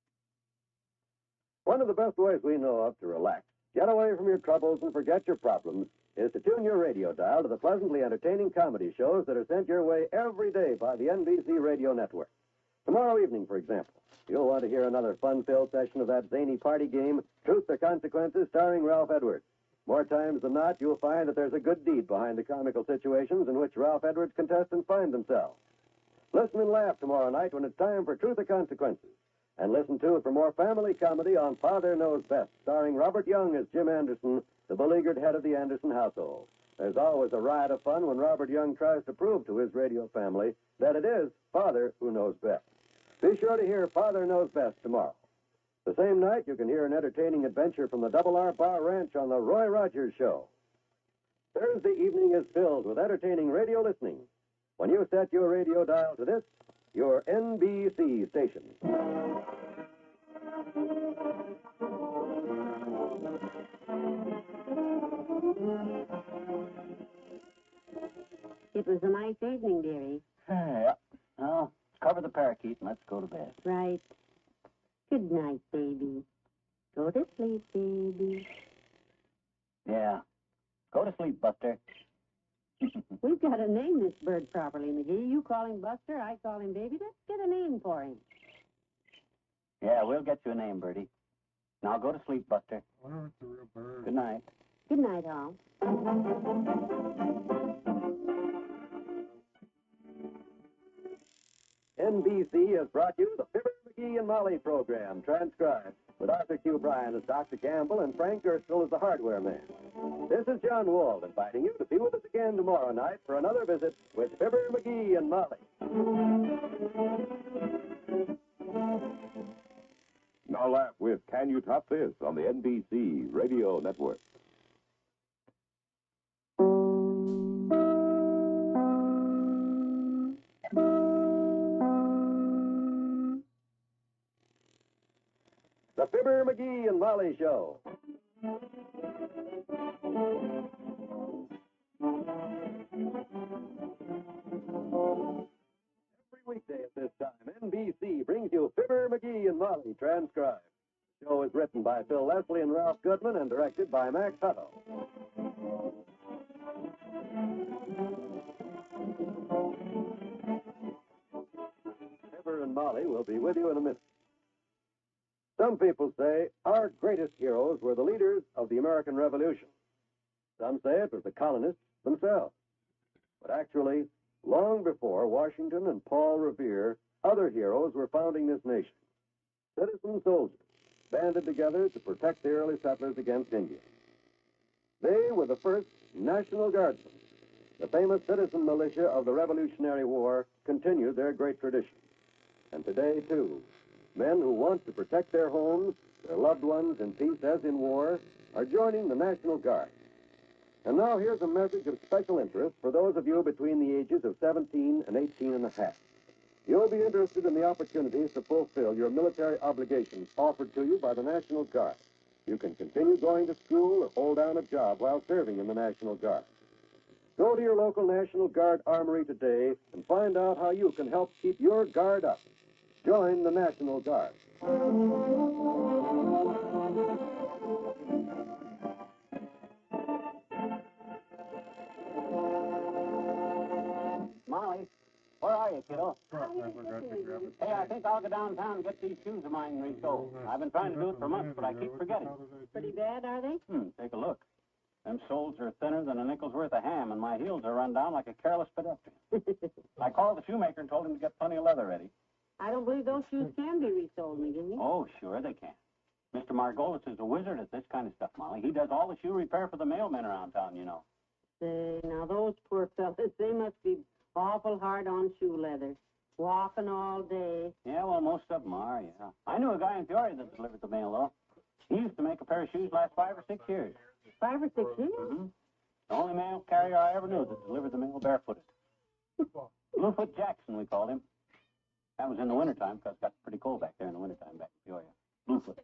One of the best ways we know of to relax, get away from your troubles, and forget your problems is to tune your radio dial to the pleasantly entertaining comedy shows that are sent your way every day by the NBC Radio Network. Tomorrow evening, for example, you'll want to hear another fun-filled session of that zany party game, Truth or Consequences, starring Ralph Edwards. More times than not, you'll find that there's a good deed behind the comical situations in which Ralph Edwards' contestants find themselves. Listen and laugh tomorrow night when it's time for Truth or Consequences. And listen, too, for more family comedy on Father Knows Best, starring Robert Young as Jim Anderson, the beleaguered head of the Anderson household. There's always a riot of fun when Robert Young tries to prove to his radio family that it is Father who knows best. Be sure to hear Father Knows Best tomorrow. The same night, you can hear an entertaining adventure from the Double R Bar Ranch on the Roy Rogers Show. Thursday evening is filled with entertaining radio listening when you set your radio dial to this, your NBC station. It was a nice evening, dearie. Yeah. Well, cover the parakeet and let's go to bed. Right. Good night, baby. Go to sleep, baby. Yeah. Go to sleep, Buster. We've got to name this bird properly, McGee. You call him Buster, I call him Baby. Let's get a name for him. Yeah, we'll get you a name, Bertie. Now go to sleep, Buster. I wonder if it's a real bird. Good night. Good night, all. NBC has brought you the Fibber McGee and Molly program, transcribed, with Arthur Q. Bryan as Dr. Gamble and Frank Gerstle as the hardware man. This is John Wald inviting you to be with us again tomorrow night for another visit with Fibber McGee and Molly. Now laugh with Can You Top This on the NBC Radio Network. Fibber McGee and Molly Show. Every weekday at this time, NBC brings you Fibber McGee and Molly transcribed. The show is written by Phil Leslie and Ralph Goodman and directed by Max Hutto. Fibber and Molly will be with you in a minute. Some people say our greatest heroes were the leaders of the American Revolution. Some say it was the colonists themselves. But actually, long before Washington and Paul Revere, other heroes were founding this nation. Citizen soldiers banded together to protect the early settlers against Indians. They were the first National Guardsmen. The famous citizen militia of the Revolutionary War continued their great tradition. And today, too, men who want to protect their homes, their loved ones in peace as in war, are joining the National Guard. And now here's a message of special interest for those of you between the ages of 17 and 18 and a half. You'll be interested in the opportunities to fulfill your military obligations offered to you by the National Guard. You can continue going to school or hold down a job while serving in the National Guard. Go to your local National Guard armory today and find out how you can help keep your guard up. Join the National Guard. Molly, where are you, kiddo? Hey, I think I'll go downtown and get these shoes of mine resoled. I've been trying to do it for months, but I keep forgetting. Pretty bad, are they? Take a look. Them soles are thinner than a nickel's worth of ham, and my heels are run down like a careless pedestrian. I called the shoemaker and told him to get plenty of leather ready. I don't believe those shoes can be resold, McGee. Oh, sure they can. Mr. Margolis is a wizard at this kind of stuff, Molly. He does all the shoe repair for the mailmen around town, you know. Say, now those poor fellas, they must be awful hard on shoe leather. Walking all day. Yeah, well, most of them are, yeah. I knew a guy in Peoria that delivered the mail, though. He used to make a pair of shoes last 5 or 6 years. 5 or 6 years? Mm-hmm. The only mail carrier I ever knew that delivered the mail barefooted. Bluefoot Jackson, we called him. That was in the wintertime, because it got pretty cold back there in the wintertime back in Peoria. Bluefoot.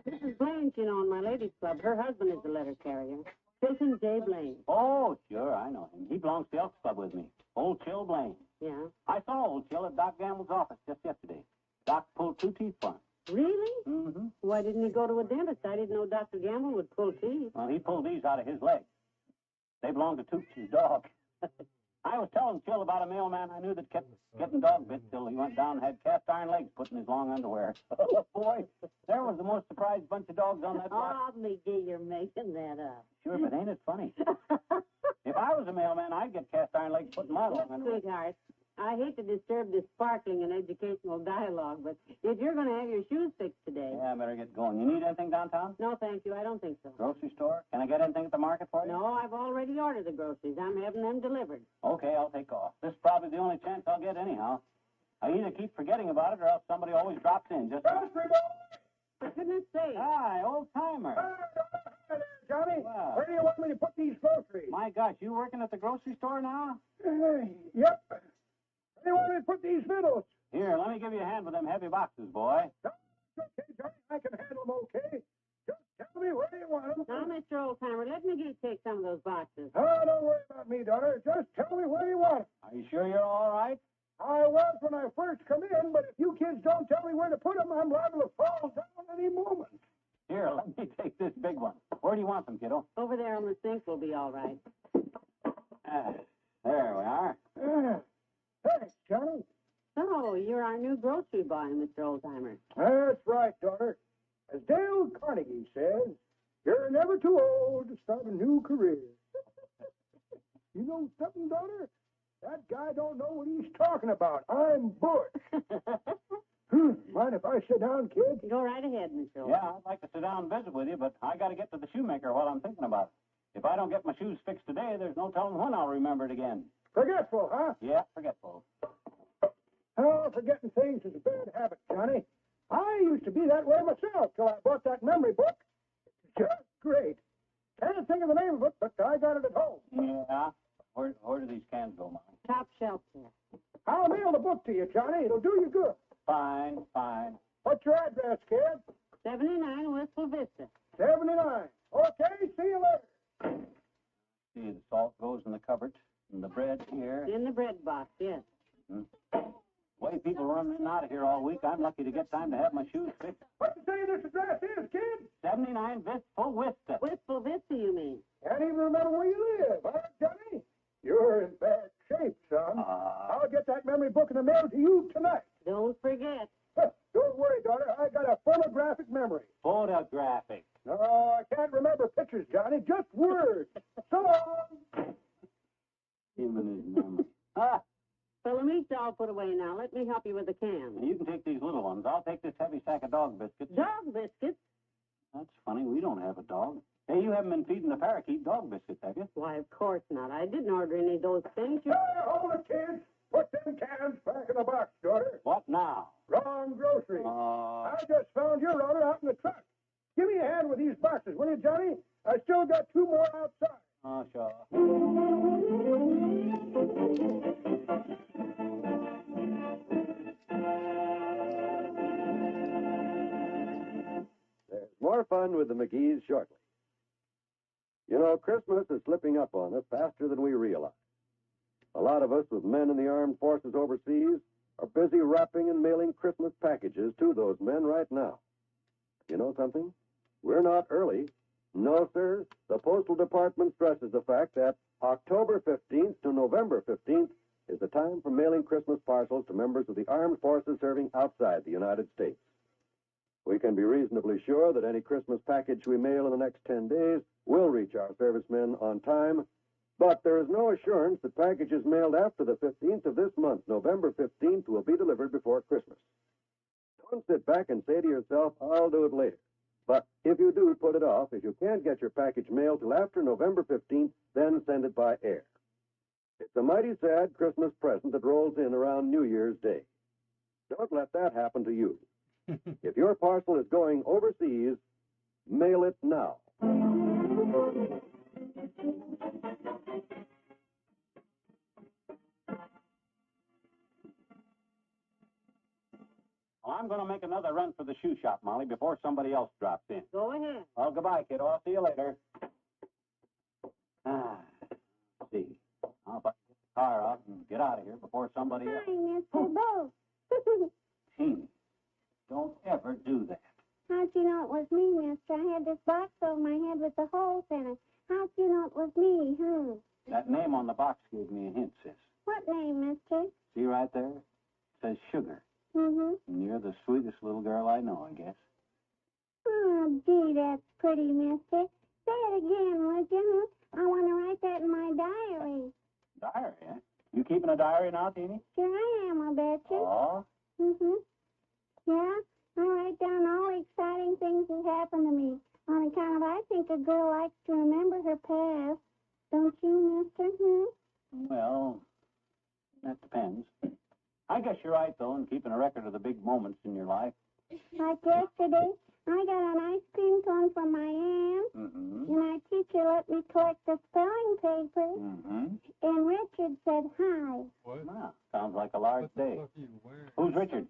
Mrs. Blaine's, you know, in my ladies' club. Her husband is the letter carrier. Tilton J. Blaine. Oh, sure, I know him. He belongs to the Elks Club with me. Old Chill Blaine. Yeah? I saw Old Chill at Doc Gamble's office just yesterday. Doc pulled 2 teeth for him. Really? Mm-hmm. Why didn't he go to a dentist? I didn't know Dr. Gamble would pull teeth. Well, he pulled these out of his legs. They belong to Toots' dog. I was telling Chill about a mailman I knew that kept getting dog bit till he went down and had cast iron legs put in his long underwear. Oh, boy, there was the most surprised bunch of dogs on that block. Oh, McGee, you're making that up. Sure, but ain't it funny? If I was a mailman, I'd get cast iron legs put in my long underwear. Sweetheart, I hate to disturb this sparkling and educational dialogue, but if you're going to have your shoes fixed today... Yeah, I better get going. You need anything downtown? No, thank you. I don't think so. Grocery store? Can I get anything at the market for you? No, I've already ordered the groceries. I'm having them delivered. Okay, I'll take off. This is probably the only chance I'll get anyhow. I either keep forgetting about it or else somebody always drops in just... For goodness sake. Hi, old-timer. Johnny, Wow. where do you want me to put these groceries? My gosh, you working at the grocery store now? Yep. Where do you want me to put these vittles? Here, let me give you a hand with them heavy boxes, boy. Okay, Johnny, I can handle them okay. Just tell me where you want them. Now, Mr. Oldtimer, let McGee take some of those boxes. Oh, don't worry about me, daughter. Just tell me where you want them. Are you sure you're all right? I was when I first come in, but if you kids don't tell me where to put them, I'm liable to fall down any moment. Here, let me take this big one. Where do you want them, kiddo? Over there on the sink will be all right. There we are. Thanks, Johnny. So, you're our new grocery boy, Mr. Oldtimer. That's right, daughter. As Dale Carnegie says, you're never too old to start a new career. You know something, daughter? That guy don't know what he's talking about. I'm Butch. Mind if I sit down, kid? Go right ahead, Mr. Oldtimer. Yeah, I'd like to sit down and visit with you, but I got to get to the shoemaker while I'm thinking about it. If I don't get my shoes fixed today, there's no telling when I'll remember it again. Forgetful, huh? Yeah, forgetful. Oh, forgetting things is a bad habit, Johnny. I used to be that way myself till I bought that memory book. It's just great. Can't think of the name of it, but I got it at home. Yeah? Where do these cans go, Mom? Top shelf there. I'll mail the book to you, Johnny. It'll do you good. Fine, fine. What's your address, kid? $79 Wistful Vista. 79. Okay, see you later. See, the salt goes in the cupboard, and the bread here. In the bread box, yes. Hmm. The way people run in and out of here all week, I'm lucky to get time to have my shoes fixed. What you say this address is, kid? 79 Wistful Vista. Wistful Vista, you mean? Can't even remember where you live, huh, Johnny? You're in bad shape, son. I'll get that memory book in the mail to you tonight. Don't forget. Don't worry, daughter. I got a photographic memory. Photographic. No, I can't remember pictures, Johnny. Just words. So long. Him and his memory. Well, the meat's all put away now. Let me help you with the can. You can take these little ones. I'll take this heavy sack of dog biscuits. Dog biscuits? That's funny. We don't have a dog. Hey, you haven't been feeding the parakeet dog biscuits, have you? Why, of course not. I didn't order any of those things. Hey, hold it, kids. Put them cans back in the box, daughter. What now? Wrong grocery. I just found your order out in the truck. Give me a hand with these boxes, will you, Johnny? I still got 2 more outside. Oh, sure. There's more fun with the McGees shortly. You know, Christmas is slipping up on us faster than we realize. A lot of us with men in the armed forces overseas are busy wrapping and mailing Christmas packages to those men right now. You know something? We're not early. No, sir. The Postal Department stresses the fact that October 15th to November 15th is the time for mailing Christmas parcels to members of the armed forces serving outside the United States. We can be reasonably sure that any Christmas package we mail in the next 10 days will reach our servicemen on time, but there is no assurance that packages mailed after the 15th of this month, November 15th, will be delivered before Christmas. Don't sit back and say to yourself, I'll do it later. But if you do put it off, if you can't get your package mailed till after November 15th, then send it by air. It's a mighty sad Christmas present that rolls in around New Year's Day. Don't let that happen to you. If your parcel is going overseas, mail it now. Well, I'm going to make another run for the shoe shop, Molly, before somebody else drops in. Go ahead. Well, goodbye, kiddo. I'll see you later. Let's see. I'll get the car out and get out of here before somebody else. Hi, Mr. Bo. Teeny, don't ever do that. How'd you know it was me, mister? I had this box over my head with the holes in it. How'd you know it was me, That name on the box gave me a hint, sis. What name, mister? See right there? It says Sugar. Mm-hmm. And you're the sweetest little girl I know, I guess. Oh, gee, that's pretty, mister. Say it again, would you? I want to write that in my diary. Diary, eh? You keeping a diary now, Teeny? Sure I am, I bet you. Oh? Mm-hmm. Yeah, I write down all the exciting things that happened to me. On account of I think a girl likes to remember her past. Don't you, mister? Well, that depends. I guess you're right, though, in keeping a record of the big moments in your life. Like yesterday, I got an ice cream cone from my aunt, Mm-hmm. and my teacher let me collect the spelling papers, Mm-hmm. and Richard said hi. What? Wow, sounds like a large day. Who's Richard?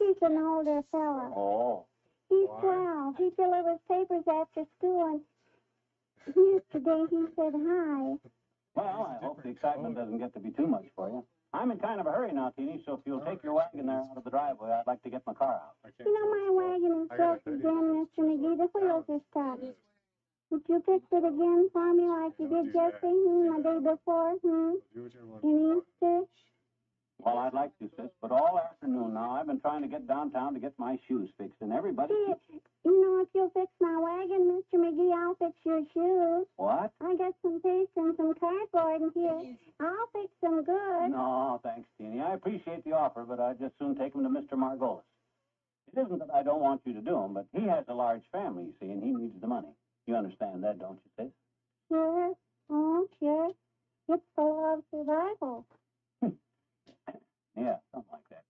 He's an older fella. Oh. He's 12. He delivers papers after school, and yesterday he said hi. Well, I hope the excitement doesn't get to be too much for you. I'm in kind of a hurry now, Teeny, so if you'll take your wagon there out of the driveway, I'd like to get my car out. You know, my wagon is broke again, Mr. McGee. The wheels are stopped. Would you fix it again for me like you did yesterday, the day before, in Easter? Well, I'd like to, sis, but all afternoon now I've been trying to get downtown to get my shoes fixed, and everybody keeps... You know, if you'll fix my wagon, Mr. McGee, I'll fix your shoes. What? I got some paste and some cardboard in here. I'll fix them good. No, thanks, Teeny. I appreciate the offer, but I'd just soon take them to Mr. Margolis. It isn't that I don't want you to do them, but he has a large family, you see, and he needs the money. You understand that, don't you, sis? Sure. Oh, sure. It's the law of survival. Yeah, something like that.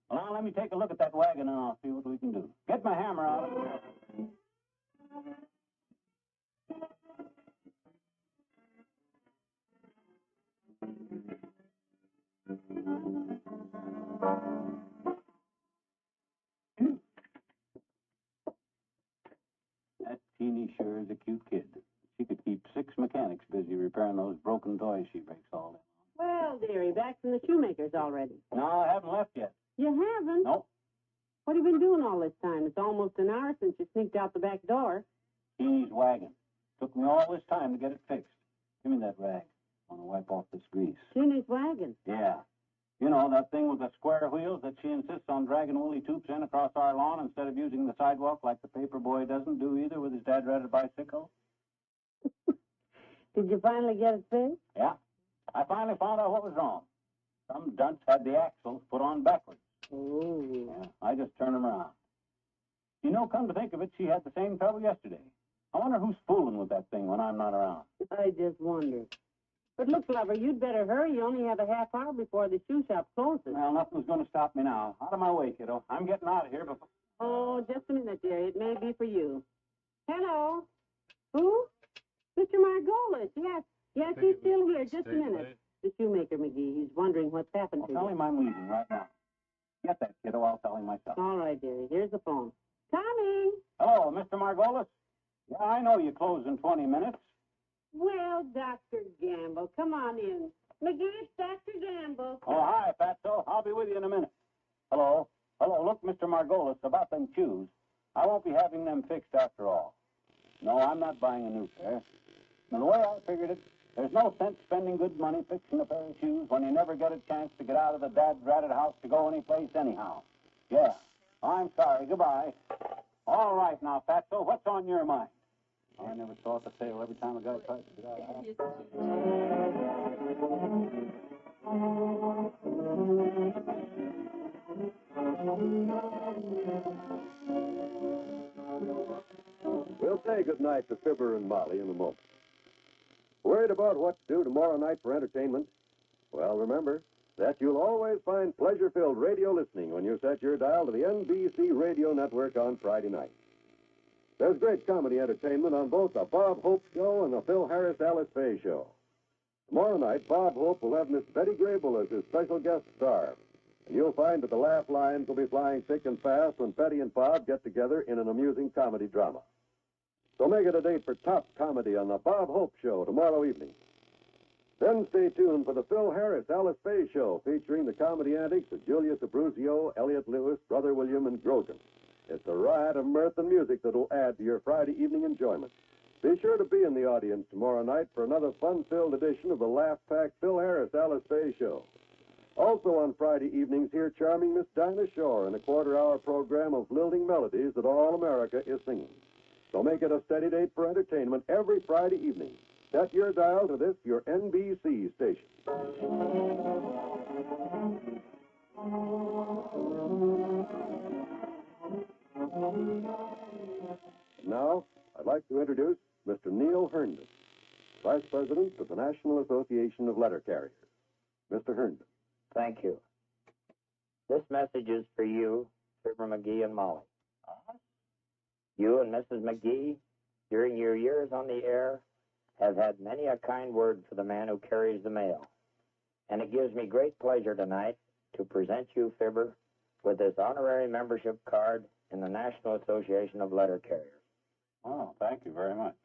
Well, now let me take a look at that wagon, and I'll see what we can do. Get my hammer out. daughter's a cute kid. She could keep 6 mechanics busy repairing those broken toys she breaks all day. Well, dearie, back from the shoemaker's already. No, I haven't left yet. You haven't? Nope. What have you been doing all this time? It's almost an hour since you sneaked out the back door. Jeannie's wagon. Took me all this time to get it fixed. Give me that rag. I want to wipe off this grease. Jeannie's wagon? Yeah. You know, that thing with the square wheels that she insists on dragging woolly tubes in across our lawn instead of using the sidewalk like the paper boy doesn't do either with his dad-ratted bicycle? Did you finally get it fixed? Yeah. I finally found out what was wrong. Some dunce had the axles put on backwards. Oh. Yeah, I just turned them around. You know, come to think of it, she had the same trouble yesterday. I wonder who's fooling with that thing when I'm not around. I just wonder. But look, lover, you'd better hurry. You only have a half hour before the shoe shop closes. Well, nothing's going to stop me now. Out of my way, kiddo. I'm getting out of here before... Oh, just a minute, dear. It may be for you. Hello? Who? Mr. Margolis. Yes, he's still here. Just a minute. The shoemaker, McGee. He's wondering what's happened to you. Tell him I'm leaving right now. Get that, kiddo. I'll tell him myself. All right, dearie. Here's the phone. Coming. Hello, Mr. Margolis. Yeah, I know you close in 20 minutes. Well, Dr. Gamble, come on in. McGee, it's Dr. Gamble. Oh, hi, Fatso. I'll be with you in a minute. Hello. Hello. Look, Mr. Margolis, about them shoes. I won't be having them fixed after all. No, I'm not buying a new pair. Now, the way I figured it, there's no sense spending good money fixing a pair of shoes when you never get a chance to get out of the dad-ratted house to go anyplace anyhow. Yeah. I'm sorry. Goodbye. All right now, Fatso, what's on your mind? Oh, I never thought the sale every time a guy tried to get out of the We'll say goodnight to Fibber and Molly in a moment. Worried about what to do tomorrow night for entertainment? Well, remember that you'll always find pleasure-filled radio listening when you set your dial to the NBC radio network on Friday night. There's great comedy entertainment on both the Bob Hope Show and the Phil Harris Alice Faye Show. Tomorrow night, Bob Hope will have Miss Betty Grable as his special guest star. And you'll find that the laugh lines will be flying thick and fast when Betty and Bob get together in an amusing comedy drama. So make it a date for top comedy on the Bob Hope Show tomorrow evening. Then stay tuned for the Phil Harris Alice Faye Show featuring the comedy antics of Julius Abruzio, Elliot Lewis, Brother William, and Grogan. It's a riot of mirth and music that will add to your Friday evening enjoyment. Be sure to be in the audience tomorrow night for another fun-filled edition of the laugh-packed Phil Harris Alice Faye Show. Also on Friday evenings, hear charming Miss Dinah Shore in a quarter-hour program of lilting melodies that all America is singing. So make it a steady date for entertainment every Friday evening. Set your dial to this, your NBC station. Now, I'd like to introduce Mr. Neil Herndon, Vice President of the National Association of Letter Carriers. Mr. Herndon. Thank you. This message is for you, Fibber McGee and Molly. You and Mrs. McGee, during your years on the air, have had many a kind word for the man who carries the mail. And it gives me great pleasure tonight to present you, Fibber, with this honorary membership card in the National Association of Letter Carriers. Oh, thank you very much.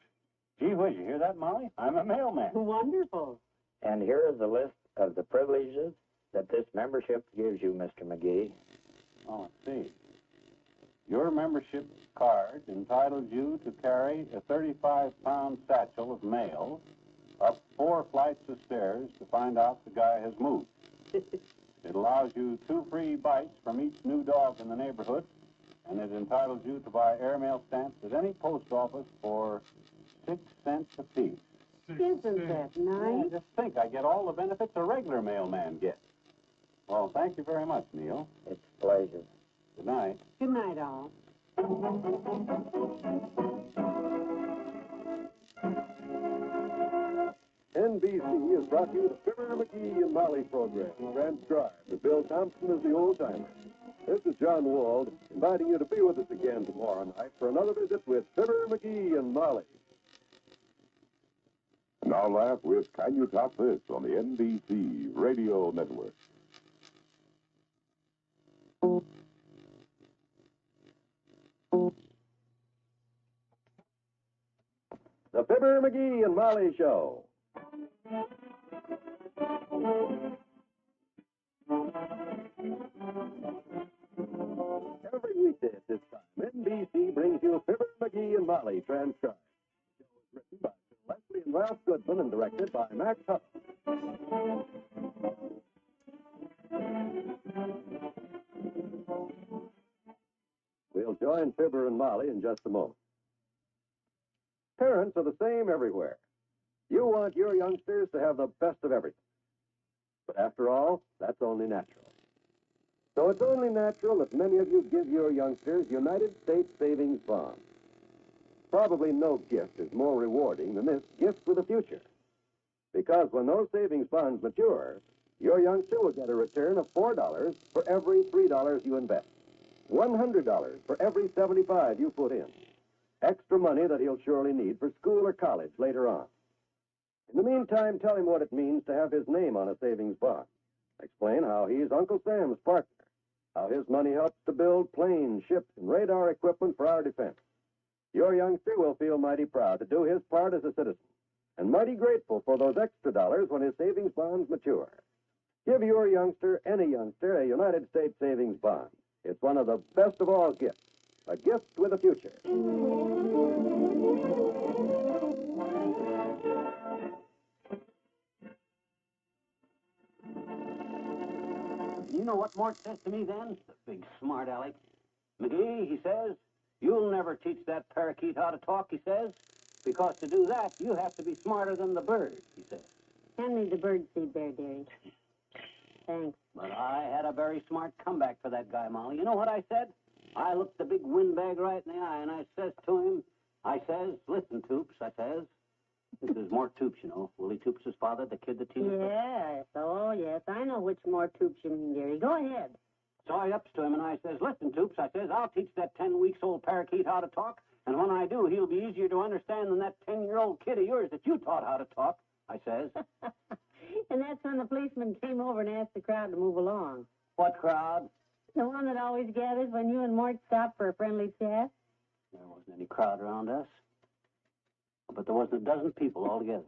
Gee whiz, you hear that, Molly? I'm a mailman. Wonderful. And here is a list of the privileges that this membership gives you, Mr. McGee. Oh, let's see. Your membership card entitles you to carry a 35-pound satchel of mail up 4 flights of stairs to find out the guy has moved. It allows you 2 free bites from each new dog in the neighborhood, and it entitles you to buy airmail stamps at any post office for 6 cents apiece. Isn't that nice? Yeah, just think, I get all the benefits a regular mailman gets. Well, thank you very much, Neil. It's a pleasure. Good night. Good night, all. NBC has brought you the Fibber McGee and Molly program, transcribed with Bill Thompson as the old-timer. This is John Wald, inviting you to be with us again tomorrow night for another visit with Fibber McGee and Molly. Now laugh with Can You Top This on the NBC Radio Network. Fibber McGee and Molly Show. Every weekday at this time, NBC brings you Fibber McGee and Molly transcribed. The show is written by Phil Leslie and Ralph Goodman and directed by Max Huff. We'll join Fibber and Molly in just a moment. Parents are the same everywhere. You want your youngsters to have the best of everything. But after all, that's only natural. So it's only natural that many of you give your youngsters United States savings bonds. Probably no gift is more rewarding than this gift with a future. Because when those savings bonds mature, your youngster will get a return of $4 for every $3 you invest. $100 for every $75 you put in. Extra money that he'll surely need for school or college later on. In the meantime, tell him what it means to have his name on a savings bond. Explain how he's Uncle Sam's partner. How his money helps to build planes, ships, and radar equipment for our defense. Your youngster will feel mighty proud to do his part as a citizen, and mighty grateful for those extra dollars when his savings bonds mature. Give your youngster, any youngster, a United States savings bond. It's one of the best of all gifts. A gift with a future. You know what Mort says to me then? The big smart aleck. McGee, he says, you'll never teach that parakeet how to talk, he says, because to do that, you have to be smarter than the bird, he says. Hand me the bird seed there, dearie. Thanks. But I had a very smart comeback for that guy, Molly. You know what I said? I looked the big windbag right in the eye, and I says to him, I says, listen, Toops, I says. This is Mort Toops, you know. Willie Toops' father, the kid that teaches. Yes, oh, yes. I know which more tubes you mean, dearie. Go ahead. So I ups to him, and I says, listen, Toops, I says, I'll teach that 10-weeks-old parakeet how to talk, and when I do, he'll be easier to understand than that 10-year-old kid of yours that you taught how to talk, I says. And that's when the policeman came over and asked the crowd to move along. What crowd? The one that always gathers when you and Mort stop for a friendly chat. There wasn't any crowd around us. But there wasn't a dozen people altogether.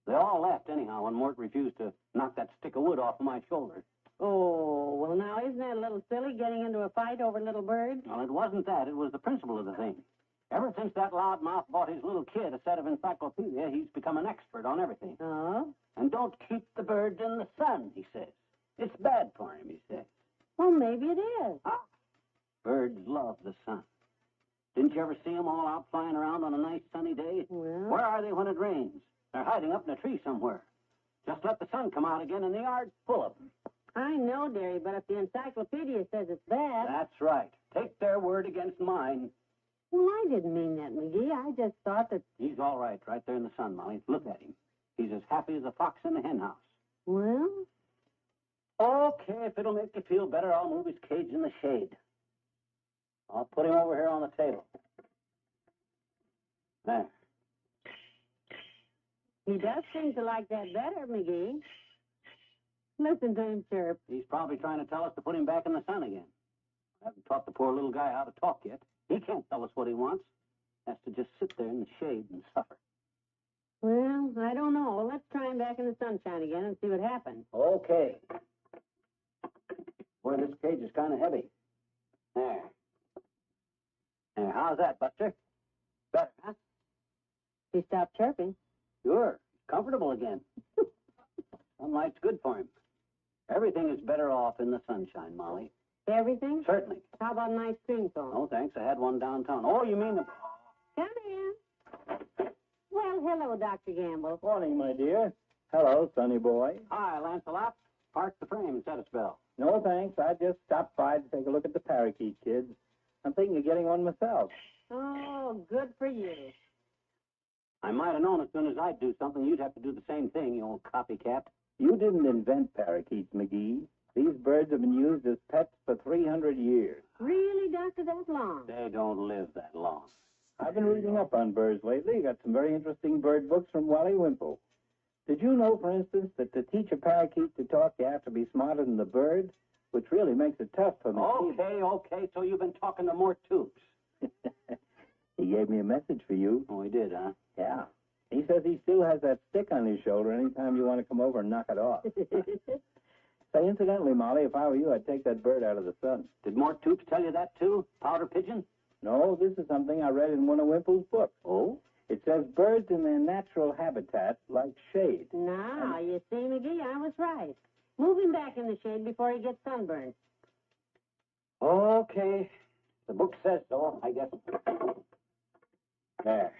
They all left anyhow when Mort refused to knock that stick of wood off of my shoulder. Oh, well, now, isn't that a little silly, getting into a fight over little bird? Well, it wasn't that. It was the principle of the thing. Ever since that loudmouth bought his little kid a set of encyclopedia, he's become an expert on everything. Oh? And don't keep the birds in the sun, he says. It's bad for him, he says. Well, maybe it is. Ah, birds love the sun. Didn't you ever see them all out flying around on a nice sunny day? Well? Where are they when it rains? They're hiding up in a tree somewhere. Just let the sun come out again and the yard's full of them. I know, dearie, but if the encyclopedia says it's bad... That's right. Take their word against mine. Well, I didn't mean that, McGee. I just thought that... He's all right there in the sun, Molly. Look at him. He's as happy as a fox in a hen house. Well? Okay, if it'll make you feel better, I'll move his cage in the shade. I'll put him over here on the table. There. He does seem to like that better, McGee. Listen to him chirp. He's probably trying to tell us to put him back in the sun again. I haven't taught the poor little guy how to talk yet. He can't tell us what he wants. Has to just sit there in the shade and suffer. Well, I don't know. Well, let's try him back in the sunshine again and see what happens. Okay. Boy, this cage is kind of heavy. There. There, how's that, Buster? Better, huh? He stopped chirping. Sure. Comfortable again. Sunlight's good for him. Everything is better off in the sunshine, Molly. Everything? Certainly. How about a nice string phone? No, thanks. I had one downtown. Oh, you mean the... Come in. Well, hello, Dr. Gamble. Morning, my dear. Hello, sonny boy. Hi, Lancelot. Park the frame and set a spell. No, thanks. I just stopped by to take a look at the parakeet, kids. I'm thinking of getting one myself. Oh, good for you. I might have known as soon as I'd do something, you'd have to do the same thing, you old copycat. You didn't invent parakeets, McGee. These birds have been used as pets for 300 years. Really, Doctor, that long? They don't live that long. I've been reading up on birds lately. Got some very interesting bird books from Wally Wimple. Did you know, for instance, that to teach a parakeet to talk, you have to be smarter than the bird, which really makes it tough for me. Okay, so you've been talking to more tubes. He gave me a message for you. Oh, he did, huh? Yeah. He says he still has that stick on his shoulder anytime you want to come over and knock it off. Say, incidentally, Molly, if I were you, I'd take that bird out of the sun. Did Mort Toops tell you that, too? Powder pigeon? No, this is something I read in one of Wimple's books. Oh? It says birds in their natural habitat like shade. Now, you see, McGee, I was right. Move him back in the shade before he gets sunburned. Okay. The book says so, I guess. There.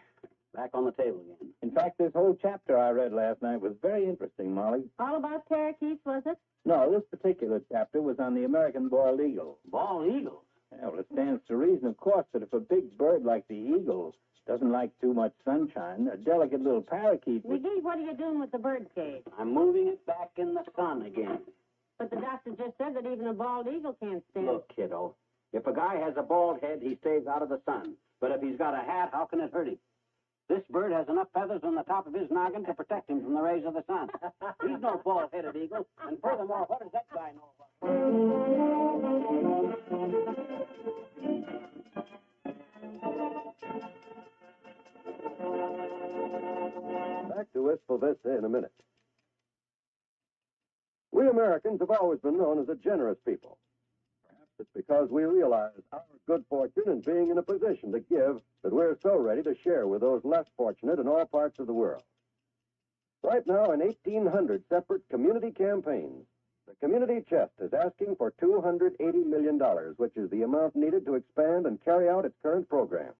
Back on the table again. In fact, this whole chapter I read last night was very interesting, Molly. All about parakeets, was it? No, this particular chapter was on the American bald eagle. Bald eagle? Yeah, well, it stands to reason, of course, that if a big bird like the eagle doesn't like too much sunshine, a delicate little parakeet would... McGee, what are you doing with the bird cage? I'm moving it back in the sun again. But the doctor just said that even a bald eagle can't stand. Look, kiddo, if a guy has a bald head, he stays out of the sun. But if he's got a hat, how can it hurt him? This bird has enough feathers on the top of his noggin to protect him from the rays of the sun. He's no bald-headed eagle. And furthermore, what does that guy know about? Back to Wistful Vista in a minute. We Americans have always been known as a generous people. Perhaps it's because we realize our good fortune in being in a position to give that we're so ready to share with those less fortunate in all parts of the world. Right now, in 1,800 separate community campaigns, the Community Chest is asking for $280 million, which is the amount needed to expand and carry out its current program.